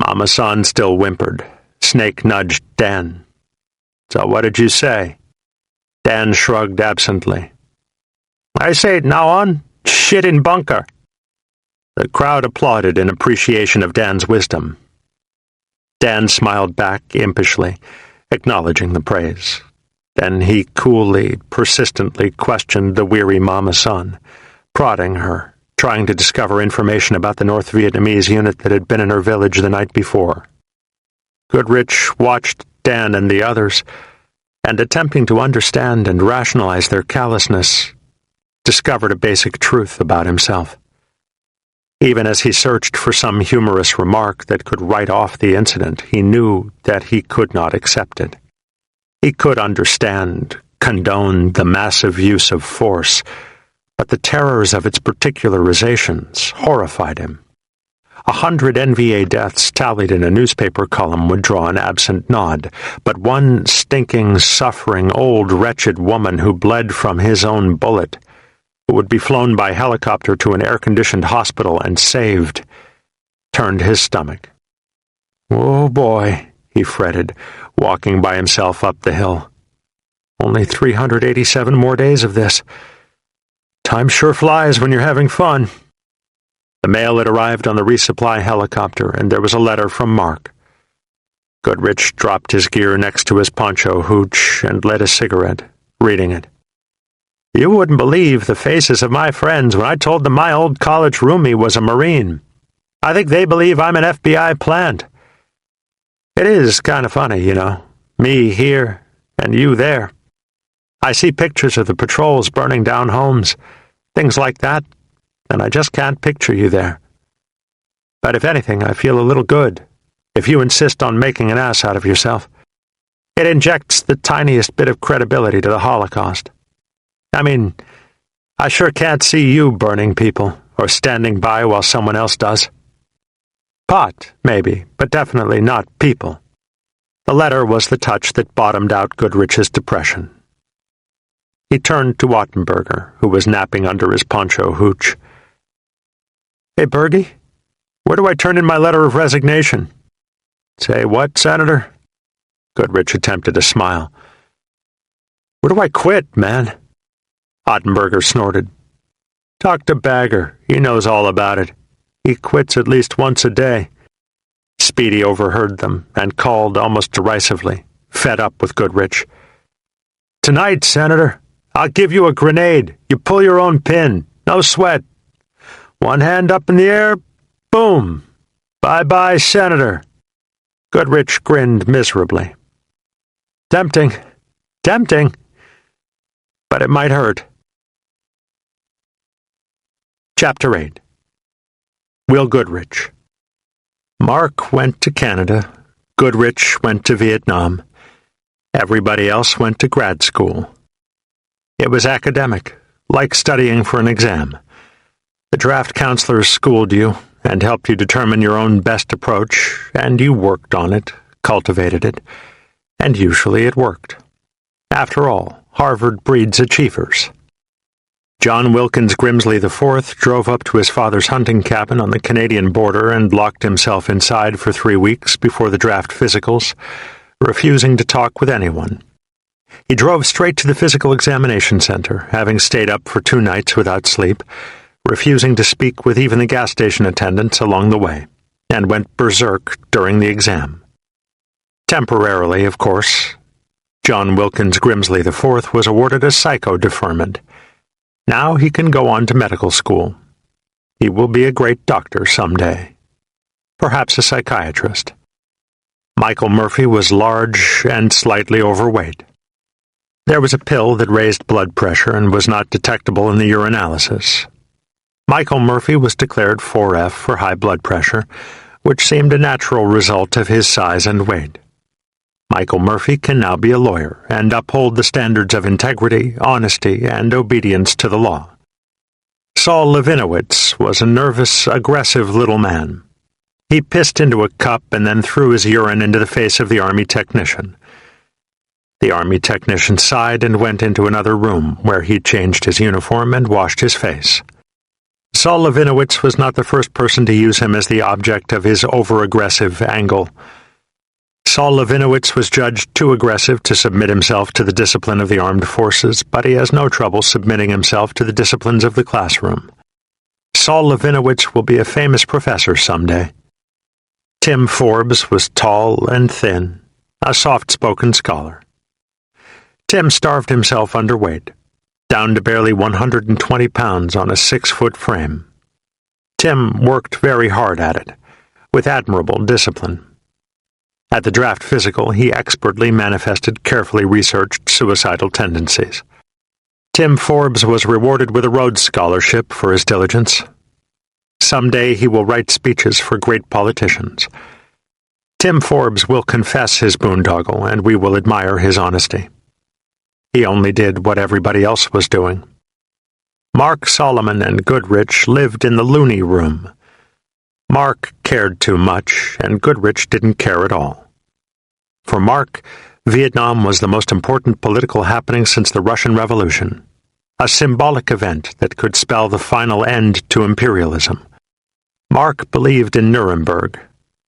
Mama-san still whimpered. Snake nudged Dan. So what did you say? Dan shrugged absently. I say it now on, shit in bunker. The crowd applauded in appreciation of Dan's wisdom. Dan smiled back impishly, acknowledging the praise. Then he coolly, persistently questioned the weary mama-san, prodding her, trying to discover information about the North Vietnamese unit that had been in her village the night before. Goodrich watched Dan and the others, and attempting to understand and rationalize their callousness, discovered a basic truth about himself. Even as he searched for some humorous remark that could write off the incident, he knew that he could not accept it. He could understand, condone the massive use of force, but the terrors of its particularizations horrified him. 100 NVA deaths tallied in a newspaper column would draw an absent nod, but one stinking, suffering, old, wretched woman who bled from his own bullet, who would be flown by helicopter to an air-conditioned hospital and saved, turned his stomach. "Oh boy," he fretted, walking by himself up the hill. "Only 387 more days of this. Time sure flies when you're having fun." The mail had arrived on the resupply helicopter, and there was a letter from Mark. Goodrich dropped his gear next to his poncho hooch and lit a cigarette, reading it. "You wouldn't believe the faces of my friends when I told them my old college roomie was a Marine. I think they believe I'm an FBI plant. It is kind of funny, you know, me here and you there. I see pictures of the patrols burning down homes, things like that, and I just can't picture you there. But if anything, I feel a little good, if you insist on making an ass out of yourself. It injects the tiniest bit of credibility to the Holocaust. I mean, I sure can't see you burning people, or standing by while someone else does. Pot, maybe, but definitely not people." The letter was the touch that bottomed out Goodrich's depression. He turned to Wattenberger, who was napping under his poncho hooch. "Hey, Bergie, where do I turn in my letter of resignation?" "Say what, Senator?" Goodrich attempted a smile. "Where do I quit, man?" Ottenberger snorted. "Talk to Bagger. He knows all about it. He quits at least once a day." Speedy overheard them and called almost derisively, fed up with Goodrich. "Tonight, Senator, I'll give you a grenade. You pull your own pin. No sweat. One hand up in the air. Boom. Bye-bye, Senator." Goodrich grinned miserably. Tempting. Tempting. But it might hurt. Chapter 8. Will Goodrich. Mark went to Canada. Goodrich went to Vietnam. Everybody else went to grad school. It was academic, like studying for an exam. The draft counselors schooled you and helped you determine your own best approach, and you worked on it, cultivated it, and usually it worked. After all, Harvard breeds achievers. John Wilkins Grimsley IV drove up to his father's hunting cabin on the Canadian border and locked himself inside for 3 weeks before the draft physicals, refusing to talk with anyone. He drove straight to the physical examination center, having stayed up for 2 nights without sleep, refusing to speak with even the gas station attendants along the way, and went berserk during the exam. Temporarily, of course. John Wilkins Grimsley IV was awarded a psycho deferment. Now he can go on to medical school. He will be a great doctor someday. Perhaps a psychiatrist. Michael Murphy was large and slightly overweight. There was a pill that raised blood pressure and was not detectable in the urinalysis. Michael Murphy was declared 4F for high blood pressure, which seemed a natural result of his size and weight. Michael Murphy can now be a lawyer and uphold the standards of integrity, honesty, and obedience to the law. Saul Levinowitz was a nervous, aggressive little man. He pissed into a cup and then threw his urine into the face of the Army technician. The Army technician sighed and went into another room, where he changed his uniform and washed his face. Saul Levinowitz was not the first person to use him as the object of his over-aggressive angle. Saul Levinowitz was judged too aggressive to submit himself to the discipline of the armed forces, but he has no trouble submitting himself to the disciplines of the classroom. Saul Levinowitz will be a famous professor someday. Tim Forbes was tall and thin, a soft-spoken scholar. Tim starved himself underweight, down to barely 120 pounds on a 6-foot frame. Tim worked very hard at it, with admirable discipline. At the draft physical, he expertly manifested carefully researched suicidal tendencies. Tim Forbes was rewarded with a Rhodes Scholarship for his diligence. Someday he will write speeches for great politicians. Tim Forbes will confess his boondoggle, and we will admire his honesty. He only did what everybody else was doing. Mark Solomon and Goodrich lived in the loony room. Mark cared too much, and Goodrich didn't care at all. For Mark, Vietnam was the most important political happening since the Russian Revolution, a symbolic event that could spell the final end to imperialism. Mark believed in Nuremberg,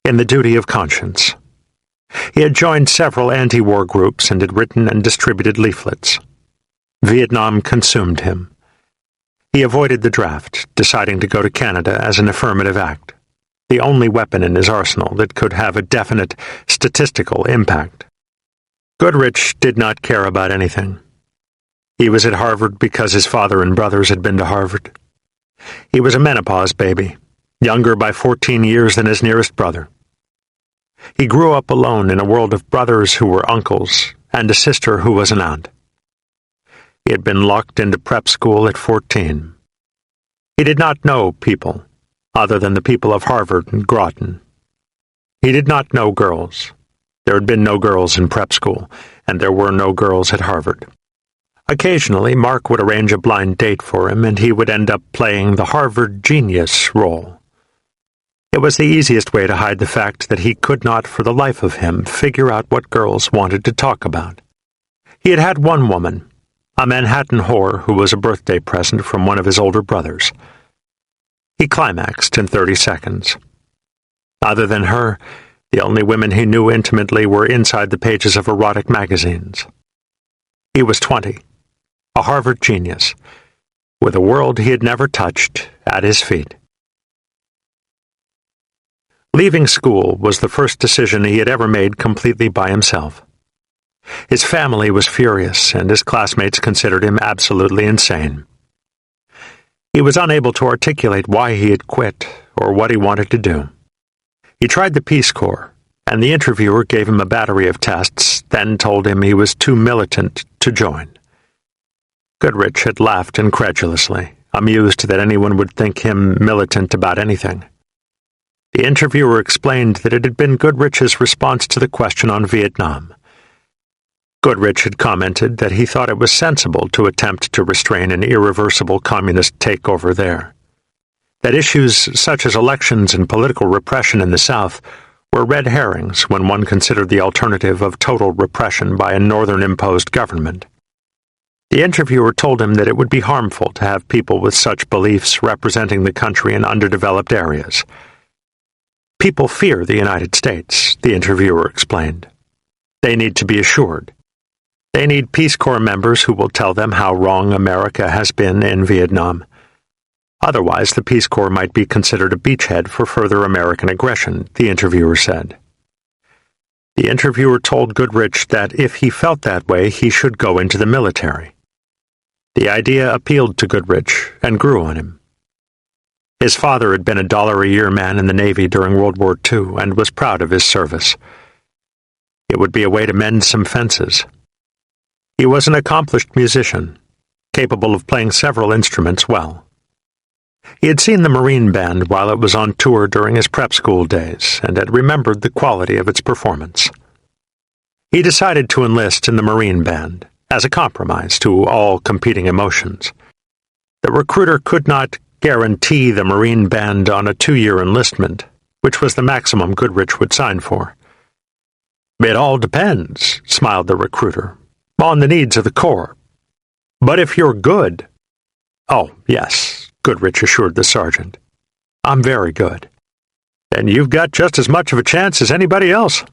in the duty of conscience. He had joined several anti-war groups and had written and distributed leaflets. Vietnam consumed him. He avoided the draft, deciding to go to Canada as an affirmative act, the only weapon in his arsenal that could have a definite statistical impact. Goodrich did not care about anything. He was at Harvard because his father and brothers had been to Harvard. He was a menopause baby, younger by 14 years than his nearest brother. He grew up alone in a world of brothers who were uncles and a sister who was an aunt. He had been locked into prep school at 14. He did not know people, other than the people of Harvard and Groton. He did not know girls. There had been no girls in prep school, and there were no girls at Harvard. Occasionally, Mark would arrange a blind date for him, and he would end up playing the Harvard genius role. It was the easiest way to hide the fact that he could not, for the life of him, figure out what girls wanted to talk about. He had had one woman, a Manhattan whore who was a birthday present from one of his older brothers. He climaxed in 30 seconds. Other than her, the only women he knew intimately were inside the pages of erotic magazines. He was 20, a Harvard genius, with a world he had never touched at his feet. Leaving school was the first decision he had ever made completely by himself. His family was furious, and his classmates considered him absolutely insane. He was unable to articulate why he had quit or what he wanted to do. He tried the Peace Corps, and the interviewer gave him a battery of tests, then told him he was too militant to join. Goodrich had laughed incredulously, amused that anyone would think him militant about anything. The interviewer explained that it had been Goodrich's response to the question on Vietnam. Goodrich had commented that he thought it was sensible to attempt to restrain an irreversible communist takeover there, that issues such as elections and political repression in the South were red herrings when one considered the alternative of total repression by a northern-imposed government. The interviewer told him that it would be harmful to have people with such beliefs representing the country in underdeveloped areas. People fear the United States, the interviewer explained. They need to be assured. They need Peace Corps members who will tell them how wrong America has been in Vietnam. Otherwise, the Peace Corps might be considered a beachhead for further American aggression, the interviewer said. The interviewer told Goodrich that if he felt that way, he should go into the military. The idea appealed to Goodrich and grew on him. His father had been a $1-a-year man in the Navy during World War II and was proud of his service. It would be a way to mend some fences. He was an accomplished musician, capable of playing several instruments well. He had seen the Marine Band while it was on tour during his prep school days and had remembered the quality of its performance. He decided to enlist in the Marine Band, as a compromise to all competing emotions. The recruiter could not guarantee the Marine Band on a 2-year enlistment, which was the maximum Goodrich would sign for. "It all depends," smiled the recruiter, "on the needs of the Corps. But if you're good—" "Oh, yes," Goodrich assured the sergeant. "I'm very good. Then you've got just as much of a chance as anybody else."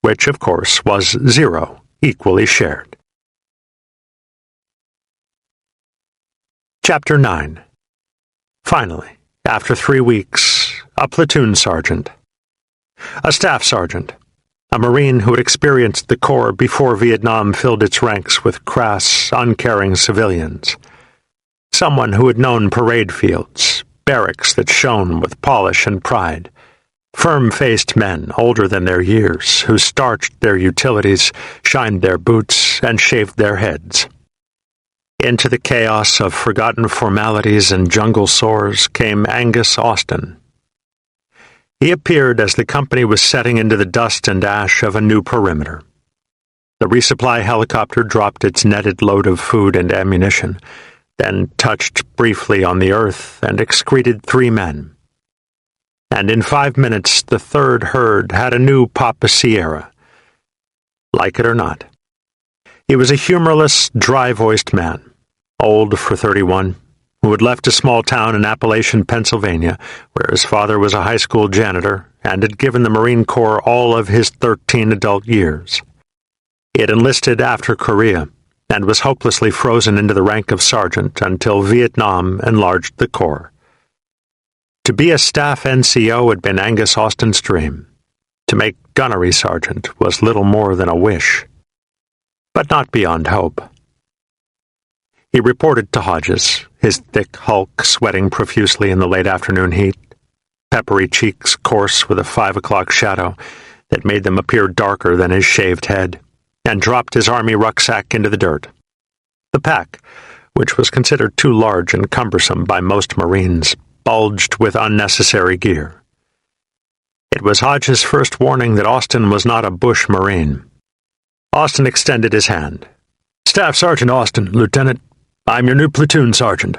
Which, of course, was 0, equally shared. Chapter 9. Finally, after 3 weeks, a platoon sergeant. A staff sergeant, a Marine who had experienced the Corps before Vietnam filled its ranks with crass, uncaring civilians. Someone who had known parade fields, barracks that shone with polish and pride, firm-faced men older than their years who starched their utilities, shined their boots, and shaved their heads. Into the chaos of forgotten formalities and jungle sores came Angus Austin. He appeared as the company was setting into the dust and ash of a new perimeter. The resupply helicopter dropped its netted load of food and ammunition, then touched briefly on the earth and excreted 3 men. And in 5 minutes, the third herd had a new Papa Sierra. Like it or not. He was a humorless, dry-voiced man, old for 31, who had left a small town in Appalachian, Pennsylvania, where his father was a high school janitor and had given the Marine Corps all of his 13 adult years. He had enlisted after Korea and was hopelessly frozen into the rank of sergeant until Vietnam enlarged the Corps. To be a staff NCO had been Angus Austin's dream. To make gunnery sergeant was little more than a wish, but not beyond hope. He reported to Hodges, his thick hulk sweating profusely in the late afternoon heat, peppery cheeks coarse with a 5 o'clock shadow that made them appear darker than his shaved head, and dropped his army rucksack into the dirt. The pack, which was considered too large and cumbersome by most Marines, bulged with unnecessary gear. It was Hodges' first warning that Austin was not a bush Marine. Austin extended his hand. "Staff Sergeant Austin, Lieutenant. I'm your new platoon sergeant."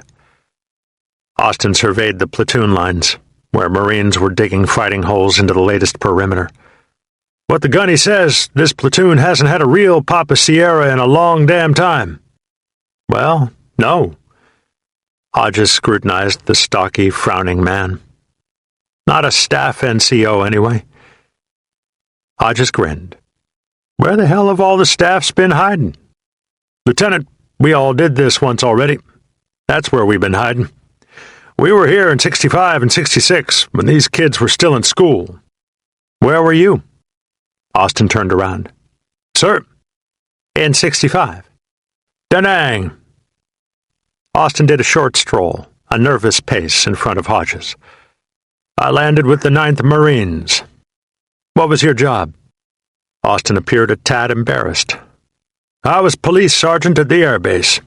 Austin surveyed the platoon lines, where Marines were digging fighting holes into the latest perimeter. "What the gunny says, this platoon hasn't had a real Papa Sierra in a long damn time." "Well, no." Hodges scrutinized the stocky, frowning man. "Not a staff NCO, anyway." Hodges grinned. "Where the hell have all the staffs been hiding?" "Lieutenant, we all did this once already. That's where we've been hiding. We were here in 65 and 66 when these kids were still in school." "Where were you?" Austin turned around. "Sir." "In 65. "Da nang." Austin did a short stroll, a nervous pace in front of Hodges. "I landed with the 9th Marines." "What was your job?" Austin appeared a tad embarrassed. "I was police sergeant at the air base.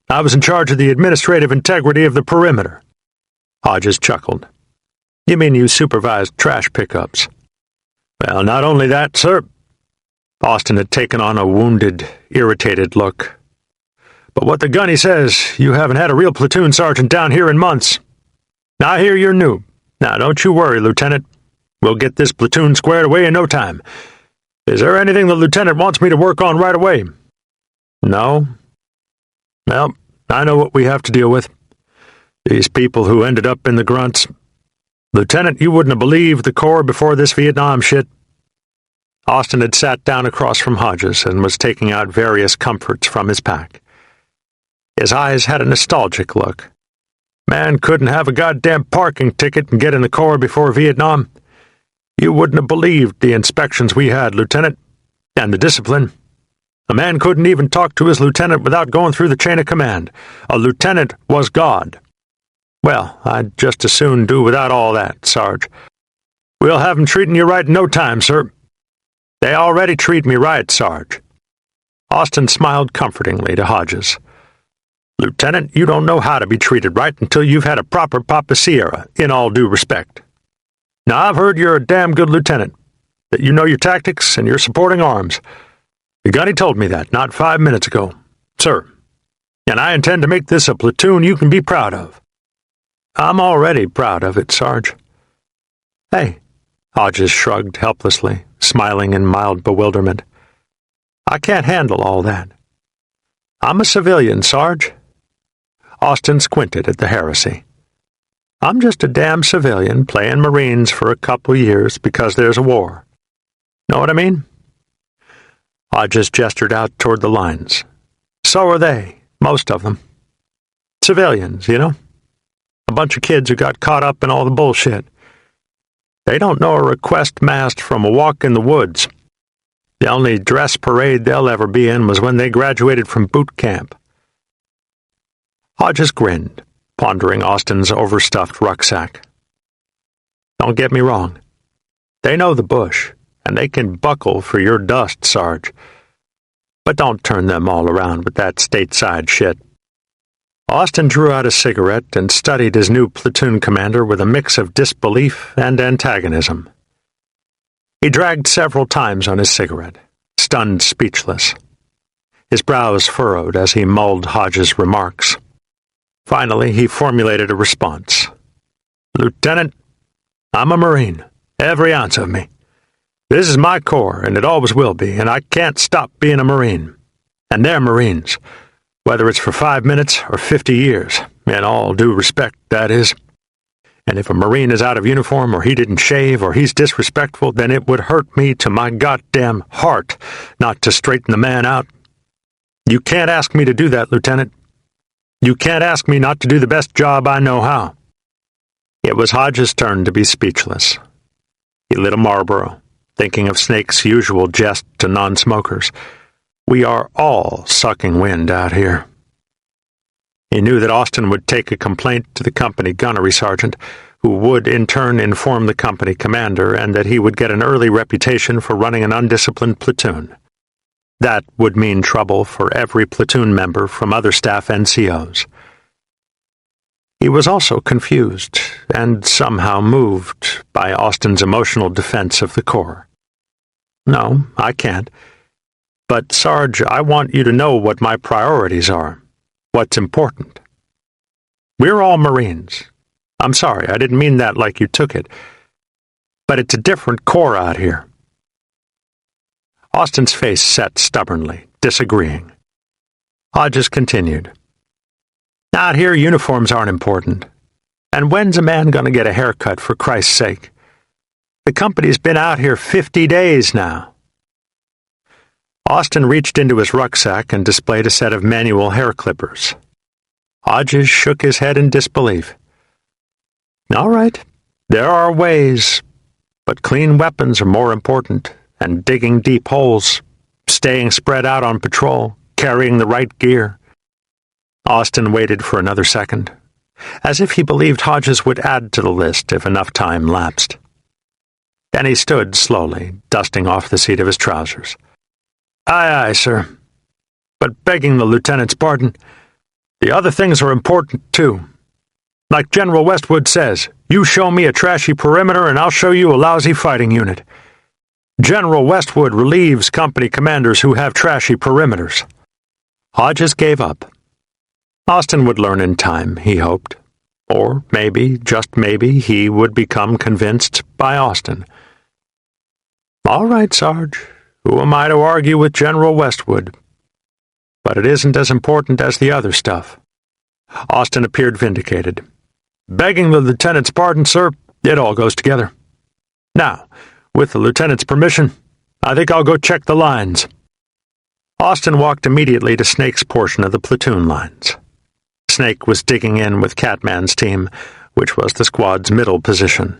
I was in charge of the administrative integrity of the perimeter." Hodges chuckled. "You mean you supervised trash pickups?" "Well, not only that, sir." Austin had taken on a wounded, irritated look. "But what the gunny says, you haven't had a real platoon sergeant down here in months. I hear you're new. Now, don't you worry, Lieutenant. We'll get this platoon squared away in no time. Is there anything the lieutenant wants me to work on right away?" "No." "Well, I know what we have to deal with. These people who ended up in the grunts. Lieutenant, you wouldn't have believed the Corps before this Vietnam shit." Austin had sat down across from Hodges and was taking out various comforts from his pack. His eyes had a nostalgic look. "Man couldn't have a goddamn parking ticket and get in the Corps before Vietnam. You wouldn't have believed the inspections we had, Lieutenant, and the discipline. A man couldn't even talk to his lieutenant without going through the chain of command. A lieutenant was God. Well, I'd just as soon do without all that, Sarge. We'll have 'em treating you right in no time, sir." "They already treat me right, Sarge." Austin smiled comfortingly to Hodges. "Lieutenant, you don't know how to be treated right until you've had a proper Papa Sierra, in all due respect. Now, I've heard you're a damn good lieutenant, that you know your tactics and your supporting arms. The gunny told me that not 5 minutes ago, sir. And I intend to make this a platoon you can be proud of." "I'm already proud of it, Sarge." "Hey," Hodges shrugged helplessly, smiling in mild bewilderment. "I can't handle all that. I'm a civilian, Sarge." Austin squinted at the heresy. "I'm just a damn civilian playing Marines for a couple years because there's a war. Know what I mean?" Hodges gestured out toward the lines. "So are they, most of them. Civilians, you know? A bunch of kids who got caught up in all the bullshit. They don't know a request mast from a walk in the woods. The only dress parade they'll ever be in was when they graduated from boot camp." Hodges grinned, pondering Austin's overstuffed rucksack. "Don't get me wrong. They know the bush, and they can buckle for your dust, Sarge. But don't turn them all around with that stateside shit. Austin drew out a cigarette and studied his new platoon commander with a mix of disbelief and antagonism. He dragged several times on his cigarette, stunned speechless. His brows furrowed as he mulled Hodges' remarks. Finally, he formulated a response. "Lieutenant, I'm a Marine, every ounce of me. This is my corps, and it always will be, and I can't stop being a Marine. And they're Marines, whether it's for 5 minutes or 50 years, in all due respect, that is. And if a Marine is out of uniform, or he didn't shave, or he's disrespectful, then it would hurt me to my goddamn heart not to straighten the man out. You can't ask me to do that, Lieutenant. You can't ask me not to do the best job I know how." It was Hodges' turn to be speechless. He lit a Marlboro, thinking of Snake's usual jest to non-smokers. "We are all sucking wind out here." He knew that Austin would take a complaint to the company gunnery sergeant, who would in turn inform the company commander, and that he would get an early reputation for running an undisciplined platoon. That would mean trouble for every platoon member from other staff NCOs. He was also confused and somehow moved by Austin's emotional defense of the Corps. "No, I can't. But, Sarge, I want you to know what my priorities are, what's important. We're all Marines. I'm sorry, I didn't mean that like you took it. But it's a different Corps out here." Austin's face set stubbornly, disagreeing. Hodges continued. "Out here, uniforms aren't important. And when's a man going to get a haircut, for Christ's sake? The company's been out here 50 days now." Austin reached into his rucksack and displayed a set of manual hair clippers. Hodges shook his head in disbelief. "All right, there are ways, but clean weapons are more important, and digging deep holes, staying spread out on patrol, carrying the right gear." Austin waited for another second, as if he believed Hodges would add to the list if enough time lapsed. Then he stood slowly, dusting off the seat of his trousers. "Aye, aye, sir. But begging the lieutenant's pardon, the other things are important, too. Like General Westwood says, you show me a trashy perimeter and I'll show you a lousy fighting unit. General Westwood relieves company commanders who have trashy perimeters." Hodges gave up. Austin would learn in time, he hoped. Or maybe, just maybe, he would become convinced by Austin. "All right, Sarge. Who am I to argue with General Westwood? But it isn't as important as the other stuff." Austin appeared vindicated. "Begging the lieutenant's pardon, sir, it all goes together. Now, with the lieutenant's permission, I think I'll go check the lines." Austin walked immediately to Snake's portion of the platoon lines. Snake was digging in with Catman's team, which was the squad's middle position.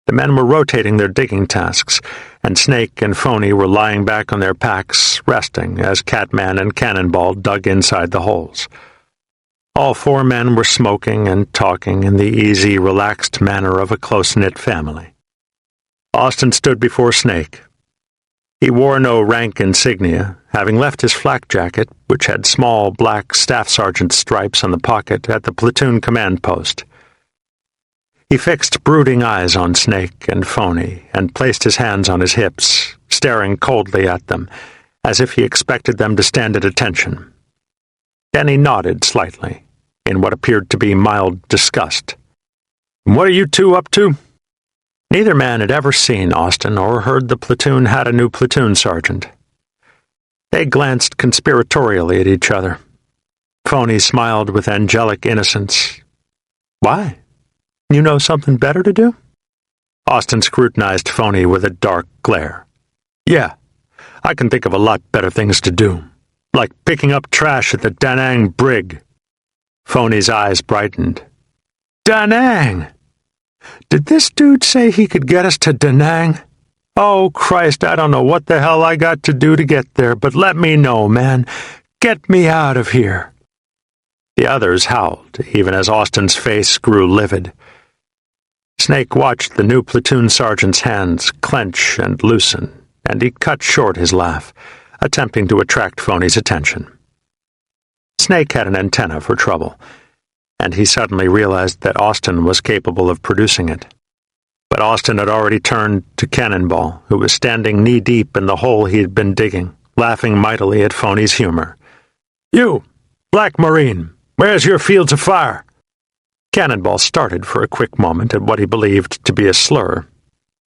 The men were rotating their digging tasks, and Snake and Phony were lying back on their packs, resting as Catman and Cannonball dug inside the holes. All 4 men were smoking and talking in the easy, relaxed manner of a close-knit family. Austin stood before Snake. He wore no rank insignia, having left his flak jacket, which had small black staff sergeant stripes on the pocket, at the platoon command post. He fixed brooding eyes on Snake and Phony and placed his hands on his hips, staring coldly at them, as if he expected them to stand at attention. Then he nodded slightly, in what appeared to be mild disgust. "What are you two up to?" Neither man had ever seen Austin or heard the platoon had a new platoon sergeant. They glanced conspiratorially at each other. Phony smiled with angelic innocence. "Why? You know something better to do?" Austin scrutinized Phony with a dark glare. "Yeah, I can think of a lot better things to do, like picking up trash at the Da Nang brig." Phony's eyes brightened. "Da Nang! Did this dude say he could get us to Da Nang? Oh, Christ, I don't know what the hell I got to do to get there, but let me know, man. Get me out of here." The others howled, even as Austin's face grew livid. Snake watched the new platoon sergeant's hands clench and loosen, and he cut short his laugh, attempting to attract Phony's attention. Snake had an antenna for trouble, and he suddenly realized that Austin was capable of producing it. But Austin had already turned to Cannonball, who was standing knee-deep in the hole he had been digging, laughing mightily at Phony's humor. "You, Black Marine, where's your fields of fire?" Cannonball started for a quick moment at what he believed to be a slur,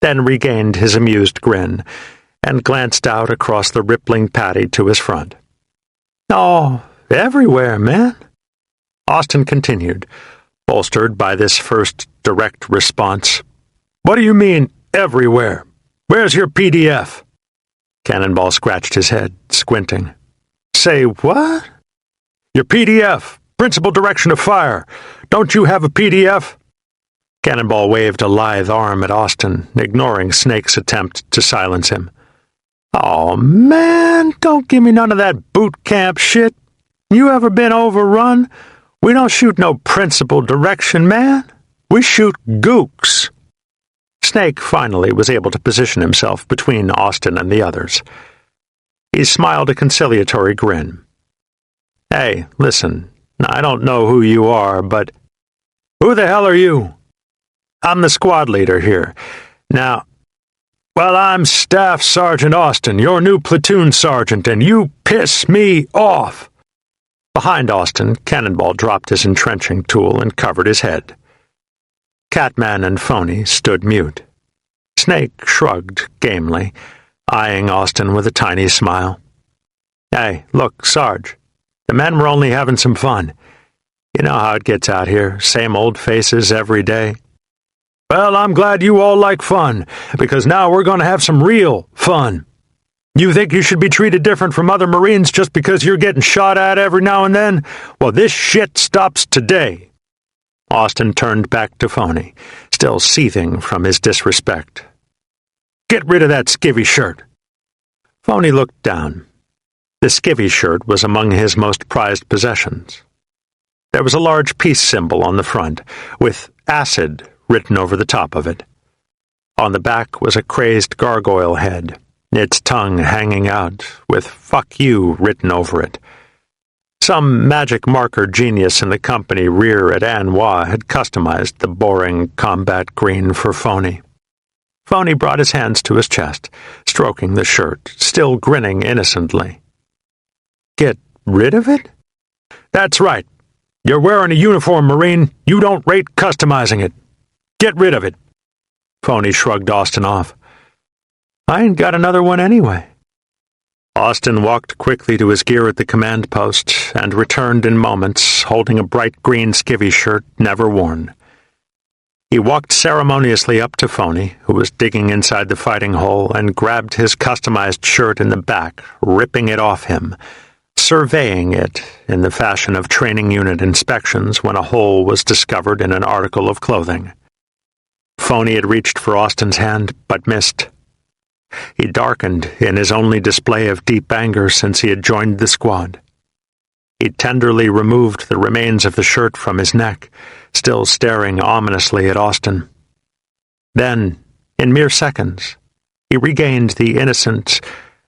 then regained his amused grin, and glanced out across the rippling paddy to his front. "Oh, everywhere, man." Austin continued, bolstered by this first direct response. "What do you mean, everywhere? Where's your PDF?" Cannonball scratched his head, squinting. "Say what?" "Your PDF, Principal Direction of Fire. Don't you have a PDF?" Cannonball waved a lithe arm at Austin, ignoring Snake's attempt to silence him. "Oh, man, don't give me none of that boot camp shit. You ever been overrun? We don't shoot no principal direction, man. We shoot gooks." Snake finally was able to position himself between Austin and the others. He smiled a conciliatory grin. "Hey, listen, I don't know who you are, but—" "Who the hell are you?" "I'm the squad leader here. Now, well, I'm Staff Sergeant Austin, your new platoon sergeant, and you piss me off." Behind Austin, Cannonball dropped his entrenching tool and covered his head. Catman and Phony stood mute. Snake shrugged gamely, eyeing Austin with a tiny smile. "Hey, look, Sarge, the men were only having some fun. You know how it gets out here, same old faces every day." "Well, I'm glad you all like fun, because now we're going to have some real fun. You think you should be treated different from other Marines just because you're getting shot at every now and then? Well, this shit stops today." Austin turned back to Phony, still seething from his disrespect. "Get rid of that skivvy shirt." Phony looked down. The skivvy shirt was among his most prized possessions. There was a large peace symbol on the front, with acid written over the top of it. On the back was a crazed gargoyle head, its tongue hanging out, with "fuck you" written over it. Some magic marker genius in the company rear at An Hoa had customized the boring combat green for Phony. Phony brought his hands to his chest, stroking the shirt, still grinning innocently. "Get rid of it?" "That's right. You're wearing a uniform, Marine. You don't rate customizing it. Get rid of it." Phony shrugged Austin off. "I ain't got another one anyway." Austin walked quickly to his gear at the command post and returned in moments, holding a bright green skivvy shirt never worn. He walked ceremoniously up to Phony, who was digging inside the fighting hole, and grabbed his customized shirt in the back, ripping it off him, surveying it in the fashion of training unit inspections when a hole was discovered in an article of clothing. Phony had reached for Austin's hand, but missed. He darkened in his only display of deep anger since he had joined the squad. He tenderly removed the remains of the shirt from his neck, still staring ominously at Austin. Then, in mere seconds, he regained the innocent,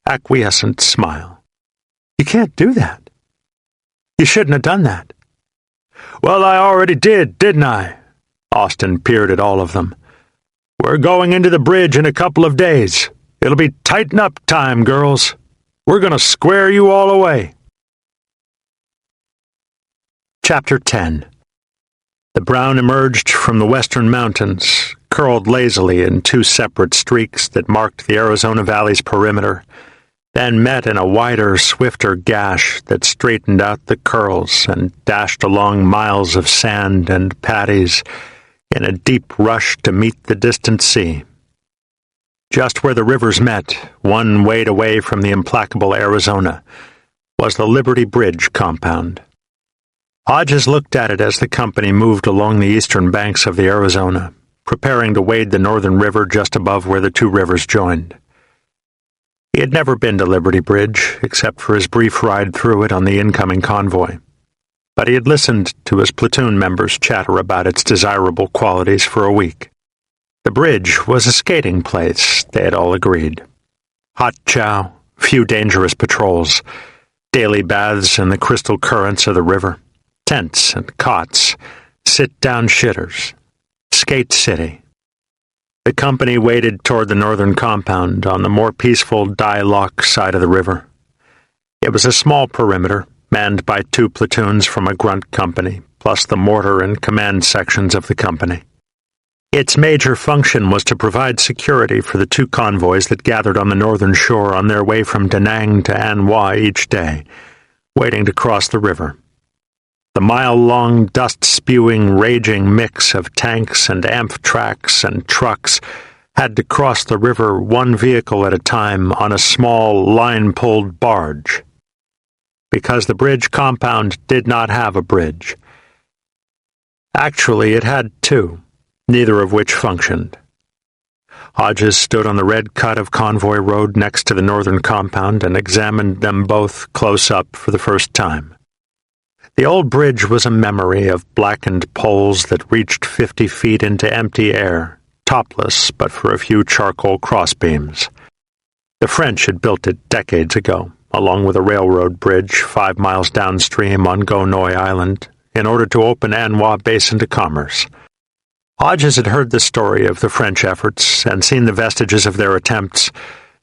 acquiescent smile. "You can't do that. You shouldn't have done that." "Well, I already did, didn't I?" Austin peered at all of them. "We're going into the bridge in a couple of days. It'll be tighten up time, girls. We're going to square you all away." Chapter 10. The brown emerged from the western mountains, curled lazily in two separate streaks that marked the Arizona Valley's perimeter, then met in a wider, swifter gash that straightened out the curls and dashed along miles of sand and paddies in a deep rush to meet the distant sea. Just where the rivers met, one wade away from the implacable Arizona, was the Liberty Bridge compound. Hodges looked at it as the company moved along the eastern banks of the Arizona, preparing to wade the northern river just above where the two rivers joined. He had never been to Liberty Bridge, except for his brief ride through it on the incoming convoy, but he had listened to his platoon members chatter about its desirable qualities for a week. The bridge was a skating place, they had all agreed. Hot chow, few dangerous patrols, daily baths in the crystal currents of the river, tents and cots, sit-down shitters, skate city. The company waded toward the northern compound on the more peaceful Die Lock side of the river. It was a small perimeter, manned by 2 platoons from a grunt company, plus the mortar and command sections of the company. Its major function was to provide security for the 2 convoys that gathered on the northern shore on their way from Da Nang to An Hoa each day, waiting to cross the river. The mile-long, dust-spewing, raging mix of tanks and Amtrak and trucks had to cross the river one vehicle at a time on a small, line-pulled barge. Because the bridge compound did not have a bridge. Actually, it had 2, neither of which functioned. Hodges stood on the red cut of Convoy Road next to the northern compound and examined them both close up for the first time. The old bridge was a memory of blackened poles that reached 50 feet into empty air, topless but for a few charcoal crossbeams. The French had built it decades ago, along with a railroad bridge 5 miles downstream on Go Noi Island, in order to open An Hoa Basin to commerce. Hodges had heard the story of the French efforts and seen the vestiges of their attempts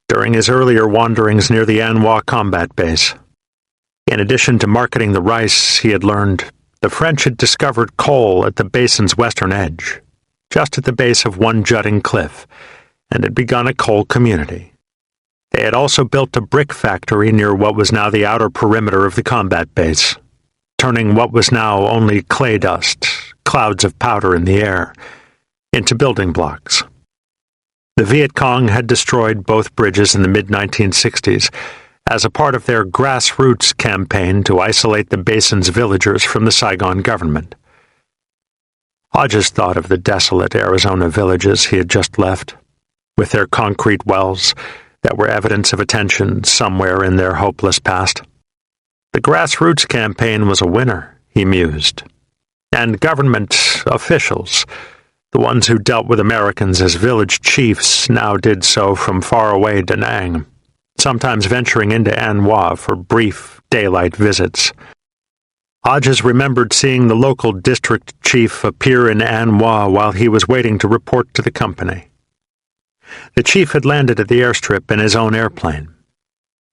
during his earlier wanderings near the An Hoa combat base. In addition to marketing the rice, he had learned the French had discovered coal at the basin's western edge, just at the base of one jutting cliff, and had begun a coal community. They had also built a brick factory near what was now the outer perimeter of the combat base, turning what was now only clay dust, clouds of powder in the air, into building blocks. The Viet Cong had destroyed both bridges in the mid-1960s as a part of their grassroots campaign to isolate the basin's villagers from the Saigon government. Hodges thought of the desolate Arizona villages he had just left, with their concrete wells that were evidence of attention somewhere in their hopeless past. The grassroots campaign was a winner, he mused, and government officials, the ones who dealt with Americans as village chiefs, now did so from far away Da Nang, sometimes venturing into An Hoa for brief daylight visits. Hodges remembered seeing the local district chief appear in An Hoa while he was waiting to report to the company. The chief had landed at the airstrip in his own airplane.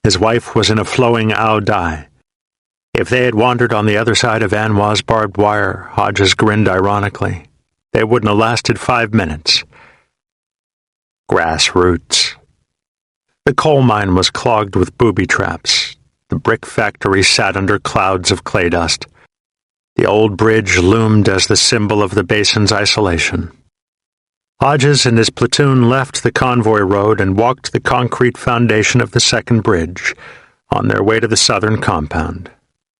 His wife was in a flowing ao dai. If they had wandered on the other side of An Hoa's barbed wire, Hodges grinned ironically, they wouldn't have lasted 5 minutes. Grassroots. The coal mine was clogged with booby traps. The brick factory sat under clouds of clay dust. The old bridge loomed as the symbol of the basin's isolation. Hodges and his platoon left the convoy road and walked the concrete foundation of the second bridge on their way to the southern compound.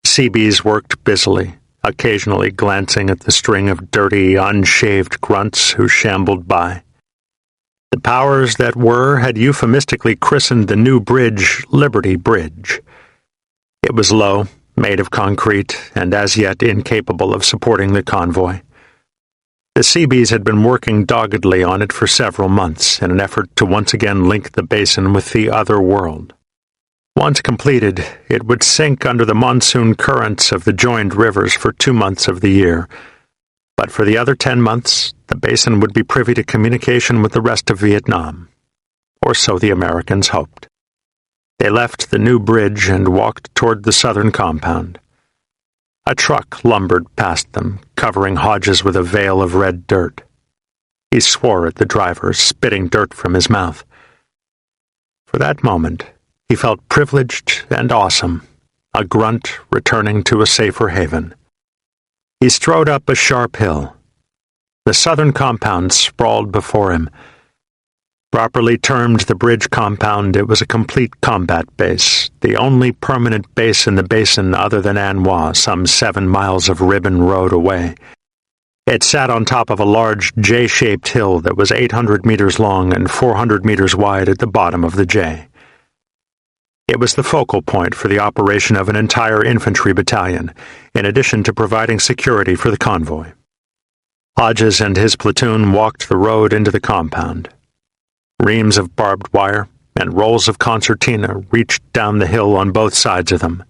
Seabees worked busily, occasionally glancing at the string of dirty, unshaved grunts who shambled by. The powers that were had euphemistically christened the new bridge Liberty Bridge. It was low, made of concrete, and as yet incapable of supporting the convoy. The Seabees had been working doggedly on it for several months in an effort to once again link the basin with the other world. Once completed, it would sink under the monsoon currents of the joined rivers for 2 months of the year, but for the other 10 months, the basin would be privy to communication with the rest of Vietnam, or so the Americans hoped. They left the new bridge and walked toward the southern compound. A truck lumbered past them, covering Hodges with a veil of red dirt. He swore at the driver, spitting dirt from his mouth. For that moment, he felt privileged and awesome, a grunt returning to a safer haven. He strode up a sharp hill. The southern compound sprawled before him. Properly termed the bridge compound, it was a complete combat base, the only permanent base in the basin other than An Hoa, some 7 miles of ribbon road away. It sat on top of a large J-shaped hill that was 800 meters long and 400 meters wide at the bottom of the J. It was the focal point for the operation of an entire infantry battalion, in addition to providing security for the convoy. Hodges and his platoon walked the road into the compound. Reams of barbed wire and rolls of concertina reached down the hill on both sides of them,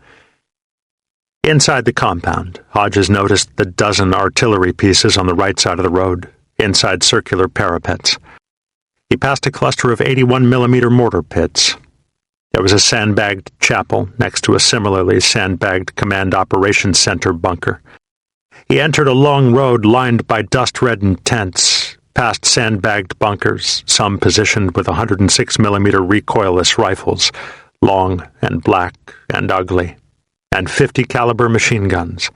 Inside the compound, Hodges noticed the dozen artillery pieces on the right side of the road, inside circular parapets. He passed a cluster of 81mm mortar pits. There was a sandbagged chapel next to a similarly sandbagged Command Operations Center bunker. He entered a long road lined by dust-reddened tents, past sandbagged bunkers, some positioned with 106mm recoilless rifles, long and black and ugly, and 50-caliber machine guns.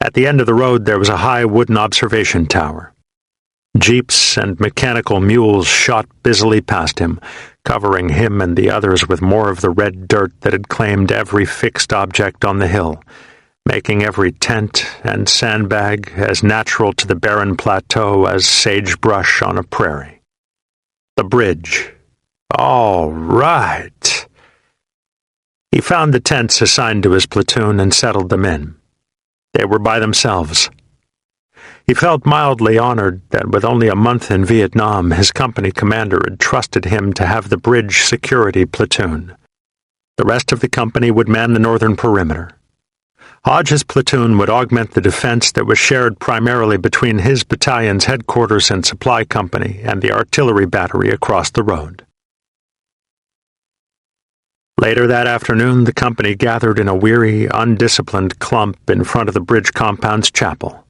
At the end of the road there was a high wooden observation tower. Jeeps and mechanical mules shot busily past him, covering him and the others with more of the red dirt that had claimed every fixed object on the hill, making every tent and sandbag as natural to the barren plateau as sagebrush on a prairie. The bridge. All right. He found the tents assigned to his platoon and settled them in. They were by themselves. He felt mildly honored that with only a month in Vietnam, his company commander had trusted him to have the bridge security platoon. The rest of the company would man the northern perimeter. Hodges' platoon would augment the defense that was shared primarily between his battalion's headquarters and supply company and the artillery battery across the road. Later that afternoon, the company gathered in a weary, undisciplined clump in front of the bridge compound's chapel.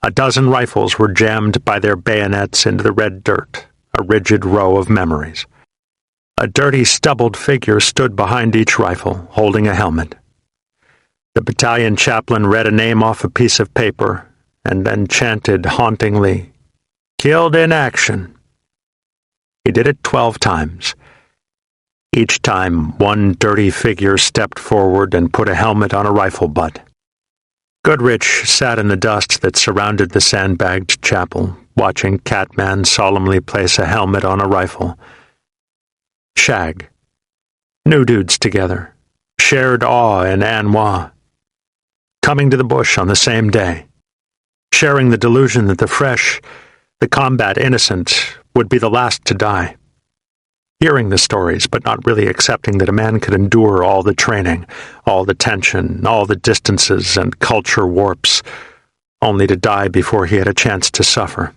A dozen rifles were jammed by their bayonets into the red dirt, a rigid row of memories. A dirty, stubbled figure stood behind each rifle, holding a helmet. The battalion chaplain read a name off a piece of paper and then chanted hauntingly, "Killed in action." He did it 12 times. Each time, one dirty figure stepped forward and put a helmet on a rifle butt. Goodrich sat in the dust that surrounded the sandbagged chapel, watching Catman solemnly place a helmet on a rifle. Shag. New dudes together. Shared awe in An Hoa. Coming to the bush on the same day. Sharing the delusion that the fresh, the combat innocent, would be the last to die. Hearing the stories, but not really accepting that a man could endure all the training, all the tension, all the distances and culture warps, only to die before he had a chance to suffer.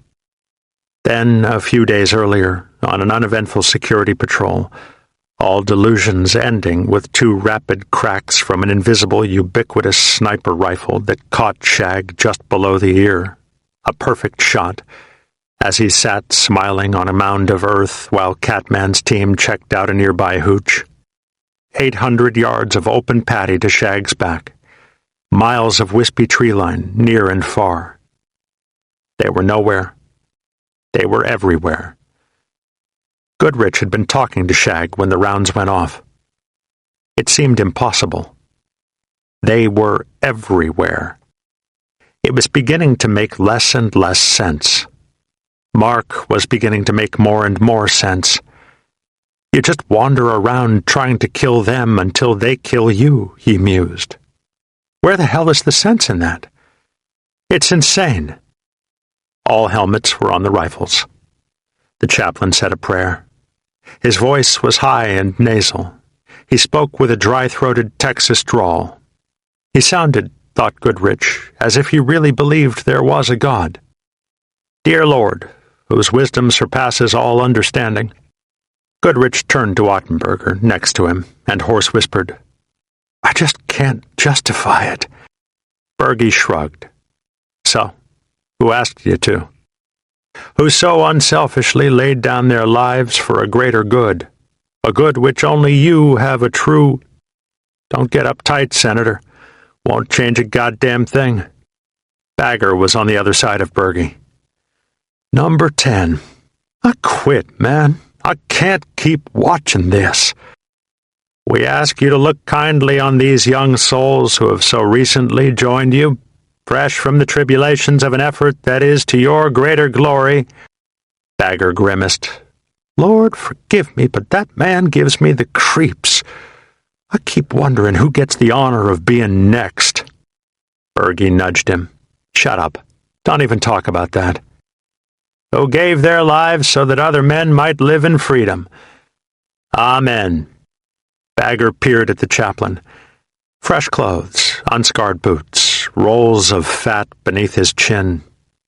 Then, a few days earlier, on an uneventful security patrol, all delusions ending with 2 rapid cracks from an invisible, ubiquitous sniper rifle that caught Shag just below the ear, a perfect shot, as he sat smiling on a mound of earth while Catman's team checked out a nearby hooch. 800 yards of open paddy to Shag's back. Miles of wispy tree line, near and far. They were nowhere. They were everywhere. Goodrich had been talking to Shag when the rounds went off. It seemed impossible. They were everywhere. It was beginning to make less and less sense. Mark was beginning to make more and more sense. You just wander around trying to kill them until they kill you, he mused. Where the hell is the sense in that? It's insane. All helmets were on the rifles. The chaplain said a prayer. His voice was high and nasal. He spoke with a dry-throated Texas drawl. He sounded, thought Goodrich, as if he really believed there was a God. Dear Lord, whose wisdom surpasses all understanding. Goodrich turned to Ottenberger, next to him, and hoarse whispered, I just can't justify it. Bergie shrugged. So, who asked you to? Who so unselfishly laid down their lives for a greater good, a good which only you have a true... Don't get uptight, Senator. Won't change a goddamn thing. Bagger was on the other side of Bergie. Number 10. I quit, man. I can't keep watching this. We ask you to look kindly on these young souls who have so recently joined you, fresh from the tribulations of an effort that is to your greater glory. Bagger grimaced. Lord, forgive me, but that man gives me the creeps. I keep wondering who gets the honor of being next. Bergie nudged him. Shut up. Don't even talk about that. Who gave their lives so that other men might live in freedom. Amen. Bagger peered at the chaplain. Fresh clothes, unscarred boots, rolls of fat beneath his chin,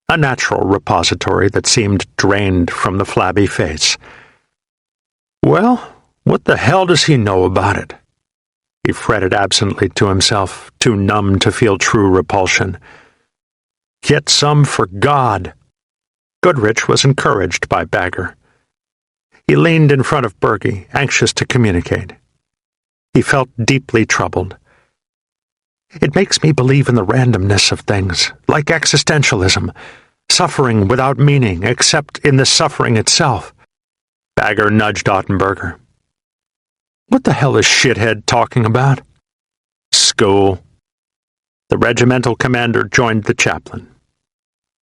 a natural repository that seemed drained from the flabby face. Well, what the hell does he know about it? He fretted absently to himself, too numb to feel true repulsion. Get some for God. Goodrich was encouraged by Bagger. He leaned in front of Bergie, anxious to communicate. He felt deeply troubled. It makes me believe in the randomness of things, like existentialism, suffering without meaning except in the suffering itself. Bagger nudged Ottenberger. What the hell is shithead talking about? School. The regimental commander joined the chaplain.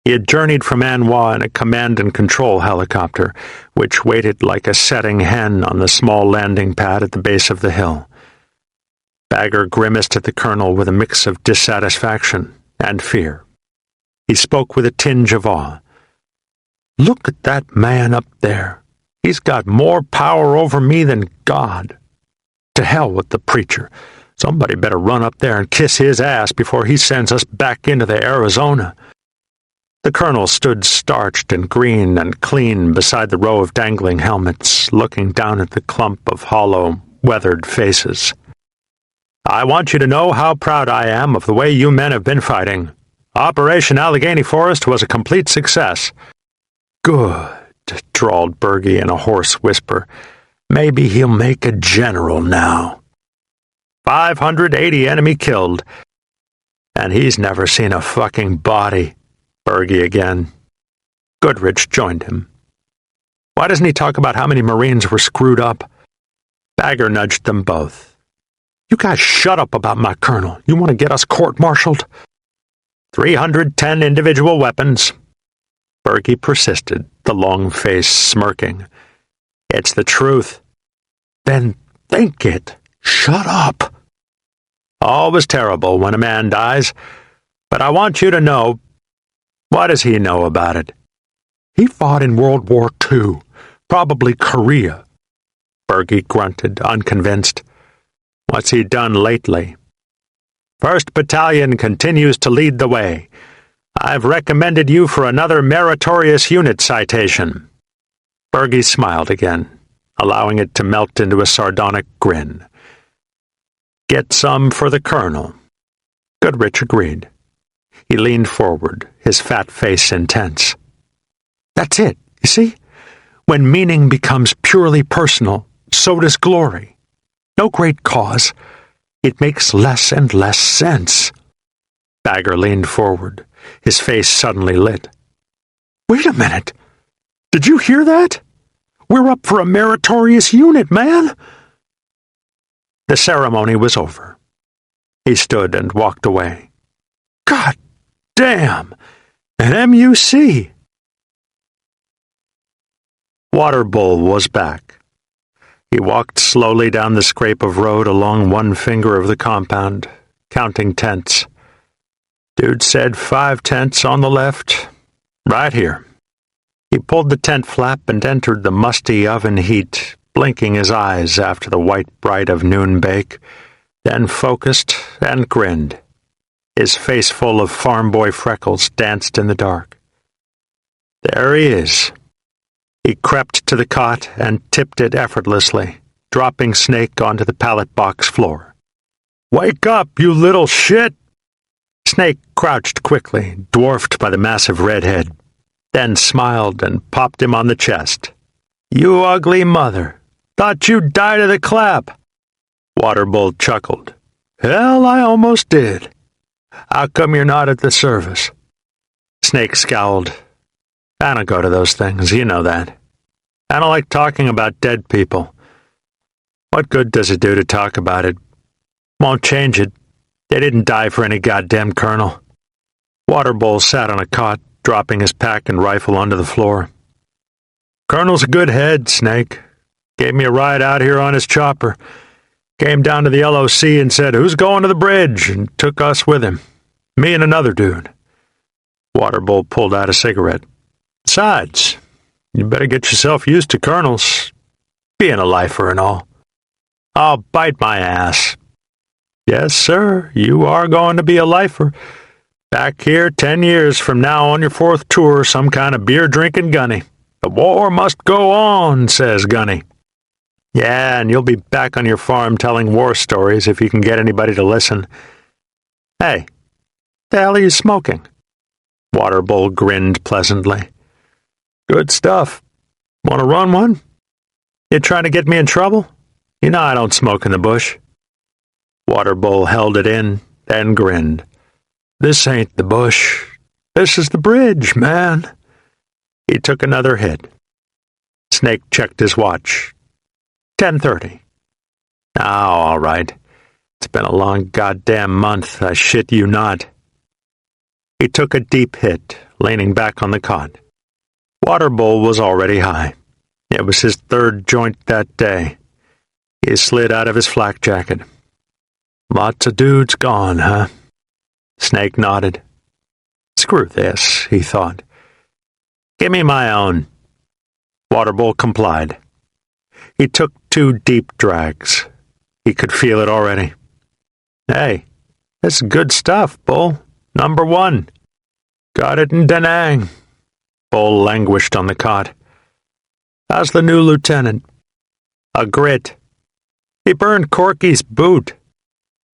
He had journeyed from An Hoa in a command and control helicopter, which waited like a setting hen on the small landing pad at the base of the hill. Bagger grimaced at the colonel with a mix of dissatisfaction and fear. He spoke with a tinge of awe. Look at that man up there. He's got more power over me than God. To hell with the preacher. Somebody better run up there and kiss his ass before he sends us back into the Arizona. The colonel stood starched and green and clean beside the row of dangling helmets, looking down at the clump of hollow, weathered faces. I want you to know how proud I am of the way you men have been fighting. Operation Allegheny Forest was a complete success. Good, drawled Bergie in a hoarse whisper. Maybe he'll make a general now. 580 enemy killed. And he's never seen a fucking body. Bergie again. Goodrich joined him. Why doesn't he talk about how many Marines were screwed up? Bagger nudged them both. You guys shut up about my colonel. You want to get us court-martialed? 310 individual weapons. Bergie persisted, the long face smirking. It's the truth. Then think it. Shut up. All was terrible when a man dies, but I want you to know. What does he know about it? He fought in World War II, probably Korea. Bergie grunted, unconvinced. What's he done lately? 1st Battalion continues to lead the way. I've recommended you for another meritorious unit citation. Bergie smiled again, allowing it to melt into a sardonic grin. Get some for the colonel. Goodrich agreed. He leaned forward, his fat face intense. That's it, you see? When meaning becomes purely personal, so does glory. No great cause. It makes less and less sense. Bagger leaned forward, his face suddenly lit. Wait a minute. Did you hear that? We're up for a meritorious unit, man. The ceremony was over. He stood and walked away. God damn! An MUC! Waterbull was back. He walked slowly down the scrape of road along one finger of the compound, counting tents. Dude said 5 tents on the left, right here. He pulled the tent flap and entered the musty oven heat, blinking his eyes after the white bright of noon bake, then focused and grinned. His face full of farm boy freckles danced in the dark. There he is. He crept to the cot and tipped it effortlessly, dropping Snake onto the pallet box floor. Wake up, you little shit! Snake crouched quickly, dwarfed by the massive redhead, then smiled and popped him on the chest. You ugly mother! Thought you'd die to the clap! Waterbull chuckled. Hell, I almost did. How come you're not at the service? Snake scowled. I don't go to those things, you know that. I don't like talking about dead people. What good does it do to talk about it? Won't change it. They didn't die for any goddamn colonel. Waterbull sat on a cot, dropping his pack and rifle onto the floor. Colonel's a good head, Snake. Gave me a ride out here on his chopper. Came down to the LOC and said, who's going to the bridge? And took us with him. Me and another dude. Waterbull pulled out a cigarette. Besides, you better get yourself used to colonels. Being a lifer and all. I'll bite my ass. Yes, sir, you are going to be a lifer. Back here 10 years from now on your fourth tour, some kind of beer-drinking gunny. The war must go on, says Gunny. Yeah, and you'll be back on your farm telling war stories if you can get anybody to listen. Hey, the hell are you smoking? Waterbull grinned pleasantly. Good stuff. Want to run one? You trying to get me in trouble? You know I don't smoke in the bush. Waterbull held it in, then grinned. This ain't the bush. This is the bridge, man. He took another hit. Snake checked his watch. 10:30. Oh, all right. It's been a long goddamn month, I shit you not. He took a deep hit, leaning back on the cot. Waterbull was already high. It was his third joint that day. He slid out of his flak jacket. Lots of dudes gone, huh? Snake nodded. Screw this, he thought. Give me my own. Waterbull complied. He took 2 deep drags. He could feel it already. Hey, this is good stuff, Bull. Number 1. Got it in Da Nang. Bull languished on the cot. How's the new lieutenant? A grit. He burned Corky's boot.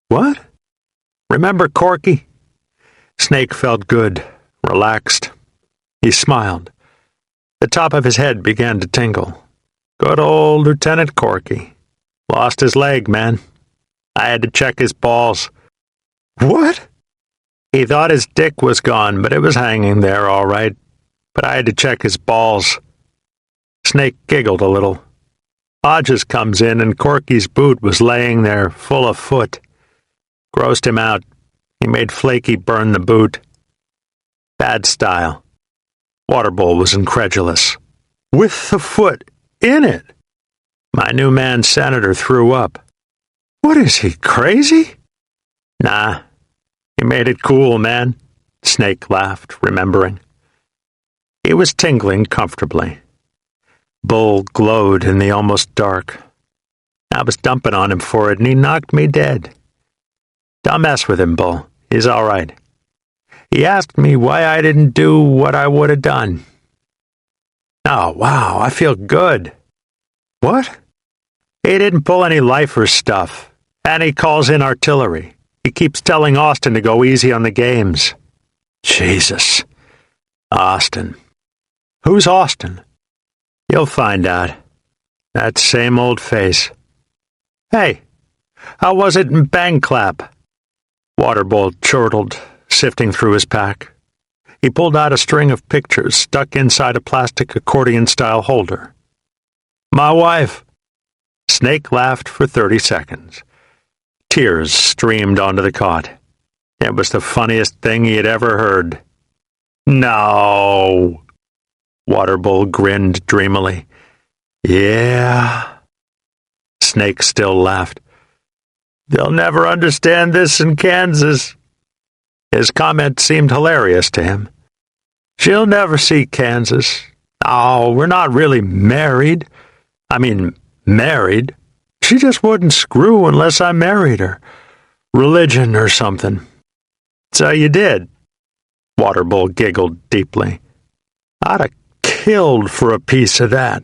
What? Remember Corky? Snake felt good, relaxed. He smiled. The top of his head began to tingle. Good old Lieutenant Corky. Lost his leg, man. I had to check his balls. What? He thought his dick was gone, but it was hanging there all right. But I had to check his balls. Snake giggled a little. Hodges comes in, and Corky's boot was laying there, full of foot. Grossed him out. He made Flaky burn the boot. Bad style. Waterbull was incredulous. With the foot in it? My new man Senator threw up. What is he, crazy? Nah. He made it cool, man. Snake laughed, remembering. He was tingling comfortably. Bull glowed in the almost dark. I was dumping on him for it, and he knocked me dead. Don't mess with him, Bull. He's all right. He asked me why I didn't do what I would have done. Oh, wow, I feel good. What? He didn't pull any lifer stuff, and he calls in artillery. He keeps telling Austin to go easy on the games. Jesus. Austin. Who's Austin? You'll find out. That same old face. Hey, how was it in Bangclap? Waterbull chortled, sifting through his pack. He pulled out a string of pictures stuck inside a plastic accordion-style holder. My wife. Snake laughed for 30 seconds. Tears streamed onto the cot. It was the funniest thing he had ever heard. No. Waterbull grinned dreamily. Yeah. Snake still laughed. They'll never understand this in Kansas. His comment seemed hilarious to him. She'll never see Kansas. Oh, we're not really married. I mean, married. She just wouldn't screw unless I married her. Religion or something. So you did. Waterbull giggled deeply. I'd have killed for a piece of that.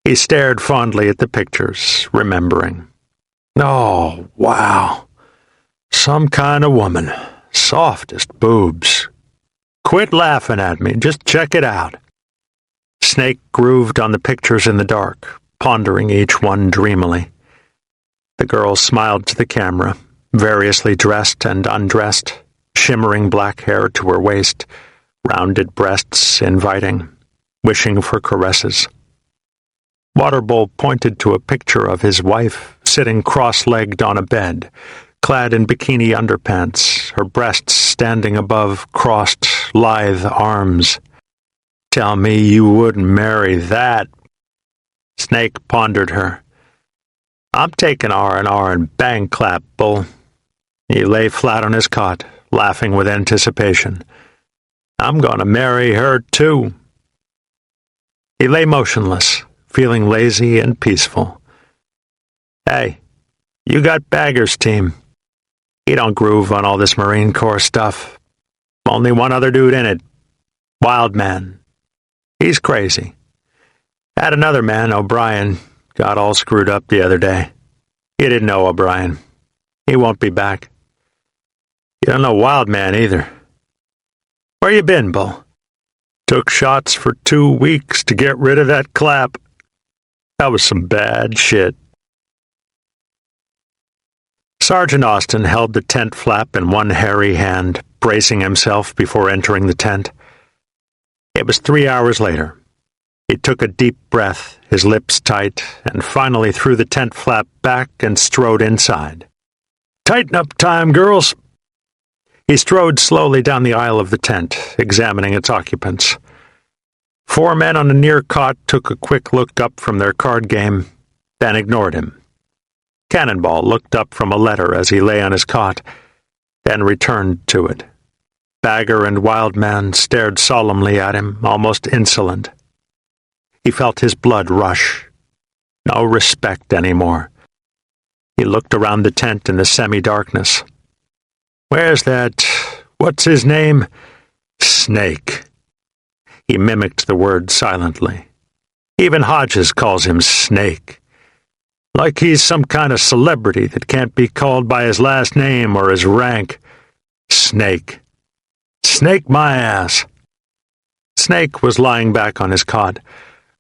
He stared fondly at the pictures, remembering. Oh, wow. Some kind of woman. Softest boobs. Quit laughing at me. Just check it out. Snake grooved on the pictures in the dark, pondering each one dreamily. The girl smiled to the camera, variously dressed and undressed, shimmering black hair to her waist, rounded breasts inviting, wishing for caresses. Waterbull pointed to a picture of his wife sitting cross-legged on a bed, clad in bikini underpants, her breasts standing above crossed, lithe arms. Tell me you wouldn't marry that. Snake pondered her. I'm taking R&R and bang clap, Bull. He lay flat on his cot, laughing with anticipation. I'm going to marry her, too. He lay motionless, feeling lazy and peaceful. Hey, You got Bagger's team. He don't groove on all this Marine Corps stuff. Only one other dude in it. Wild Man. He's crazy. Had another man, O'Brien, got all screwed up the other day. You didn't know O'Brien. He won't be back. You don't know Wild Man either. Where you been, Bull? Took shots for 2 weeks to get rid of that clap. That was some bad shit. Sergeant Austin held the tent flap in one hairy hand, bracing himself before entering the tent. It was 3 hours later. He took a deep breath, his lips tight, and finally threw the tent flap back and strode inside. Tighten up time, girls. He strode slowly down the aisle of the tent, examining its occupants. 4 men on a near cot took a quick look up from their card game, then ignored him. Cannonball looked up from a letter as he lay on his cot, then returned to it. Bagger and Wildman stared solemnly at him, almost insolent. He felt his blood rush. No respect anymore. He looked around the tent in the semi-darkness. Where's that, what's his name? Snake. He mimicked the word silently. Even Hodges calls him Snake. Like he's some kind of celebrity that can't be called by his last name or his rank. Snake. Snake my ass. Snake was lying back on his cot,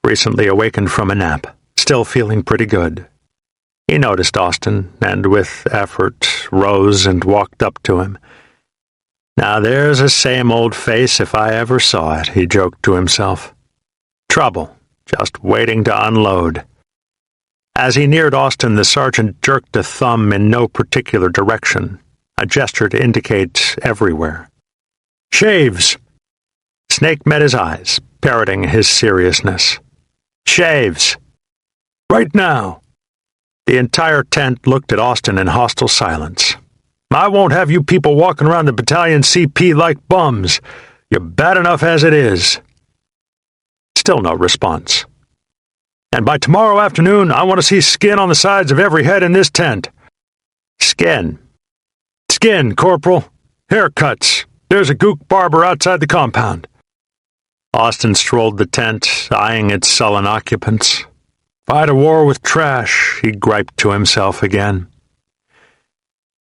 recently awakened from a nap, still feeling pretty good. He noticed Austin, and with effort rose and walked up to him. Now there's a same old face if I ever saw it, he joked to himself. Trouble, just waiting to unload. As he neared Austin, the sergeant jerked a thumb in no particular direction, a gesture to indicate everywhere. Shaves! Snake met his eyes, parroting his seriousness. Shaves! Right now! The entire tent looked at Austin in hostile silence. I won't have you people walking around the battalion CP like bums. You're bad enough as it is. Still no response. And by tomorrow afternoon, I want to see skin on the sides of every head in this tent. Skin. Skin, Corporal. Haircuts. There's a gook barber outside the compound. Austin strolled the tent, eyeing its sullen occupants. Fight a war with trash, he griped to himself again.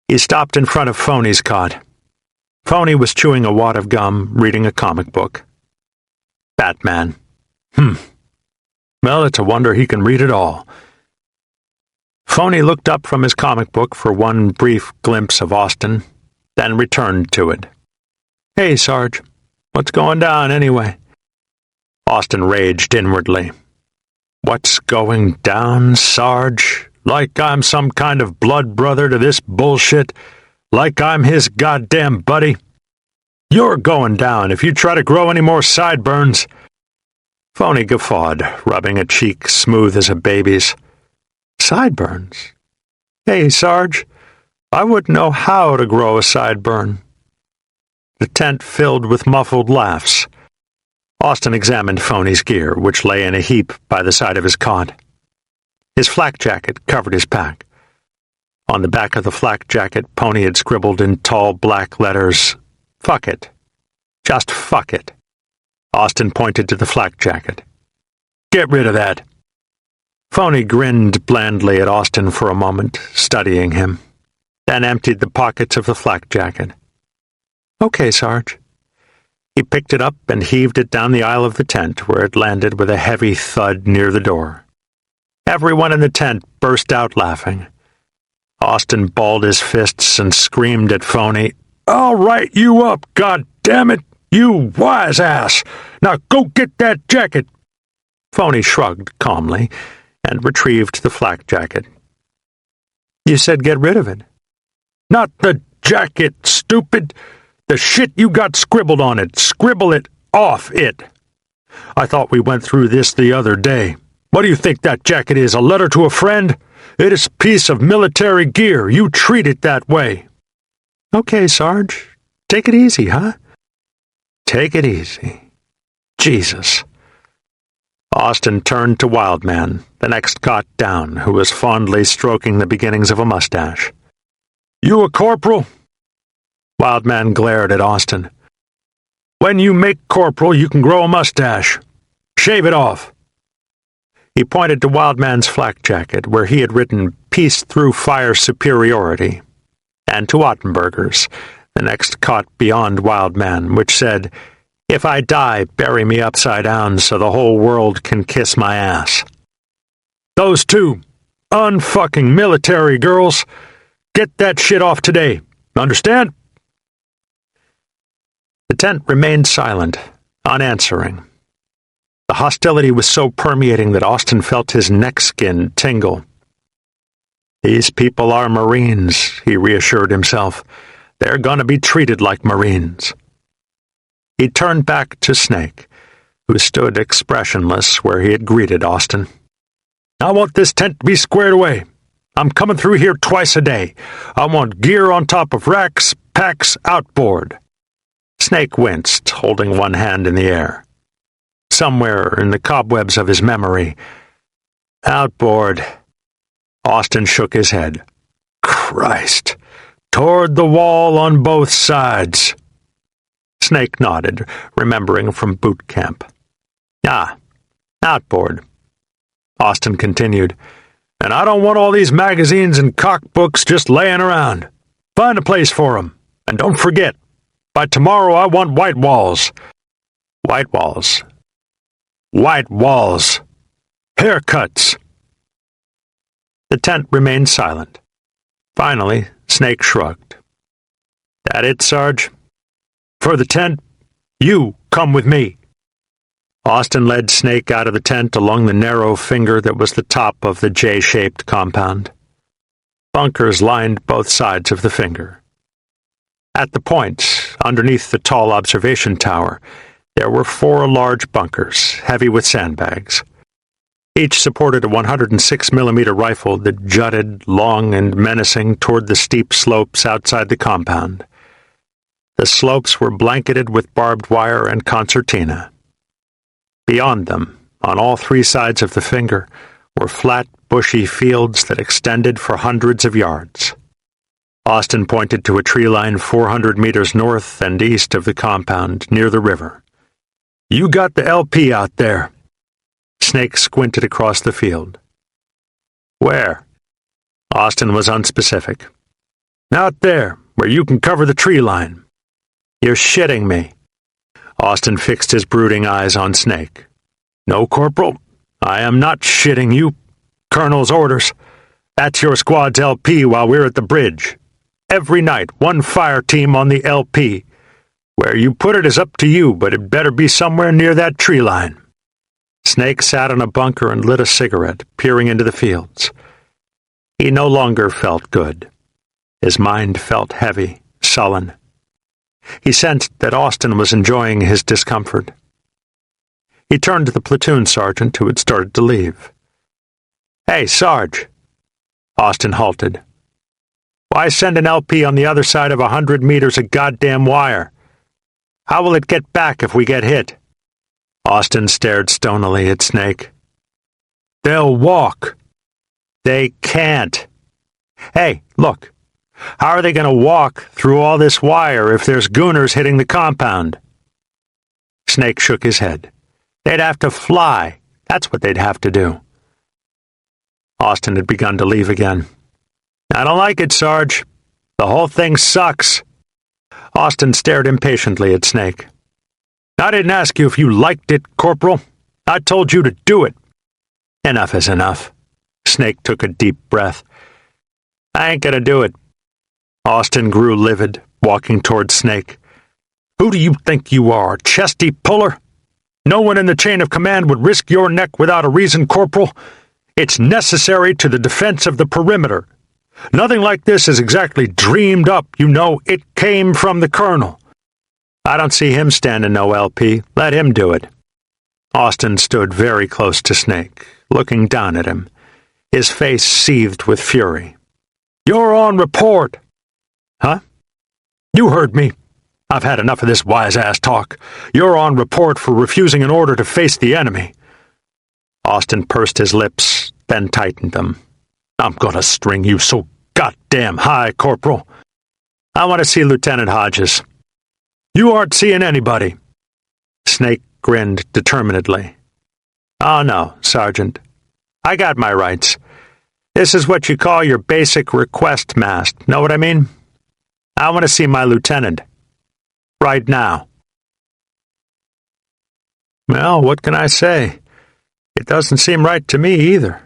He stopped in front of Phony's cot. Phony was chewing a wad of gum, reading a comic book. Batman. Well, it's a wonder he can read it all. Phony looked up from his comic book for one brief glimpse of Austin, then returned to it. Hey, Sarge. What's going down, anyway? Austin raged inwardly. What's going down, Sarge? Like I'm some kind of blood brother to this bullshit? Like I'm his goddamn buddy? You're going down if you try to grow any more sideburns. Phony guffawed, rubbing a cheek smooth as a baby's. Sideburns? Hey, Sarge, I wouldn't know how to grow a sideburn. The tent filled with muffled laughs. Austin examined Phony's gear, which lay in a heap by the side of his cot. His flak jacket covered his pack. On the back of the flak jacket, Pony had scribbled in tall black letters, "Fuck it. Just fuck it." Austin pointed to the flak jacket. Get rid of that. Phony grinned blandly at Austin for a moment, studying him, then emptied the pockets of the flak jacket. Okay, Sarge. He picked it up and heaved it down the aisle of the tent, where it landed with a heavy thud near the door. Everyone in the tent burst out laughing. Austin balled his fists and screamed at Phony, I'll write you up, God damn it! You wise ass! Now go get that jacket! Phony shrugged calmly and retrieved the flak jacket. You said get rid of it. Not the jacket, stupid! The shit you got scribbled on it, scribble it off it. I thought we went through this the other day. What do you think that jacket is, a letter to a friend? It is a piece of military gear. You treat it that way. Okay, Sarge. Take it easy, huh? Take it easy. Jesus. Austin turned to Wildman, the next cot down, who was fondly stroking the beginnings of a mustache. "You a corporal?" Wildman glared at Austin. "When you make corporal, you can grow a mustache. Shave it off." He pointed to Wildman's flak jacket, where he had written "Peace through fire superiority," and to Ottenberger's, the next cot beyond Wildman, which said, "If I die, bury me upside down so the whole world can kiss my ass." "Those two unfucking military girls, get that shit off today. Understand?" The tent remained silent, unanswering. The hostility was so permeating that Austin felt his neck skin tingle. "These people are Marines," he reassured himself. "They're gonna be treated like Marines." He turned back to Snake, who stood expressionless where he had greeted Austin. "I want this tent to be squared away. I'm coming through here twice a day. I want gear on top of racks, packs outboard." Snake winced, holding one hand in the air. Somewhere in the cobwebs of his memory. "Outboard." Austin shook his head. "Christ. Toward the wall on both sides." Snake nodded, remembering from boot camp. "Ah, outboard." Austin continued, "And I don't want all these magazines and cockbooks just laying around. Find a place for 'em, and don't forget, by tomorrow I want white walls." "White walls." "White walls. Haircuts." The tent remained silent. Finally, Snake shrugged. "That it, Sarge? For the tent, you come with me." Austin led Snake out of the tent along the narrow finger that was the top of the J-shaped compound. Bunkers lined both sides of the finger. At the point, underneath the tall observation tower, there were 4 large bunkers, heavy with sandbags. Each supported a 106mm rifle that jutted, long and menacing, toward the steep slopes outside the compound. The slopes were blanketed with barbed wire and concertina. Beyond them, on all 3 sides of the finger, were flat, bushy fields that extended for hundreds of yards. Austin pointed to a tree line 400 meters north and east of the compound, near the river. "You got the LP out there." Snake squinted across the field. "Where?" Austin was unspecific. "Out there, where you can cover the tree line." "You're shitting me." Austin fixed his brooding eyes on Snake. "No, Corporal, I am not shitting you. Colonel's orders. That's your squad's LP while we're at the bridge. Every night, 1 fire team on the LP. Where you put it is up to you, but it better be somewhere near that tree line." Snake sat in a bunker and lit a cigarette, peering into the fields. He no longer felt good. His mind felt heavy, sullen. He sensed that Austin was enjoying his discomfort. He turned to the platoon sergeant who had started to leave. "Hey, Sarge." Austin halted. "Why send an LP on the other side of 100 meters of goddamn wire? How will it get back if we get hit?" Austin stared stonily at Snake. "They'll walk." "They can't." "Hey, look. How are they going to walk through all this wire if there's gooners hitting the compound?" Snake shook his head. "They'd have to fly. That's what they'd have to do." Austin had begun to leave again. "I don't like it, Sarge. The whole thing sucks." Austin stared impatiently at Snake. "I didn't ask you if you liked it, Corporal. I told you to do it." "Enough is enough." Snake took a deep breath. "I ain't gonna do it." Austin grew livid, walking toward Snake. "Who do you think you are, chesty puller? No one in the chain of command would risk your neck without a reason, Corporal. It's necessary to the defense of the perimeter. Nothing like this is exactly dreamed up, you know. It came from the Colonel." "I don't see him standing no LP. Let him do it." Austin stood very close to Snake, looking down at him. His face seethed with fury. "You're on report." "Huh?" "You heard me. I've had enough of this wise-ass talk. You're on report for refusing an order to face the enemy." Austin pursed his lips, then tightened them. I'm gonna string you so goddamn high, Corporal. I want to see Lieutenant Hodges. You aren't seeing anybody. Snake grinned determinedly. Oh no, Sergeant. I got my rights. This is what you call your basic request mast. Know what I mean? I want to see my lieutenant. Right now. Well, what can I say? It doesn't seem right to me either.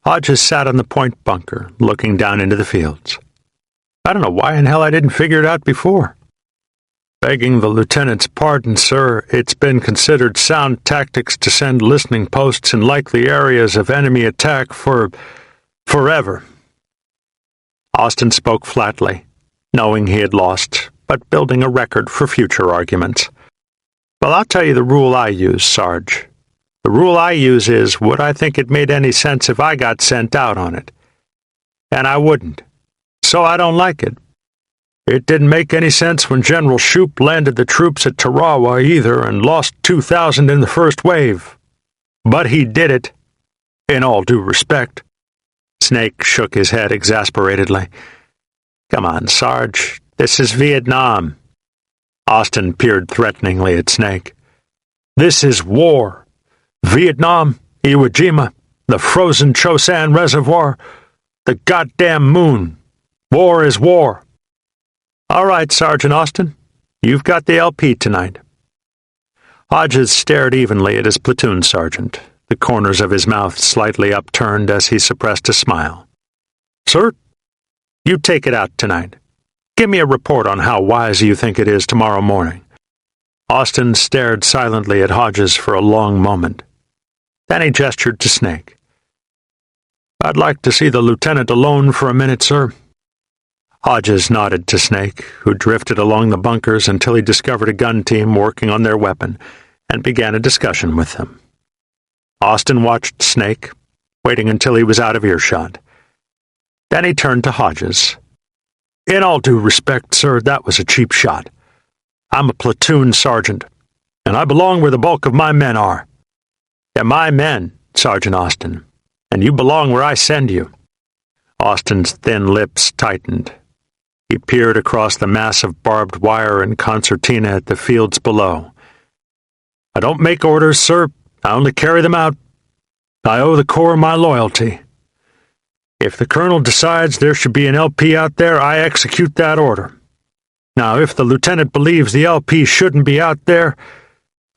Hodges sat on the point bunker, looking down into the fields. I don't know why in hell I didn't figure it out before. Begging the lieutenant's pardon, sir, it's been considered sound tactics to send listening posts in likely areas of enemy attack forever. Austin spoke flatly, knowing he had lost, but building a record for future arguments. Well, I'll tell you the rule I use, Sarge. The rule I use is, would I think it made any sense if I got sent out on it? And I wouldn't. So I don't like it. It didn't make any sense when General Shoup landed the troops at Tarawa either and lost 2,000 in the first wave. But he did it, in all due respect. Snake shook his head exasperatedly. Come on, Sarge, this is Vietnam. Austin peered threateningly at Snake. This is war. Vietnam, Iwo Jima, the frozen Chosin Reservoir, the goddamn moon. War is war. All right, Sergeant Austin, you've got the LP tonight. Hodges stared evenly at his platoon sergeant, the corners of his mouth slightly upturned as he suppressed a smile. Sir, you take it out tonight. Give me a report on how wise you think it is tomorrow morning. Austin stared silently at Hodges for a long moment. Then he gestured to Snake. I'd like to see the lieutenant alone for a minute, sir. Hodges nodded to Snake, who drifted along the bunkers until he discovered a gun team working on their weapon, and began a discussion with them. Austin watched Snake, waiting until he was out of earshot. Then he turned to Hodges. In all due respect, sir, that was a cheap shot. I'm a platoon sergeant, and I belong where the bulk of my men are. They're my men, Sergeant Austin, and you belong where I send you. Austin's thin lips tightened. He peered across the mass of barbed wire and concertina at the fields below. I don't make orders, sir. I only carry them out. I owe the Corps my loyalty. If the colonel decides there should be an LP out there, I execute that order. Now, if the lieutenant believes the LP shouldn't be out there,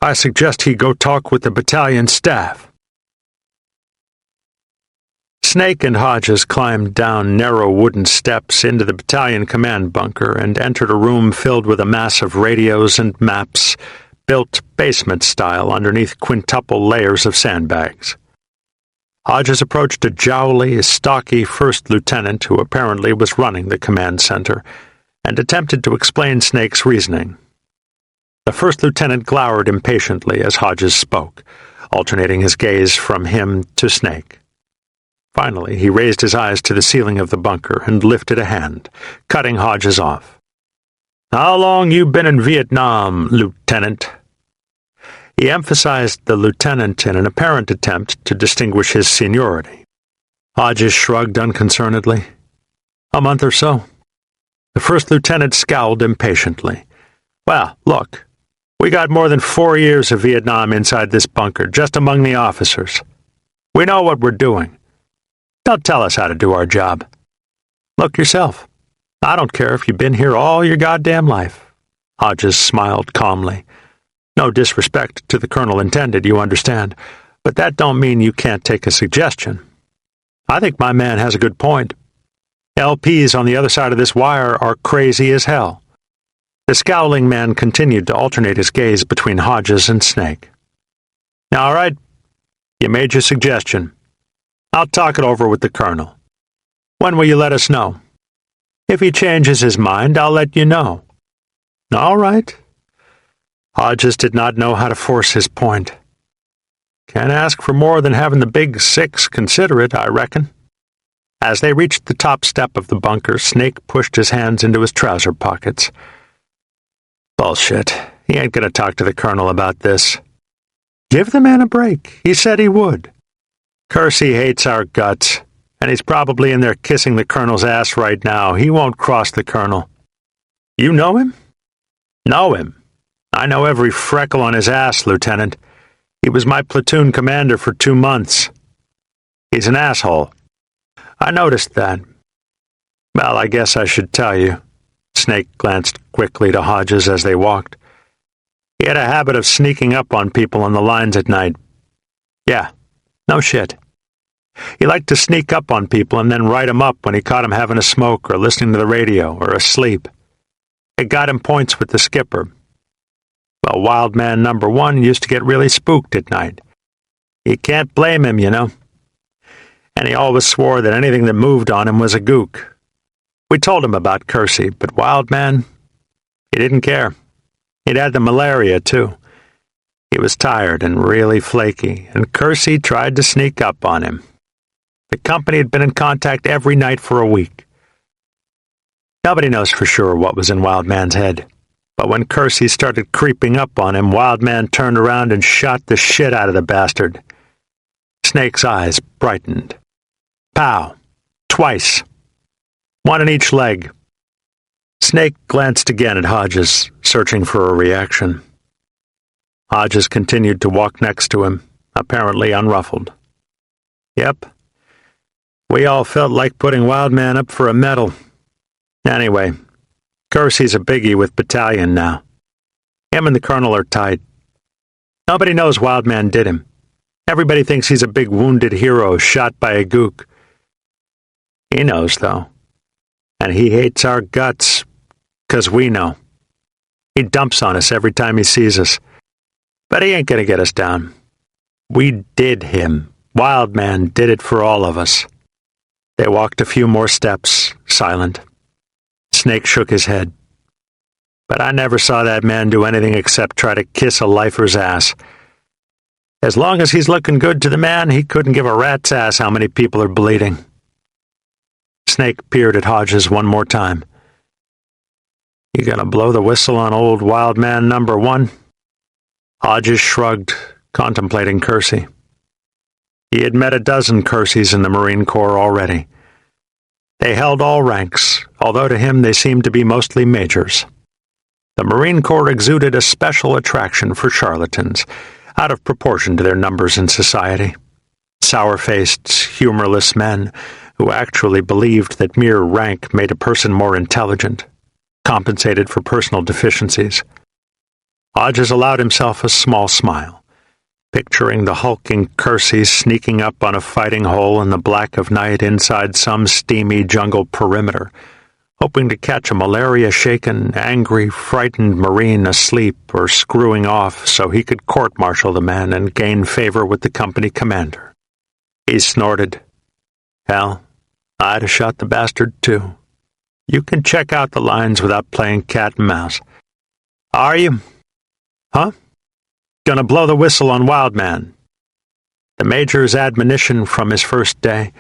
I suggest he go talk with the battalion staff. Snake and Hodges climbed down narrow wooden steps into the battalion command bunker and entered a room filled with a mass of radios and maps, built basement-style underneath quintuple layers of sandbags. Hodges approached a jowly, stocky first lieutenant who apparently was running the command center, and attempted to explain Snake's reasoning. The first lieutenant glowered impatiently as Hodges spoke, alternating his gaze from him to Snake. Finally, he raised his eyes to the ceiling of the bunker and lifted a hand, cutting Hodges off. How long you been in Vietnam, Lieutenant? He emphasized the lieutenant in an apparent attempt to distinguish his seniority. Hodges shrugged unconcernedly. A month or so. The first lieutenant scowled impatiently. Well, look, we got more than 4 years of Vietnam inside this bunker, just among the officers. We know what we're doing. Don't tell us how to do our job. Look yourself. I don't care if you've been here all your goddamn life. Hodges smiled calmly. No disrespect to the colonel intended, you understand, but that don't mean you can't take a suggestion. I think my man has a good point. LPs on the other side of this wire are crazy as hell. The scowling man continued to alternate his gaze between Hodges and Snake. All right, you made your suggestion. I'll talk it over with the colonel. When will you let us know? If he changes his mind, I'll let you know. All right. Hodges did not know how to force his point. Can't ask for more than having the big six consider it, I reckon. As they reached the top step of the bunker, Snake pushed his hands into his trouser pockets. Bullshit. He ain't gonna talk to the colonel about this. Give the man a break. He said he would. Kersey hates our guts, and he's probably in there kissing the colonel's ass right now. He won't cross the colonel. You know him? Know him. I know every freckle on his ass, Lieutenant. He was my platoon commander for 2 months. He's an asshole. I noticed that. Well, I guess I should tell you. Snake glanced quickly to Hodges as they walked. He had a habit of sneaking up on people on the lines at night. Yeah, no shit. He liked to sneak up on people and then write 'em up when he caught 'em having a smoke or listening to the radio or asleep. It got him points with the skipper. Well, Wild Man number 1 used to get really spooked at night. You can't blame him, you know. And he always swore that anything that moved on him was a gook. We told him about Kersey, but Wild Man, he didn't care. He'd had the malaria, too. He was tired and really flaky, and Kersey tried to sneak up on him. The company had been in contact every night for a week. Nobody knows for sure what was in Wild Man's head, but when Kersey started creeping up on him, Wild Man turned around and shot the shit out of the bastard. Snake's eyes brightened. Pow! Twice. 1 in each leg. Snake glanced again at Hodges, searching for a reaction. Hodges continued to walk next to him, apparently unruffled. Yep. We all felt like putting Wild Man up for a medal. Anyway, Kersey's a biggie with Battalion now. Him and the colonel are tight. Nobody knows Wild Man did him. Everybody thinks he's a big wounded hero shot by a gook. He knows, though. And he hates our guts, 'cause we know. He dumps on us every time he sees us. But he ain't gonna get us down. We did him. Wild Man did it for all of us. They walked a few more steps, silent. Snake shook his head. But I never saw that man do anything except try to kiss a lifer's ass. As long as he's looking good to the man, he couldn't give a rat's ass how many people are bleeding. Snake peered at Hodges one more time. You gonna blow the whistle on old Wild Man number 1? Hodges shrugged, contemplating Kersey. He had met a dozen Kerseys in the Marine Corps already. They held all ranks, although to him they seemed to be mostly majors. The Marine Corps exuded a special attraction for charlatans, out of proportion to their numbers in society. Sour-faced, humorless men who actually believed that mere rank made a person more intelligent, compensated for personal deficiencies. Hodges allowed himself a small smile, picturing the hulking Kersey sneaking up on a fighting hole in the black of night inside some steamy jungle perimeter, hoping to catch a malaria-shaken, angry, frightened Marine asleep or screwing off so he could court-martial the man and gain favor with the company commander. He snorted. Hell, I'd have shot the bastard, too. You can check out the lines without playing cat and mouse. Are you? Huh? Gonna blow the whistle on Wild Man. The Major's admonition from his first day,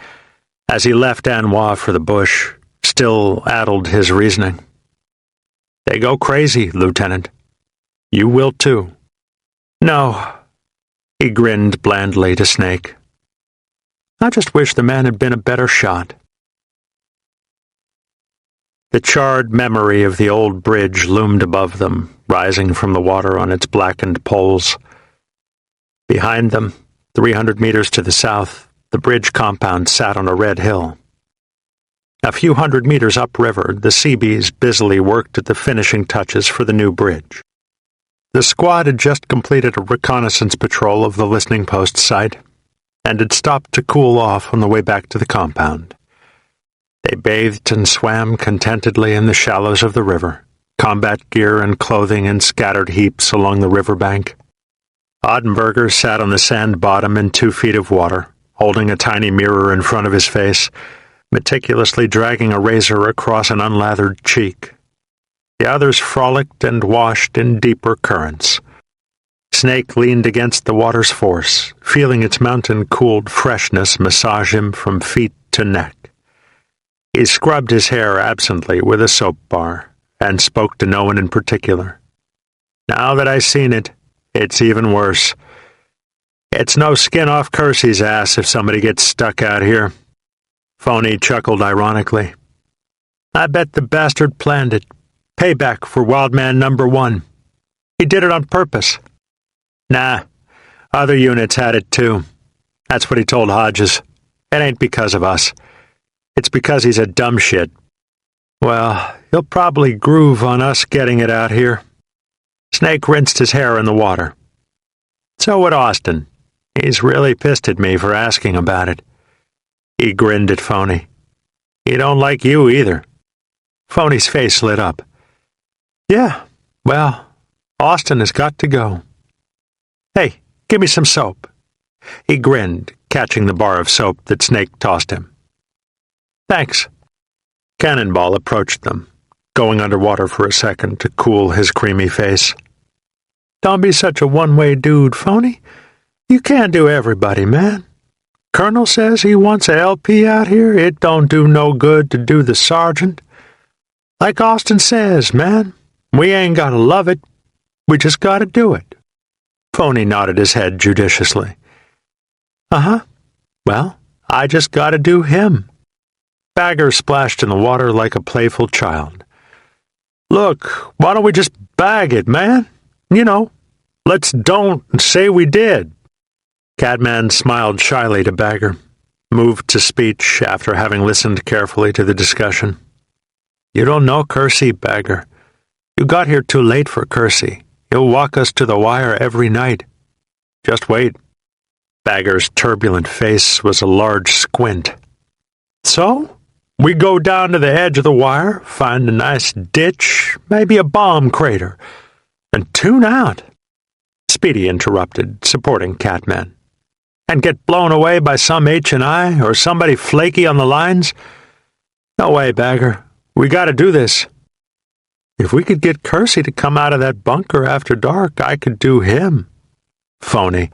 as he left An Hoa for the bush, still addled his reasoning. They go crazy, Lieutenant. You will too. No. He grinned blandly to Snake. I just wish the man had been a better shot. The charred memory of the old bridge loomed above them, rising from the water on its blackened poles. Behind them, 300 meters to the south, the bridge compound sat on a red hill. A few hundred meters upriver, the Seabees busily worked at the finishing touches for the new bridge. The squad had just completed a reconnaissance patrol of the listening post site, and had stopped to cool off on the way back to the compound. They bathed and swam contentedly in the shallows of the river, combat gear and clothing in scattered heaps along the riverbank. Ottenberger sat on the sand bottom in 2 feet of water, holding a tiny mirror in front of his face, meticulously dragging a razor across an unlathered cheek. The others frolicked and washed in deeper currents. Snake leaned against the water's force, feeling its mountain-cooled freshness massage him from feet to neck. He scrubbed his hair absently with a soap bar, and spoke to no one in particular. Now that I've seen it, it's even worse. It's no skin off Kersey's ass if somebody gets stuck out here. Phony chuckled ironically. I bet the bastard planned it. Payback for Wildman #1. He did it on purpose. Nah, other units had it too. That's what he told Hodges. It ain't because of us. It's because he's a dumb shit. Well, he'll probably groove on us getting it out here. Snake rinsed his hair in the water. So would Austin. He's really pissed at me for asking about it. He grinned at Phony. He don't like you either. Phony's face lit up. Yeah, well, Austin has got to go. Hey, give me some soap. He grinned, catching the bar of soap that Snake tossed him. Thanks. Cannonball approached them, going underwater for a second to cool his creamy face. Don't be such a one-way dude, Phony. You can't do everybody, man. Colonel says he wants a LP out here. It don't do no good to do the sergeant. Like Austin says, man, we ain't gotta love it. We just gotta do it. Phony nodded his head judiciously. Uh-huh. Well, I just gotta do him. Bagger splashed in the water like a playful child. Look, why don't we just bag it, man? You know, let's don't say we did. Catman smiled shyly to Bagger, moved to speech after having listened carefully to the discussion. You don't know Kersey, Bagger. You got here too late for Kersey. He'll walk us to the wire every night. Just wait. Bagger's turbulent face was a large squint. So, we go down to the edge of the wire, find a nice ditch, maybe a bomb crater, and tune out. Speedy interrupted, supporting Catman. And get blown away by some H&I or somebody flaky on the lines? No way, Bagger. We gotta do this. If we could get Kersey to come out of that bunker after dark, I could do him. Phony.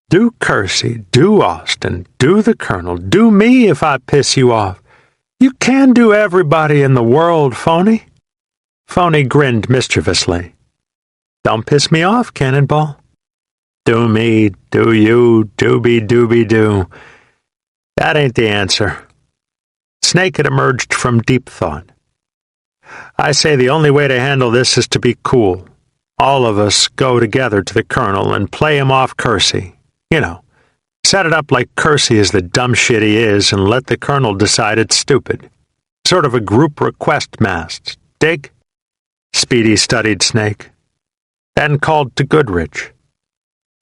Do Kersey, do Austin, do the Colonel, do me if I piss you off. You can do everybody in the world, Phony. Phony grinned mischievously. Don't piss me off, Cannonball. Do me, do you, doobie-doobie-doo. That ain't the answer. Snake had emerged from deep thought. I say the only way to handle this is to be cool. All of us go together to the Colonel and play him off Kersey. You know, set it up like Kersey is the dumb shit he is and let the Colonel decide it's stupid. Sort of a group request mast. Dig? Speedy studied Snake. Then called to Goodrich.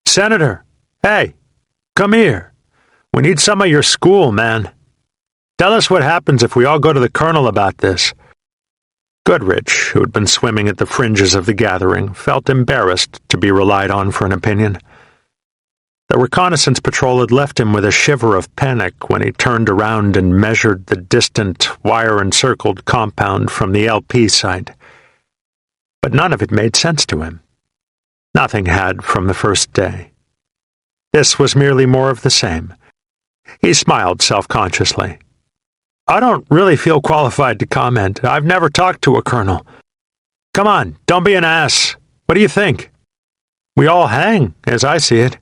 Senator, hey, come here. We need some of your school, man. Tell us what happens if we all go to the Colonel about this. Goodrich, who had been swimming at the fringes of the gathering, felt embarrassed to be relied on for an opinion. The reconnaissance patrol had left him with a shiver of panic when he turned around and measured the distant, wire-encircled compound from the LP site. But none of it made sense to him. Nothing had from the first day. This was merely more of the same. He smiled self-consciously. I don't really feel qualified to comment. I've never talked to a colonel. Come on, don't be an ass. What do you think? We all hang, as I see it.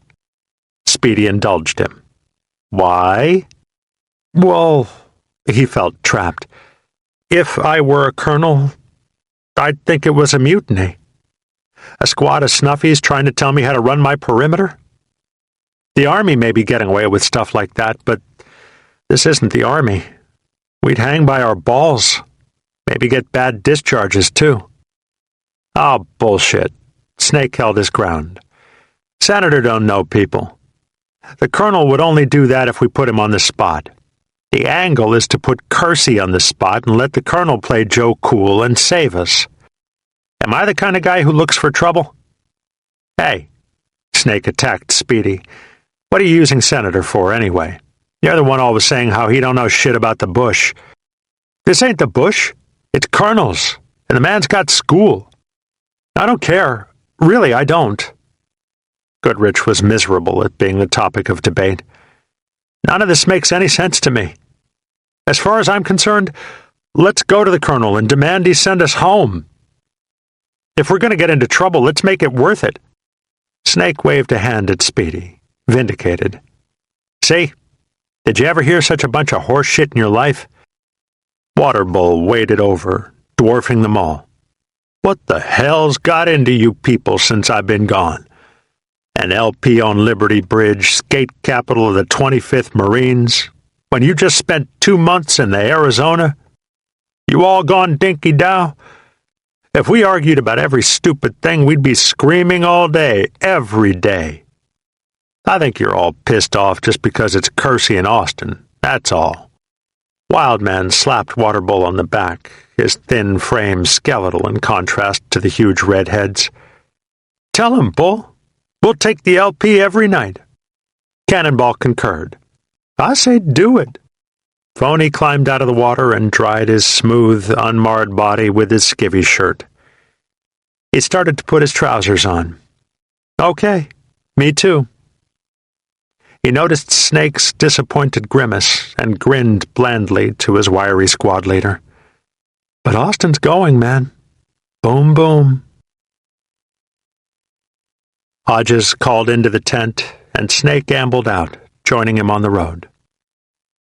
Speedy indulged him. Why? Well, he felt trapped. If I were a colonel, I'd think it was a mutiny. A squad of snuffies trying to tell me how to run my perimeter? The Army may be getting away with stuff like that, but this isn't the Army. We'd hang by our balls. Maybe get bad discharges, too. Oh, bullshit. Snake held his ground. Senator don't know people. The Colonel would only do that if we put him on the spot. The angle is to put Kersey on the spot and let the Colonel play Joe Cool and save us. Am I the kind of guy who looks for trouble? Hey, Snake attacked Speedy. What are you using Senator for, anyway? You're the one always saying how he don't know shit about the bush. This ain't the bush. It's Colonel's, and the man's got school. I don't care. Really, I don't. Goodrich was miserable at being the topic of debate. None of this makes any sense to me. As far as I'm concerned, let's go to the Colonel and demand he send us home. If we're going to get into trouble, let's make it worth it. Snake waved a hand at Speedy. vindicated. "See? Did you ever hear such a bunch of horse shit in your life?" Waterbull waded over, dwarfing them all. "What the hell's got into you people since I've been gone? An LP on Liberty Bridge, skate capital of the 25th Marines, when you just spent 2 months in the Arizona? You all gone dinky-dow? If we argued about every stupid thing, we'd be screaming all day, every day. I think you're all pissed off just because it's Kersey and Austin, that's all." Wildman slapped Waterbull on the back, his thin frame skeletal in contrast to the huge redheads. "Tell him, Bull. We'll take the LP every night." Cannonball concurred. "I say do it." Phony climbed out of the water and dried his smooth, unmarred body with his skivvy shirt. He started to put his trousers on. "Okay, me too." He noticed Snake's disappointed grimace and grinned blandly to his wiry squad leader. "But Austin's going, man. Boom, boom." Hodges called into the tent, and Snake ambled out, joining him on the road.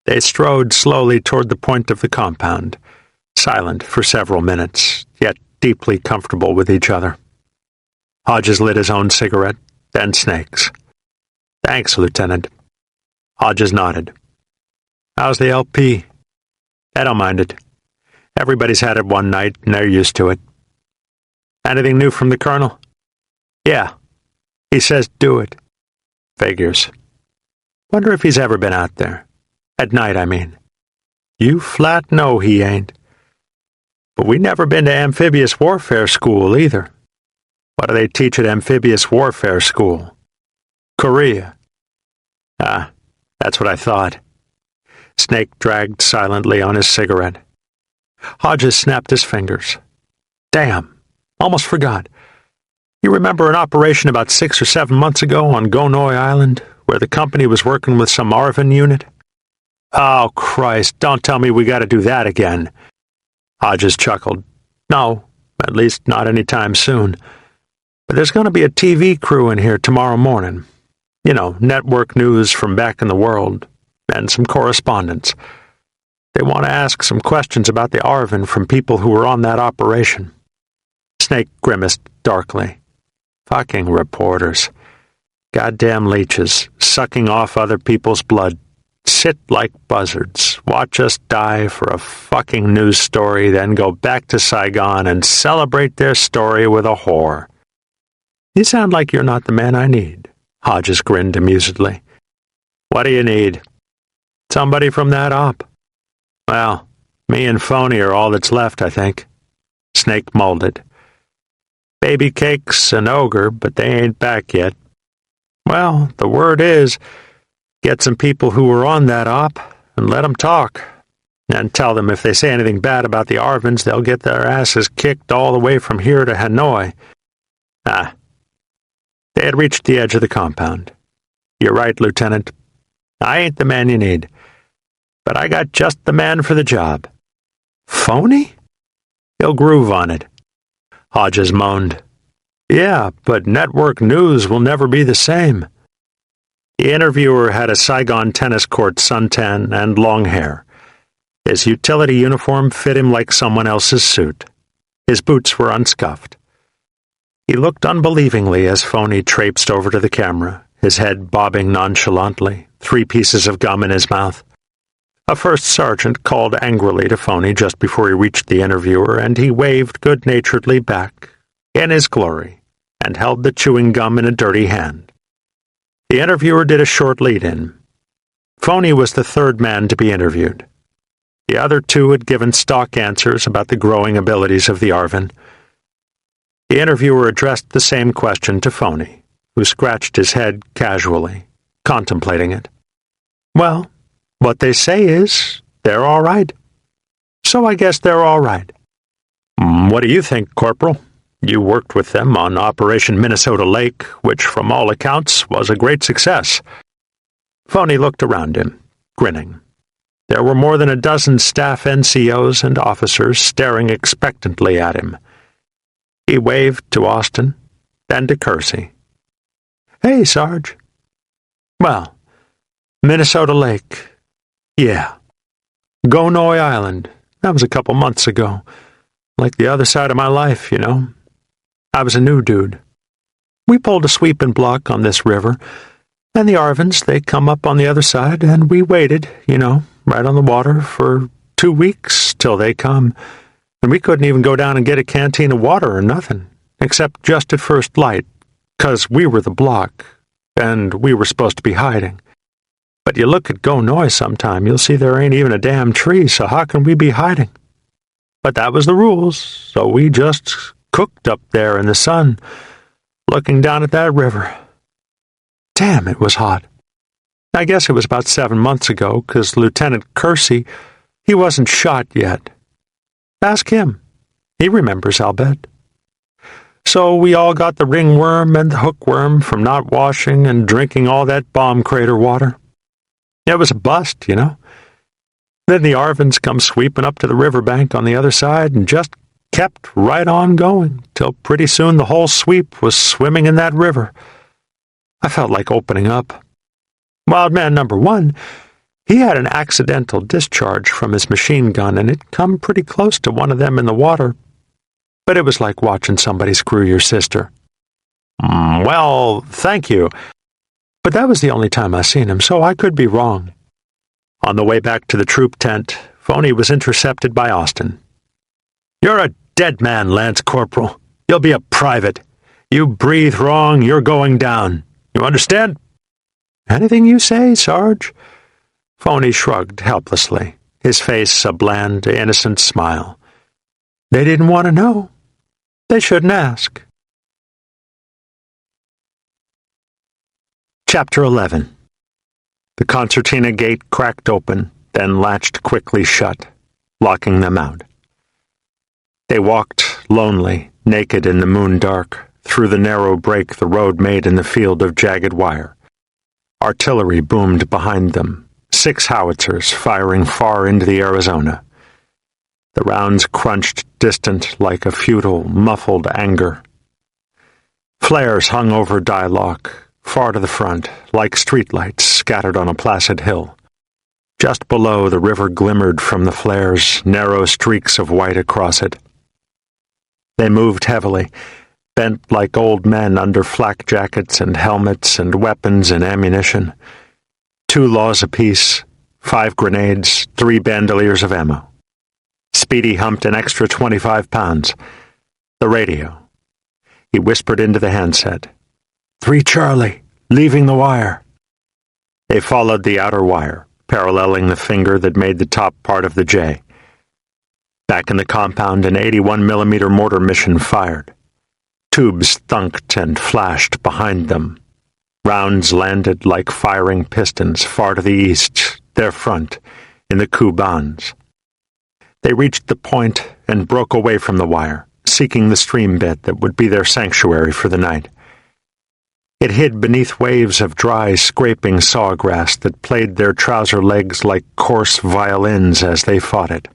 They strode slowly toward the point of the compound, silent for several minutes, yet deeply comfortable with each other. Hodges lit his own cigarette, then Snake's. "Thanks, Lieutenant." Hodges nodded. "How's the LP?" "I don't mind it. Everybody's had it one night, and they're used to it." "Anything new from the Colonel?" "Yeah. He says do it." "Figures. Wonder if he's ever been out there. At night, I mean." "You flat know he ain't. But we never been to amphibious warfare school, either." "What do they teach at amphibious warfare school?" "Korea." "Ah, that's what I thought." Snake dragged silently on his cigarette. Hodges snapped his fingers. "Damn, almost forgot. You remember an operation about 6 or 7 months ago on Gonoy Island, where the company was working with some ARVN unit?" "Oh, Christ, don't tell me we gotta do that again." Hodges chuckled. "No, at least not any time soon. But there's going to be a TV crew in here tomorrow morning. You know, network news from back in the world, and some correspondence. They want to ask some questions about the ARVN from people who were on that operation." Snake grimaced darkly. "Fucking reporters. Goddamn leeches, sucking off other people's blood. Sit like buzzards, watch us die for a fucking news story, then go back to Saigon and celebrate their story with a whore." "You sound like you're not the man I need." Hodges grinned amusedly. "What do you need?" "Somebody from that op." "Well, me and Phony are all that's left, I think." Snake molded. "Baby Cake's an ogre, but they ain't back yet." "Well, the word is, get some people who were on that op and let them talk. And tell them if they say anything bad about the ARVNs, they'll get their asses kicked all the way from here to Hanoi." Ah. They had reached the edge of the compound. "You're right, Lieutenant. I ain't the man you need. But I got just the man for the job." "Phony?" "He'll groove on it." Hodges moaned. "Yeah, but network news will never be the same." The interviewer had a Saigon tennis court suntan and long hair. His utility uniform fit him like someone else's suit. His boots were unscuffed. He looked unbelievingly as Phony traipsed over to the camera, his head bobbing nonchalantly, 3 pieces of gum in his mouth. A first sergeant called angrily to Phony just before he reached the interviewer, and he waved good-naturedly back, in his glory, and held the chewing gum in a dirty hand. The interviewer did a short lead-in. Phony was the third man to be interviewed. The other 2 had given stock answers about the growing abilities of the ARVN. The interviewer addressed the same question to Phony, who scratched his head casually, contemplating it. "Well, what they say is, they're all right. So I guess they're all right." "What do you think, Corporal? You worked with them on Operation Minnesota Lake, which from all accounts was a great success." Phony looked around him, grinning. There were more than a dozen staff NCOs and officers staring expectantly at him. He waved to Austin, then to Kersey. "Hey, Sarge." Well, Minnesota Lake. Yeah. Gonoy Island. That was a couple months ago. Like the other side of my life, you know. I was a new dude. We pulled a sweeping block on this river, and the Arvins, they come up on the other side, and we waited, you know, right on the water for 2 weeks till they come, and we couldn't even go down and get a canteen of water or nothing, except just at first light, 'cause we were the block, and we were supposed to be hiding. But you look at Gonoy sometime, you'll see there ain't even a damn tree, so how can we be hiding? But that was the rules, so we just cooked up there in the sun, looking down at that river. Damn, it was hot. I guess it was about 7 months ago, 'cause Lieutenant Kersey, he wasn't shot yet. Ask him. He remembers, I'll bet. So we all got the ringworm and the hookworm from not washing and drinking all that bomb crater water. It was a bust, you know. Then the Arvins come sweeping up to the riverbank on the other side and just kept right on going, till pretty soon the whole sweep was swimming in that river. I felt like opening up. Wildman number 1, he had an accidental discharge from his machine gun, and it come pretty close to one of them in the water. But it was like watching somebody screw your sister. Well, thank you. But that was the only time I seen him, so I could be wrong. On the way back to the troop tent, Phony was intercepted by Austin. You're a dead man, Lance Corporal. You'll be a private. You breathe wrong, you're going down. You understand? Anything you say, Sarge. Phony shrugged helplessly, his face a bland, innocent smile. They didn't want to know. They shouldn't ask. Chapter 11. The concertina gate cracked open, then latched quickly shut, locking them out. They walked, lonely, naked in the moon dark, through the narrow break the road made in the field of jagged wire. Artillery boomed behind them, 6 howitzers firing far into the Arizona. The rounds crunched distant like a futile, muffled anger. Flares hung over Dialogue, far to the front, like streetlights scattered on a placid hill. Just below, the river glimmered from the flares, narrow streaks of white across it. They moved heavily, bent like old men under flak jackets and helmets and weapons and ammunition. 2 laws apiece, 5 grenades, 3 bandoliers of ammo. Speedy humped an extra 25 pounds. The radio. He whispered into the handset. 3 Charlie, leaving the wire. They followed the outer wire, paralleling the finger that made the top part of the J. Back in the compound, an 81mm mortar mission fired. Tubes thunked and flashed behind them. Rounds landed like firing pistons far to the east, their front, in the Kubans. They reached the point and broke away from the wire, seeking the stream bed that would be their sanctuary for the night. It hid beneath waves of dry, scraping sawgrass that played their trouser legs like coarse violins as they fought it.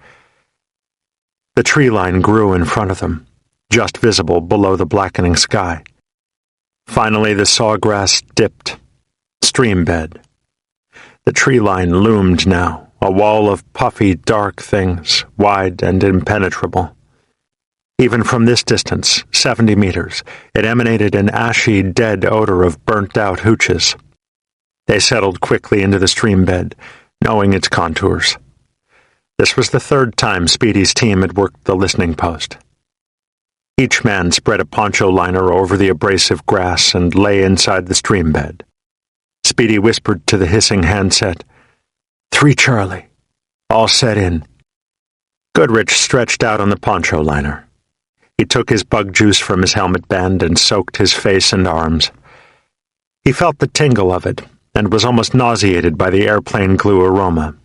The tree line grew in front of them, just visible below the blackening sky. Finally, the sawgrass dipped. Stream bed. The tree line loomed now, a wall of puffy, dark things, wide and impenetrable. Even from this distance, 70 meters, it emanated an ashy, dead odor of burnt-out hooches. They settled quickly into the stream bed, knowing its contours. This was the 3rd time Speedy's team had worked the listening post. Each man spread a poncho liner over the abrasive grass and lay inside the stream bed. Speedy whispered to the hissing handset, 3 Charlie, all set in. Goodrich stretched out on the poncho liner. He took his bug juice from his helmet band and soaked his face and arms. He felt the tingle of it and was almost nauseated by the airplane glue aroma.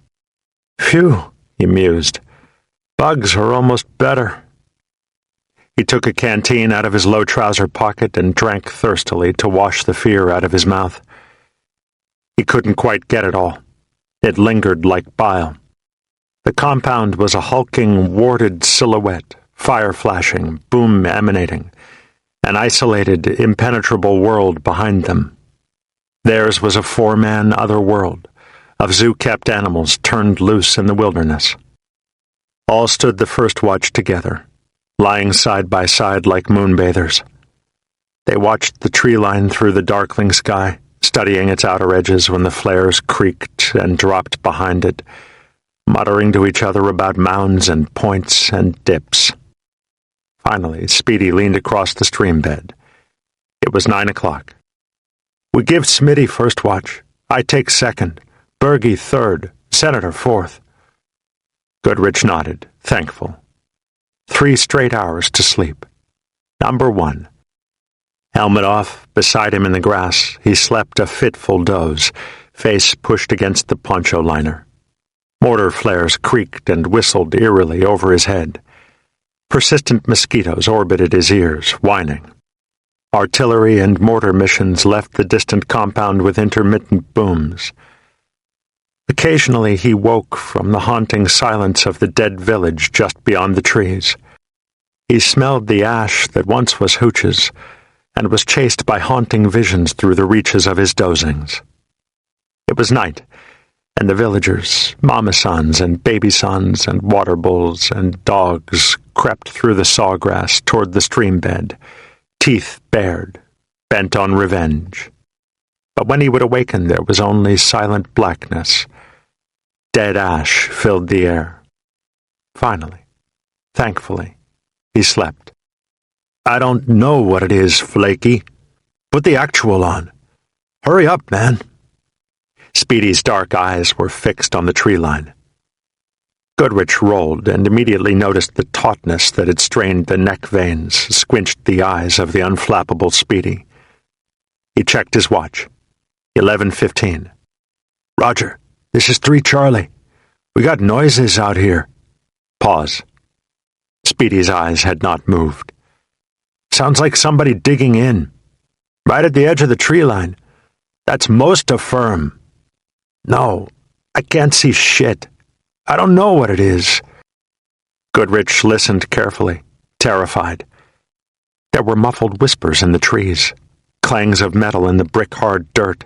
Phew, he mused. Bugs are almost better. He took a canteen out of his low trouser pocket and drank thirstily to wash the fear out of his mouth. He couldn't quite get it all. It lingered like bile. The compound was a hulking, warded silhouette, fire flashing, boom emanating, an isolated, impenetrable world behind them. Theirs was a four-man other world, of zoo-kept animals turned loose in the wilderness. All stood the first watch together, lying side by side like moonbathers. They watched the tree line through the darkling sky, studying its outer edges when the flares creaked and dropped behind it, muttering to each other about mounds and points and dips. Finally, Speedy leaned across the stream bed. It was 9 o'clock. "We give Smitty first watch. I take second. Bergie third. Senator fourth." Goodrich nodded, thankful. 3 straight hours to sleep. Number 1. Helmet off, beside him in the grass, he slept a fitful doze, face pushed against the poncho liner. Mortar flares creaked and whistled eerily over his head. Persistent mosquitoes orbited his ears, whining. Artillery and mortar missions left the distant compound with intermittent booms. Occasionally he woke from the haunting silence of the dead village just beyond the trees. He smelled the ash that once was Hooch's, and was chased by haunting visions through the reaches of his dozings. It was night, and the villagers, mama-sons and baby-sons and water bulls and dogs crept through the sawgrass toward the stream bed, teeth bared, bent on revenge. But when he would awaken, there was only silent blackness. Dead ash filled the air. Finally, thankfully, he slept. "I don't know what it is, Flaky. Put the actual on. Hurry up, man." Speedy's dark eyes were fixed on the tree line. Goodrich rolled and immediately noticed the tautness that had strained the neck veins, squinched the eyes of the unflappable Speedy. He checked his watch. 11:15. "Roger, this is 3 Charlie. We got noises out here." Pause. Speedy's eyes had not moved. "Sounds like somebody digging in. Right at the edge of the tree line. That's most affirm. No, I can't see shit. I don't know what it is." Goodrich listened carefully, terrified. There were muffled whispers in the trees, clangs of metal in the brick-hard dirt.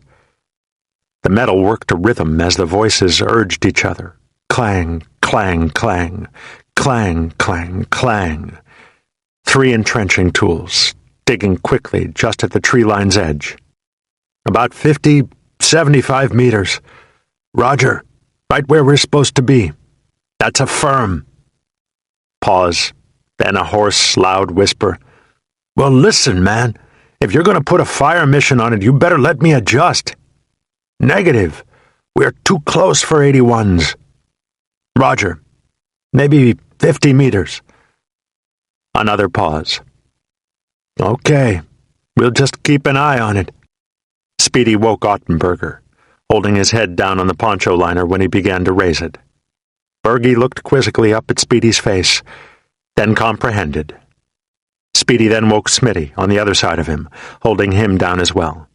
The metal worked a rhythm as the voices urged each other. Clang, clang, clang, clang, clang, clang. 3 entrenching tools, digging quickly just at the tree line's edge. "About 50, 75 meters. Roger, right where we're supposed to be. That's a firm." Pause, then a hoarse, loud whisper. "Well, listen, man. If you're going to put a fire mission on it, you better let me adjust." "Negative. We're too close for 81s. "Roger. Maybe 50 meters. Another pause. "Okay. We'll just keep an eye on it." Speedy woke Ottenberger, holding his head down on the poncho liner when he began to raise it. Bergie looked quizzically up at Speedy's face, then comprehended. Speedy then woke Smitty on the other side of him, holding him down as well.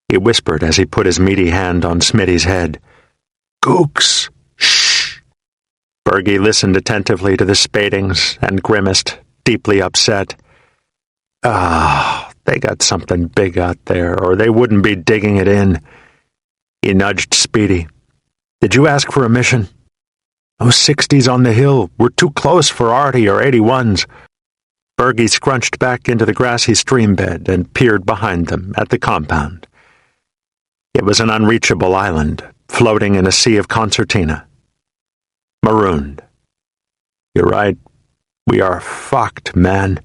He whispered as he put his meaty hand on Smitty's head. "Gooks! Shh!" Bergie listened attentively to the spadings and grimaced, deeply upset. They got something big out there, or they wouldn't be digging it in." He nudged Speedy. "Did you ask for a mission?" "Those 60s on the hill were too close for Artie or 81s. Bergie scrunched back into the grassy stream bed and peered behind them at the compound. It was an unreachable island, floating in a sea of concertina. Marooned. "You're right. We are fucked, man."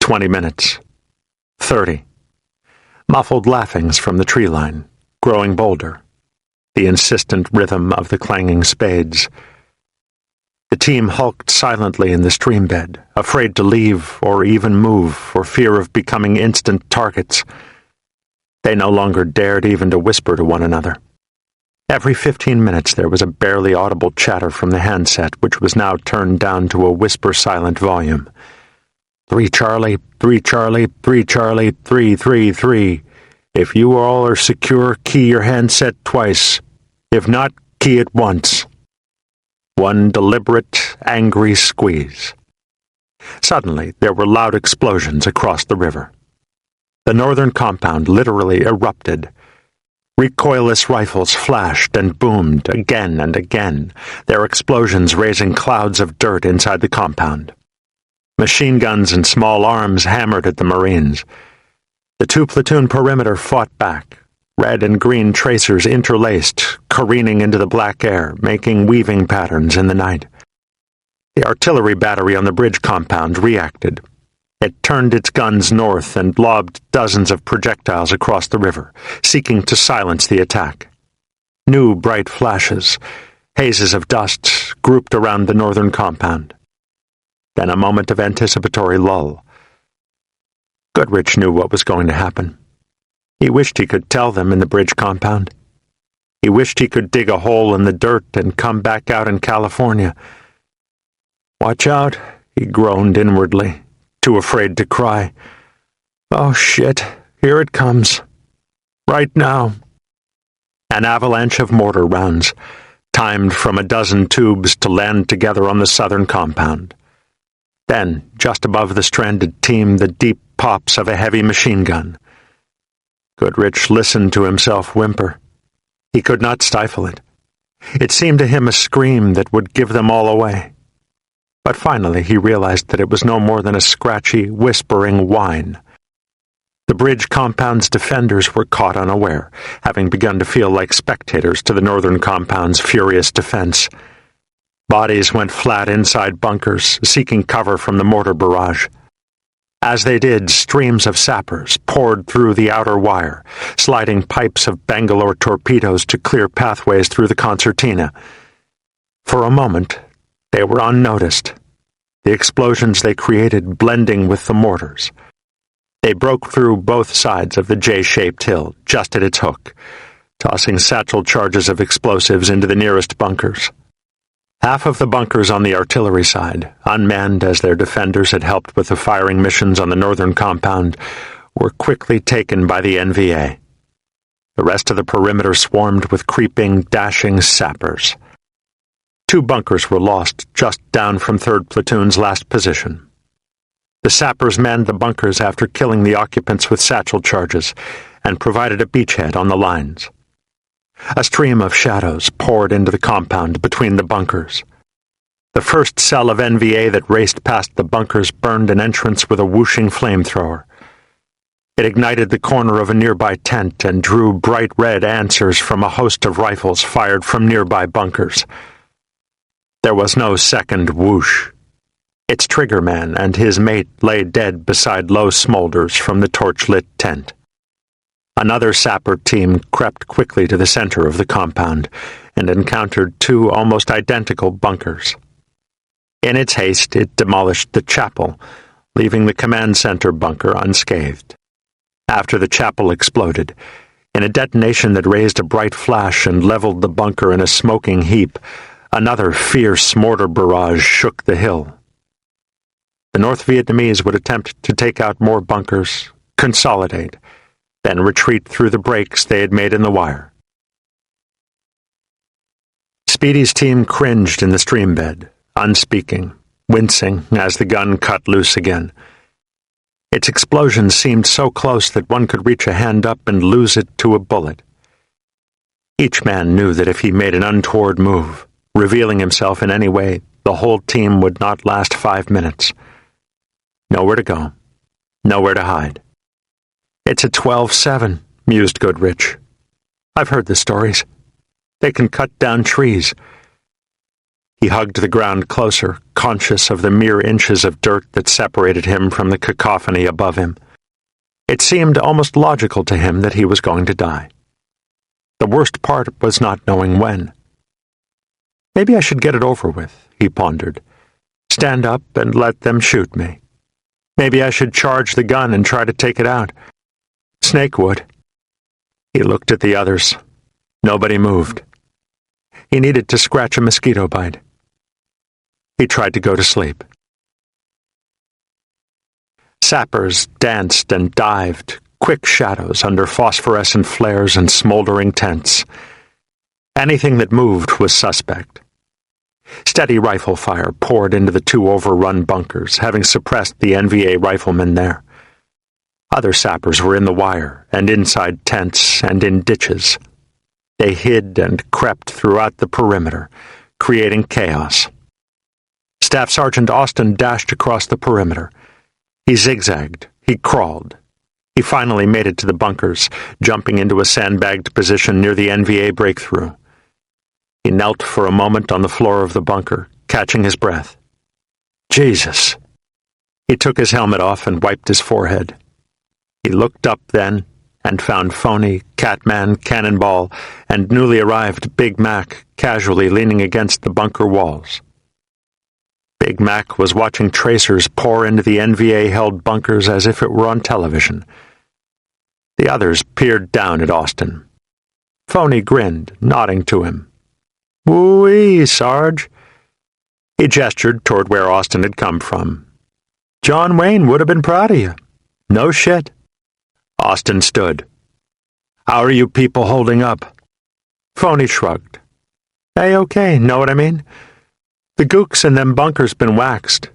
20 minutes. 30. Muffled laughings from the tree line, growing bolder. The insistent rhythm of the clanging spades. The team hulked silently in the stream bed, afraid to leave or even move for fear of becoming instant targets. They no longer dared even to whisper to one another. Every 15 minutes there was a barely audible chatter from the handset, which was now turned down to a whisper-silent volume. 3 Charlie, 3 Charlie, 3 Charlie, 333. If you all are secure, key your handset twice. If not, key it once. One deliberate, angry squeeze. Suddenly, there were loud explosions across the river. The northern compound literally erupted, Recoilless rifles flashed and boomed again and again, their explosions raising clouds of dirt inside the compound. Machine guns and small arms hammered at the Marines. The two-platoon perimeter fought back, red and green tracers interlaced, careening into the black air, making weaving patterns in the night. The artillery battery on the bridge compound reacted. It turned its guns north and lobbed dozens of projectiles across the river, seeking to silence the attack. New bright flashes, hazes of dust, grouped around the northern compound. Then a moment of anticipatory lull. Goodrich knew what was going to happen. He wished he could tell them in the bridge compound. He wished he could dig a hole in the dirt and come back out in California. "Watch out," he groaned inwardly, too afraid to cry. "Oh, shit, here it comes. Right now." An avalanche of mortar rounds, timed from a dozen tubes to land together on the southern compound. Then, just above the stranded team, the deep pops of a heavy machine gun. Goodrich listened to himself whimper. He could not stifle it. It seemed to him a scream that would give them all away. But finally he realized that it was no more than a scratchy, whispering whine. The bridge compound's defenders were caught unaware, having begun to feel like spectators to the northern compound's furious defense. Bodies went flat inside bunkers, seeking cover from the mortar barrage. As they did, streams of sappers poured through the outer wire, sliding pipes of Bangalore torpedoes to clear pathways through the concertina. For a moment, they were unnoticed, the explosions they created blending with the mortars. They broke through both sides of the J-shaped hill, just at its hook, tossing satchel charges of explosives into the nearest bunkers. Half of the bunkers on the artillery side, unmanned as their defenders had helped with the firing missions on the northern compound, were quickly taken by the NVA. The rest of the perimeter swarmed with creeping, dashing sappers. 2 bunkers were lost, just down from 3rd Platoon's last position. The sappers manned the bunkers after killing the occupants with satchel charges and provided a beachhead on the lines. A stream of shadows poured into the compound between the bunkers. The first cell of NVA that raced past the bunkers burned an entrance with a whooshing flamethrower. It ignited the corner of a nearby tent and drew bright red answers from a host of rifles fired from nearby bunkers. There was no second whoosh. Its triggerman and his mate lay dead beside low smolders from the torch-lit tent. Another sapper team crept quickly to the center of the compound and encountered 2 almost identical bunkers. In its haste, it demolished the chapel, leaving the command center bunker unscathed. After the chapel exploded, in a detonation that raised a bright flash and leveled the bunker in a smoking heap, another fierce mortar barrage shook the hill. The North Vietnamese would attempt to take out more bunkers, consolidate, then retreat through the breaks they had made in the wire. Speedy's team cringed in the stream bed, unspeaking, wincing as the gun cut loose again. Its explosion seemed so close that one could reach a hand up and lose it to a bullet. Each man knew that if he made an untoward move, revealing himself in any way, the whole team would not last 5 minutes. Nowhere to go, nowhere to hide. "It's a 12-7, mused Goodrich. "I've heard the stories. They can cut down trees." He hugged the ground closer, conscious of the mere inches of dirt that separated him from the cacophony above him. It seemed almost logical to him that he was going to die. The worst part was not knowing when. Maybe I should get it over with, he pondered. Stand up and let them shoot me. Maybe I should charge the gun and try to take it out. Snake would. He looked at the others. Nobody moved. He needed to scratch a mosquito bite. He tried to go to sleep. Sappers danced and dived, quick shadows under phosphorescent flares and smoldering tents. Anything that moved was suspect. Steady rifle fire poured into the 2 overrun bunkers, having suppressed the NVA riflemen there. Other sappers were in the wire, and inside tents, and in ditches, They hid and crept throughout the perimeter, creating chaos. Staff Sergeant Austin dashed across the perimeter. He zigzagged. He crawled. He finally made it to the bunkers, jumping into a sandbagged position near the NVA breakthrough. He knelt for a moment on the floor of the bunker, catching his breath. Jesus! He took his helmet off and wiped his forehead. He looked up then and found Phony, Catman, Cannonball, and newly arrived Big Mac casually leaning against the bunker walls. Big Mac was watching tracers pour into the NVA-held bunkers as if it were on television. The others peered down at Austin. Phony grinned, nodding to him. "Woo-wee, Sarge." He gestured toward where Austin had come from. "John Wayne would have been proud of you." "No shit." Austin stood. "How are you people holding up?" Phony shrugged. "A-okay, know what I mean? The gooks in them bunkers been waxed."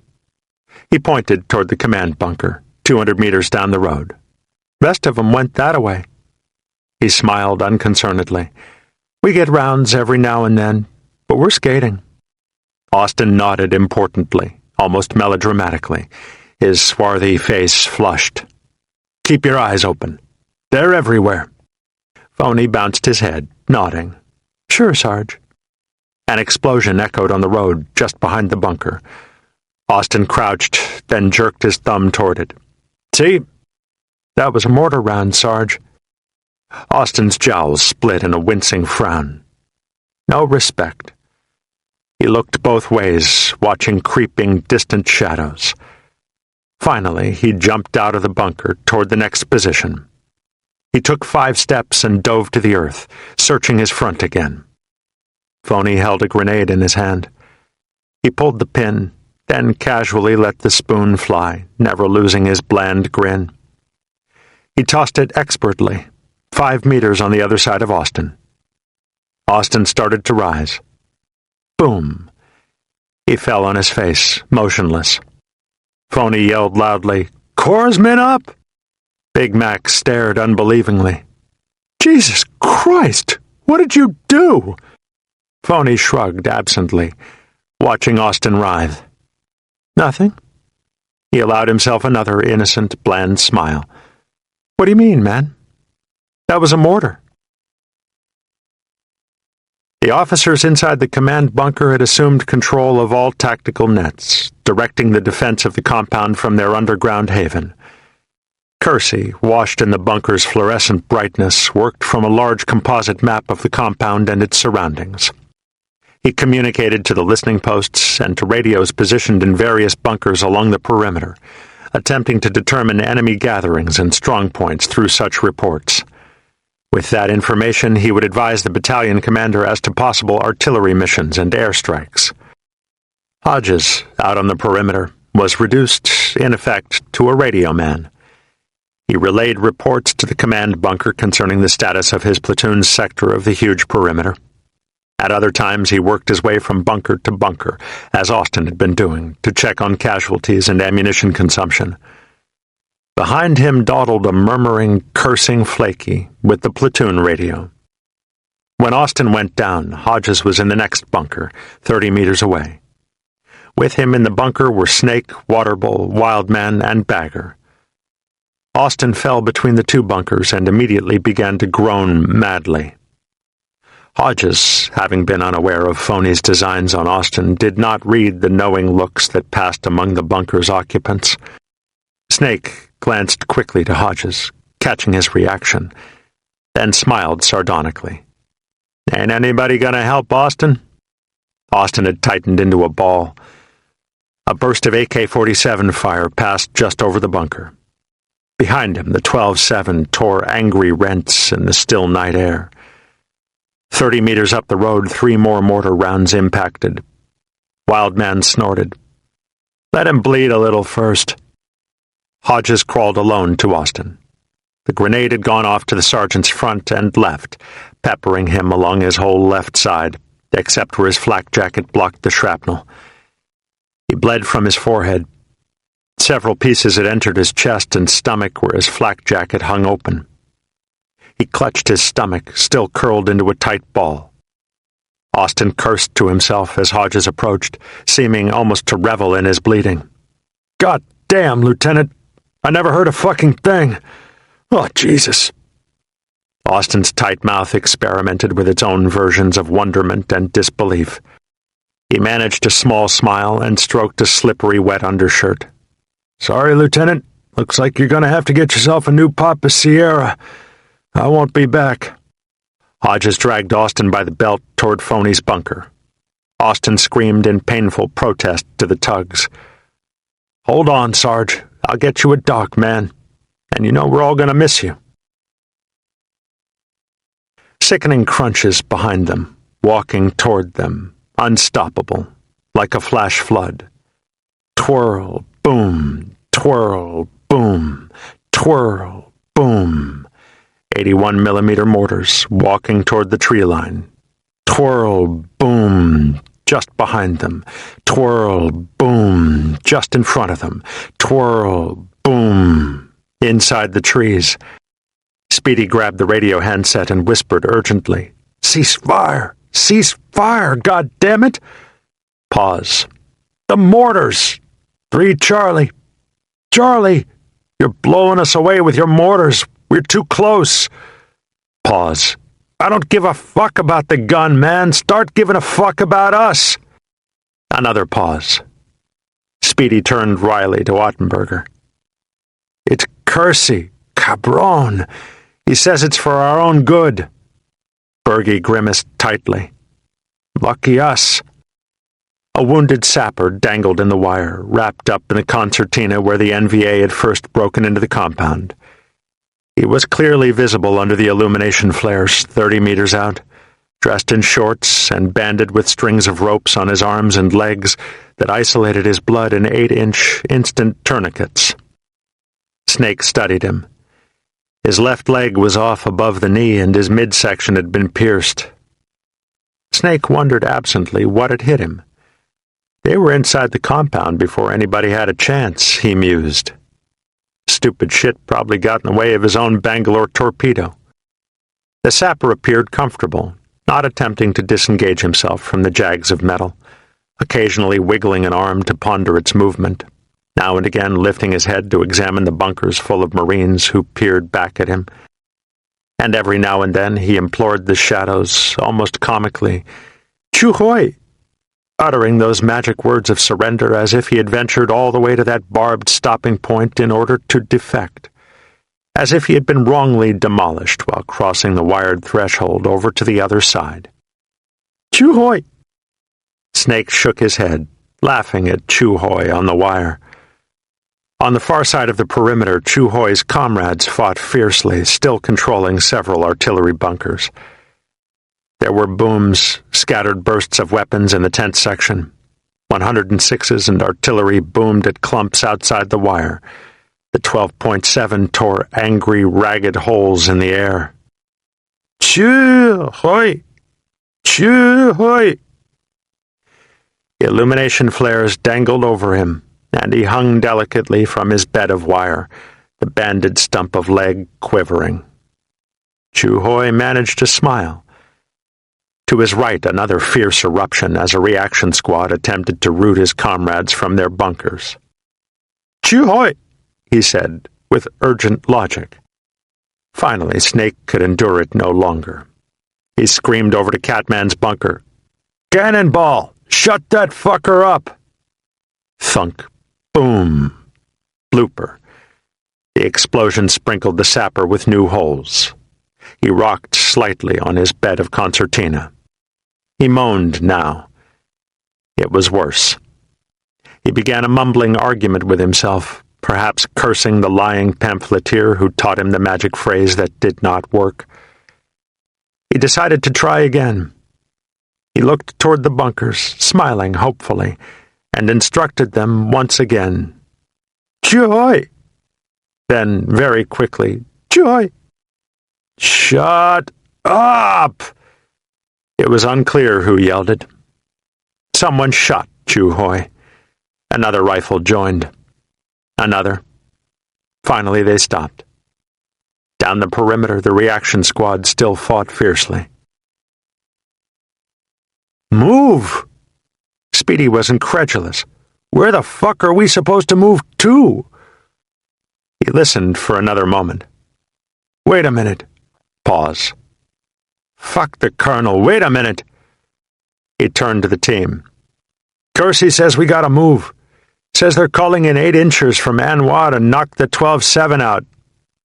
He pointed toward the command bunker, 200 meters down the road. "Rest of 'em went that-a-way." He smiled unconcernedly. "We get rounds every now and then, but we're skating." Austin nodded importantly, almost melodramatically. His swarthy face flushed. "Keep your eyes open. They're everywhere." Phony bounced his head, nodding. "Sure, Sarge." An explosion echoed on the road just behind the bunker. Austin crouched, then jerked his thumb toward it. "See? That was a mortar round, Sarge." Austin's jowls split in a wincing frown. No respect. He looked both ways, watching creeping, distant shadows. Finally, he jumped out of the bunker toward the next position. He took 5 steps and dove to the earth, searching his front again. Phony held a grenade in his hand. He pulled the pin, then casually let the spoon fly, never losing his bland grin. He tossed it expertly, 5 meters on the other side of Austin. Austin started to rise. Boom! He fell on his face, motionless. Phony yelled loudly, "Corpsman up!" Big Mac stared unbelievingly. "Jesus Christ! What did you do?" Phony shrugged absently, watching Austin writhe. "Nothing." He allowed himself another innocent, bland smile. "What do you mean, man? That was a mortar." The officers inside the command bunker had assumed control of all tactical nets, directing the defense of the compound from their underground haven. Kersey, washed in the bunker's fluorescent brightness, worked from a large composite map of the compound and its surroundings. He communicated to the listening posts and to radios positioned in various bunkers along the perimeter, attempting to determine enemy gatherings and strong points through such reports. With that information, he would advise the battalion commander as to possible artillery missions and airstrikes. Hodges, out on the perimeter, was reduced, in effect, to a radio man. He relayed reports to the command bunker concerning the status of his platoon's sector of the huge perimeter. At other times, he worked his way from bunker to bunker, as Austin had been doing, to check on casualties and ammunition consumption. Behind him dawdled a murmuring, cursing Flaky with the platoon radio. When Austin went down, Hodges was in the next bunker, 30 meters away. With him in the bunker were Snake, Waterbull, Wildman, and Bagger. Austin fell between the 2 bunkers and immediately began to groan madly. Hodges, having been unaware of Phony's designs on Austin, did not read the knowing looks that passed among the bunker's occupants. Snake glanced quickly to Hodges, catching his reaction, then smiled sardonically. "Ain't anybody gonna help Austin?" Austin had tightened into a ball. A burst of AK-47 fire passed just over the bunker. Behind him, the 12-7 tore angry rents in the still night air. 30 meters up the road, 3 more mortar rounds impacted. Wildman snorted. "Let him bleed a little first." Hodges crawled alone to Austin. The grenade had gone off to the sergeant's front and left, peppering him along his whole left side, except where his flak jacket blocked the shrapnel. He bled from his forehead. Several pieces had entered his chest and stomach where his flak jacket hung open. He clutched his stomach, still curled into a tight ball. Austin cursed to himself as Hodges approached, seeming almost to revel in his bleeding. "God damn, Lieutenant! I never heard a fucking thing! Oh, Jesus!" Austin's tight mouth experimented with its own versions of wonderment and disbelief. He managed a small smile and stroked a slippery wet undershirt. "Sorry, Lieutenant. Looks like you're gonna have to get yourself a new Papa Sierra. I won't be back." Hodges dragged Austin by the belt toward Phony's bunker. Austin screamed in painful protest to the tugs. "Hold on, Sarge. I'll get you a dock, man. And you know we're all gonna miss you." Sickening crunches behind them, walking toward them, unstoppable, like a flash flood. Twirl, boom, twirl, boom, twirl, boom. 81mm mortars walking toward the tree line. Twirl, boom, just behind them. Twirl, boom, just in front of them. Twirl, boom, inside the trees. Speedy grabbed the radio handset and whispered urgently, "Cease fire! Cease fire, goddammit!" Pause. "The mortars! 3 Charlie! Charlie! You're blowing us away with your mortars! We're too close!" Pause. "I don't give a fuck about the gun, man! Start giving a fuck about us!" Another pause. Speedy turned wryly to Ottenberger. "It's Kersey, cabron! He says it's for our own good." Bergie grimaced tightly. "Lucky us." A wounded sapper dangled in the wire, wrapped up in the concertina where the NVA had first broken into the compound. He was clearly visible under the illumination flares 30 meters out, dressed in shorts and banded with strings of ropes on his arms and legs that isolated his blood in 8-inch instant tourniquets. Snake studied him. His left leg was off above the knee and his midsection had been pierced. Snake wondered absently what had hit him. They were inside the compound before anybody had a chance, he mused. Stupid shit probably got in the way of his own Bangalore torpedo. The sapper appeared comfortable, not attempting to disengage himself from the jags of metal, occasionally wiggling an arm to ponder its movement, now and again lifting his head to examine the bunkers full of Marines who peered back at him. And every now and then he implored the shadows, almost comically, "Chu-hoi!" uttering those magic words of surrender as if he had ventured all the way to that barbed stopping point in order to defect, as if he had been wrongly demolished while crossing the wired threshold over to the other side. "Chu-hoi!" Snake shook his head, laughing at Chu-hoi on the wire. On the far side of the perimeter, Chu-hoi's comrades fought fiercely, still controlling several artillery bunkers. There were booms, scattered bursts of weapons in the tent section. 106s and artillery boomed at clumps outside the wire. The 12.7 tore angry, ragged holes in the air. "Chu-hoi! Chu-hoi!" Illumination flares dangled over him, and he hung delicately from his bed of wire, the banded stump of leg quivering. Chu-hoi managed to smile. To his right, another fierce eruption as a reaction squad attempted to root his comrades from their bunkers. "Chu-hoi!" he said, with urgent logic. Finally, Snake could endure it no longer. He screamed over to Catman's bunker. "Cannonball! Shut that fucker up!" Thunk. Boom. Blooper. The explosion sprinkled the sapper with new holes. He rocked slightly on his bed of concertina. He moaned now. It was worse. He began a mumbling argument with himself, perhaps cursing the lying pamphleteer who taught him the magic phrase that did not work. He decided to try again. He looked toward the bunkers, smiling hopefully, and instructed them once again. "Chu-hoi!" Then, very quickly, "Chu-hoi!" "Shut up!" It was unclear who yelled it. Someone shot Chu-hoi. Another rifle joined. Another. Finally they stopped. Down the perimeter, the reaction squad still fought fiercely. Move! Speedy was incredulous. Where the fuck are we supposed to move to? He listened for another moment. Wait a minute. Pause. Fuck the colonel, wait a minute. He turned to the team. Kersey says we gotta move. Says they're calling in 8-inchers from An Hoa to knock the 12-7 out,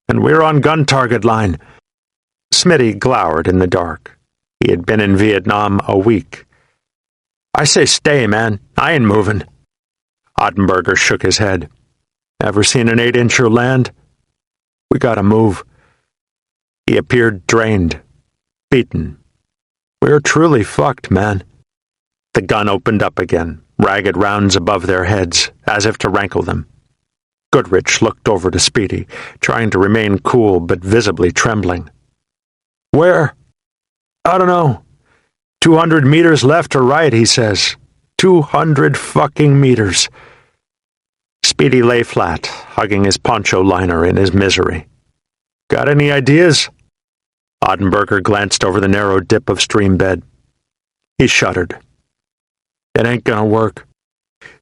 and we're on gun target line. Smitty glowered in the dark. He had been in Vietnam a week. I say stay, man. I ain't moving. Ottenberger shook his head. Ever seen an 8-incher land? We gotta move. He appeared drained, beaten. We're truly fucked, man. The gun opened up again, ragged rounds above their heads, as if to rankle them. Goodrich looked over to Speedy, trying to remain cool but visibly trembling. Where? I don't know. 200 meters left or right, he says. 200 fucking meters. Speedy lay flat, hugging his poncho liner in his misery. Got any ideas? Ottenberger glanced over the narrow dip of stream bed. He shuddered. It ain't gonna work.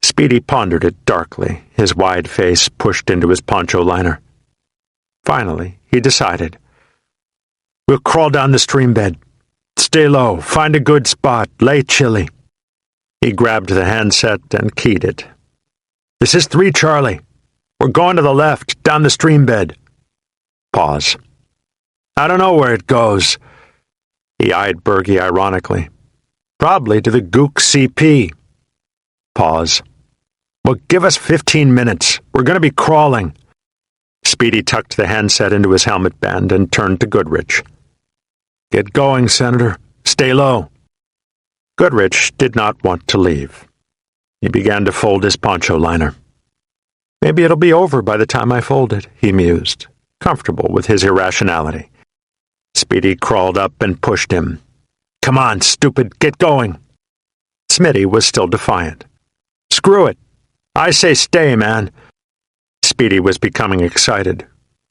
Speedy pondered it darkly, his wide face pushed into his poncho liner. Finally, he decided. We'll crawl down the stream bed. Stay low, find a good spot, lay chilly. He grabbed the handset and keyed it. This is 3 Charlie. We're going to the left, down the stream bed. Pause. I don't know where it goes. He eyed Berge ironically. Probably to the Gook CP. Pause. Well, give us 15 minutes. We're going to be crawling. Speedy tucked the handset into his helmet band and turned to Goodrich. Get going, Senator. Stay low. Goodrich did not want to leave. He began to fold his poncho liner. Maybe it'll be over by the time I fold it, he mused, comfortable with his irrationality. Speedy crawled up and pushed him. Come on, stupid, get going. Smitty was still defiant. Screw it. I say stay, man. Speedy was becoming excited.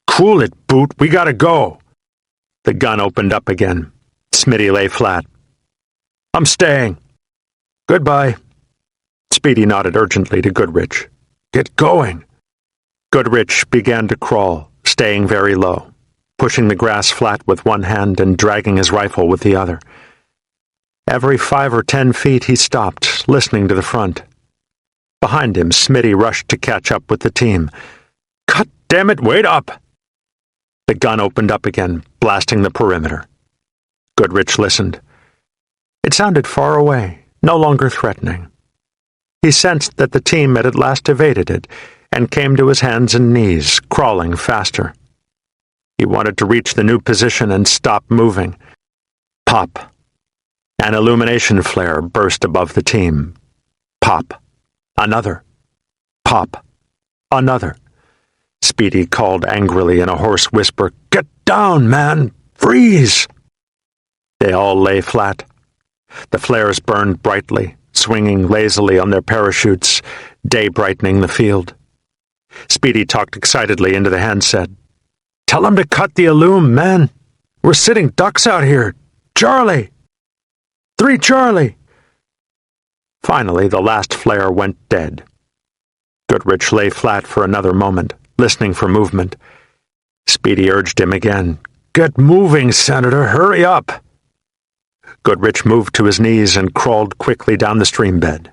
Cool it, Boot, we gotta go. The gun opened up again. Smitty lay flat. I'm staying. Goodbye. Speedy nodded urgently to Goodrich. Get going. Goodrich began to crawl, staying very low, pushing the grass flat with one hand and dragging his rifle with the other. Every 5 or 10 feet he stopped, listening to the front. Behind him, Smitty rushed to catch up with the team. God damn it, wait up! The gun opened up again, blasting the perimeter. Goodrich listened. It sounded far away, no longer threatening. He sensed that the team had at last evaded it and came to his hands and knees, crawling faster. He wanted to reach the new position and stop moving. Pop. An illumination flare burst above the team. Pop. Another. Pop. Another. Speedy called angrily in a hoarse whisper, Get down, man! Freeze! They all lay flat. The flares burned brightly, swinging lazily on their parachutes, day brightening the field. Speedy talked excitedly into the handset. Tell them to cut the illume, man. We're sitting ducks out here. Charlie! 3 Charlie! Finally, the last flare went dead. Goodrich lay flat for another moment, listening for movement. Speedy urged him again. Get moving, Senator. Hurry up! Goodrich moved to his knees and crawled quickly down the stream bed.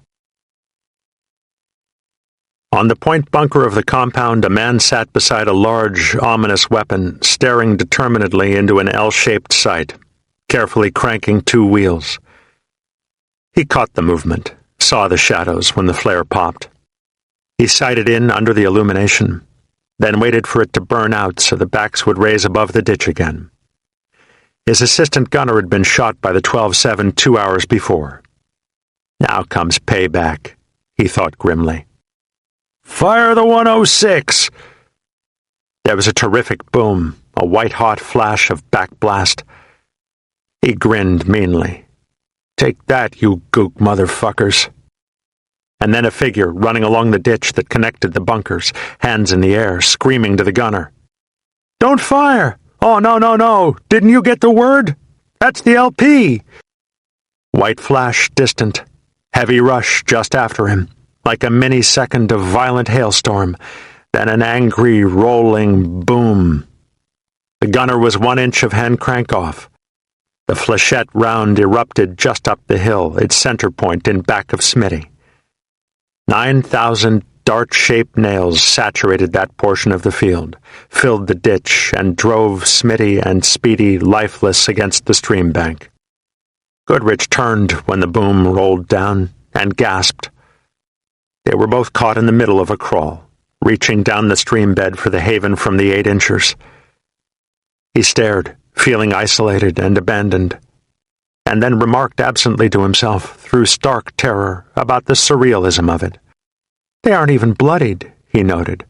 On the point bunker of the compound, a man sat beside a large, ominous weapon, staring determinedly into an L-shaped sight, carefully cranking 2 wheels. He caught the movement, saw the shadows when the flare popped. He sighted in under the illumination, then waited for it to burn out so the backs would raise above the ditch again. His assistant gunner had been shot by the 12-7 2 hours before. Now comes payback, he thought grimly. Fire the 106! There was a terrific boom, a white-hot flash of backblast. He grinned meanly. Take that, you gook motherfuckers. And then a figure running along the ditch that connected the bunkers, hands in the air, screaming to the gunner. Don't fire! "Oh, no, no, no! Didn't you get the word? That's the LP!" White flash distant, heavy rush just after him, like a mini-second of violent hailstorm, then an angry, rolling boom. The gunner was 1 inch of hand crank off. The flechette round erupted just up the hill, its center point in back of Smitty. 9,000 dart-shaped nails saturated that portion of the field, filled the ditch, and drove Smitty and Speedy lifeless against the stream bank. Goodrich turned when the boom rolled down and gasped. They were both caught in the middle of a crawl, reaching down the stream bed for the haven from the 8-inchers. He stared, feeling isolated and abandoned, and then remarked absently to himself, through stark terror, about the surrealism of it. "They aren't even bloodied," he noted.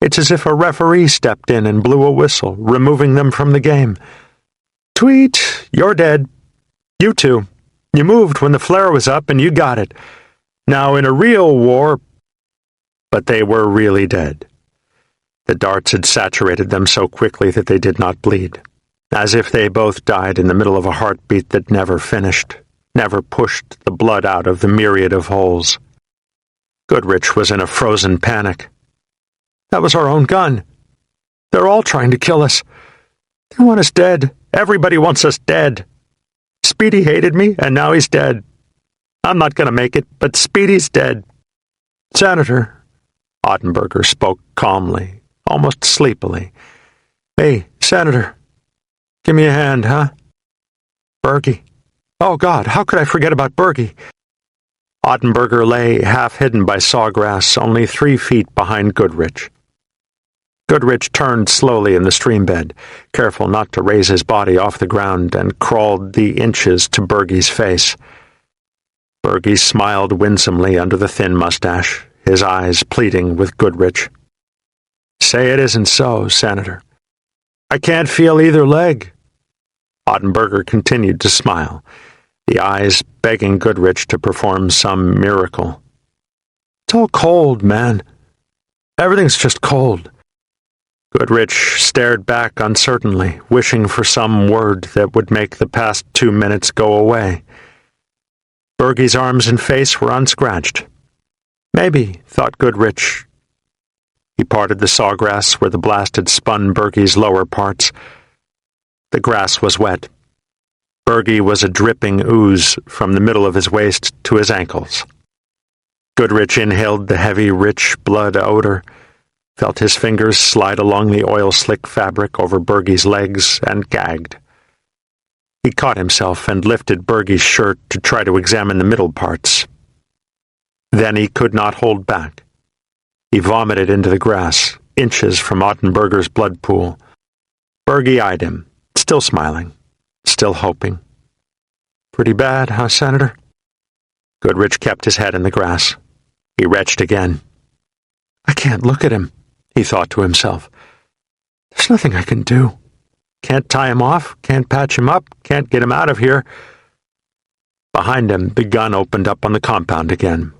"It's as if a referee stepped in and blew a whistle, removing them from the game. Tweet, you're dead. You two. You moved when the flare was up and you got it. Now in a real war—" But they were really dead. The darts had saturated them so quickly that they did not bleed, as if they both died in the middle of a heartbeat that never finished, never pushed the blood out of the myriad of holes. Goodrich was in a frozen panic. "That was our own gun. They're all trying to kill us. They want us dead. Everybody wants us dead. Speedy hated me, and now he's dead. I'm not going to make it, but Speedy's dead." "Senator," Ottenberger spoke calmly, almost sleepily. "Hey, Senator, give me a hand, huh? Bergie. Oh, God, how could I forget about Bergie?" Ottenberger lay half-hidden by sawgrass, only 3 feet behind Goodrich. Goodrich turned slowly in the streambed, careful not to raise his body off the ground, and crawled the inches to Bergie's face. Bergie smiled winsomely under the thin mustache, his eyes pleading with Goodrich. "Say it isn't so, Senator." "I can't feel either leg." Ottenberger continued to smile, the eyes begging Goodrich to perform some miracle. "It's all cold, man. Everything's just cold." Goodrich stared back uncertainly, wishing for some word that would make the past 2 minutes go away. Bergie's arms and face were unscratched. Maybe, thought Goodrich. He parted the sawgrass where the blast had spun Bergie's lower parts. The grass was wet. Bergie was a dripping ooze from the middle of his waist to his ankles. Goodrich inhaled the heavy, rich blood odor, felt his fingers slide along the oil-slick fabric over Bergie's legs, and gagged. He caught himself and lifted Bergie's shirt to try to examine the middle parts. Then he could not hold back. He vomited into the grass, inches from Ottenberger's blood pool. Bergie eyed him, still smiling, still hoping. "Pretty bad, huh, Senator?" Goodrich kept his head in the grass. He retched again. "I can't look at him," he thought to himself. "There's nothing I can do. Can't tie him off, can't patch him up, can't get him out of here." Behind him, the gun opened up on the compound again.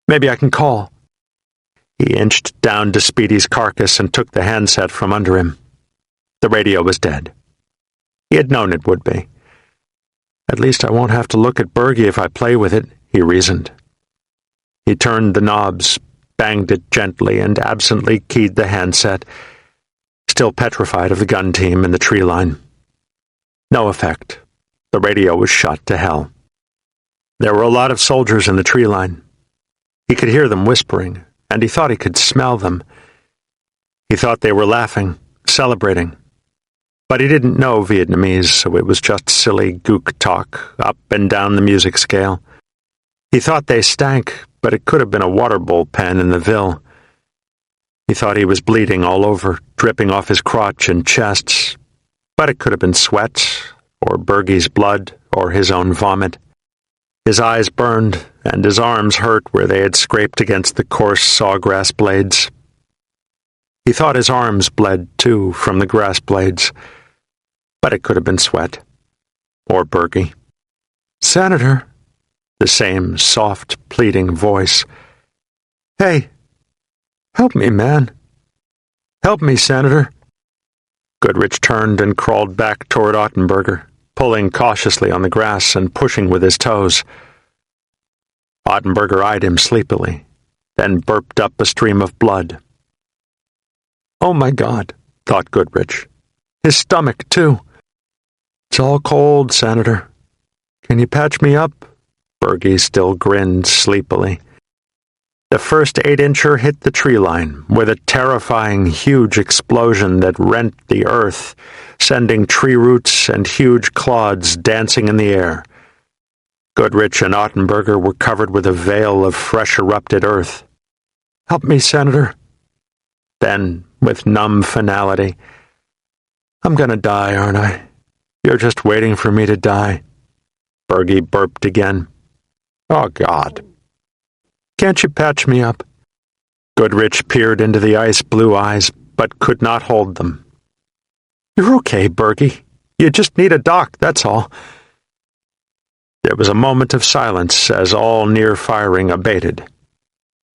"Maybe I can call." He inched down to Speedy's carcass and took the handset from under him. The radio was dead. He had known it would be. "At least I won't have to look at Bergie if I play with it," he reasoned. He turned the knobs, banged it gently, and absently keyed the handset, still petrified of the gun team in the tree line. No effect. The radio was shot to hell. There were a lot of soldiers in the tree line. He could hear them whispering, and he thought he could smell them. He thought they were laughing, celebrating. But he didn't know Vietnamese, so it was just silly gook talk, up and down the music scale. He thought they stank, but it could have been a water bowl pen in the Ville. He thought he was bleeding all over, dripping off his crotch and chests, but it could have been sweat, or Bergie's blood, or his own vomit. His eyes burned, and his arms hurt where they had scraped against the coarse sawgrass blades. He thought his arms bled, too, from the grass blades, but it could have been sweat, or Bergie. "Senator," the same soft, pleading voice. "Hey, help me, man. Help me, Senator." Goodrich turned and crawled back toward Ottenberger, pulling cautiously on the grass and pushing with his toes. Ottenberger eyed him sleepily, then burped up a stream of blood. "Oh, my God," thought Goodrich. "His stomach, too. It's all cold, Senator. Can you patch me up?" Bergie still grinned sleepily. The first 8-incher hit the tree line with a terrifying, huge explosion that rent the earth, sending tree roots and huge clods dancing in the air. Goodrich and Ottenberger were covered with a veil of fresh erupted earth. "Help me, Senator." Then, with numb finality, "I'm gonna die, aren't I? You're just waiting for me to die." Bergie burped again. "Oh, God. Can't you patch me up?" Goodrich peered into the ice-blue eyes, but could not hold them. "You're okay, Bergie. You just need a doc, that's all." There was a moment of silence as all near firing abated.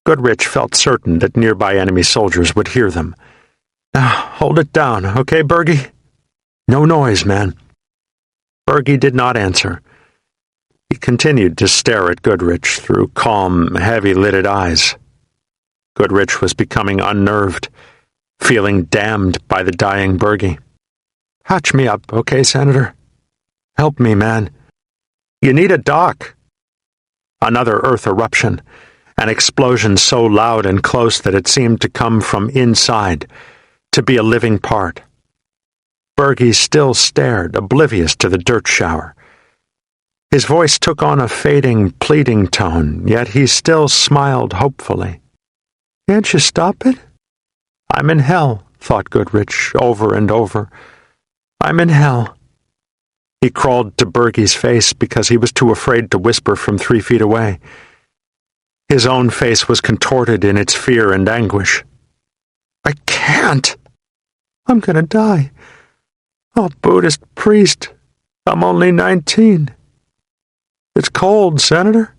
Goodrich felt certain that nearby enemy soldiers would hear them. "Now, hold it down, okay, Bergie? No noise, man." Bergie did not answer. He continued to stare at Goodrich through calm, heavy-lidded eyes. Goodrich was becoming unnerved, feeling damned by the dying Bergie. "Patch me up, okay, Senator? Help me, man. You need a doc." Another earth eruption, an explosion so loud and close that it seemed to come from inside, to be a living part. Bergie still stared, oblivious to the dirt shower. His voice took on a fading, pleading tone, yet he still smiled hopefully. "Can't you stop it?" "I'm in hell," thought Goodrich, over and over. "I'm in hell." He crawled to Bergie's face because he was too afraid to whisper from 3 feet away. His own face was contorted in its fear and anguish. "I can't. I'm gonna die. Oh, Buddhist priest, I'm only 19. It's cold, Senator.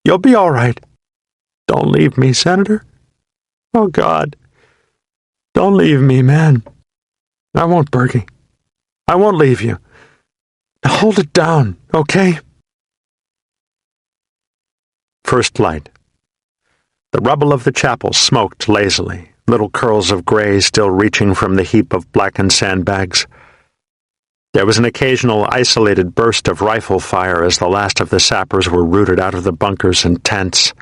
You'll be all right. Don't leave me, Senator. Oh, God. Don't leave me, man. I won't, Bergie. I won't leave you. Hold it down, okay?" First light. The rubble of the chapel smoked lazily, little curls of gray still reaching from the heap of blackened sandbags. There was an occasional isolated burst of rifle fire as the last of the sappers were rooted out of the bunkers and tents.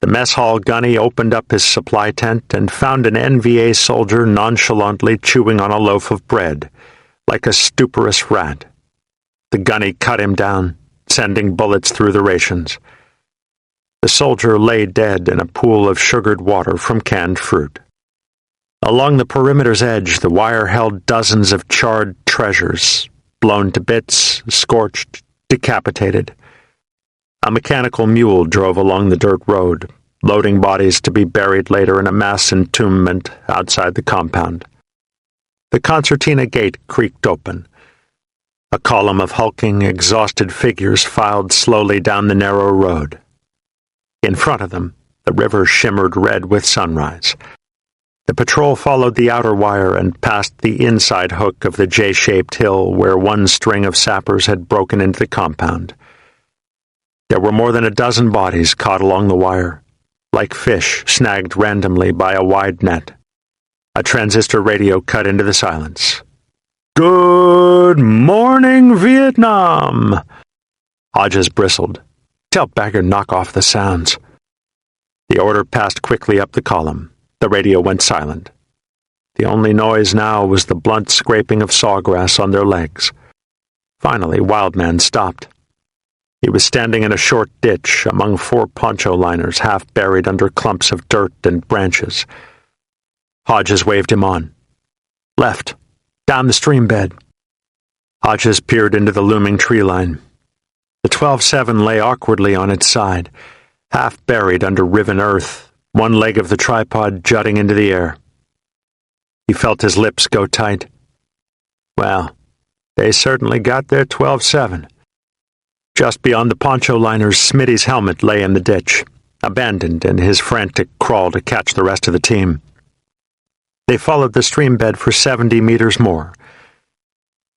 The mess hall gunny opened up his supply tent and found an NVA soldier nonchalantly chewing on a loaf of bread, like a stuporous rat. The gunny cut him down, sending bullets through the rations. The soldier lay dead in a pool of sugared water from canned fruit. Along the perimeter's edge, the wire held dozens of charred treasures, blown to bits, scorched, decapitated. A mechanical mule drove along the dirt road, loading bodies to be buried later in a mass entombment outside the compound. The concertina gate creaked open. A column of hulking, exhausted figures filed slowly down the narrow road. In front of them, the river shimmered red with sunrise. The patrol followed the outer wire and passed the inside hook of the J-shaped hill where one string of sappers had broken into the compound. There were more than a dozen bodies caught along the wire, like fish snagged randomly by a wide net. A transistor radio cut into the silence. "Good morning, Vietnam!" Hodges bristled. "Tell Bagger knock off the sounds." The order passed quickly up the column. The radio went silent. The only noise now was the blunt scraping of sawgrass on their legs. Finally, Wildman stopped. He was standing in a short ditch among 4 poncho liners half buried under clumps of dirt and branches. Hodges waved him on. "Left. Down the stream bed." Hodges peered into the looming tree line. The 12-7 lay awkwardly on its side, half buried under riven earth, one leg of the tripod jutting into the air. He felt his lips go tight. Well, they certainly got their 12-7. Just beyond the poncho liners, Smitty's helmet lay in the ditch, abandoned in his frantic crawl to catch the rest of the team. They followed the stream bed for 70 meters more.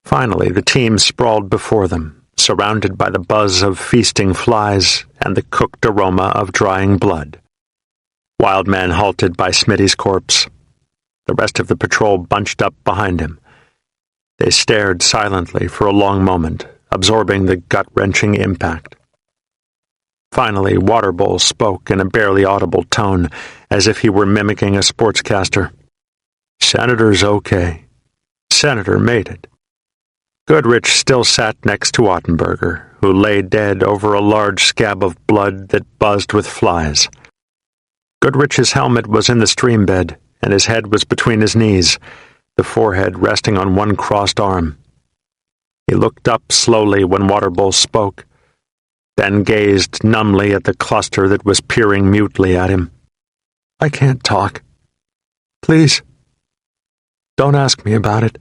Finally, the team sprawled before them, surrounded by the buzz of feasting flies and the cooked aroma of drying blood. Wildman halted by Smitty's corpse. The rest of the patrol bunched up behind him. They stared silently for a long moment, absorbing the gut-wrenching impact. Finally, Waterbowl spoke in a barely audible tone, as if he were mimicking a sportscaster. "Senator's okay. Senator made it." Goodrich still sat next to Ottenberger, who lay dead over a large scab of blood that buzzed with flies. Goodrich's helmet was in the stream bed, and his head was between his knees, the forehead resting on one crossed arm. He looked up slowly when Waterbowl spoke, then gazed numbly at the cluster that was peering mutely at him. "I can't talk. Please, don't ask me about it."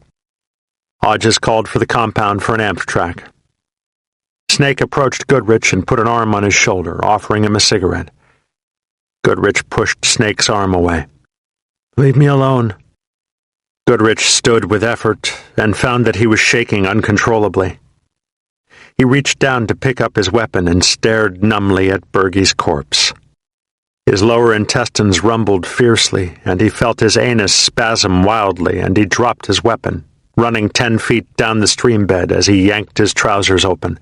Hodges called for the compound for an Amtrak. Snake approached Goodrich and put an arm on his shoulder, offering him a cigarette. Goodrich pushed Snake's arm away. "Leave me alone." Goodrich stood with effort and found that he was shaking uncontrollably. He reached down to pick up his weapon and stared numbly at Bergie's corpse. His lower intestines rumbled fiercely, and he felt his anus spasm wildly, and he dropped his weapon, running 10 feet down the stream bed as he yanked his trousers open.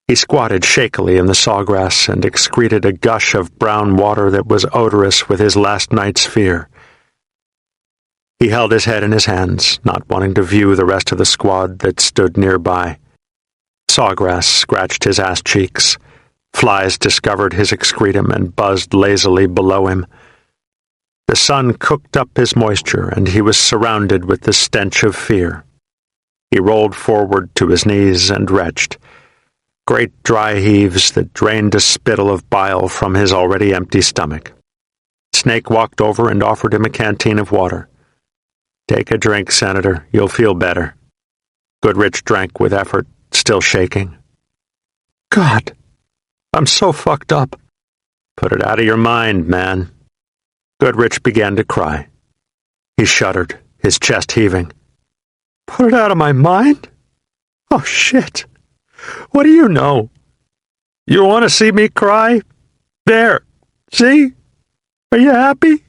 He squatted shakily in the sawgrass and excreted a gush of brown water that was odorous with his last night's fear. He held his head in his hands, not wanting to view the rest of the squad that stood nearby. Sawgrass scratched his ass cheeks. Flies discovered his excretum and buzzed lazily below him. The sun cooked up his moisture, and he was surrounded with the stench of fear. He rolled forward to his knees and retched. Great dry heaves that drained a spittle of bile from his already empty stomach. Snake walked over and offered him a canteen of water. "Take a drink, Senator. You'll feel better." Goodrich drank with effort, still shaking. "God, I'm so fucked up." "Put it out of your mind, man." Goodrich began to cry. He shuddered, his chest heaving. "Put it out of my mind? Oh, shit. What do you know? You want to see me cry? There. See? Are you happy?"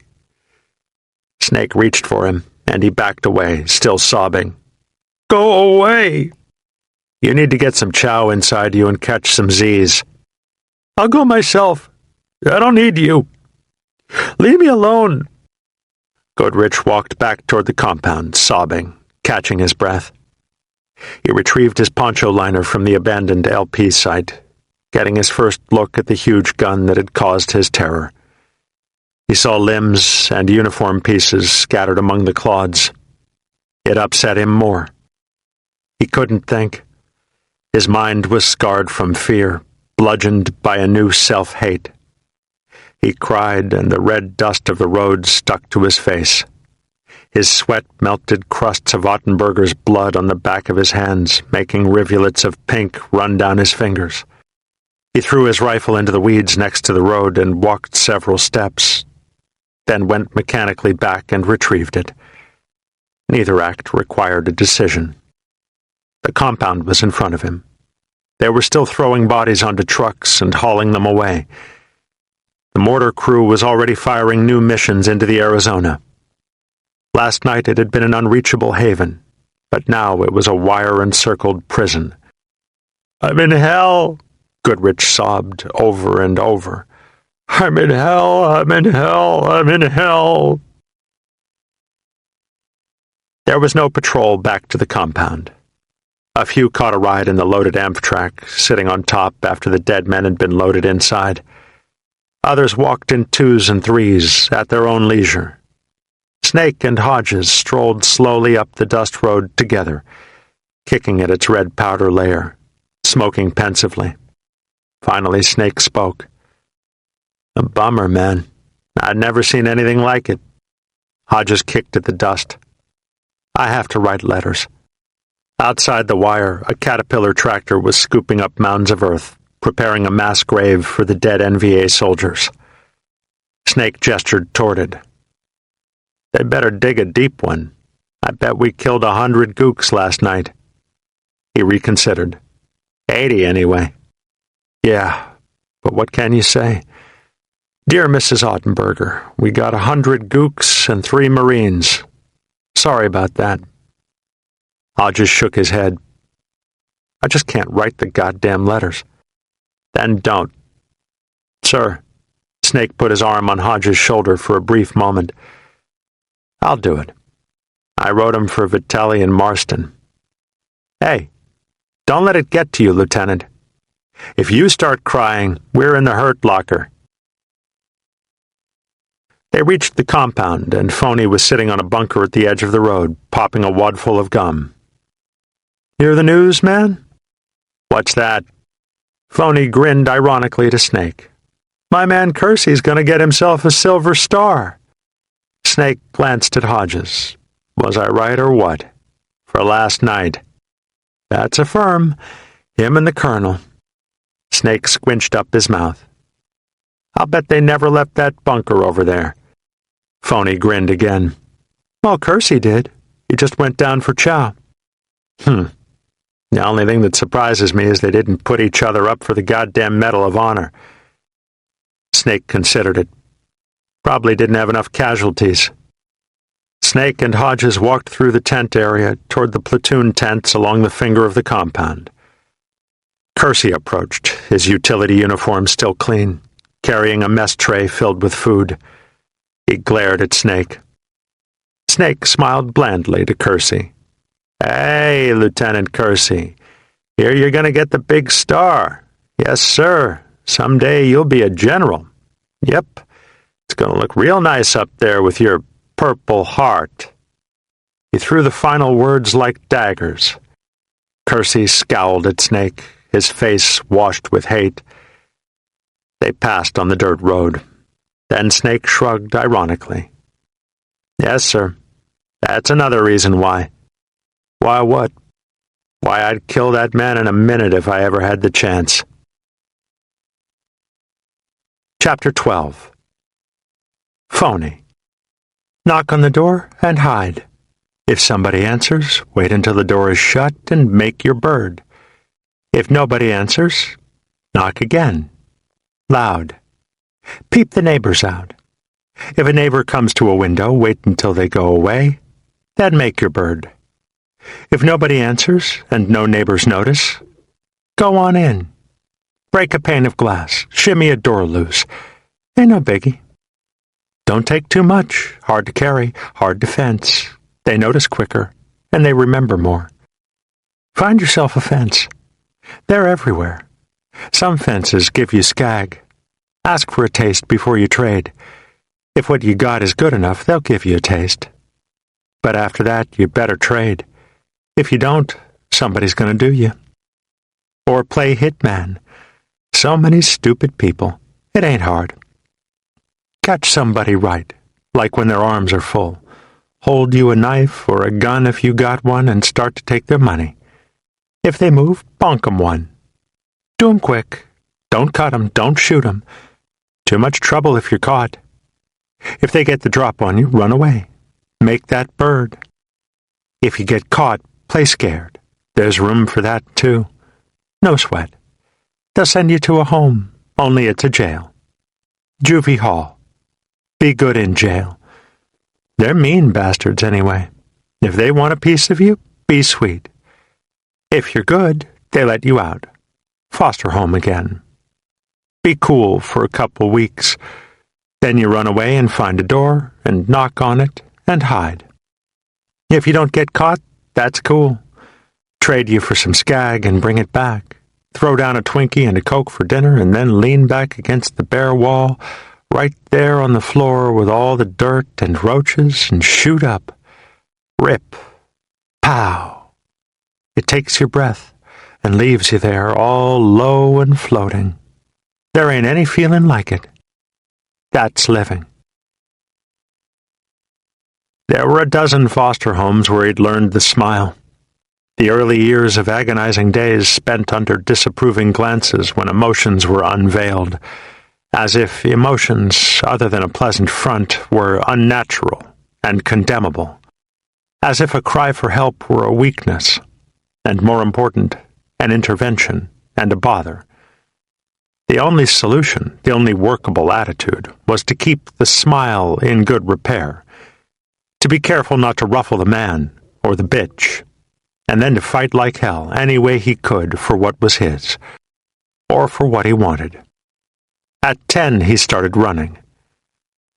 Snake reached for him, and he backed away, still sobbing. "Go away." "You need to get some chow inside you and catch some Z's." "I'll go myself. I don't need you. Leave me alone." Goodrich walked back toward the compound, sobbing, catching his breath. He retrieved his poncho liner from the abandoned LP site, getting his first look at the huge gun that had caused his terror. He saw limbs and uniform pieces scattered among the clods. It upset him more. He couldn't think. His mind was scarred from fear, bludgeoned by a new self-hate. He cried, and the red dust of the road stuck to his face. His sweat melted crusts of Ottenberger's blood on the back of his hands, making rivulets of pink run down his fingers. He threw his rifle into the weeds next to the road and walked several steps, then went mechanically back and retrieved it. Neither act required a decision. The compound was in front of him. They were still throwing bodies onto trucks and hauling them away. The mortar crew was already firing new missions into the Arizona. Last night it had been an unreachable haven, but now it was a wire-encircled prison. "I'm in hell," Goodrich sobbed over and over. "I'm in hell, I'm in hell, I'm in hell." There was no patrol back to the compound. A few caught a ride in the loaded Amtrak, sitting on top after the dead men had been loaded inside. Others walked in 2s and 3s at their own leisure. Snake and Hodges strolled slowly up the dust road together, kicking at its red powder layer, smoking pensively. Finally, Snake spoke. "A bummer, man. I'd never seen anything like it." Hodges kicked at the dust. "I have to write letters." Outside the wire, a Caterpillar tractor was scooping up mounds of earth, preparing a mass grave for the dead NVA soldiers. Snake gestured toward it. They better dig a deep one. I bet we killed 100 gooks last night. He reconsidered. 80 anyway. Yeah, but what can you say? Dear Mrs. Ottenberger, we got 100 gooks and 3 Marines. Sorry about that. Hodges shook his head. I just can't write the goddamn letters. Then don't. Sir. Snake put his arm on Hodges' shoulder for a brief moment. I'll do it. I wrote him for Vitelli and Marston. Hey, don't let it get to you, Lieutenant. If you start crying, we're in the hurt locker. They reached the compound, and Phony was sitting on a bunker at the edge of the road, popping a wadful of gum. Hear the news, man? What's that? Phony grinned ironically to Snake. My man Kersey's going to get himself a silver star. Snake glanced at Hodges. Was I right or what? For last night. That's a firm. Him and the colonel. Snake squinched up his mouth. I'll bet they never left that bunker over there. Phony grinned again. Well, Kersey did. He just went down for chow. The only thing that surprises me is they didn't put each other up for the goddamn Medal of Honor. Snake considered it. Probably didn't have enough casualties. Snake and Hodges walked through the tent area toward the platoon tents along the finger of the compound. Kersey approached, his utility uniform still clean, carrying a mess tray filled with food. He glared at Snake. Snake smiled blandly to Kersey. Hey, Lieutenant Kersey, here you're going to get the big star. Yes, sir. Someday you'll be a general. Yep, it's going to look real nice up there with your Purple Heart. He threw the final words like daggers. Kersey scowled at Snake, his face washed with hate. They passed on the dirt road. Then Snake shrugged ironically. Yes, sir. That's another reason why. Why what? Why, I'd kill that man in a minute if I ever had the chance. Chapter 12. Phony. Knock on the door and hide. If somebody answers, wait until the door is shut and make your bird. If nobody answers, knock again. Loud. Peep the neighbors out. If a neighbor comes to a window, wait until they go away, then make your bird. If nobody answers and no neighbors notice, go on in. Break a pane of glass, shimmy a door loose. Ain't no biggie. Don't take too much, hard to carry, hard to fence. They notice quicker, and they remember more. Find yourself a fence. They're everywhere. Some fences give you skag. Ask for a taste before you trade. If what you got is good enough, they'll give you a taste. But after that, you better trade. If you don't, somebody's going to do you. Or play hitman. So many stupid people. It ain't hard. Catch somebody right, like when their arms are full. Hold you a knife or a gun if you got one and start to take their money. If they move, bonk 'em one. Do 'em quick. Don't cut 'em, don't shoot 'em. Too much trouble if you're caught. If they get the drop on you, run away. Make that bird. If you get caught, play scared. There's room for that, too. No sweat. They'll send you to a home, only it's a jail. Juvie Hall. Be good in jail. They're mean bastards anyway. If they want a piece of you, be sweet. If you're good, they let you out. Foster home again. Be cool for a couple weeks. Then you run away and find a door and knock on it and hide. If you don't get caught, that's cool. Trade you for some skag and bring it back. Throw down a Twinkie and a Coke for dinner and then lean back against the bare wall, right there on the floor with all the dirt and roaches, and shoot up. Rip. Pow. It takes your breath and leaves you there all low and floating. There ain't any feeling like it. That's living. There were a dozen foster homes where he'd learned the smile. The early years of agonizing days spent under disapproving glances when emotions were unveiled, as if emotions other than a pleasant front were unnatural and condemnable, as if a cry for help were a weakness, and more important, an intervention and a bother. The only solution, the only workable attitude, was to keep the smile in good repair, to be careful not to ruffle the man or the bitch, and then to fight like hell any way he could for what was his, or for what he wanted. At 10 he started running.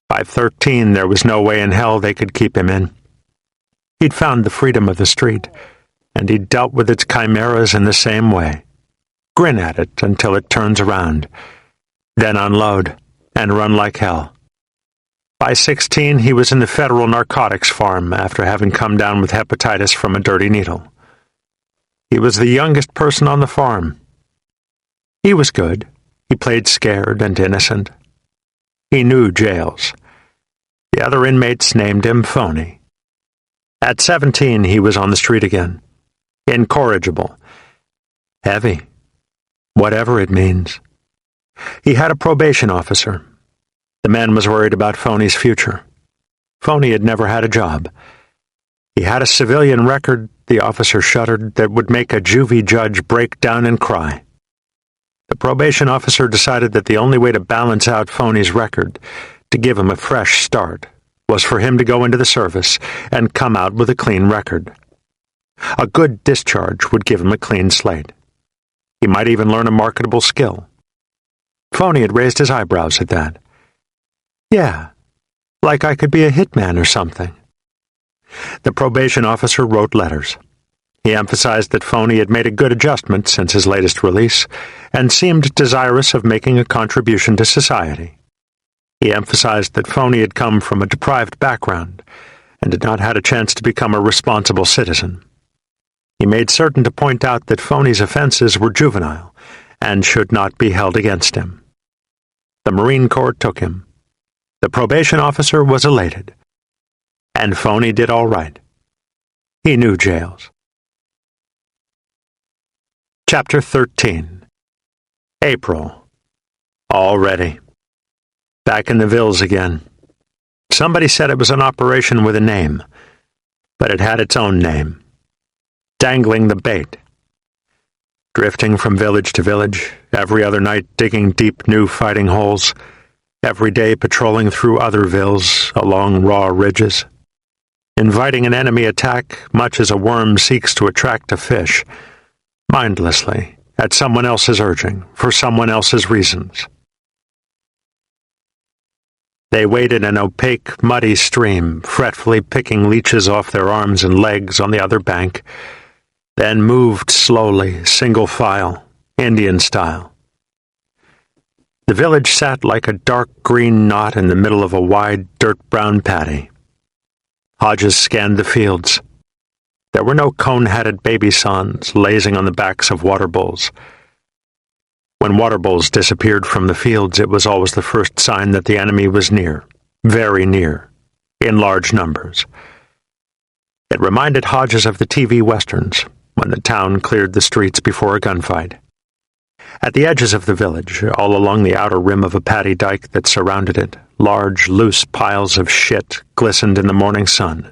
By 13 there was no way in hell they could keep him in. He'd found the freedom of the street, and he'd dealt with its chimeras in the same way. Grin at it until it turns around, then unload and run like hell. By 16 he was in the federal narcotics farm after having come down with hepatitis from a dirty needle. He was the youngest person on the farm. He was good. He played scared and innocent. He knew jails. The other inmates named him Phony. At 17 he was on the street again. Incorrigible. Heavy. Whatever it means. He had a probation officer. The man was worried about Phony's future. Phony had never had a job. He had a civilian record, the officer shuddered, that would make a juvie judge break down and cry. The probation officer decided that the only way to balance out Phony's record, to give him a fresh start, was for him to go into the service and come out with a clean record. A good discharge would give him a clean slate. He might even learn a marketable skill. Phony had raised his eyebrows at that. Yeah, like I could be a hitman or something. The probation officer wrote letters. He emphasized that Phony had made a good adjustment since his latest release, and seemed desirous of making a contribution to society. He emphasized that Phony had come from a deprived background, and had not had a chance to become a responsible citizen. He made certain to point out that Phony's offenses were juvenile, and should not be held against him. The Marine Corps took him. The probation officer was elated. And Phony did all right. He knew jails. Chapter 13. April. Already. Back in the Villes again. Somebody said it was an operation with a name, but it had its own name. Dangling the bait. Drifting from village to village, every other night digging deep new fighting holes, every day patrolling through other villes along raw ridges. Inviting an enemy attack much as a worm seeks to attract a fish, mindlessly, at someone else's urging, for someone else's reasons. They waded an opaque, muddy stream, fretfully picking leeches off their arms and legs on the other bank, then moved slowly, single file, Indian style. The village sat like a dark green knot in the middle of a wide, dirt-brown paddy. Hodges scanned the fields. There were no cone-hatted baby sons lazing on the backs of water bowls. When water bowls disappeared from the fields, it was always the first sign that the enemy was near, very near, in large numbers. It reminded Hodges of the TV westerns, when the town cleared the streets before a gunfight. At the edges of the village, all along the outer rim of a paddy dike that surrounded it, large, loose piles of shit glistened in the morning sun.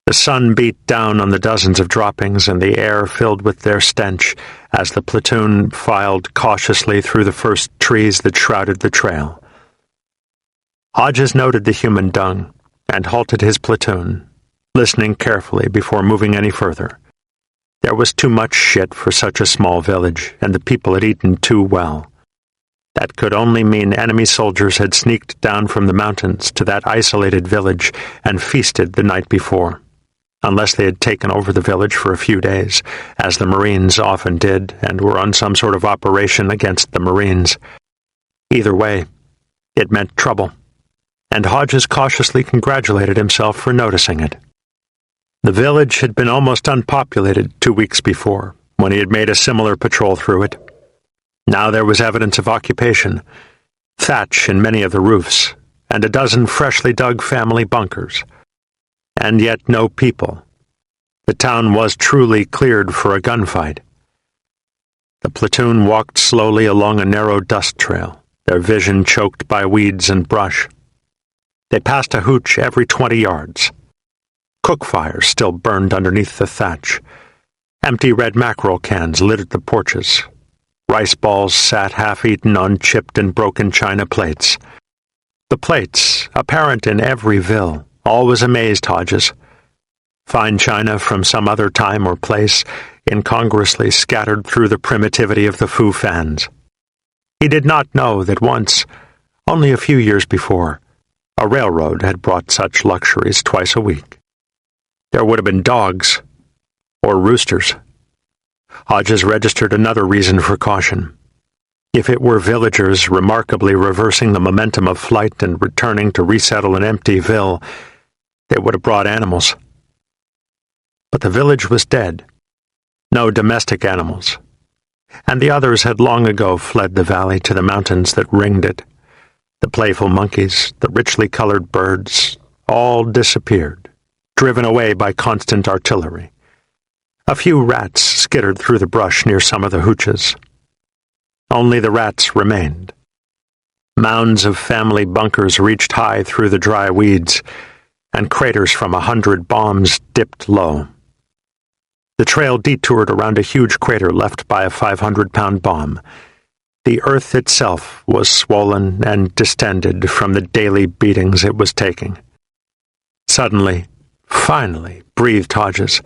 The sun beat down on the dozens of droppings, and the air filled with their stench as the platoon filed cautiously through the first trees that shrouded the trail. Hodges noted the human dung and halted his platoon, listening carefully before moving any further. There was too much shit for such a small village, and the people had eaten too well. That could only mean enemy soldiers had sneaked down from the mountains to that isolated village and feasted the night before, unless they had taken over the village for a few days, as the Marines often did, and were on some sort of operation against the Marines. Either way, it meant trouble, and Hodges cautiously congratulated himself for noticing it. The village had been almost unpopulated 2 weeks before, when he had made a similar patrol through it. Now there was evidence of occupation, thatch in many of the roofs, and a dozen freshly dug family bunkers. And yet no people. The town was truly cleared for a gunfight. The platoon walked slowly along a narrow dust trail, their vision choked by weeds and brush. They passed a hooch every 20 yards. Cook fires still burned underneath the thatch. Empty red mackerel cans littered the porches. Rice balls sat half-eaten on chipped and broken china plates. The plates, apparent in every ville, always amazed Hodges. Fine china from some other time or place, incongruously scattered through the primitivity of the foo fans. He did not know that once, only a few years before, a railroad had brought such luxuries twice a week. There would have been dogs, or roosters. Hodges registered another reason for caution. If it were villagers remarkably reversing the momentum of flight and returning to resettle an empty ville, they would have brought animals. But the village was dead. No domestic animals. And the others had long ago fled the valley to the mountains that ringed it. The playful monkeys, the richly colored birds, all disappeared, driven away by constant artillery. A few rats skittered through the brush near some of the hooches. Only the rats remained. Mounds of family bunkers reached high through the dry weeds, and craters from 100 bombs dipped low. The trail detoured around a huge crater left by a 500-pound bomb. The earth itself was swollen and distended from the daily beatings it was taking. Suddenly, finally, breathed Hodges,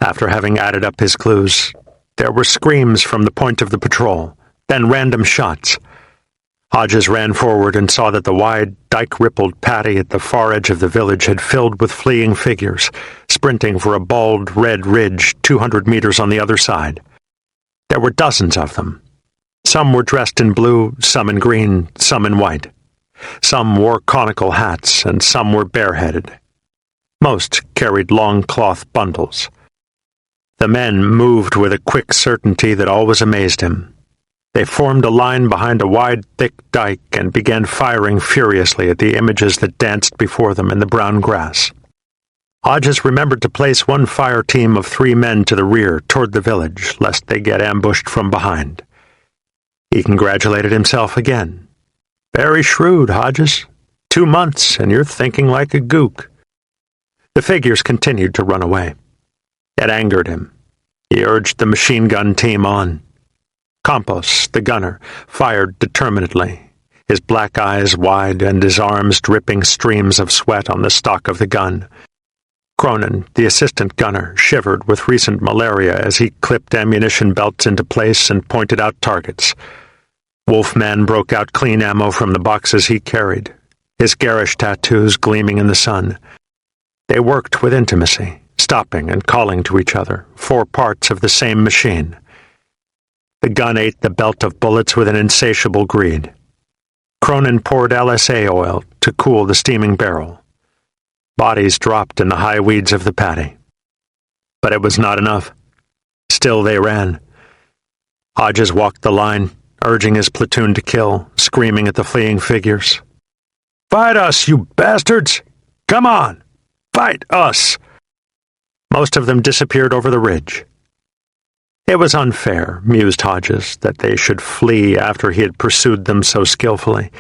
after having added up his clues. There were screams from the point of the patrol, then random shots. Hodges ran forward and saw that the wide, dike-rippled paddy at the far edge of the village had filled with fleeing figures, sprinting for a bald red ridge 200 meters on the other side. There were dozens of them. Some were dressed in blue, some in green, some in white. Some wore conical hats, and some were bareheaded. Most carried long cloth bundles. The men moved with a quick certainty that always amazed him. They formed a line behind a wide, thick dike and began firing furiously at the images that danced before them in the brown grass. Hodges remembered to place one fire team of 3 men to the rear toward the village, lest they get ambushed from behind. He congratulated himself again. Very shrewd, Hodges. 2 months, and you're thinking like a gook. The figures continued to run away. It angered him. He urged the machine gun team on. Campos, the gunner, fired determinedly, his black eyes wide and his arms dripping streams of sweat on the stock of the gun. Cronin, the assistant gunner, shivered with recent malaria as he clipped ammunition belts into place and pointed out targets. Wolfman broke out clean ammo from the boxes he carried, his garish tattoos gleaming in the sun. They worked with intimacy, stopping and calling to each other, 4 parts of the same machine. The gun ate the belt of bullets with an insatiable greed. Cronin poured LSA oil to cool the steaming barrel. Bodies dropped in the high weeds of the paddy. But it was not enough. Still they ran. Hodges walked the line, urging his platoon to kill, screaming at the fleeing figures. "Fight us, you bastards! Come on! Fight us!" Most of them disappeared over the ridge. It was unfair, mused Hodges, that they should flee after he had pursued them so skillfully,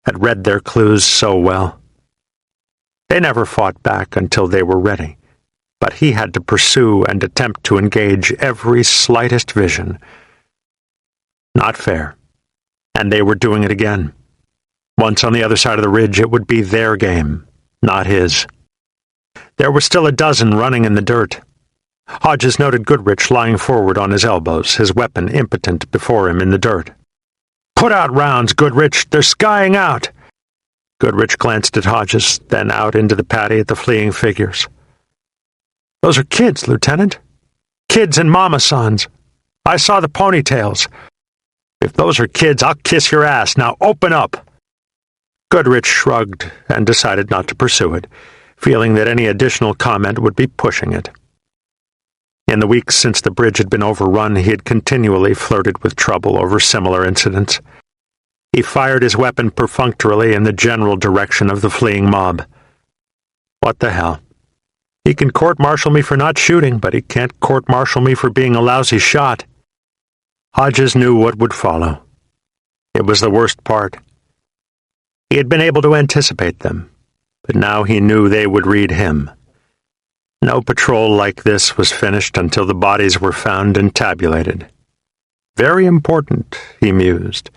had read their clues so well. They never fought back until they were ready, but he had to pursue and attempt to engage every slightest vision. Not fair, and they were doing it again. Once on the other side of the ridge, it would be their game, not his. There were still a dozen running in the dirt. Hodges noted Goodrich lying forward on his elbows, his weapon impotent before him in the dirt. "Put out rounds, Goodrich! They're skying out!" Goodrich glanced at Hodges, then out into the paddy at the fleeing figures. "Those are kids, Lieutenant. Kids and mama sons. I saw the ponytails. If those are kids, I'll kiss your ass. Now open up!" Goodrich shrugged and decided not to pursue it, feeling that any additional comment would be pushing it. In the weeks since the bridge had been overrun, he had continually flirted with trouble over similar incidents. He fired his weapon perfunctorily in the general direction of the fleeing mob. What the hell? He can court-martial me for not shooting, but he can't court-martial me for being a lousy shot. Hodges knew what would follow. It was the worst part. He had been able to anticipate them, but now he knew they would read him. No patrol like this was finished until the bodies were found and tabulated. Very important, he mused,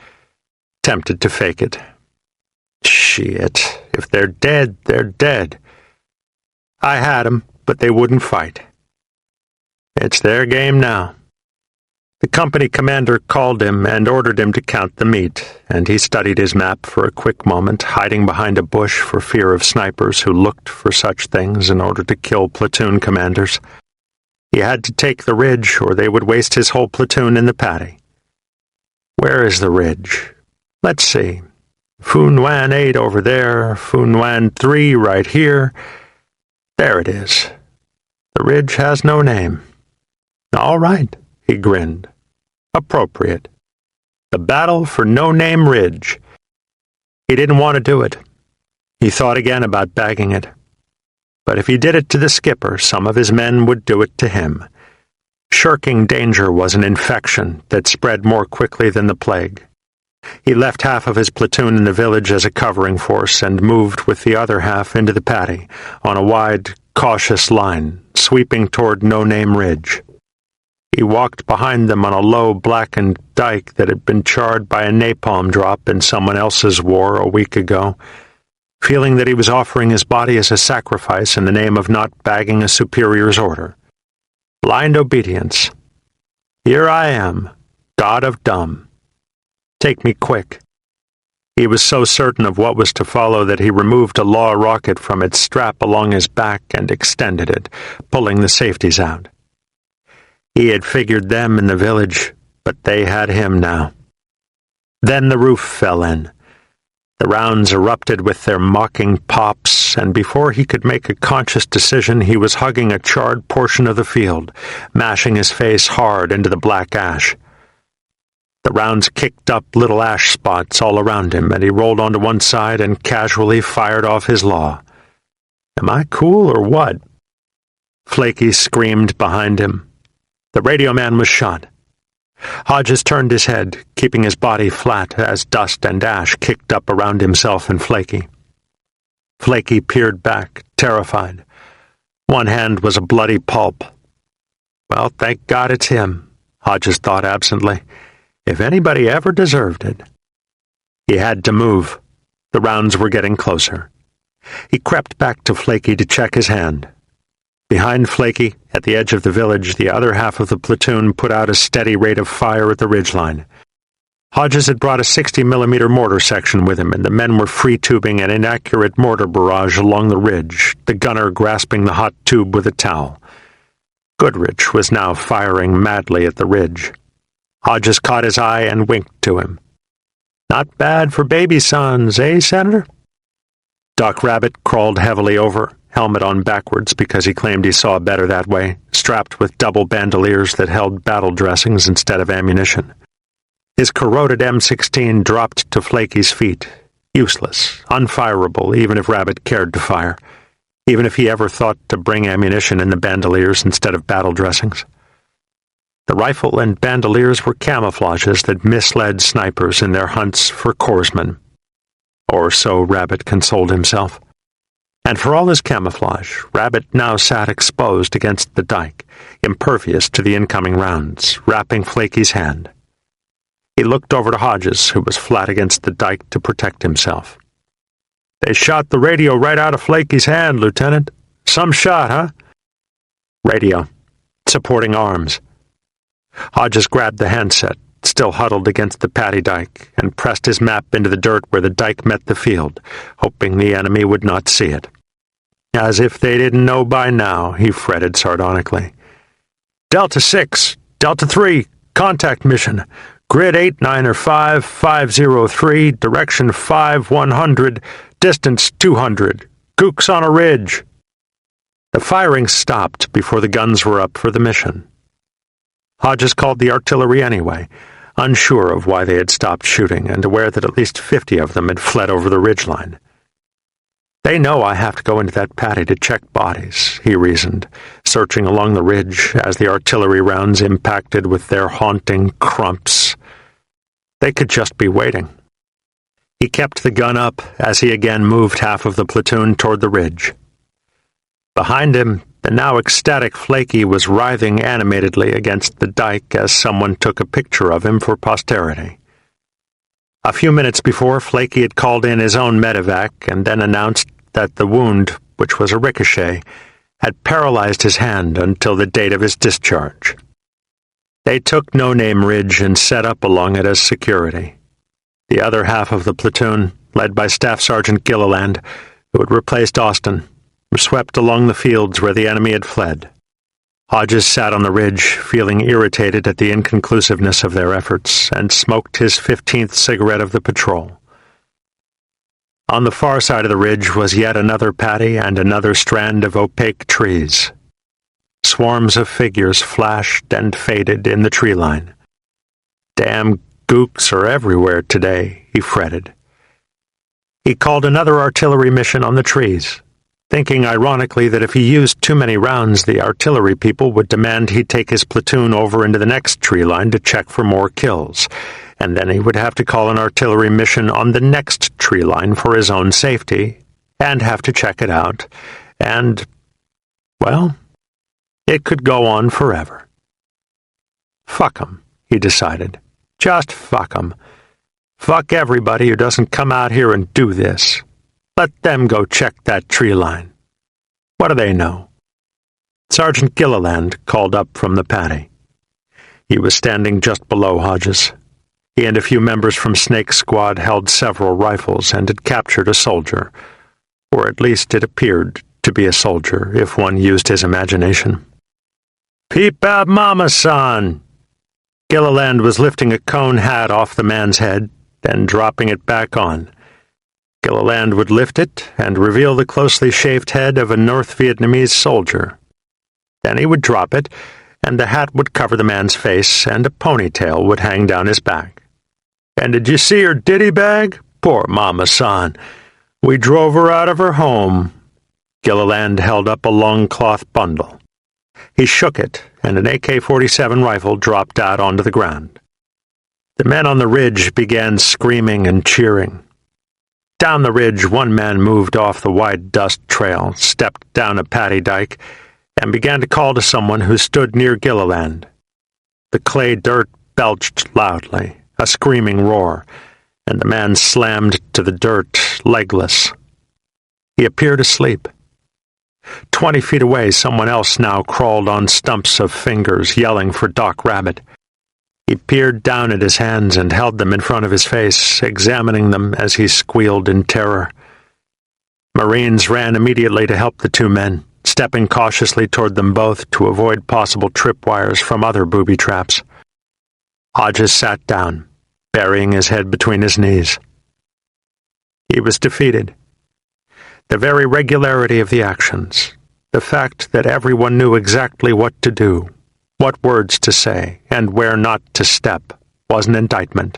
tempted to fake it. Shit, if they're dead, they're dead. I had 'em, but they wouldn't fight. It's their game now. The company commander called him and ordered him to count the meat, and he studied his map for a quick moment, hiding behind a bush for fear of snipers who looked for such things in order to kill platoon commanders. He had to take the ridge, or they would waste his whole platoon in the paddy. Where is the ridge? Let's see. Phu Nguyen 8 over there, Phu Nguyen 3 right here. There it is. The ridge has no name. All right, he grinned. Appropriate. The battle for No Name Ridge. He didn't want to do it. He thought again about bagging it. But if he did it to the skipper, some of his men would do it to him. Shirking danger was an infection that spread more quickly than the plague. He left half of his platoon in the village as a covering force and moved with the other half into the paddy, on a wide, cautious line, sweeping toward No Name Ridge. He walked behind them on a low, blackened dike that had been charred by a napalm drop in someone else's war a week ago, feeling that he was offering his body as a sacrifice in the name of not bagging a superior's order. Blind obedience. Here I am, God of Dumb. Take me quick. He was so certain of what was to follow that he removed a law rocket from its strap along his back and extended it, pulling the safeties out. He had figured them in the village, but they had him now. Then the roof fell in. The rounds erupted with their mocking pops, and before he could make a conscious decision, he was hugging a charred portion of the field, mashing his face hard into the black ash. The rounds kicked up little ash spots all around him, and he rolled onto one side and casually fired off his law. Am I cool or what? Flaky screamed behind him. The radio man was shot. Hodges turned his head, keeping his body flat as dust and ash kicked up around himself and Flaky. Flaky peered back, terrified. One hand was a bloody pulp. Well, thank God it's him, Hodges thought absently. If anybody ever deserved it. He had to move. The rounds were getting closer. He crept back to Flaky to check his hand. Behind Flaky, at the edge of the village, the other half of the platoon put out a steady rate of fire at the ridgeline. Hodges had brought a 60-millimeter mortar section with him, and the men were free-tubing an inaccurate mortar barrage along the ridge, the gunner grasping the hot tube with a towel. Goodrich was now firing madly at the ridge. Hodges caught his eye and winked to him. Not bad for baby sons, eh, Senator? Doc Rabbit crawled heavily over, helmet on backwards because he claimed he saw better that way, strapped with double bandoliers that held battle dressings instead of ammunition. His corroded M16 dropped to Flaky's feet, useless, unfireable even if Rabbit cared to fire, even if he ever thought to bring ammunition in the bandoliers instead of battle dressings. The rifle and bandoliers were camouflages that misled snipers in their hunts for corpsmen. Or so Rabbit consoled himself. And for all his camouflage, Rabbit now sat exposed against the dike, impervious to the incoming rounds, wrapping Flaky's hand. He looked over to Hodges, who was flat against the dike to protect himself. They shot the radio right out of Flaky's hand, Lieutenant. Some shot, huh? Radio. Supporting arms. Hodges grabbed the handset, still huddled against the paddy dike, and pressed his map into the dirt where the dike met the field, hoping the enemy would not see it. As if they didn't know by now, he fretted sardonically. Delta 6, Delta 3, contact mission. Grid 895 503, direction 5100, distance 200. Gooks on a ridge. The firing stopped before the guns were up for the mission. Hodges called the artillery anyway, unsure of why they had stopped shooting and aware that at least 50 of them had fled over the ridgeline. They know I have to go into that paddy to check bodies, he reasoned, searching along the ridge as the artillery rounds impacted with their haunting crumps. They could just be waiting. He kept the gun up as he again moved half of the platoon toward the ridge. Behind him, the now ecstatic Flaky was writhing animatedly against the dike as someone took a picture of him for posterity. A few minutes before, Flaky had called in his own medevac and then announced that the wound, which was a ricochet, had paralyzed his hand until the date of his discharge. They took No Name Ridge and set up along it as security. The other half of the platoon, led by Staff Sergeant Gilliland, who had replaced Austin, were swept along the fields where the enemy had fled. Hodges sat on the ridge, feeling irritated at the inconclusiveness of their efforts, and smoked his 15th cigarette of the patrol. On the far side of the ridge was yet another paddy and another strand of opaque trees. Swarms of figures flashed and faded in the tree line. Damn gooks are everywhere today, he fretted. He called another artillery mission on the trees, thinking ironically that if he used too many rounds, the artillery people would demand he take his platoon over into the next tree line to check for more kills, and then he would have to call an artillery mission on the next tree line for his own safety, and have to check it out, and, well, it could go on forever. Fuck 'em, he decided. Just fuck 'em. Fuck everybody who doesn't come out here and do this. Let them go check that tree line. What do they know? Sergeant Gilliland called up from the paddy. He was standing just below Hodges. He and a few members from Snake's squad held several rifles and had captured a soldier, or at least it appeared to be a soldier, if one used his imagination. "Peep out, Mama-san!" Gilliland was lifting a cone hat off the man's head, then dropping it back on. Gilliland would lift it and reveal the closely shaved head of a North Vietnamese soldier. Then he would drop it, and the hat would cover the man's face, and a ponytail would hang down his back. "And did you see her ditty bag? Poor Mama-san. We drove her out of her home." Gilliland held up a long cloth bundle. He shook it, and an AK-47 rifle dropped out onto the ground. The men on the ridge began screaming and cheering. Down the ridge, one man moved off the wide dust trail, stepped down a paddy dike, and began to call to someone who stood near Gilliland. The clay dirt belched loudly, a screaming roar, and the man slammed to the dirt, legless. He appeared asleep. 20 feet away, someone else now crawled on stumps of fingers, yelling for Doc Rabbit. He peered down at his hands and held them in front of his face, examining them as he squealed in terror. Marines ran immediately to help the two men, stepping cautiously toward them both to avoid possible tripwires from other booby traps. Hodges sat down, burying his head between his knees. He was defeated. The very regularity of the actions, the fact that everyone knew exactly what to do, what words to say, and where not to step, was an indictment.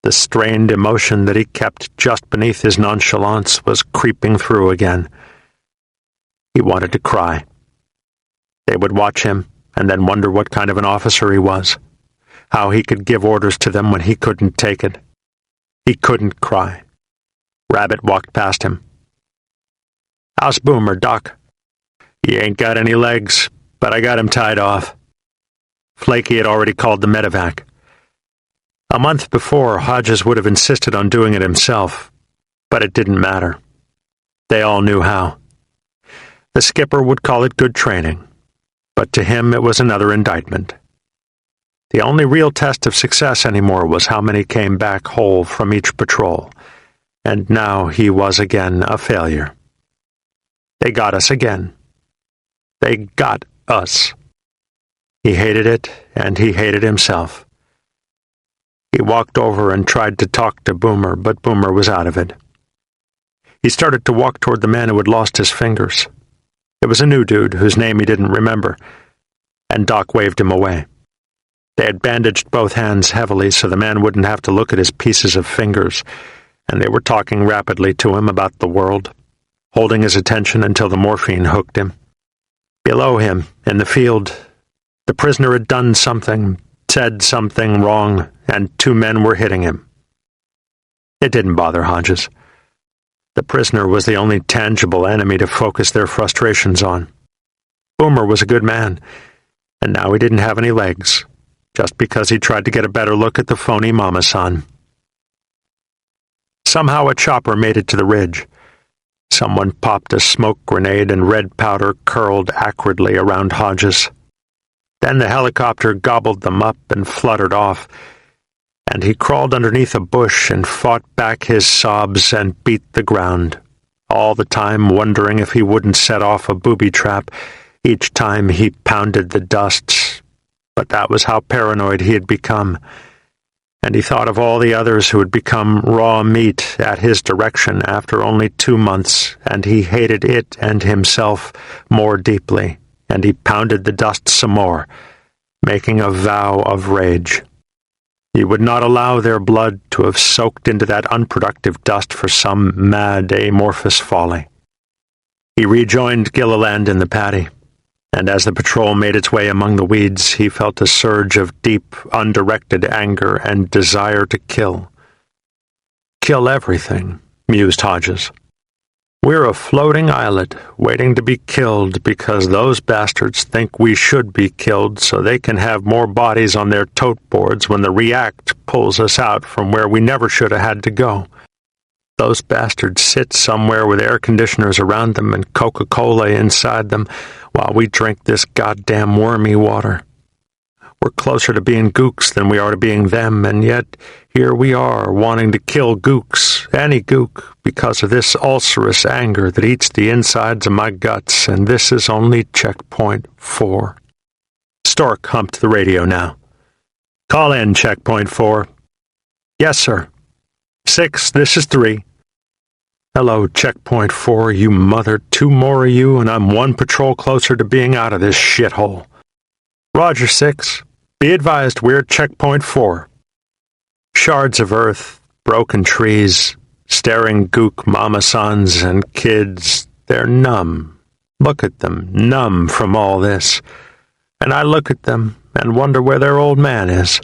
The strained emotion that he kept just beneath his nonchalance was creeping through again. He wanted to cry. They would watch him, and then wonder what kind of an officer he was, how he could give orders to them when he couldn't take it. He couldn't cry. Rabbit walked past him. "How's Boomer, Doc?" "He ain't got any legs, but I got him tied off." Flaky had already called the medevac. A month before, Hodges would have insisted on doing it himself, but it didn't matter. They all knew how. The skipper would call it good training, but to him it was another indictment. The only real test of success anymore was how many came back whole from each patrol, and now he was again a failure. They got us again. They got us. He hated it, and he hated himself. He walked over and tried to talk to Boomer, but Boomer was out of it. He started to walk toward the man who had lost his fingers. It was a new dude whose name he didn't remember, and Doc waved him away. They had bandaged both hands heavily so the man wouldn't have to look at his pieces of fingers, and they were talking rapidly to him about the world, holding his attention until the morphine hooked him. Below him, in the field, the prisoner had done something, said something wrong, and two men were hitting him. It didn't bother Hodges. The prisoner was the only tangible enemy to focus their frustrations on. Boomer was a good man, and now he didn't have any legs, just because he tried to get a better look at the phony mama-san. Somehow a chopper made it to the ridge. Someone popped a smoke grenade and red powder curled acridly around Hodges. Then the helicopter gobbled them up and fluttered off, and he crawled underneath a bush and fought back his sobs and beat the ground, all the time wondering if he wouldn't set off a booby trap each time he pounded the dust. But that was how paranoid he had become, and he thought of all the others who had become raw meat at his direction after only 2 months, and he hated it and himself more deeply, and he pounded the dust some more, making a vow of rage. He would not allow their blood to have soaked into that unproductive dust for some mad, amorphous folly. He rejoined Gilliland in the paddy, and as the patrol made its way among the weeds, he felt a surge of deep, undirected anger and desire to kill. Kill everything, mused Hodges. We're a floating islet waiting to be killed because those bastards think we should be killed so they can have more bodies on their tote boards when the react pulls us out from where we never should have had to go. Those bastards sit somewhere with air conditioners around them and Coca-Cola inside them while we drink this goddamn wormy water. We're closer to being gooks than we are to being them, and yet here we are wanting to kill gooks, any gook, because of this ulcerous anger that eats the insides of my guts, and this is only checkpoint 4. Stork humped the radio now. Call in, checkpoint 4. Yes, sir. 6, this is 3. Hello, checkpoint 4, you mother. 2 more of you, and I'm 1 patrol closer to being out of this shithole. Roger, 6. Be advised, we're at checkpoint 4. Shards of earth, broken trees, staring gook mama-sons and kids, they're numb. Look at them, numb from all this. And I look at them and wonder where their old man is.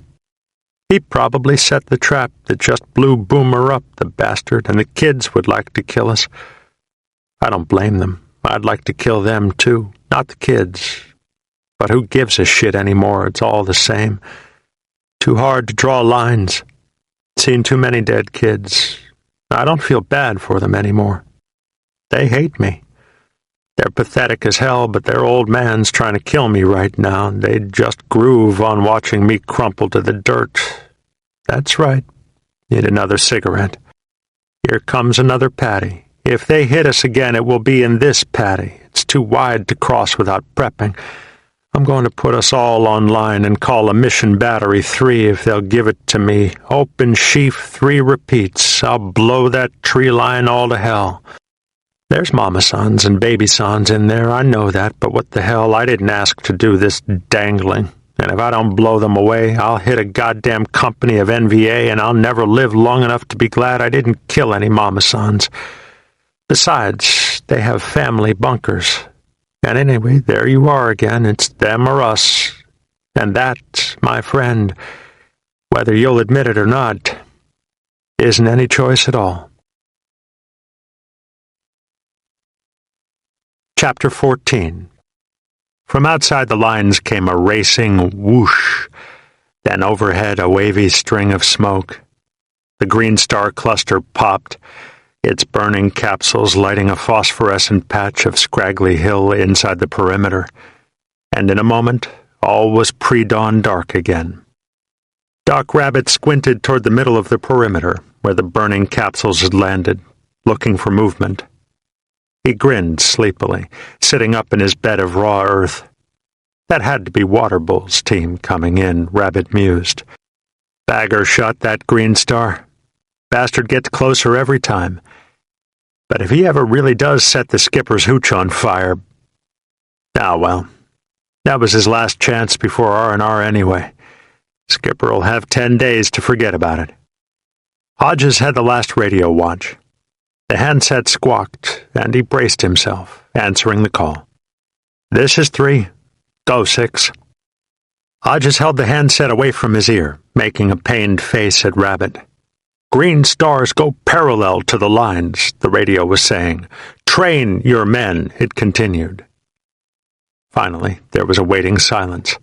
He probably set the trap that just blew Boomer up, the bastard, and the kids would like to kill us. I don't blame them. I'd like to kill them, too, not the kids. But who gives a shit anymore? It's all the same. Too hard to draw lines. Seen too many dead kids. I don't feel bad for them anymore. They hate me. They're pathetic as hell, but their old man's trying to kill me right now. They'd just groove on watching me crumple to the dirt. That's right. Need another cigarette. Here comes another paddy. If they hit us again, it will be in this paddy. It's too wide to cross without prepping. I'm going to put us all online and call a mission battery 3 if they'll give it to me. Open sheaf 3 repeats. I'll blow that tree line all to hell. There's mama-sons and baby-sons in there, I know that, but what the hell, I didn't ask to do this dangling. And if I don't blow them away, I'll hit a goddamn company of NVA and I'll never live long enough to be glad I didn't kill any mama-sons. Besides, they have family bunkers. And anyway, there you are again, it's them or us. And that, my friend, whether you'll admit it or not, isn't any choice at all. Chapter 14. From outside the lines came a racing whoosh, then overhead a wavy string of smoke. The Green Star cluster popped, its burning capsules lighting a phosphorescent patch of scraggly hill inside the perimeter, and in a moment all was pre-dawn dark again. Doc Rabbit squinted toward the middle of the perimeter, where the burning capsules had landed, looking for movement. He grinned sleepily, sitting up in his bed of raw earth. That had to be Waterbull's team coming in, Rabbit mused. Bagger shot that Green Star. Bastard gets closer every time. But if he ever really does set the skipper's hooch on fire... Ah, well, that was his last chance before R&R anyway. Skipper'll have 10 days to forget about it. Hodges had the last radio watch. The handset squawked, and he braced himself, answering the call. This is 3. Go, 6. Hodges held the handset away from his ear, making a pained face at Rabbit. Green stars go parallel to the lines, the radio was saying. Train your men, it continued. Finally, there was a waiting silence.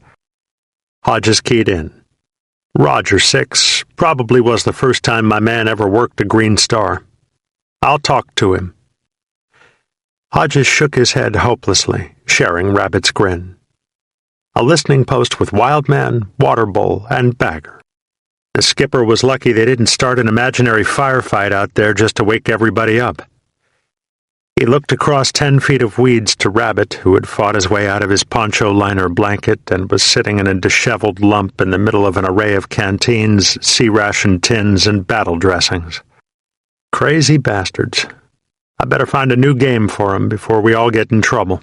Hodges keyed in. Roger 6, probably was the first time my man ever worked a green star. I'll talk to him. Hodges shook his head hopelessly, sharing Rabbit's grin. A listening post with Wildman, Waterbull, and Bagger. The skipper was lucky they didn't start an imaginary firefight out there just to wake everybody up. He looked across 10 feet of weeds to Rabbit, who had fought his way out of his poncho liner blanket and was sitting in a disheveled lump in the middle of an array of canteens, sea-ration tins, and battle dressings. Crazy bastards. I better find a new game for 'em before we all get in trouble.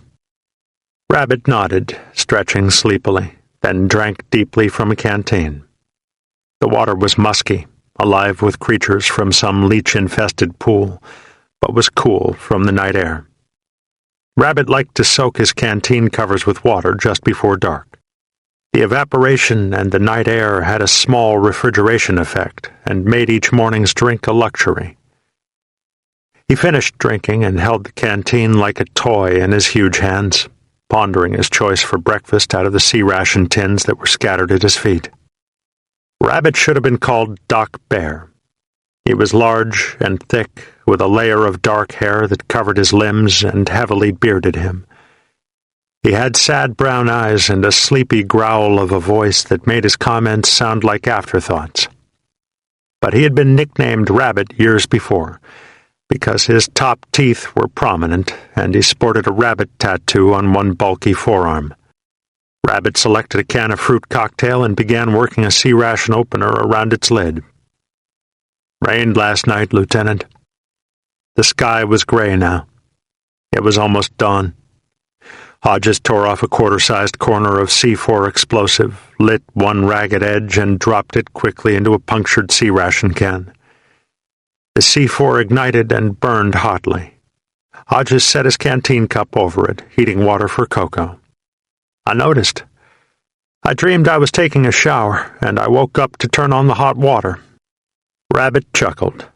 Rabbit nodded, stretching sleepily, then drank deeply from a canteen. The water was musky, alive with creatures from some leech-infested pool, but was cool from the night air. Rabbit liked to soak his canteen covers with water just before dark. The evaporation and the night air had a small refrigeration effect and made each morning's drink a luxury. He finished drinking and held the canteen like a toy in his huge hands, pondering his choice for breakfast out of the sea-ration tins that were scattered at his feet. Rabbit should have been called Doc Bear. He was large and thick, with a layer of dark hair that covered his limbs and heavily bearded him. He had sad brown eyes and a sleepy growl of a voice that made his comments sound like afterthoughts. But he had been nicknamed Rabbit years before, because his top teeth were prominent and he sported a rabbit tattoo on one bulky forearm. Rabbit selected a can of fruit cocktail and began working a sea-ration opener around its lid. Rained last night, Lieutenant. The sky was gray now. It was almost dawn. Hodges tore off a quarter-sized corner of C4 explosive, lit one ragged edge, and dropped it quickly into a punctured sea-ration can. The C4 ignited and burned hotly. Hodges set his canteen cup over it, heating water for cocoa. I noticed. I dreamed I was taking a shower, and I woke up to turn on the hot water. Rabbit chuckled.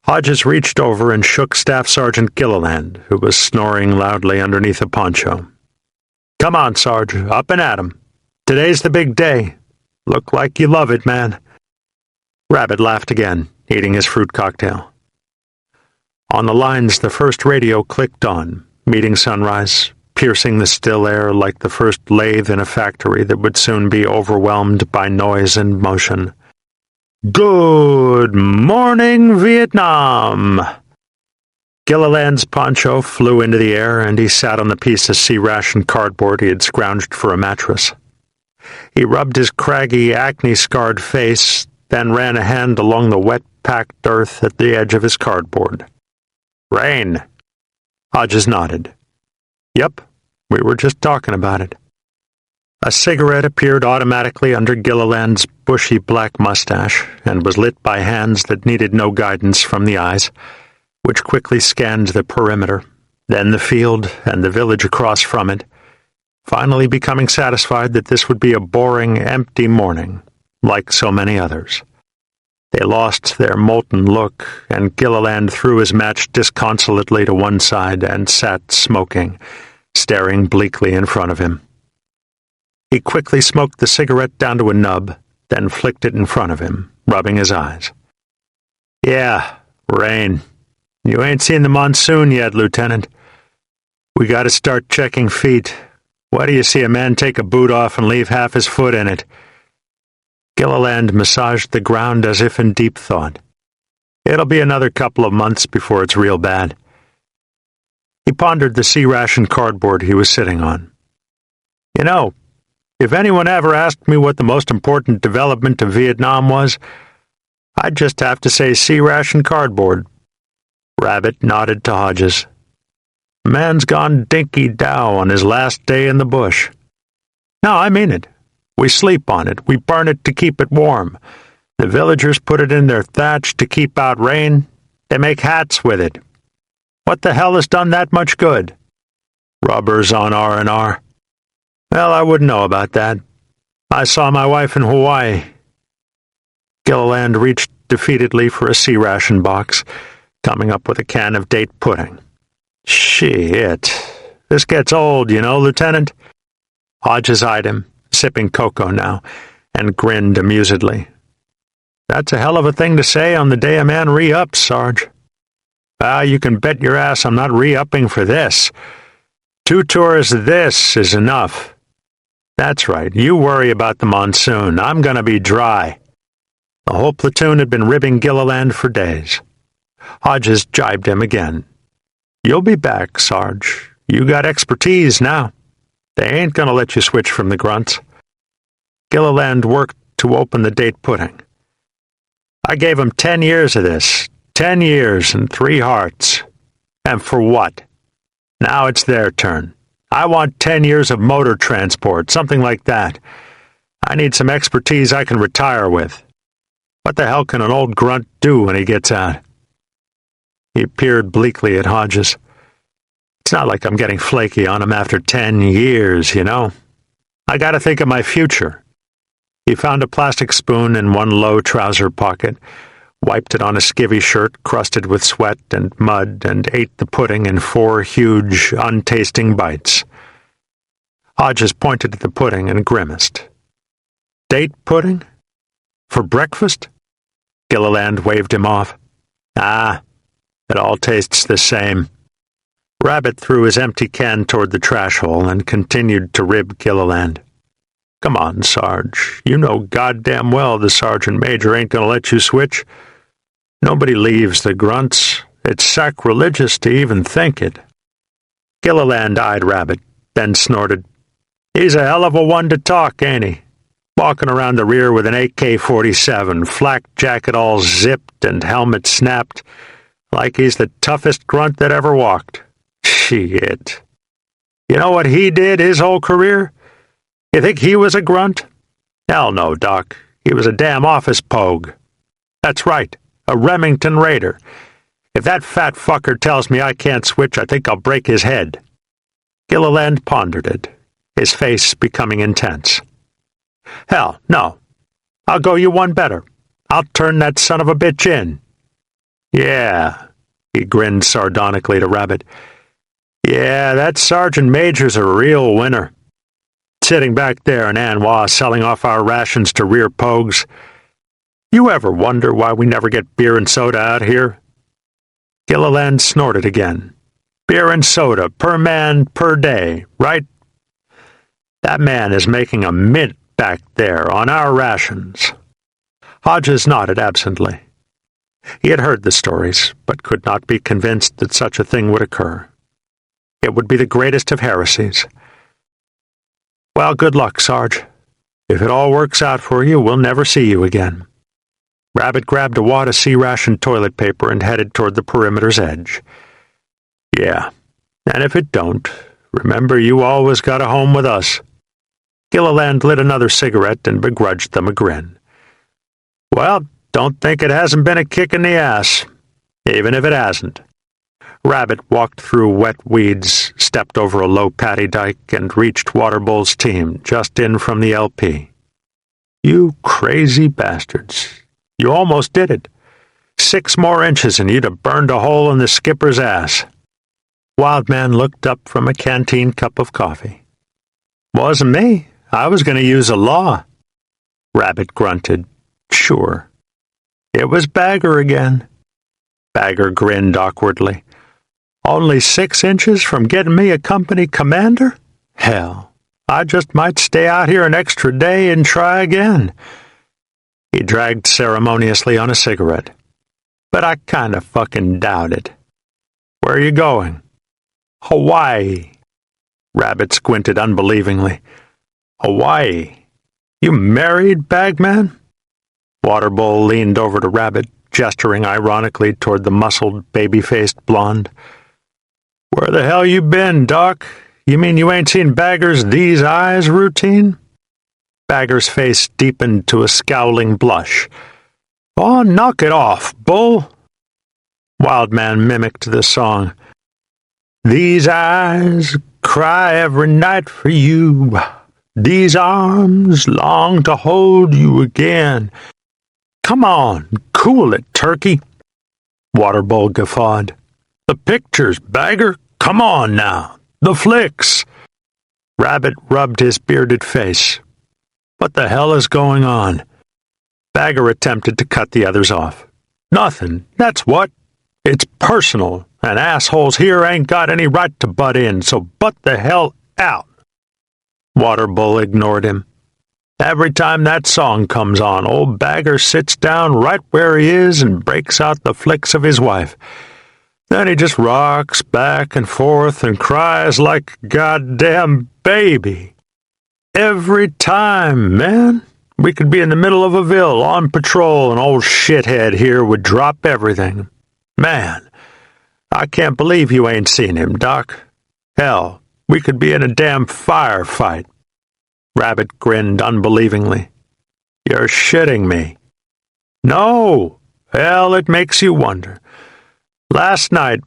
Hodges reached over and shook Staff Sergeant Gilliland, who was snoring loudly underneath a poncho. Come on, Sarge, up and at 'em. Today's the big day. Look like you love it, man. Rabbit laughed again, eating his fruit cocktail. On the lines, the first radio clicked on, meeting sunrise, piercing the still air like the first lathe in a factory that would soon be overwhelmed by noise and motion. Good morning, Vietnam! Gilliland's poncho flew into the air, and he sat on the piece of sea-ration cardboard he had scrounged for a mattress. He rubbed his craggy, acne-scarred face, then ran a hand along the wet-packed earth at the edge of his cardboard. Rain! Hodges nodded. Yep, we were just talking about it. A cigarette appeared automatically under Gilliland's bushy black mustache and was lit by hands that needed no guidance from the eyes, which quickly scanned the perimeter, then the field and the village across from it, finally becoming satisfied that this would be a boring, empty morning, like so many others. They lost their molten look, and Gilliland threw his match disconsolately to one side and sat smoking, staring bleakly in front of him. He quickly smoked the cigarette down to a nub, then flicked it in front of him, rubbing his eyes. Yeah, rain. You ain't seen the monsoon yet, Lieutenant. We gotta start checking feet. Why do you see a man take a boot off and leave half his foot in it? Gilliland massaged the ground as if in deep thought. It'll be another couple of months before it's real bad. He pondered the sea-ration cardboard he was sitting on. You know, if anyone ever asked me what the most important development of Vietnam was, I'd just have to say sea-ration cardboard. Rabbit nodded to Hodges. The man's gone dinky-dow on his last day in the bush. No, I mean it. We sleep on it. We burn it to keep it warm. The villagers put it in their thatch to keep out rain. They make hats with it. What the hell has done that much good? Rubbers on R&R. Well, I wouldn't know about that. I saw my wife in Hawaii. Gilliland reached defeatedly for a C-ration box, coming up with a can of date pudding. Shit. This gets old, you know, Lieutenant. Hodges eyed him, sipping cocoa now, and grinned amusedly. That's a hell of a thing to say on the day a man re-ups, Sarge. You can bet your ass I'm not re-upping for this. 2 tours of this is enough. That's right, you worry about the monsoon. I'm gonna be dry. The whole platoon had been ribbing Gilliland for days. Hodges jibed him again. You'll be back, Sarge. You got expertise now. They ain't gonna let you switch from the grunts. Gilliland worked to open the date pudding. I gave 'em 10 years of this. 10 years and 3 hearts. And for what? Now it's their turn. I want 10 years of motor transport, something like that. I need some expertise I can retire with. What the hell can an old grunt do when he gets out? He peered bleakly at Hodges. It's not like I'm getting flaky on him after 10 years, you know. I gotta think of my future. He found a plastic spoon in one low trouser pocket, wiped it on a skivvy shirt crusted with sweat and mud, and ate the pudding in 4 huge, untasting bites. Hodges pointed at the pudding and grimaced. Date pudding? For breakfast? Gilliland waved him off. It all tastes the same. Rabbit threw his empty can toward the trash hole and continued to rib Gilliland. Come on, Sarge. You know goddamn well the sergeant major ain't gonna let you switch. Nobody leaves the grunts. It's sacrilegious to even think it. Gilliland eyed Rabbit, then snorted. He's a hell of a one to talk, ain't he? Walking around the rear with an AK-47, flak jacket all zipped and helmet snapped, like he's the toughest grunt that ever walked. Shit. You know what he did his whole career? You think he was a grunt? Hell no, Doc. He was a damn office pogue. That's right, a Remington Raider. If that fat fucker tells me I can't switch, I think I'll break his head. Gilliland pondered it, his face becoming intense. Hell, no. I'll go you one better. I'll turn that son of a bitch in. Yeah, he grinned sardonically to Rabbit. Yeah, that sergeant major's a real winner. Sitting back there in An Hoa selling off our rations to rear pogues. You ever wonder why we never get beer and soda out here? Gilliland snorted again. Beer and soda, per man, per day, right? That man is making a mint back there on our rations. Hodges nodded absently. He had heard the stories, but could not be convinced that such a thing would occur. It would be the greatest of heresies. Well, good luck, Sarge. If it all works out for you, we'll never see you again. Rabbit grabbed a wad of C-ration toilet paper and headed toward the perimeter's edge. Yeah, and if it don't, remember you always got a home with us. Gilliland lit another cigarette and begrudged them a grin. Well, don't think it hasn't been a kick in the ass, even if it hasn't. Rabbit walked through wet weeds, stepped over a low paddy dike, and reached Waterbowl's team, just in from the LP. You crazy bastards. You almost did it. 6 more inches and you'd have burned a hole in the skipper's ass. Wildman looked up from a canteen cup of coffee. Wasn't me. I was going to use a law. Rabbit grunted. Sure. It was Bagger again. Bagger grinned awkwardly. Only 6 inches from getting me a company commander? Hell, I just might stay out here an extra day and try again. He dragged ceremoniously on a cigarette. But I kinda fucking doubt it. Where are you going? Hawaii. Rabbit squinted unbelievingly. Hawaii? You married, Bagman? Waterbowl leaned over to Rabbit, gesturing ironically toward the muscled, baby-faced blonde. Where the hell you been, Doc? You mean you ain't seen Bagger's These Eyes routine? Bagger's face deepened to a scowling blush. Oh, knock it off, Bull! Wildman mimicked the song. These eyes cry every night for you. These arms long to hold you again. Come on, Cool it, turkey. Waterbull guffawed. The pictures, Bagger. Come on now. The flicks. Rabbit rubbed his bearded face. What the hell is going on? Bagger attempted to cut the others off. Nothing, that's what. It's personal, and assholes here ain't got any right to butt in, so butt the hell out. Waterbull ignored him. Every time that song comes on, old Bagger sits down right where he is and breaks out the flicks of his wife. Then he just rocks back and forth and cries like a goddamn baby. Every time, man. We could be in the middle of a ville on patrol and old shithead here would drop everything. Man, I can't believe you ain't seen him, Doc. Hell, we could be in a damn firefight. Rabbit grinned unbelievingly. You're shitting me. No. Hell, it makes you wonder. Last night...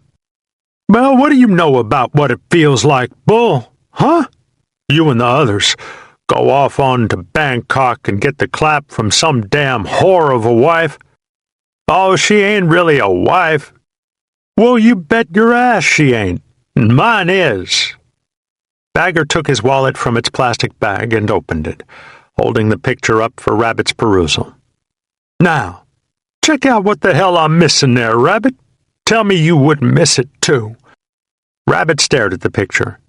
Well, what do you know about what it feels like, Bull? Huh? You and the others go off on to Bangkok and get the clap from some damn whore of a wife. Oh, she ain't really a wife. Well, you bet your ass she ain't. And mine is. Bagger took his wallet from its plastic bag and opened it, holding the picture up for Rabbit's perusal. Now, check out what the hell I'm missing there, Rabbit. Tell me you wouldn't miss it, too. Rabbit stared at the picture.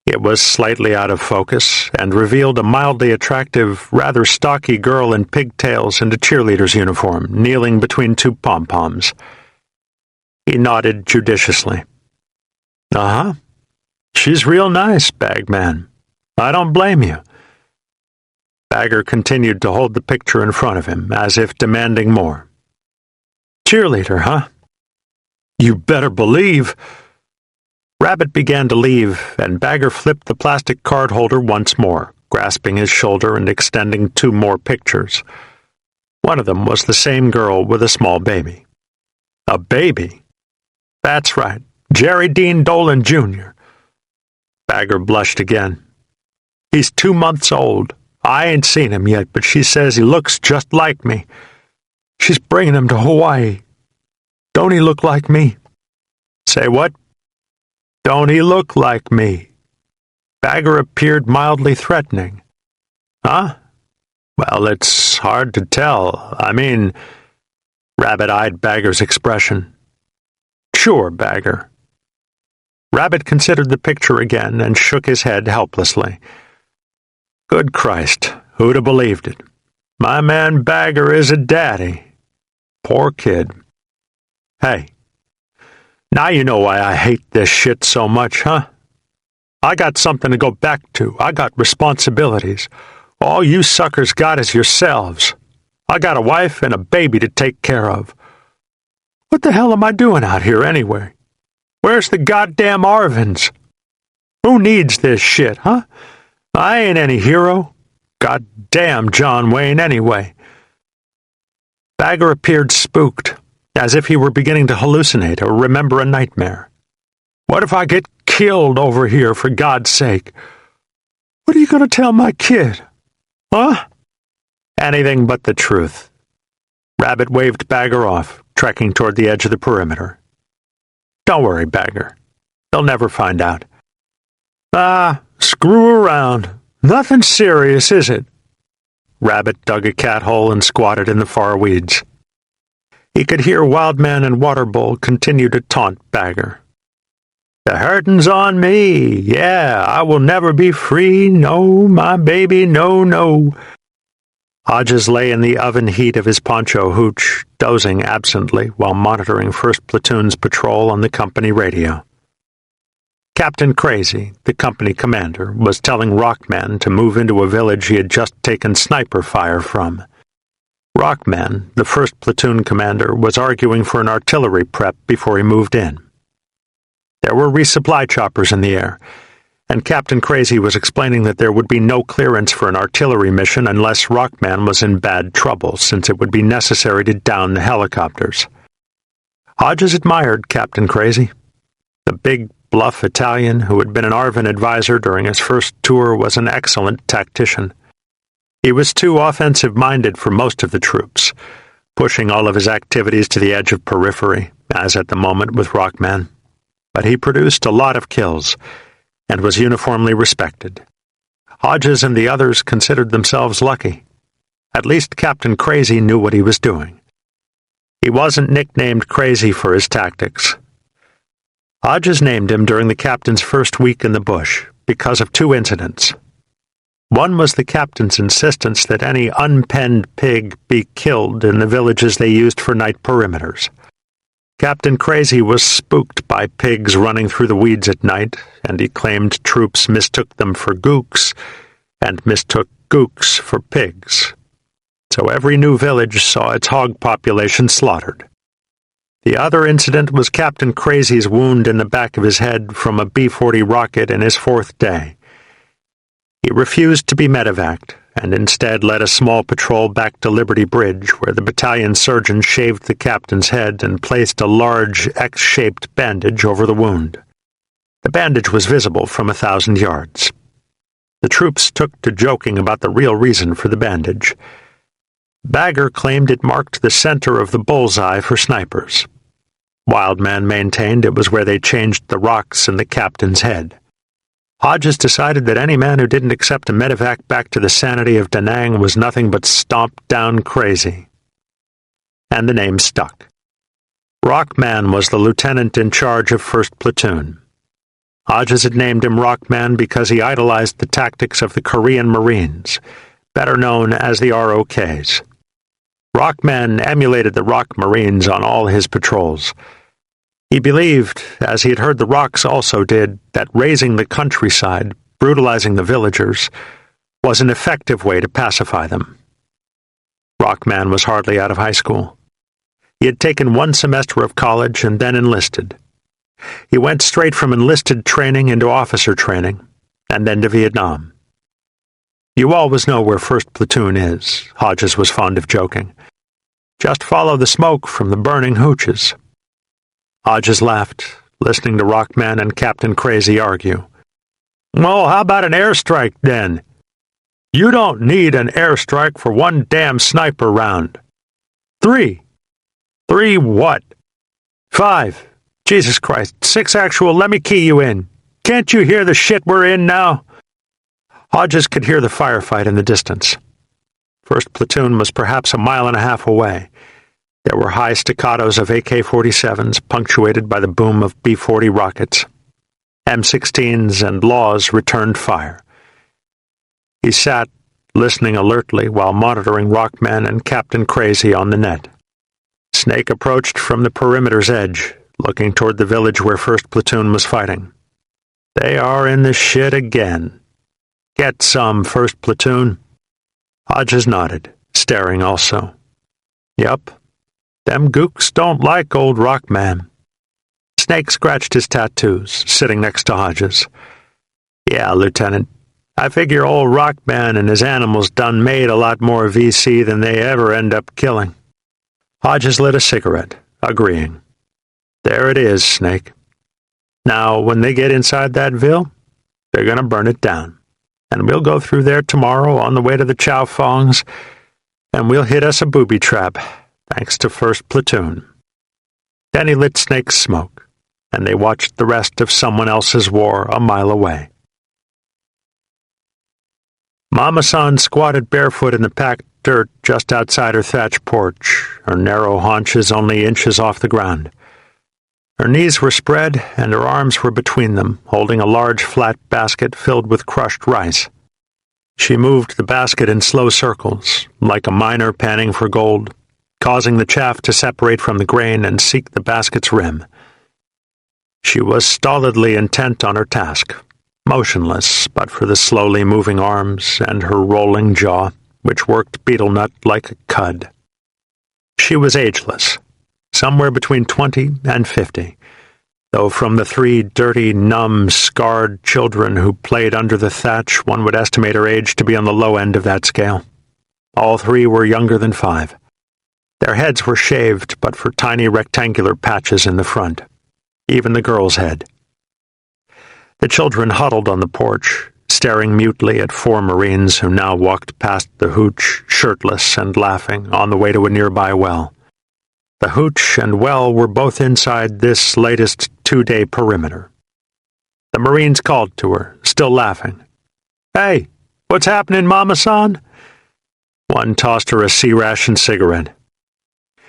It was slightly out of focus and revealed a mildly attractive, rather stocky girl in pigtails and a cheerleader's uniform, kneeling between two pom-poms. He nodded judiciously. Uh-huh. She's real nice, Bagman. I don't blame you. Bagger continued to hold the picture in front of him, as if demanding more. Cheerleader, huh? You better believe... Rabbit began to leave, and Bagger flipped the plastic card holder once more, grasping his shoulder and extending two more pictures. One of them was the same girl with a small baby. A baby? That's right, Jerry Dean Dolan, Jr. Bagger blushed again. He's 2 months old. I ain't seen him yet, but she says he looks just like me. She's bringing him to Hawaii. Don't he look like me? Say what? Don't he look like me? Bagger appeared mildly threatening. Huh? Well, it's hard to tell. I mean... Rabbit eyed Bagger's expression. Sure, Bagger. Rabbit considered the picture again and shook his head helplessly. Good Christ, who'd have believed it? My man Bagger is a daddy. Poor kid. Hey. Now you know why I hate this shit so much, huh? I got something to go back to. I got responsibilities. All you suckers got is yourselves. I got a wife and a baby to take care of. What the hell am I doing out here anyway? Where's the goddamn Arvins? Who needs this shit, huh? I ain't any hero. Goddamn John Wayne anyway. Bagger appeared spooked, as if he were beginning to hallucinate or remember a nightmare. What if I get killed over here, for God's sake? What are you going to tell my kid? Huh? Anything but the truth. Rabbit waved Bagger off, trekking toward the edge of the perimeter. Don't worry, Bagger. They'll never find out. Ah, screw around. Nothing serious, is it? Rabbit dug a cat hole and squatted in the far weeds. He could hear Wildman and Waterbull continue to taunt Bagger. The hurtin's on me. Yeah, I will never be free. No, my baby, no, no. Hodges lay in the oven heat of his poncho hooch, dozing absently while monitoring 1st Platoon's patrol on the company radio. Captain Crazy, the company commander, was telling Rockman to move into a village he had just taken sniper fire from. Rockman, the 1st Platoon commander, was arguing for an artillery prep before he moved in. There were resupply choppers in the air, and Captain Crazy was explaining that there would be no clearance for an artillery mission unless Rockman was in bad trouble, since it would be necessary to down the helicopters. Hodges admired Captain Crazy. The big, bluff Italian who had been an Arvin advisor during his first tour was an excellent tactician. He was too offensive-minded for most of the troops, pushing all of his activities to the edge of periphery, as at the moment with Rockman. But he produced a lot of kills, and was uniformly respected. Hodges and the others considered themselves lucky. At least Captain Crazy knew what he was doing. He wasn't nicknamed Crazy for his tactics. Hodges named him during the captain's first week in the bush because of two incidents. One was the captain's insistence that any unpenned pig be killed in the villages they used for night perimeters. Captain Crazy was spooked by pigs running through the weeds at night, and he claimed troops mistook them for gooks, and mistook gooks for pigs. So every new village saw its hog population slaughtered. The other incident was Captain Crazy's wound in the back of his head from a B-40 rocket in his fourth day. He refused to be medevaced, and instead led a small patrol back to Liberty Bridge, where the battalion surgeon shaved the captain's head and placed a large X-shaped bandage over the wound. The bandage was visible from 1,000 yards. The troops took to joking about the real reason for the bandage. Bagger claimed it marked the center of the bullseye for snipers. Wildman maintained it was where they changed the rocks in the captain's head. Hodges decided that any man who didn't accept a medevac back to the sanity of Da Nang was nothing but stomped down crazy. And the name stuck. Rockman was the lieutenant in charge of 1st Platoon. Hodges had named him Rockman because he idolized the tactics of the Korean Marines, better known as the ROKs. Rockman emulated the Rock Marines on all his patrols. He believed, as he had heard the Rocks also did, that razing the countryside, brutalizing the villagers, was an effective way to pacify them. Rockman was hardly out of high school. He had taken 1 semester of college and then enlisted. He went straight from enlisted training into officer training, and then to Vietnam. You always know where 1st Platoon is, Hodges was fond of joking. Just follow the smoke from the burning hooches. Hodges laughed, listening to Rockman and Captain Crazy argue. Well, how about an airstrike, then? You don't need an airstrike for 1 damn sniper round. 3. 3 what? 5. Jesus Christ, 6 actual, let me key you in. Can't you hear the shit we're in now? Hodges could hear the firefight in the distance. 1st Platoon was perhaps 1.5 miles away. There were high staccatos of AK-47s, punctuated by the boom of B-40 rockets. M16s and Laws returned fire. He sat, listening alertly while monitoring Rockman and Captain Crazy on the net. Snake approached from the perimeter's edge, looking toward the village where 1st Platoon was fighting. They are in the shit again. Get some, 1st Platoon. Hodges nodded, staring also. Yup. Them gooks don't like old Rockman. Snake scratched his tattoos, sitting next to Hodges. Yeah, Lieutenant. I figure old Rockman and his animals done made a lot more VC than they ever end up killing. Hodges lit a cigarette, agreeing. There it is, Snake. Now, when they get inside that ville, they're gonna burn it down. And we'll go through there tomorrow on the way to the Chow Fongs, and we'll hit us a booby trap, thanks to 1st Platoon. Then he lit Snake's smoke, and they watched the rest of someone else's war 1 mile away. Mama-san squatted barefoot in the packed dirt just outside her thatch porch, her narrow haunches only inches off the ground. Her knees were spread, and her arms were between them, holding a large flat basket filled with crushed rice. She moved the basket in slow circles, like a miner panning for gold, causing the chaff to separate from the grain and seek the basket's rim. She was stolidly intent on her task, motionless but for the slowly moving arms and her rolling jaw, which worked beetle nut like a cud. She was ageless, somewhere between 20 and 50, though from the 3 dirty, numb, scarred children who played under the thatch, one would estimate her age to be on the low end of that scale. All 3 were younger than 5. Their heads were shaved, but for tiny rectangular patches in the front, even the girl's head. The children huddled on the porch, staring mutely at four Marines who now walked past the hooch, shirtless and laughing, on the way to a nearby well. The hooch and well were both inside this latest 2-day perimeter. The Marines called to her, still laughing. "Hey, what's happening, Mama-san?" One tossed her a C-ration cigarette.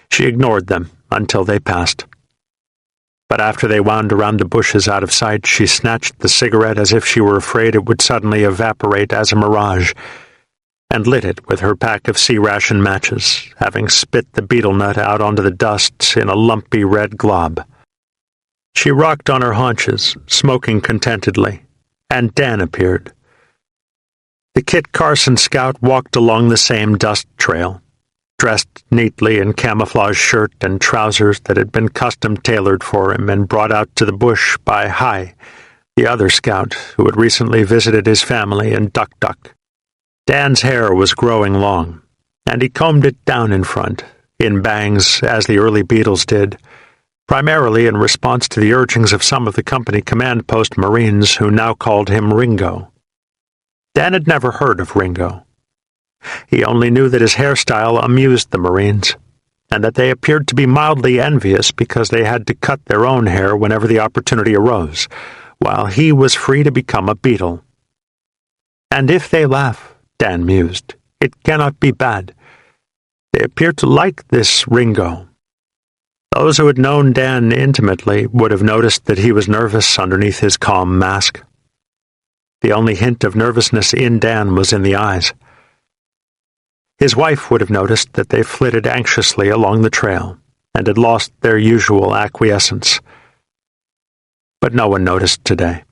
She ignored them until they passed. But after they wound around the bushes out of sight, she snatched the cigarette as if she were afraid it would suddenly evaporate as a mirage, and lit it with her pack of C-ration matches, having spit the beetle nut out onto the dust in a lumpy red glob. She rocked on her haunches, smoking contentedly, and Dan appeared. The Kit Carson scout walked along the same dust trail, dressed neatly in camouflage shirt and trousers that had been custom-tailored for him and brought out to the bush by Hi, the other scout who had recently visited his family in Duck Duck. Dan's hair was growing long, and he combed it down in front, in bangs as the early Beatles did, primarily in response to the urgings of some of the company command post Marines who now called him Ringo. Dan had never heard of Ringo. He only knew that his hairstyle amused the Marines, and that they appeared to be mildly envious because they had to cut their own hair whenever the opportunity arose, while he was free to become a Beatle. And if they laugh, Dan mused, it cannot be bad. They appear to like this Ringo. Those who had known Dan intimately would have noticed that he was nervous underneath his calm mask. The only hint of nervousness in Dan was in the eyes. His wife would have noticed that they flitted anxiously along the trail and had lost their usual acquiescence. But no one noticed today.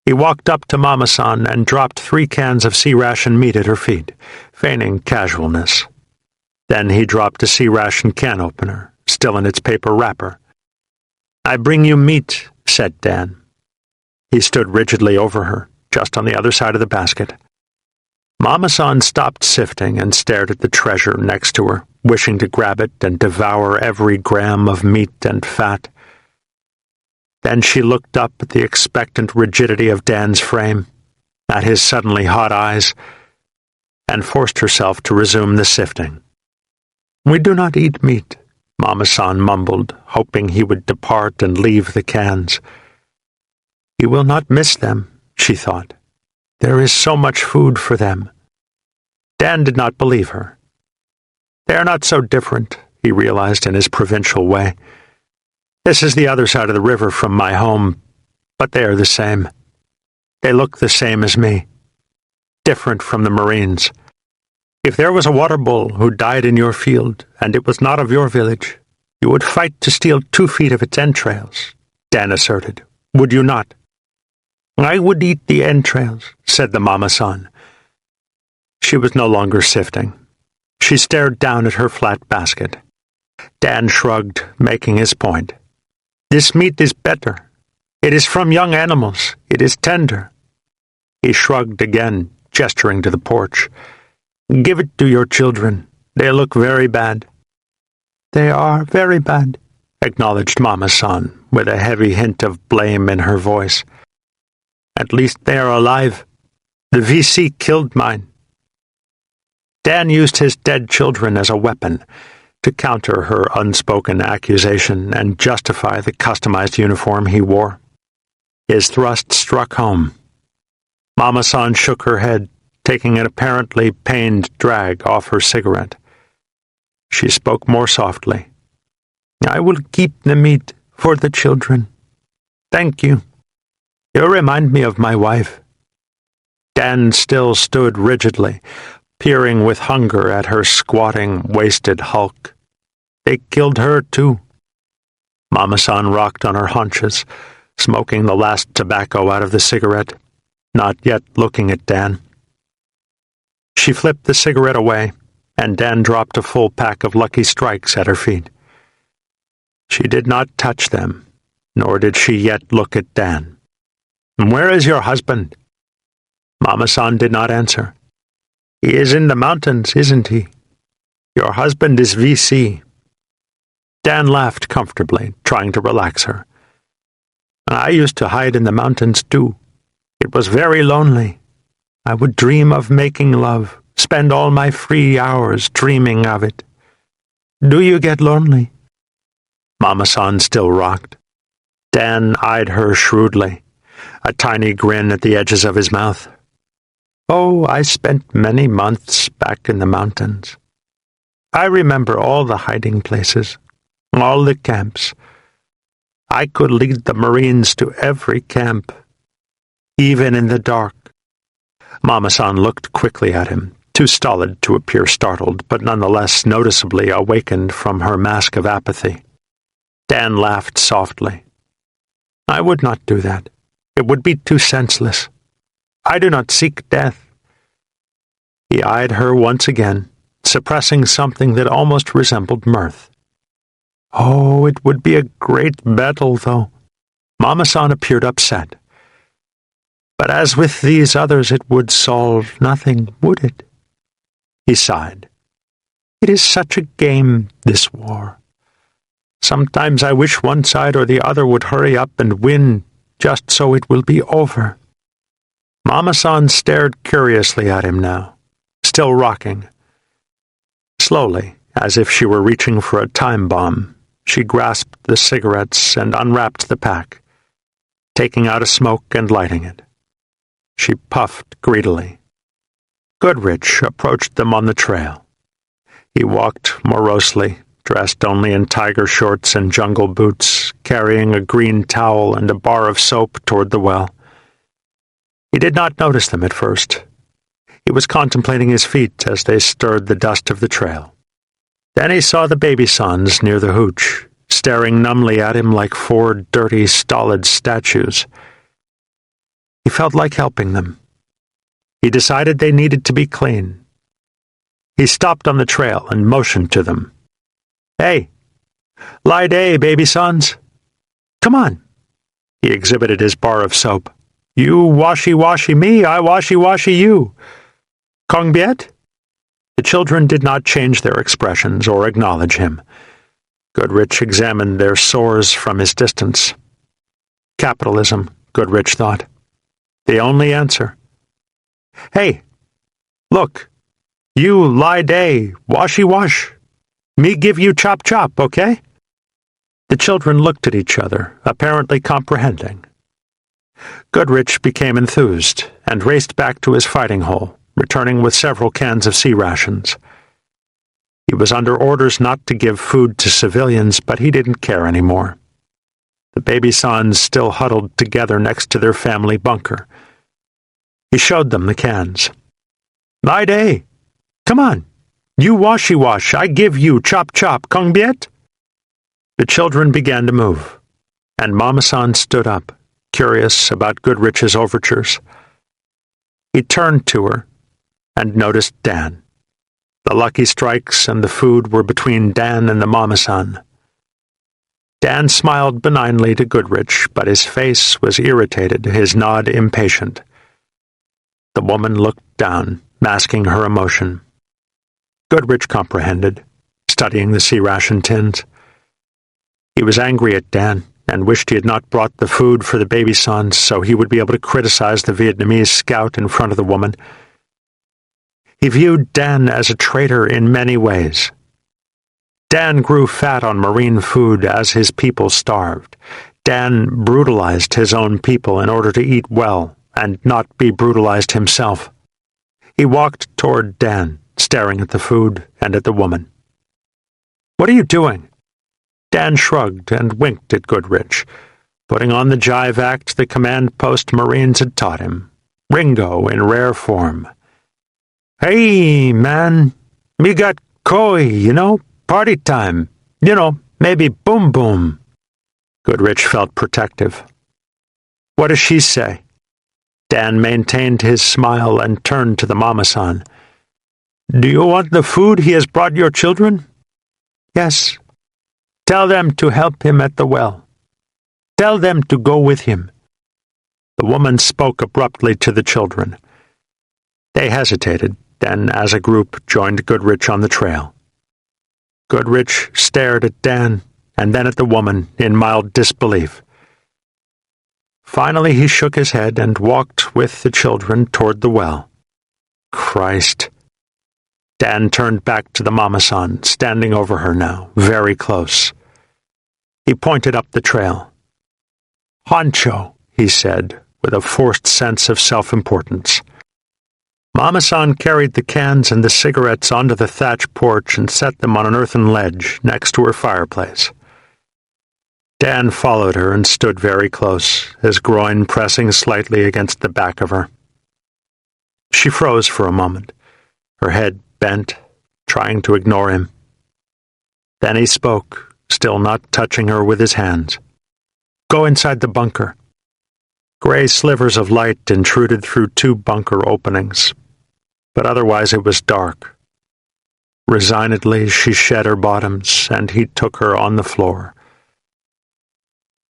He walked up to Mama-san and dropped 3 cans of C-ration meat at her feet, feigning casualness. Then he dropped a C-ration can opener, still in its paper wrapper. "I bring you meat," said Dan. He stood rigidly over her, just on the other side of the basket. Mama-san stopped sifting and stared at the treasure next to her, wishing to grab it and devour every gram of meat and fat. Then she looked up at the expectant rigidity of Dan's frame, at his suddenly hot eyes, and forced herself to resume the sifting. "We do not eat meat," Mama-san mumbled, hoping he would depart and leave the cans. "He will not miss them," she thought. "There is so much food for them." Dan did not believe her. "They are not so different," he realized in his provincial way. "This is the other side of the river from my home, but they are the same. They look the same as me. Different from the Marines. If there was a water bull who died in your field, and it was not of your village, you would fight to steal 2 feet of its entrails," Dan asserted. "Would you not?" "I would eat the entrails," said the Mama-san. She was no longer sifting. She stared down at her flat basket. Dan shrugged, making his point. "This meat is better. It is from young animals. It is tender." He shrugged again, gesturing to the porch. "Give it to your children. They look very bad." "They are very bad," acknowledged Mama-san, with a heavy hint of blame in her voice. "At least they are alive. The VC killed mine." Dan used his dead children as a weapon to counter her unspoken accusation and justify the customized uniform he wore. His thrust struck home. Mama-san shook her head, taking an apparently pained drag off her cigarette. She spoke more softly. "I will keep the meat for the children. Thank you. You remind me of my wife." Dan still stood rigidly, peering with hunger at her squatting, wasted hulk. "They killed her, too." Mama-san rocked on her haunches, smoking the last tobacco out of the cigarette, not yet looking at Dan. She flipped the cigarette away, and Dan dropped a full pack of Lucky Strikes at her feet. She did not touch them, nor did she yet look at Dan. "Where is your husband?" Mama-san did not answer. "He is in the mountains, isn't he? Your husband is VC." Dan laughed comfortably, trying to relax her. "I used to hide in the mountains, too. It was very lonely. I would dream of making love, spend all my free hours dreaming of it. Do you get lonely?" Mama-san still rocked. Dan eyed her shrewdly, a tiny grin at the edges of his mouth. "Oh, I spent many months back in the mountains. I remember all the hiding places, all the camps. I could lead the Marines to every camp, even in the dark." Mama-san looked quickly at him, too stolid to appear startled, but nonetheless noticeably awakened from her mask of apathy. Dan laughed softly. "I would not do that. It would be too senseless. I do not seek death." He eyed her once again, suppressing something that almost resembled mirth. "Oh, it would be a great battle, though." Mama-san appeared upset. "But as with these others, it would solve nothing, would it?" He sighed. "It is such a game, this war. Sometimes I wish one side or the other would hurry up and win, just so it will be over." Mama-san stared curiously at him now, still rocking. Slowly, as if she were reaching for a time bomb, she grasped the cigarettes and unwrapped the pack, taking out a smoke and lighting it. She puffed greedily. Goodrich approached them on the trail. He walked morosely, dressed only in tiger shorts and jungle boots, carrying a green towel and a bar of soap toward the well. He did not notice them at first. He was contemplating his feet as they stirred the dust of the trail. Then he saw the baby sons near the hooch, staring numbly at him like four dirty, stolid statues. He felt like helping them. He decided they needed to be clean. He stopped on the trail and motioned to them. "Hey, lie day, baby sons. Come on." He exhibited his bar of soap. "You washy-washy me, I washy-washy you. Kong Biet?" The children did not change their expressions or acknowledge him. Goodrich examined their sores from his distance. Capitalism, Goodrich thought. The only answer. "Hey, look, you lie day, washy-wash. Me give you chop-chop, okay?" The children looked at each other, apparently comprehending. Goodrich became enthused and raced back to his fighting hole, returning with several cans of sea rations. He was under orders not to give food to civilians, but he didn't care anymore. The baby sons still huddled together next to their family bunker. He showed them the cans. "Lie day. Come on. You washy-wash, I give you chop-chop, Kong Biet?" The children began to move, and Mama-san stood up, curious about Goodrich's overtures. He turned to her and noticed Dan. The lucky strikes and the food were between Dan and the Mama-san. Dan smiled benignly to Goodrich, but his face was irritated, his nod impatient. The woman looked down, masking her emotion. Goodrich comprehended, studying the sea ration tins. He was angry at Dan and wished he had not brought the food for the baby sons so he would be able to criticize the Vietnamese scout in front of the woman. He viewed Dan as a traitor in many ways. Dan grew fat on marine food as his people starved. Dan brutalized his own people in order to eat well and not be brutalized himself. He walked toward Dan, staring at the food and at the woman. "What are you doing?" Dan shrugged and winked at Goodrich, putting on the jive act the command post Marines had taught him, Ringo in rare form. "Hey, man, me got koi, party time, maybe boom boom." Goodrich felt protective. "What does she say?" Dan maintained his smile and turned to the Mama-san. "Do you want the food he has brought your children?" "Yes." "Tell them to help him at the well. Tell them to go with him." The woman spoke abruptly to the children. They hesitated, then as a group joined Goodrich on the trail. Goodrich stared at Dan and then at the woman in mild disbelief. Finally he shook his head and walked with the children toward the well. Christ! Dan turned back to the mama-san, standing over her now, very close. He pointed up the trail. "Honcho," he said, with a forced sense of self-importance. Mama-san carried the cans and the cigarettes onto the thatch porch and set them on an earthen ledge next to her fireplace. Dan followed her and stood very close, his groin pressing slightly against the back of her. She froze for a moment, her head bent, trying to ignore him. Then he spoke, still not touching her with his hands. "Go inside the bunker." Gray slivers of light intruded through 2 bunker openings, but otherwise it was dark. Resignedly she shed her bottoms, and he took her on the floor.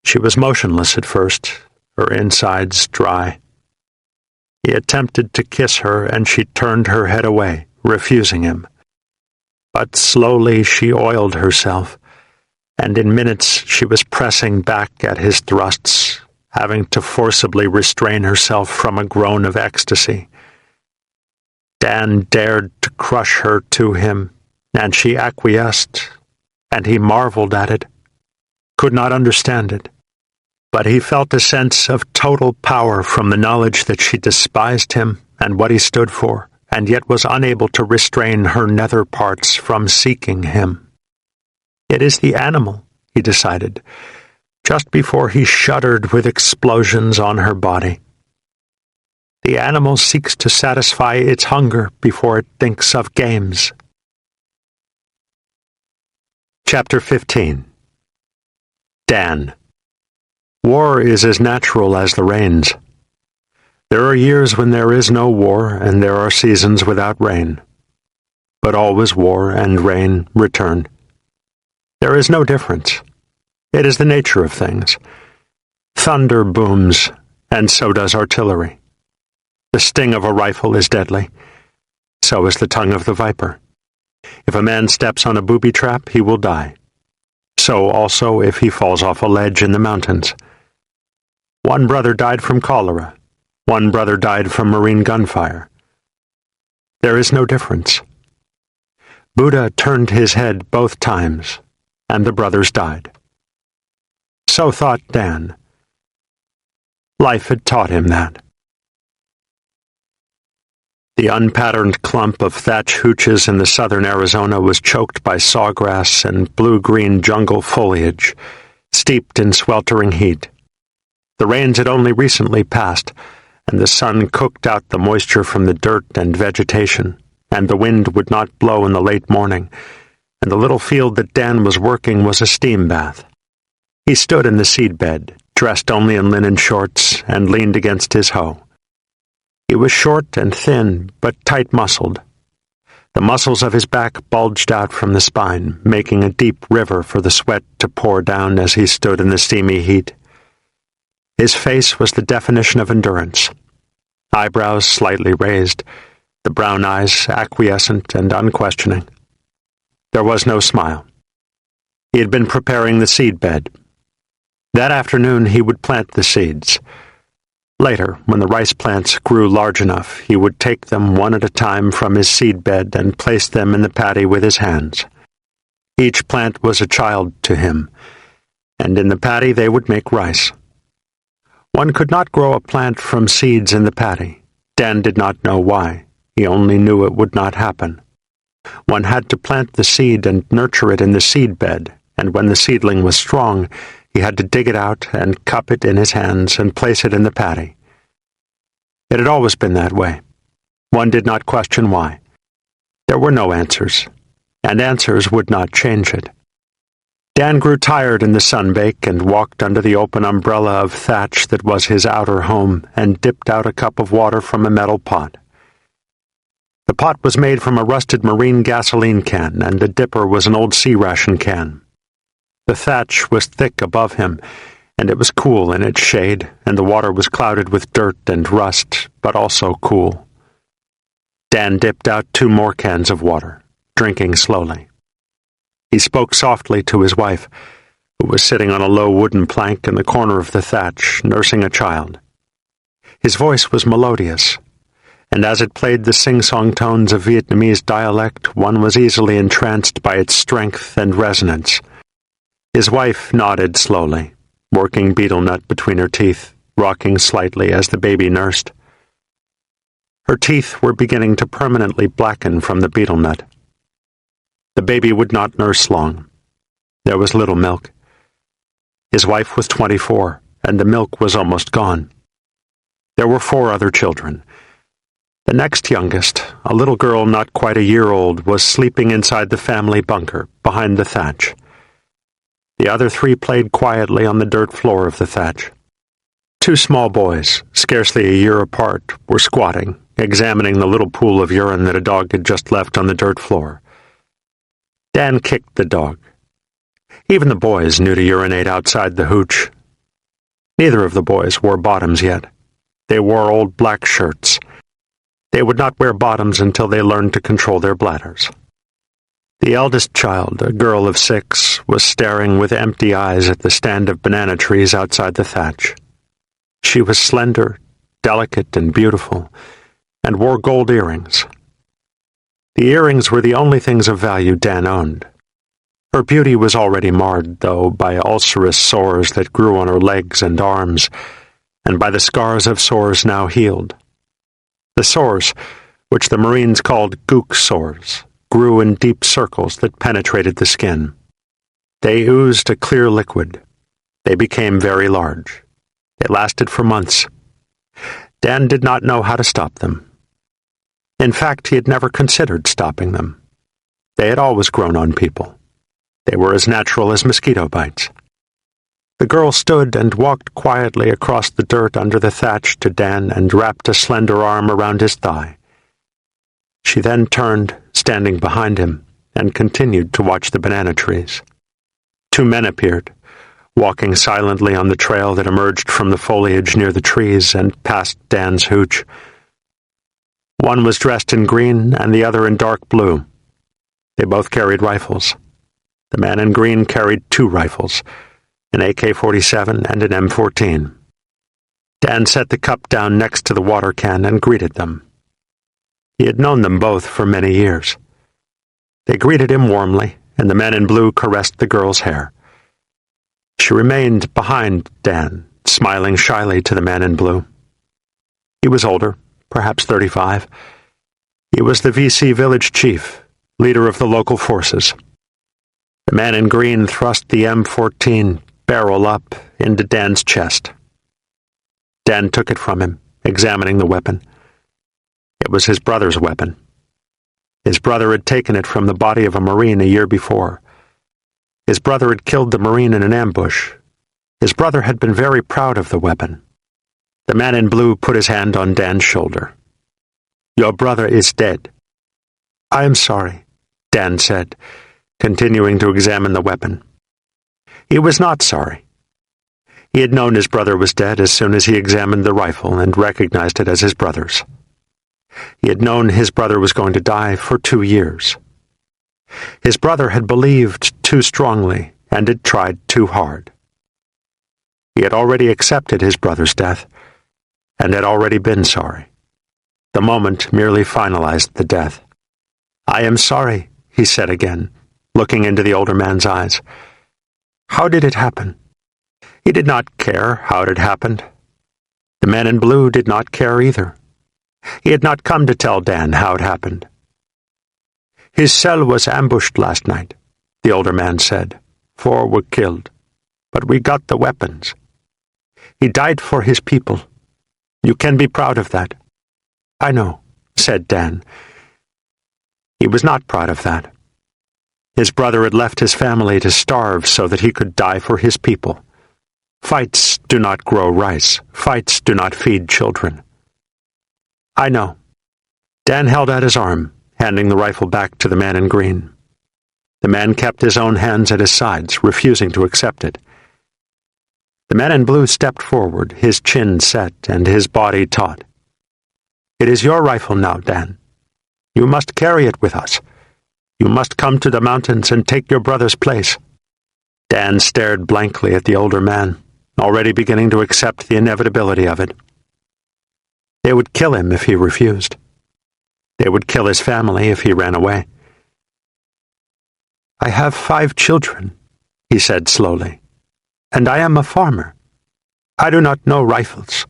She was motionless at first, her insides dry. He attempted to kiss her, and she turned her head away, refusing him. But slowly she oiled herself, and in minutes she was pressing back at his thrusts, having to forcibly restrain herself from a groan of ecstasy. Dan dared to crush her to him, and she acquiesced, and he marveled at it, could not understand it. But he felt a sense of total power from the knowledge that she despised him and what he stood for, and yet was unable to restrain her nether parts from seeking him. It is the animal, he decided, just before he shuddered with explosions on her body. The animal seeks to satisfy its hunger before it thinks of games. Chapter 15. Dan. War is as natural as the rains. There are years when there is no war, and there are seasons without rain. But always war and rain return. There is no difference. It is the nature of things. Thunder booms, and so does artillery. The sting of a rifle is deadly. So is the tongue of the viper. If a man steps on a booby trap, he will die. So also if he falls off a ledge in the mountains. One brother died from cholera. One brother died from marine gunfire. There is no difference. Buddha turned his head both times, and the brothers died. So thought Dan. Life had taught him that. The unpatterned clump of thatch hooches in the southern Arizona was choked by sawgrass and blue-green jungle foliage, steeped in sweltering heat. The rains had only recently passed, and the sun cooked out the moisture from the dirt and vegetation, and the wind would not blow in the late morning, and the little field that Dan was working was a steam bath. He stood in the seedbed, dressed only in linen shorts, and leaned against his hoe. He was short and thin, but tight-muscled. The muscles of his back bulged out from the spine, making a deep river for the sweat to pour down as he stood in the steamy heat. His face was the definition of endurance. Eyebrows slightly raised, the brown eyes acquiescent and unquestioning. There was no smile. He had been preparing the seedbed. That afternoon he would plant the seeds. Later, when the rice plants grew large enough, he would take them one at a time from his seedbed and place them in the paddy with his hands. Each plant was a child to him, and in the paddy they would make rice. One could not grow a plant from seeds in the paddy. Dan did not know why. He only knew it would not happen. One had to plant the seed and nurture it in the seedbed, and when the seedling was strong, he had to dig it out and cup it in his hands and place it in the paddy. It had always been that way. One did not question why. There were no answers, and answers would not change it. Dan grew tired in the sunbake and walked under the open umbrella of thatch that was his outer home and dipped out a cup of water from a metal pot. The pot was made from a rusted marine gasoline can, and the dipper was an old sea ration can. The thatch was thick above him, and it was cool in its shade, and the water was clouded with dirt and rust, but also cool. Dan dipped out 2 more cans of water, drinking slowly. He spoke softly to his wife, who was sitting on a low wooden plank in the corner of the thatch, nursing a child. His voice was melodious, and as it played the sing-song tones of Vietnamese dialect, one was easily entranced by its strength and resonance. His wife nodded slowly, working betel nut between her teeth, rocking slightly as the baby nursed. Her teeth were beginning to permanently blacken from the betel nut. The baby would not nurse long. There was little milk. His wife was 24, and the milk was almost gone. There were 4 other children. The next youngest, a little girl not quite a year old, was sleeping inside the family bunker, behind the thatch. The other 3 played quietly on the dirt floor of the thatch. 2 small boys, scarcely a year apart, were squatting, examining the little pool of urine that a dog had just left on the dirt floor. Dan kicked the dog. Even the boys knew to urinate outside the hooch. Neither of the boys wore bottoms yet. They wore old black shirts. They would not wear bottoms until they learned to control their bladders. The eldest child, a girl of 6, was staring with empty eyes at the stand of banana trees outside the thatch. She was slender, delicate, and beautiful, and wore gold earrings. The earrings were the only things of value Dan owned. Her beauty was already marred, though, by ulcerous sores that grew on her legs and arms, and by the scars of sores now healed. The sores, which the Marines called gook sores, grew in deep circles that penetrated the skin. They oozed a clear liquid. They became very large. They lasted for months. Dan did not know how to stop them. In fact, he had never considered stopping them. They had always grown on people. They were as natural as mosquito bites. The girl stood and walked quietly across the dirt under the thatch to Dan and wrapped a slender arm around his thigh. She then turned, standing behind him, and continued to watch the banana trees. 2 men appeared, walking silently on the trail that emerged from the foliage near the trees and past Dan's hooch. One was dressed in green and the other in dark blue. They both carried rifles. The man in green carried 2 rifles, an AK-47 and an M14. Dan set the cup down next to the water can and greeted them. He had known them both for many years. They greeted him warmly, and the man in blue caressed the girl's hair. She remained behind Dan, smiling shyly to the man in blue. He was older, perhaps 35. He was the VC village chief, leader of the local forces. The man in green thrust the M14 barrel up into Dan's chest. Dan took it from him, examining the weapon. It was his brother's weapon. His brother had taken it from the body of a Marine a year before. His brother had killed the Marine in an ambush. His brother had been very proud of the weapon. The man in blue put his hand on Dan's shoulder. "Your brother is dead." "I am sorry," Dan said, continuing to examine the weapon. He was not sorry. He had known his brother was dead as soon as he examined the rifle and recognized it as his brother's. He had known his brother was going to die for 2 years. His brother had believed too strongly and had tried too hard. He had already accepted his brother's death and had already been sorry. The moment merely finalized the death. "I am sorry," he said again, looking into the older man's eyes. "How did it happen?" He did not care how it had happened. The man in blue did not care either. He had not come to tell Dan how it happened. "His cell was ambushed last night," the older man said. 4 were killed, but we got the weapons. He died for his people. You can be proud of that." "I know," said Dan. He was not proud of that. His brother had left his family to starve so that he could die for his people. Fights do not grow rice. Fights do not feed children. "I know." Dan held out his arm, handing the rifle back to the man in green. The man kept his own hands at his sides, refusing to accept it. The man in blue stepped forward, his chin set and his body taut. "It is your rifle now, Dan. You must carry it with us. You must come to the mountains and take your brother's place." Dan stared blankly at the older man, already beginning to accept the inevitability of it. They would kill him if he refused. They would kill his family if he ran away. "I have 5 children," he said slowly, "and I am a farmer. I do not know rifles."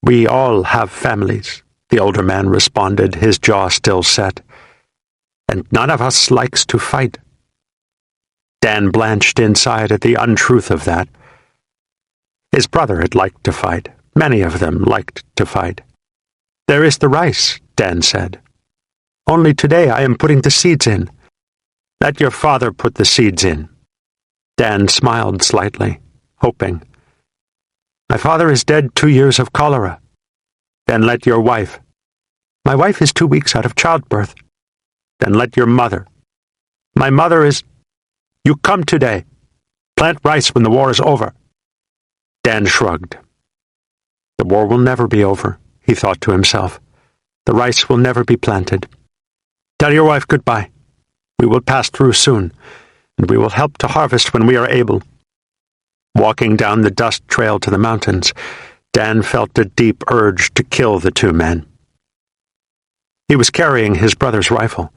"We all have families," the older man responded, his jaw still set. "And none of us likes to fight." Dan blanched inside at the untruth of that. His brother had liked to fight. Many of them liked to fight. "There is the rice," Dan said. "Only today I am putting the seeds in." "Let your father put the seeds in." Dan smiled slightly, hoping. "My father is dead 2 years of cholera." "Then let your wife." "My wife is 2 weeks out of childbirth." "Then let your mother." "My mother is—" "You come today. Plant rice when the war is over." Dan shrugged. The war will never be over, he thought to himself. The rice will never be planted. "Tell your wife goodbye. We will pass through soon, and we will help to harvest when we are able." Walking down the dust trail to the mountains, Dan felt a deep urge to kill the 2 men. He was carrying his brother's rifle.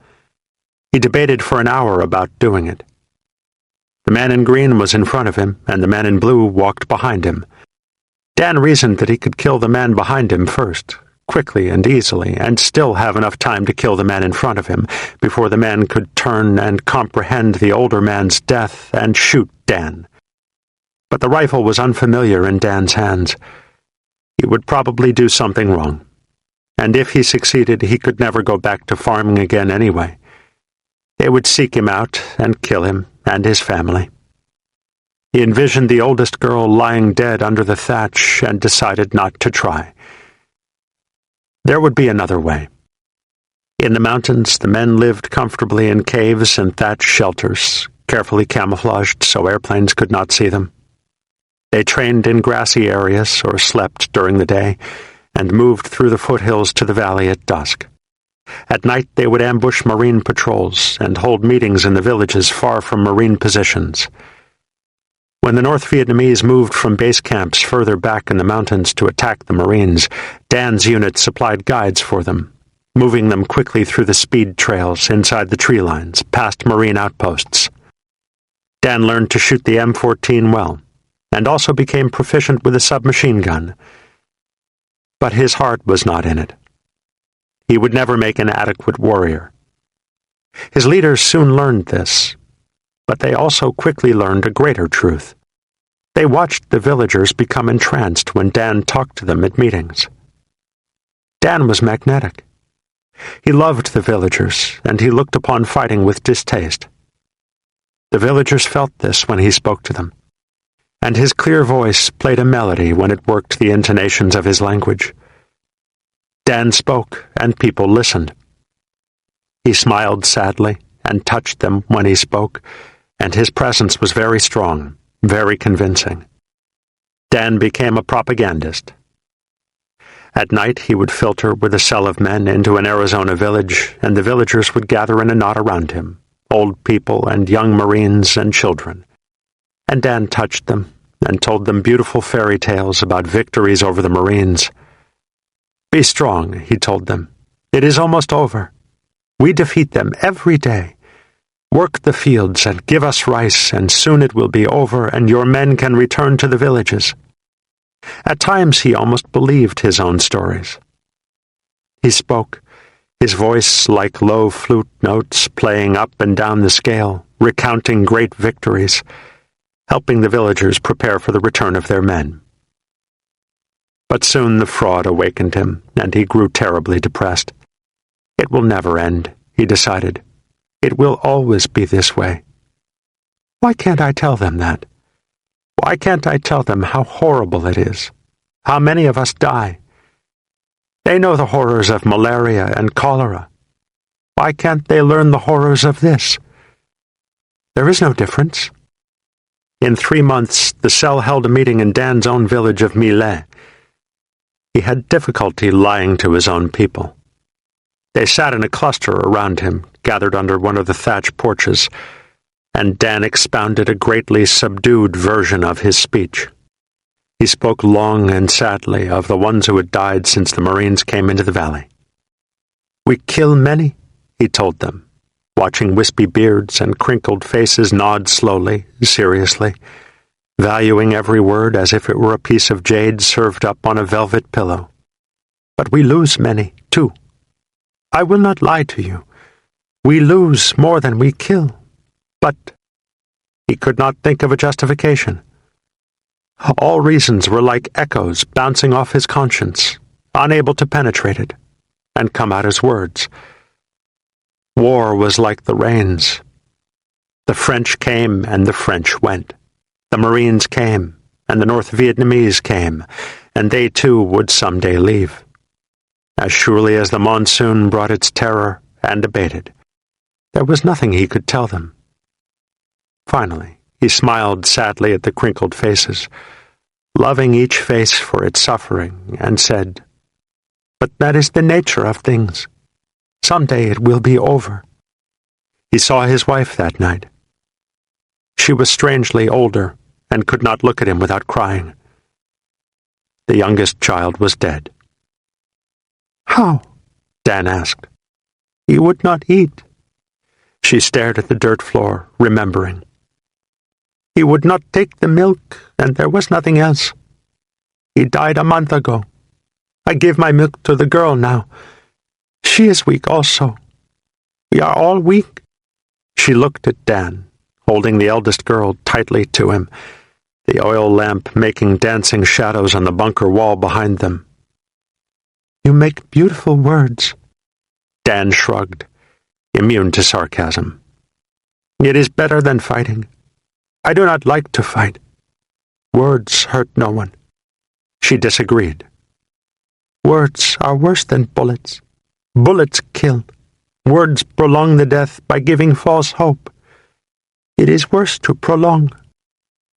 He debated for an hour about doing it. The man in green was in front of him, and the man in blue walked behind him. Dan reasoned that he could kill the man behind him first, quickly and easily, and still have enough time to kill the man in front of him, before the man could turn and comprehend the older man's death and shoot Dan. But the rifle was unfamiliar in Dan's hands. He would probably do something wrong, and if he succeeded, he could never go back to farming again anyway. They would seek him out and kill him and his family. He envisioned the oldest girl lying dead under the thatch and decided not to try. There would be another way. In the mountains, the men lived comfortably in caves and thatched shelters, carefully camouflaged so airplanes could not see them. They trained in grassy areas or slept during the day and moved through the foothills to the valley at dusk. At night they would ambush Marine patrols and hold meetings in the villages far from Marine positions. When the North Vietnamese moved from base camps further back in the mountains to attack the Marines, Dan's unit supplied guides for them, moving them quickly through the speed trails inside the tree lines, past Marine outposts. Dan learned to shoot the M14 well, and also became proficient with a submachine gun. But his heart was not in it. He would never make an adequate warrior. His leaders soon learned this, but they also quickly learned a greater truth. They watched the villagers become entranced when Dan talked to them at meetings. Dan was magnetic. He loved the villagers, and he looked upon fighting with distaste. The villagers felt this when he spoke to them, and his clear voice played a melody when it worked the intonations of his language. Dan spoke, and people listened. He smiled sadly and touched them when he spoke, and his presence was very strong, very convincing. Dan became a propagandist. At night he would filter with a cell of men into an Arizona village, and the villagers would gather in a knot around him, old people and young Marines and children. And Dan touched them and told them beautiful fairy tales about victories over the Marines. "Be strong," he told them. "It is almost over. We defeat them every day. Work the fields and give us rice, and soon it will be over, and your men can return to the villages." At times he almost believed his own stories. He spoke, his voice like low flute notes playing up and down the scale, recounting great victories, helping the villagers prepare for the return of their men. But soon the fraud awakened him, and he grew terribly depressed. It will never end, he decided. It will always be this way. Why can't I tell them that? Why can't I tell them how horrible it is? How many of us die? They know the horrors of malaria and cholera. Why can't they learn the horrors of this? There is no difference. In 3 months, the cell held a meeting in Dan's own village of Millet. He had difficulty lying to his own people. They sat in a cluster around him, gathered under one of the thatch porches. and Dan expounded a greatly subdued version of his speech. He spoke long and sadly of the ones who had died since the Marines came into the valley. "We kill many," he told them, watching wispy beards and crinkled faces nod slowly, seriously, valuing every word as if it were a piece of jade served up on a velvet pillow. "But we lose many, too. I will not lie to you. We lose more than we kill. But—" He could not think of a justification. All reasons were like echoes bouncing off his conscience, unable to penetrate it, and come out as words. War was like the rains. The French came and the French went. The Marines came and the North Vietnamese came, and they too would someday leave. As surely as the monsoon brought its terror and abated, there was nothing he could tell them. Finally, he smiled sadly at the crinkled faces, loving each face for its suffering, and said, "But that is the nature of things. Someday it will be over." He saw his wife that night. She was strangely older and could not look at him without crying. The youngest child was dead. "How?" Dan asked. "He would not eat." She stared at the dirt floor, remembering. "He would not take the milk, and there was nothing else. He died a month ago. I give my milk to the girl now. She is weak also. We are all weak." She looked at Dan, holding the eldest girl tightly to him, the oil lamp making dancing shadows on the bunker wall behind them. "You make beautiful words." Dan shrugged, immune to sarcasm. "It is better than fighting. I do not like to fight. Words hurt no one." She disagreed. "Words are worse than bullets. Bullets kill. Words prolong the death by giving false hope. It is worse to prolong.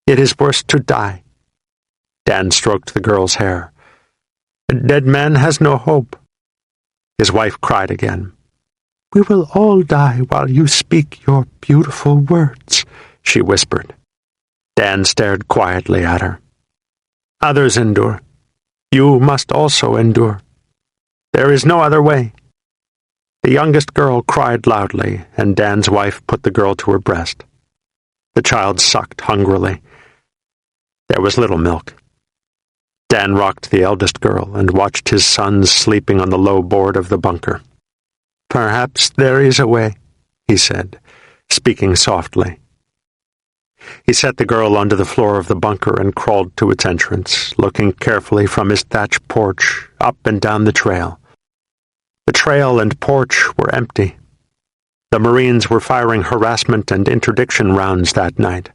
It is worse to die." Dan stroked the girl's hair. "A dead man has no hope." His wife cried again. "We will all die while you speak your beautiful words," she whispered. Dan stared quietly at her. "Others endure. You must also endure. There is no other way." The youngest girl cried loudly, and Dan's wife put the girl to her breast. The child sucked hungrily. There was little milk. Dan rocked the eldest girl and watched his sons sleeping on the low board of the bunker. "Perhaps there is a way," he said, speaking softly. He set the girl onto the floor of the bunker and crawled to its entrance, looking carefully from his thatched porch up and down the trail. The trail and porch were empty. The Marines were firing harassment and interdiction rounds that night.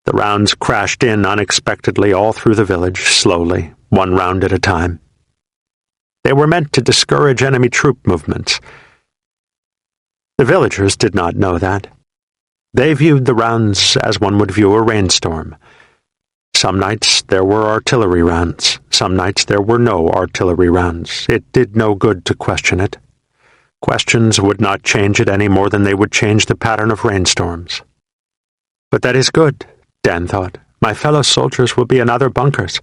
The rounds crashed in unexpectedly all through the village, slowly, one round at a time. They were meant to discourage enemy troop movements. The villagers did not know that. They viewed the rounds as one would view a rainstorm. Some nights there were artillery rounds. Some nights there were no artillery rounds. It did no good to question it. Questions would not change it any more than they would change the pattern of rainstorms. "But that is good," Dan thought. "My fellow soldiers will be in other bunkers."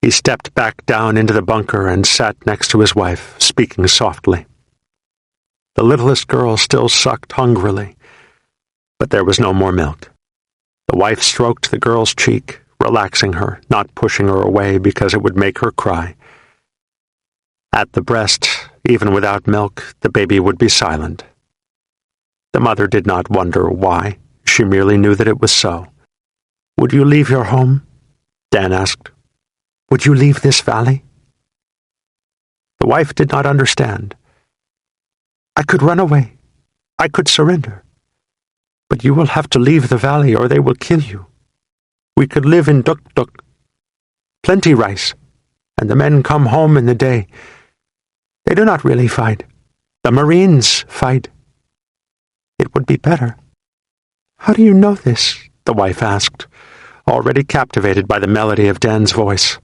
He stepped back down into the bunker and sat next to his wife, speaking softly. The littlest girl still sucked hungrily, but there was no more milk. The wife stroked the girl's cheek, relaxing her, not pushing her away because it would make her cry. At the breast, even without milk, the baby would be silent. The mother did not wonder why. She merely knew that it was so. "Would you leave your home?" Dan asked. "Would you leave this valley?" The wife did not understand. "I could run away. I could surrender. But you will have to leave the valley or they will kill you. We could live in Duk-Duk. Plenty rice, and the men come home in the day. They do not really fight. The Marines fight. It would be better." "How do you know this?" the wife asked, already captivated by the melody of Dan's voice.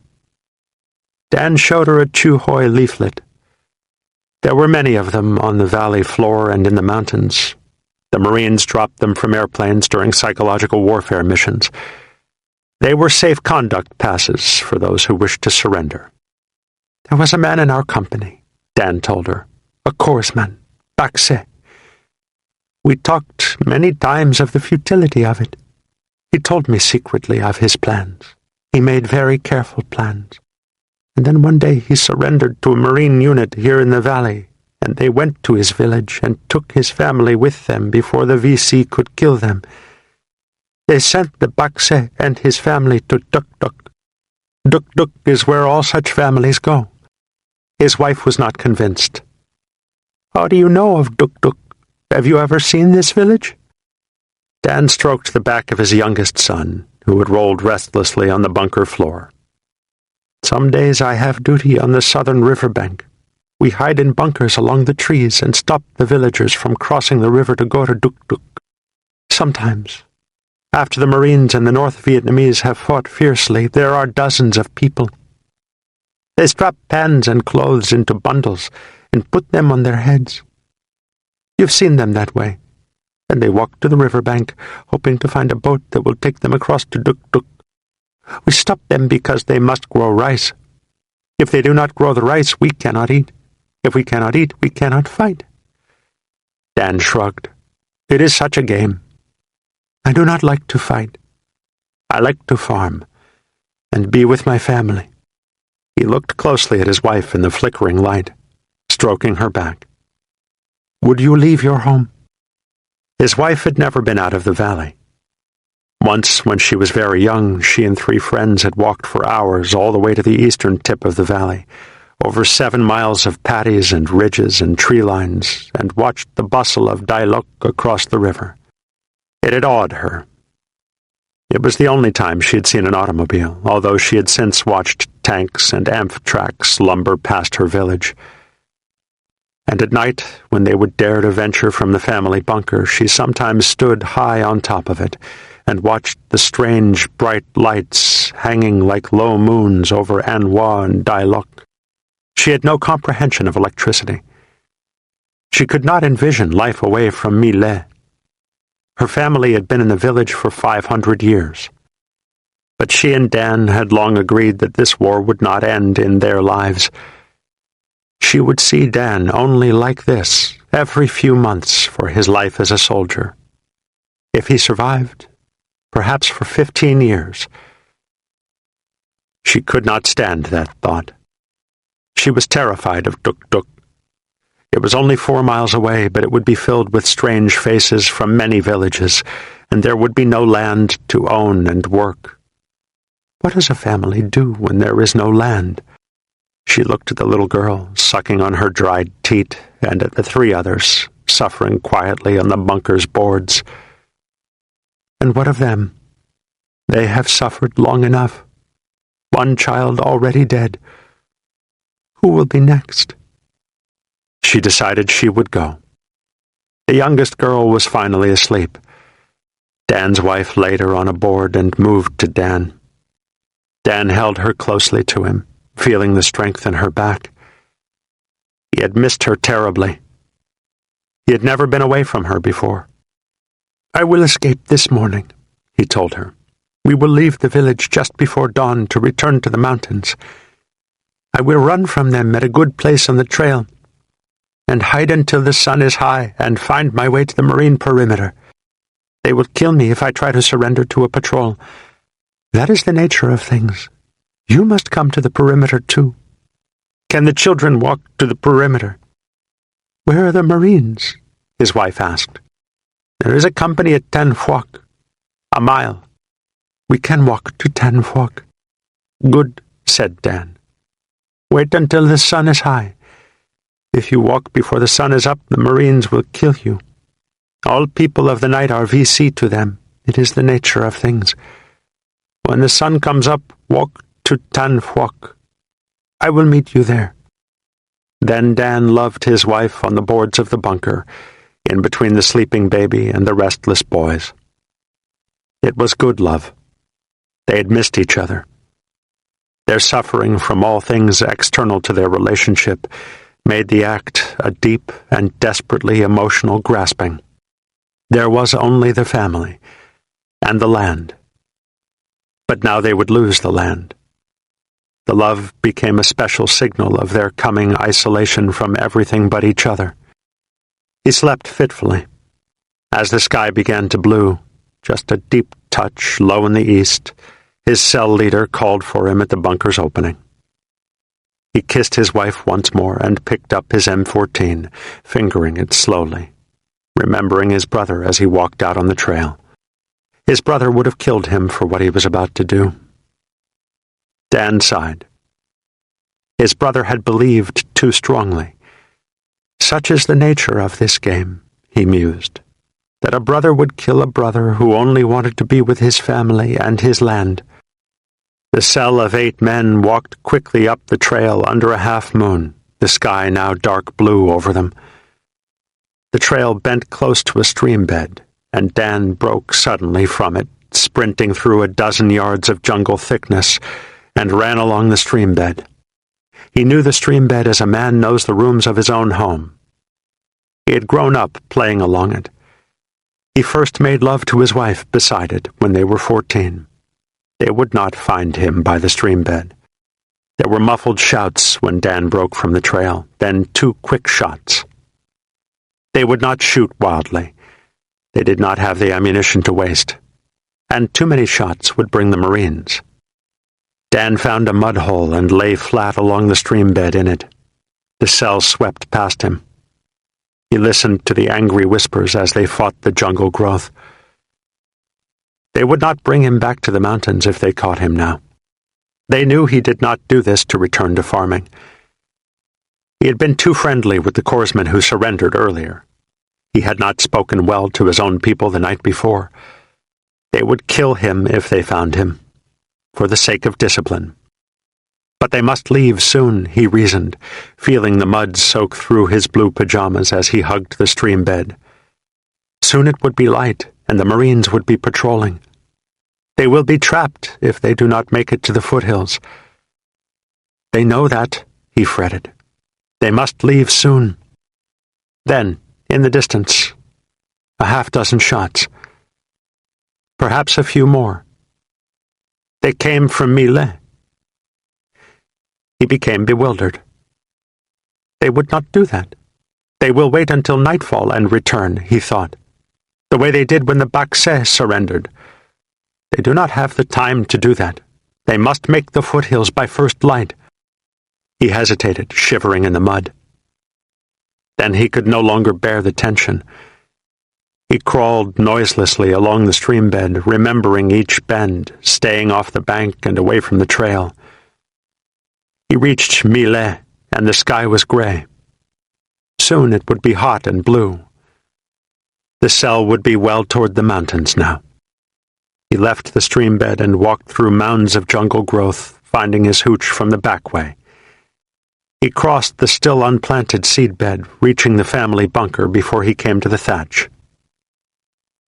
Dan showed her a Chuhoi leaflet. There were many of them on the valley floor and in the mountains. The Marines dropped them from airplanes during psychological warfare missions. They were safe conduct passes for those who wished to surrender. "There was a man in our company," Dan told her. "A corpsman, Baxe. We talked many times of the futility of it. He told me secretly of his plans. He made very careful plans. And then one day he surrendered to a Marine unit here in the valley, and they went to his village and took his family with them before the VC could kill them. They sent the Baxe and his family to Duk-Duk. Duk-Duk is where all such families go." His wife was not convinced. "How do you know of Duk-Duk? Have you ever seen this village?" Dan stroked the back of his youngest son, who had rolled restlessly on the bunker floor. "Some days I have duty on the southern riverbank. We hide in bunkers along the trees and stop the villagers from crossing the river to go to Duk-Duk. Sometimes, after the Marines and the North Vietnamese have fought fiercely, there are dozens of people. They strap pans and clothes into bundles and put them on their heads. You've seen them that way. And they walk to the riverbank, hoping to find a boat that will take them across to Duk-Duk. We stop them because they must grow rice. If they do not grow the rice, we cannot eat. If we cannot eat, we cannot fight." Dan shrugged. "It is such a game. I do not like to fight. I like to farm and be with my family." He looked closely at his wife in the flickering light, stroking her back. "Would you leave your home?" His wife had never been out of the valley. Once, when she was very young, she and 3 friends had walked for hours all the way to the eastern tip of the valley, over 7 miles of paddies and ridges and tree lines, and watched the bustle of Dai Lok across the river. It had awed her. It was the only time she had seen an automobile, although she had since watched tanks and Amttraks lumber past her village. And at night, when they would dare to venture from the family bunker, she sometimes stood high on top of it and watched the strange, bright lights hanging like low moons over An Hoa and Dai Lok. She had no comprehension of electricity. She could not envision life away from My Le. Her family had been in the village for 500 years. But she and Dan had long agreed that this war would not end in their lives. She would see Dan only like this every few months for his life as a soldier. If he survived, perhaps for 15 years. She could not stand that thought. She was terrified of Duk-Duk. It was only 4 miles away, but it would be filled with strange faces from many villages, and there would be no land to own and work. What does a family do when there is no land? She looked at the little girl, sucking on her dried teat, and at the 3 others, suffering quietly on the bunker's boards. And what of them? They have suffered long enough. 1 child already dead. Who will be next? She decided she would go. The youngest girl was finally asleep. Dan's wife laid her on a board and moved to Dan. Dan held her closely to him, feeling the strength in her back. He had missed her terribly. He had never been away from her before. "I will escape this morning," he told her. "We will leave the village just before dawn to return to the mountains. I will run from them at a good place on the trail, and hide until the sun is high and find my way to the marine perimeter. They will kill me if I try to surrender to a patrol. That is the nature of things. You must come to the perimeter too. Can the children walk to the perimeter?" "Where are the Marines?" his wife asked. "There is a company at Tan Phuoc, a mile. We can walk to Tan Phuoc." "Good," said Dan. "Wait until the sun is high. If you walk before the sun is up, the Marines will kill you. All people of the night are VC to them. It is the nature of things. When the sun comes up, walk to Tan Phuoc. I will meet you there." Then Dan loved his wife on the boards of the bunker, in between the sleeping baby and the restless boys. It was good love. They had missed each other. Their suffering from all things external to their relationship made the act a deep and desperately emotional grasping. There was only the family and the land. But now they would lose the land. The love became a special signal of their coming isolation from everything but each other. He slept fitfully. As the sky began to blue, just a deep touch low in the east, his cell leader called for him at the bunker's opening. He kissed his wife once more and picked up his M14, fingering it slowly, remembering his brother as he walked out on the trail. His brother would have killed him for what he was about to do. Dan sighed. His brother had believed too strongly. Such is the nature of this game, he mused, that a brother would kill a brother who only wanted to be with his family and his land. The cell of 8 men walked quickly up the trail under a half-moon, the sky now dark blue over them. The trail bent close to a stream bed, and Dan broke suddenly from it, sprinting through a dozen yards of jungle thickness, and ran along the stream bed. He knew the stream bed as a man knows the rooms of his own home. He had grown up playing along it. He first made love to his wife beside it when they were 14. They would not find him by the stream bed. There were muffled shouts when Dan broke from the trail, then 2 quick shots. They would not shoot wildly. They did not have the ammunition to waste, and too many shots would bring the Marines. Dan found a mud hole and lay flat along the stream bed in it. The cell swept past him. He listened to the angry whispers as they fought the jungle growth. They would not bring him back to the mountains if they caught him now. They knew he did not do this to return to farming. He had been too friendly with the corpsmen who surrendered earlier. He had not spoken well to his own people the night before. They would kill him if they found him, for the sake of discipline. But they must leave soon, he reasoned, feeling the mud soak through his blue pajamas as he hugged the stream bed. Soon it would be light, and the Marines would be patrolling. They will be trapped if they do not make it to the foothills. They know that, he fretted. They must leave soon. Then, in the distance, a half-dozen shots. Perhaps a few more. They came from Millet. He became bewildered. They would not do that. They will wait until nightfall and return, he thought, the way they did when the Baxais surrendered. They do not have the time to do that. They must make the foothills by first light. He hesitated, shivering in the mud. Then he could no longer bear the tension. He crawled noiselessly along the stream bed, remembering each bend, staying off the bank and away from the trail. He reached Millet, and the sky was gray. Soon it would be hot and blue. The cell would be well toward the mountains now. He left the stream bed and walked through mounds of jungle growth, finding his hooch from the back way. He crossed the still unplanted seed bed, reaching the family bunker before he came to the thatch.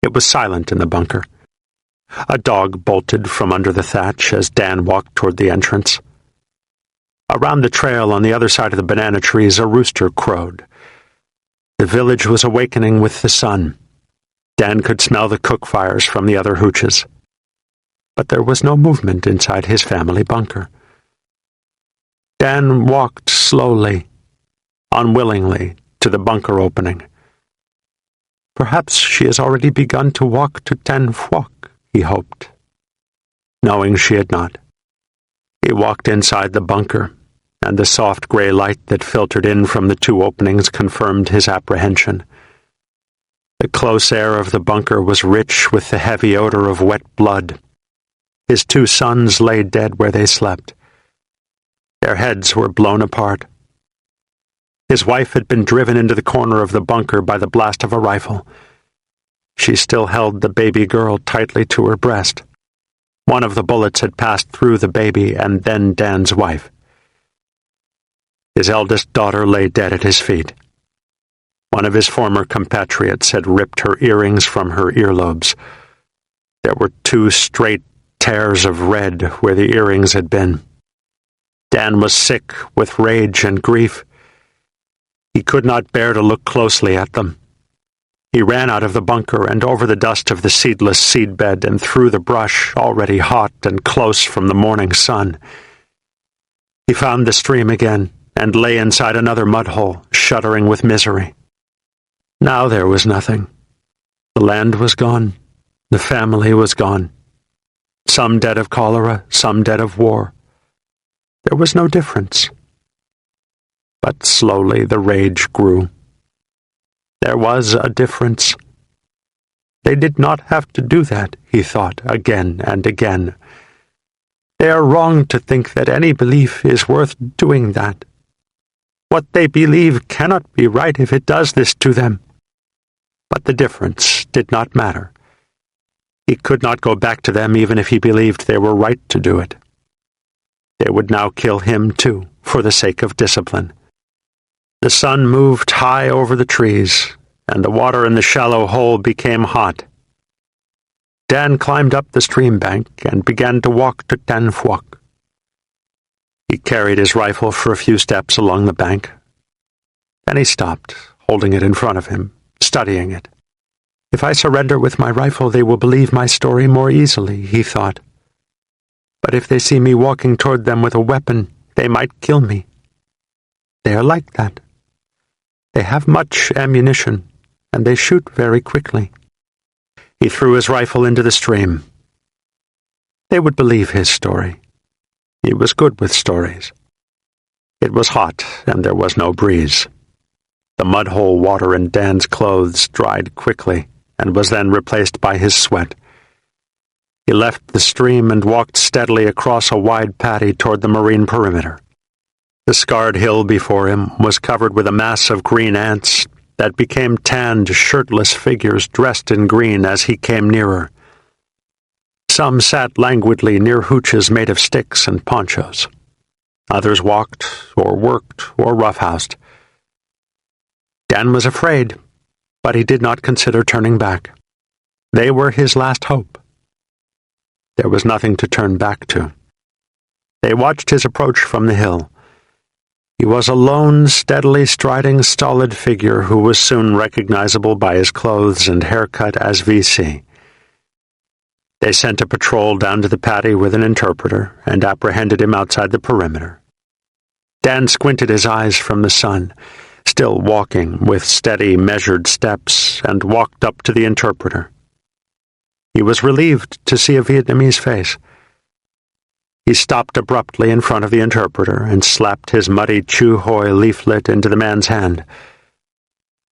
It was silent in the bunker. A dog bolted from under the thatch as Dan walked toward the entrance. Around the trail on the other side of the banana trees, a rooster crowed. The village was awakening with the sun. Dan could smell the cook fires from the other hooches. But there was no movement inside his family bunker. Dan walked slowly, unwillingly, to the bunker opening. Perhaps she has already begun to walk to Ten Phuoc, he hoped, knowing she had not. He walked inside the bunker, and the soft gray light that filtered in from the 2 openings confirmed his apprehension. The close air of the bunker was rich with the heavy odor of wet blood. His 2 sons lay dead where they slept. Their heads were blown apart. His wife had been driven into the corner of the bunker by the blast of a rifle. She still held the baby girl tightly to her breast. One of the bullets had passed through the baby and then Dan's wife. His eldest daughter lay dead at his feet. One of his former compatriots had ripped her earrings from her earlobes. There were 2 straight tears of red where the earrings had been. Dan was sick with rage and grief. He could not bear to look closely at them. He ran out of the bunker and over the dust of the seedless seedbed and through the brush, already hot and close from the morning sun. He found the stream again and lay inside another mud hole, shuddering with misery. Now there was nothing. The land was gone. The family was gone. Some dead of cholera, some dead of war. There was no difference. But slowly the rage grew. There was a difference. They did not have to do that, he thought again and again. They are wrong to think that any belief is worth doing that. What they believe cannot be right if it does this to them. But the difference did not matter. He could not go back to them even if he believed they were right to do it. They would now kill him too, for the sake of discipline. The sun moved high over the trees, and the water in the shallow hole became hot. Dan climbed up the stream bank and began to walk to An Hoa. He carried his rifle for a few steps along the bank. Then he stopped, holding it in front of him, studying it. If I surrender with my rifle, they will believe my story more easily, he thought. But if they see me walking toward them with a weapon, they might kill me. They are like that. They have much ammunition, and they shoot very quickly. He threw his rifle into the stream. They would believe his story. He was good with stories. It was hot, and there was no breeze. The mud-hole water in Dan's clothes dried quickly and was then replaced by his sweat. He left the stream and walked steadily across a wide paddy toward the marine perimeter. The scarred hill before him was covered with a mass of green ants that became tanned, shirtless figures dressed in green as he came nearer. Some sat languidly near hooches made of sticks and ponchos. Others walked, or worked, or roughhoused. Dan was afraid, but he did not consider turning back. They were his last hope. There was nothing to turn back to. They watched his approach from the hill. He was a lone, steadily striding, stolid figure who was soon recognizable by his clothes and haircut as VC. They sent a patrol down to the paddy with an interpreter and apprehended him outside the perimeter. Dan squinted his eyes from the sun, still walking with steady, measured steps, and walked up to the interpreter. He was relieved to see a Vietnamese face. He stopped abruptly in front of the interpreter and slapped his muddy Chu Hoi leaflet into the man's hand.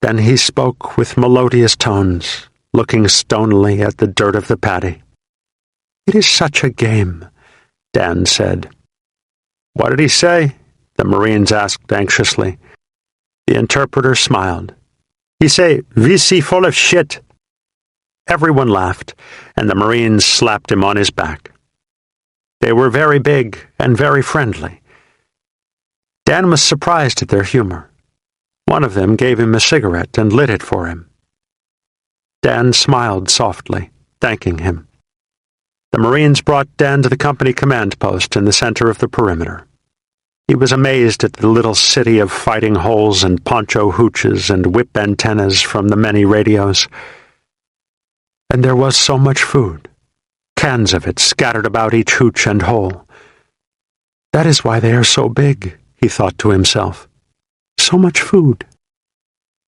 Then he spoke with melodious tones, looking stonily at the dirt of the paddy. "It is such a game," Dan said. "What did he say?" the Marines asked anxiously. The interpreter smiled. "He say, 'VC full of shit.'" Everyone laughed, and the Marines slapped him on his back. They were very big and very friendly. Dan was surprised at their humor. One of them gave him a cigarette and lit it for him. Dan smiled softly, thanking him. The Marines brought Dan to the company command post in the center of the perimeter. He was amazed at the little city of fighting holes and poncho hooches and whip antennas from the many radios. And there was so much food, cans of it scattered about each hooch and hole. That is why they are so big, he thought to himself. So much food.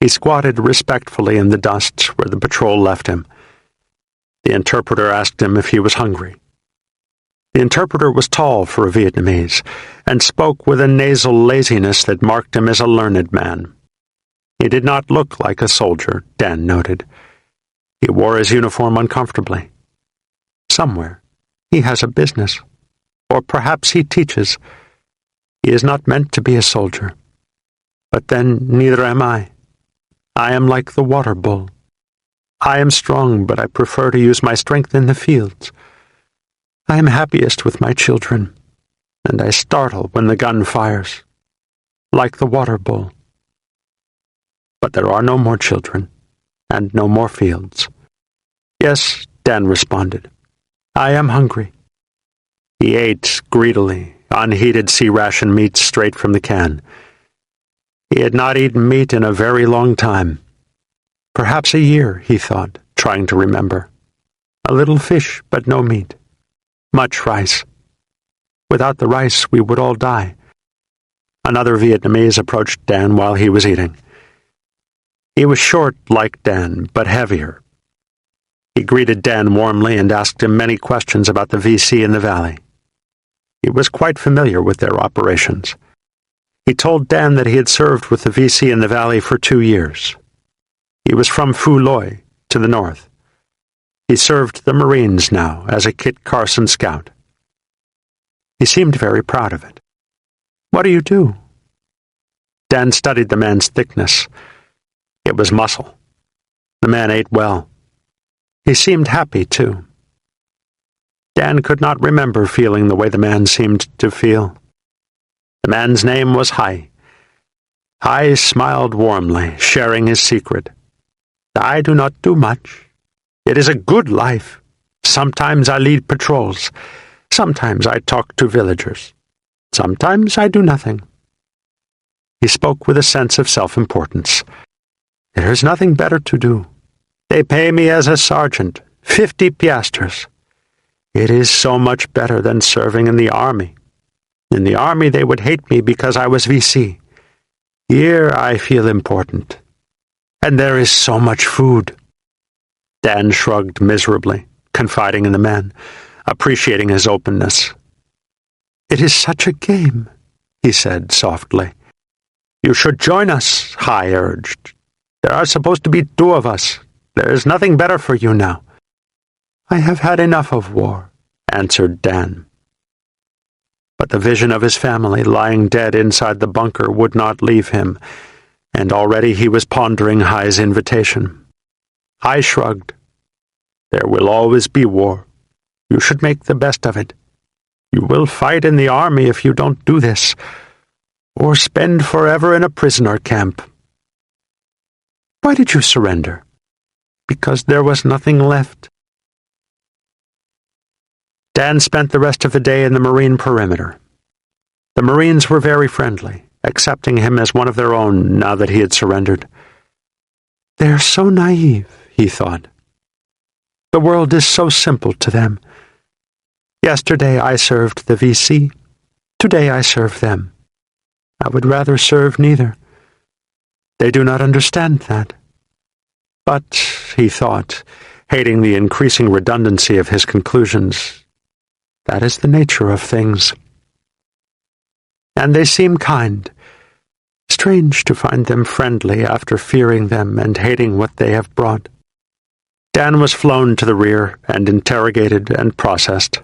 He squatted respectfully in the dust where the patrol left him. The interpreter asked him if he was hungry. The interpreter was tall for a Vietnamese, and spoke with a nasal laziness that marked him as a learned man. He did not look like a soldier, Dan noted. He wore his uniform uncomfortably. Somewhere he has a business, or perhaps he teaches. He is not meant to be a soldier. But then neither am I. I am like the water bull. I am strong, but I prefer to use my strength in the fields. I am happiest with my children, and I startle when the gun fires, like the water bull. But there are no more children, and no more fields. Yes, Dan responded. I am hungry. He ate greedily, unheated sea-ration meat straight from the can. He had not eaten meat in a very long time. Perhaps a year, he thought, trying to remember. A little fish, but no meat. Much rice. Without the rice, we would all die. Another Vietnamese approached Dan while he was eating. He was short like Dan, but heavier. He greeted Dan warmly and asked him many questions about the VC in the valley. He was quite familiar with their operations. He told Dan that he had served with the VC in the valley for 2 years. He was from Phu Loi, to the north. He served the Marines now as a Kit Carson scout. He seemed very proud of it. "What do you do?" Dan studied the man's thickness. It was muscle. The man ate well. He seemed happy, too. Dan could not remember feeling the way the man seemed to feel. The man's name was Hai. Hai smiled warmly, sharing his secret. "I do not do much. It is a good life. Sometimes I lead patrols. Sometimes I talk to villagers. Sometimes I do nothing." He spoke with a sense of self-importance. "There is nothing better to do. They pay me as a sergeant, 50 piastres. It is so much better than serving in the army. In the army they would hate me because I was VC. Here I feel important. And there is so much food." Dan shrugged miserably, confiding in the man, appreciating his openness. "It is such a game," he said softly. "You should join us," Hai urged. "There are supposed to be 2 of us. There is nothing better for you now." "I have had enough of war," answered Dan. But the vision of his family lying dead inside the bunker would not leave him, and already he was pondering Hai's invitation. Hai shrugged. "There will always be war. You should make the best of it. You will fight in the army if you don't do this, or spend forever in a prisoner camp." "Why did you surrender?" "Because there was nothing left." Dan spent the rest of the day in the Marine perimeter. The Marines were very friendly, accepting him as one of their own now that he had surrendered. "They are so naive," he thought. "The world is so simple to them. Yesterday I served the VC. Today I serve them. I would rather serve neither. They do not understand that." But, he thought, hating the increasing redundancy of his conclusions, that is the nature of things. And they seem kind. Strange to find them friendly after fearing them and hating what they have brought. Dan was flown to the rear and interrogated and processed.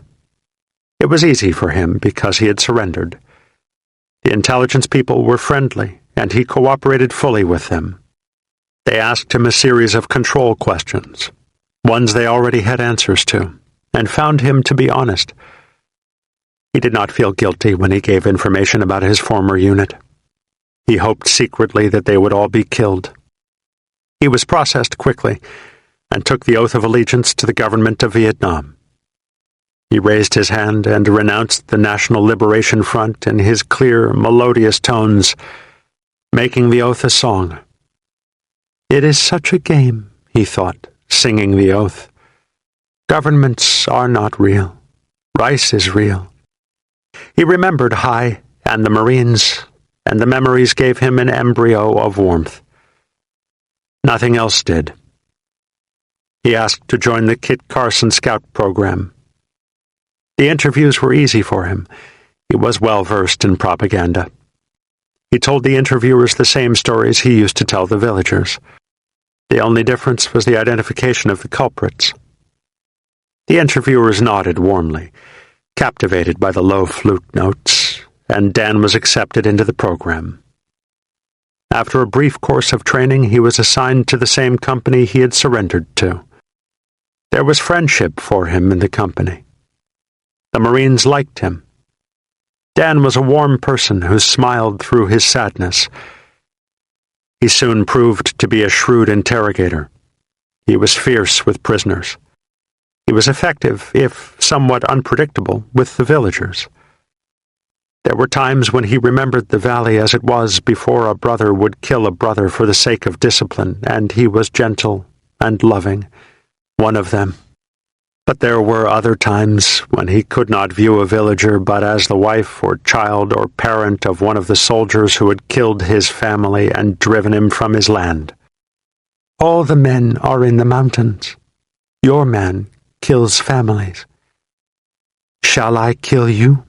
It was easy for him because he had surrendered. The intelligence people were friendly, and he cooperated fully with them. They asked him a series of control questions, ones they already had answers to, and found him to be honest. He did not feel guilty when he gave information about his former unit. He hoped secretly that they would all be killed. He was processed quickly and took the oath of allegiance to the government of Vietnam. He raised his hand and renounced the National Liberation Front in his clear, melodious tones, making the oath a song. "It is such a game," he thought, singing the oath. "Governments are not real. Rice is real." He remembered Hai and the Marines, and the memories gave him an embryo of warmth. Nothing else did. He asked to join the Kit Carson Scout program. The interviews were easy for him. He was well versed in propaganda. He told the interviewers the same stories he used to tell the villagers. The only difference was the identification of the culprits. The interviewers nodded warmly, captivated by the low flute notes, and Dan was accepted into the program. After a brief course of training, he was assigned to the same company he had surrendered to. There was friendship for him in the company. The Marines liked him. Dan was a warm person who smiled through his sadness. He soon proved to be a shrewd interrogator. He was fierce with prisoners. He was effective, if somewhat unpredictable, with the villagers. There were times when he remembered the valley as it was before a brother would kill a brother for the sake of discipline, and he was gentle and loving, one of them. But there were other times when he could not view a villager but as the wife or child or parent of one of the soldiers who had killed his family and driven him from his land. All the men are in the mountains. Your man kills families. Shall I kill you?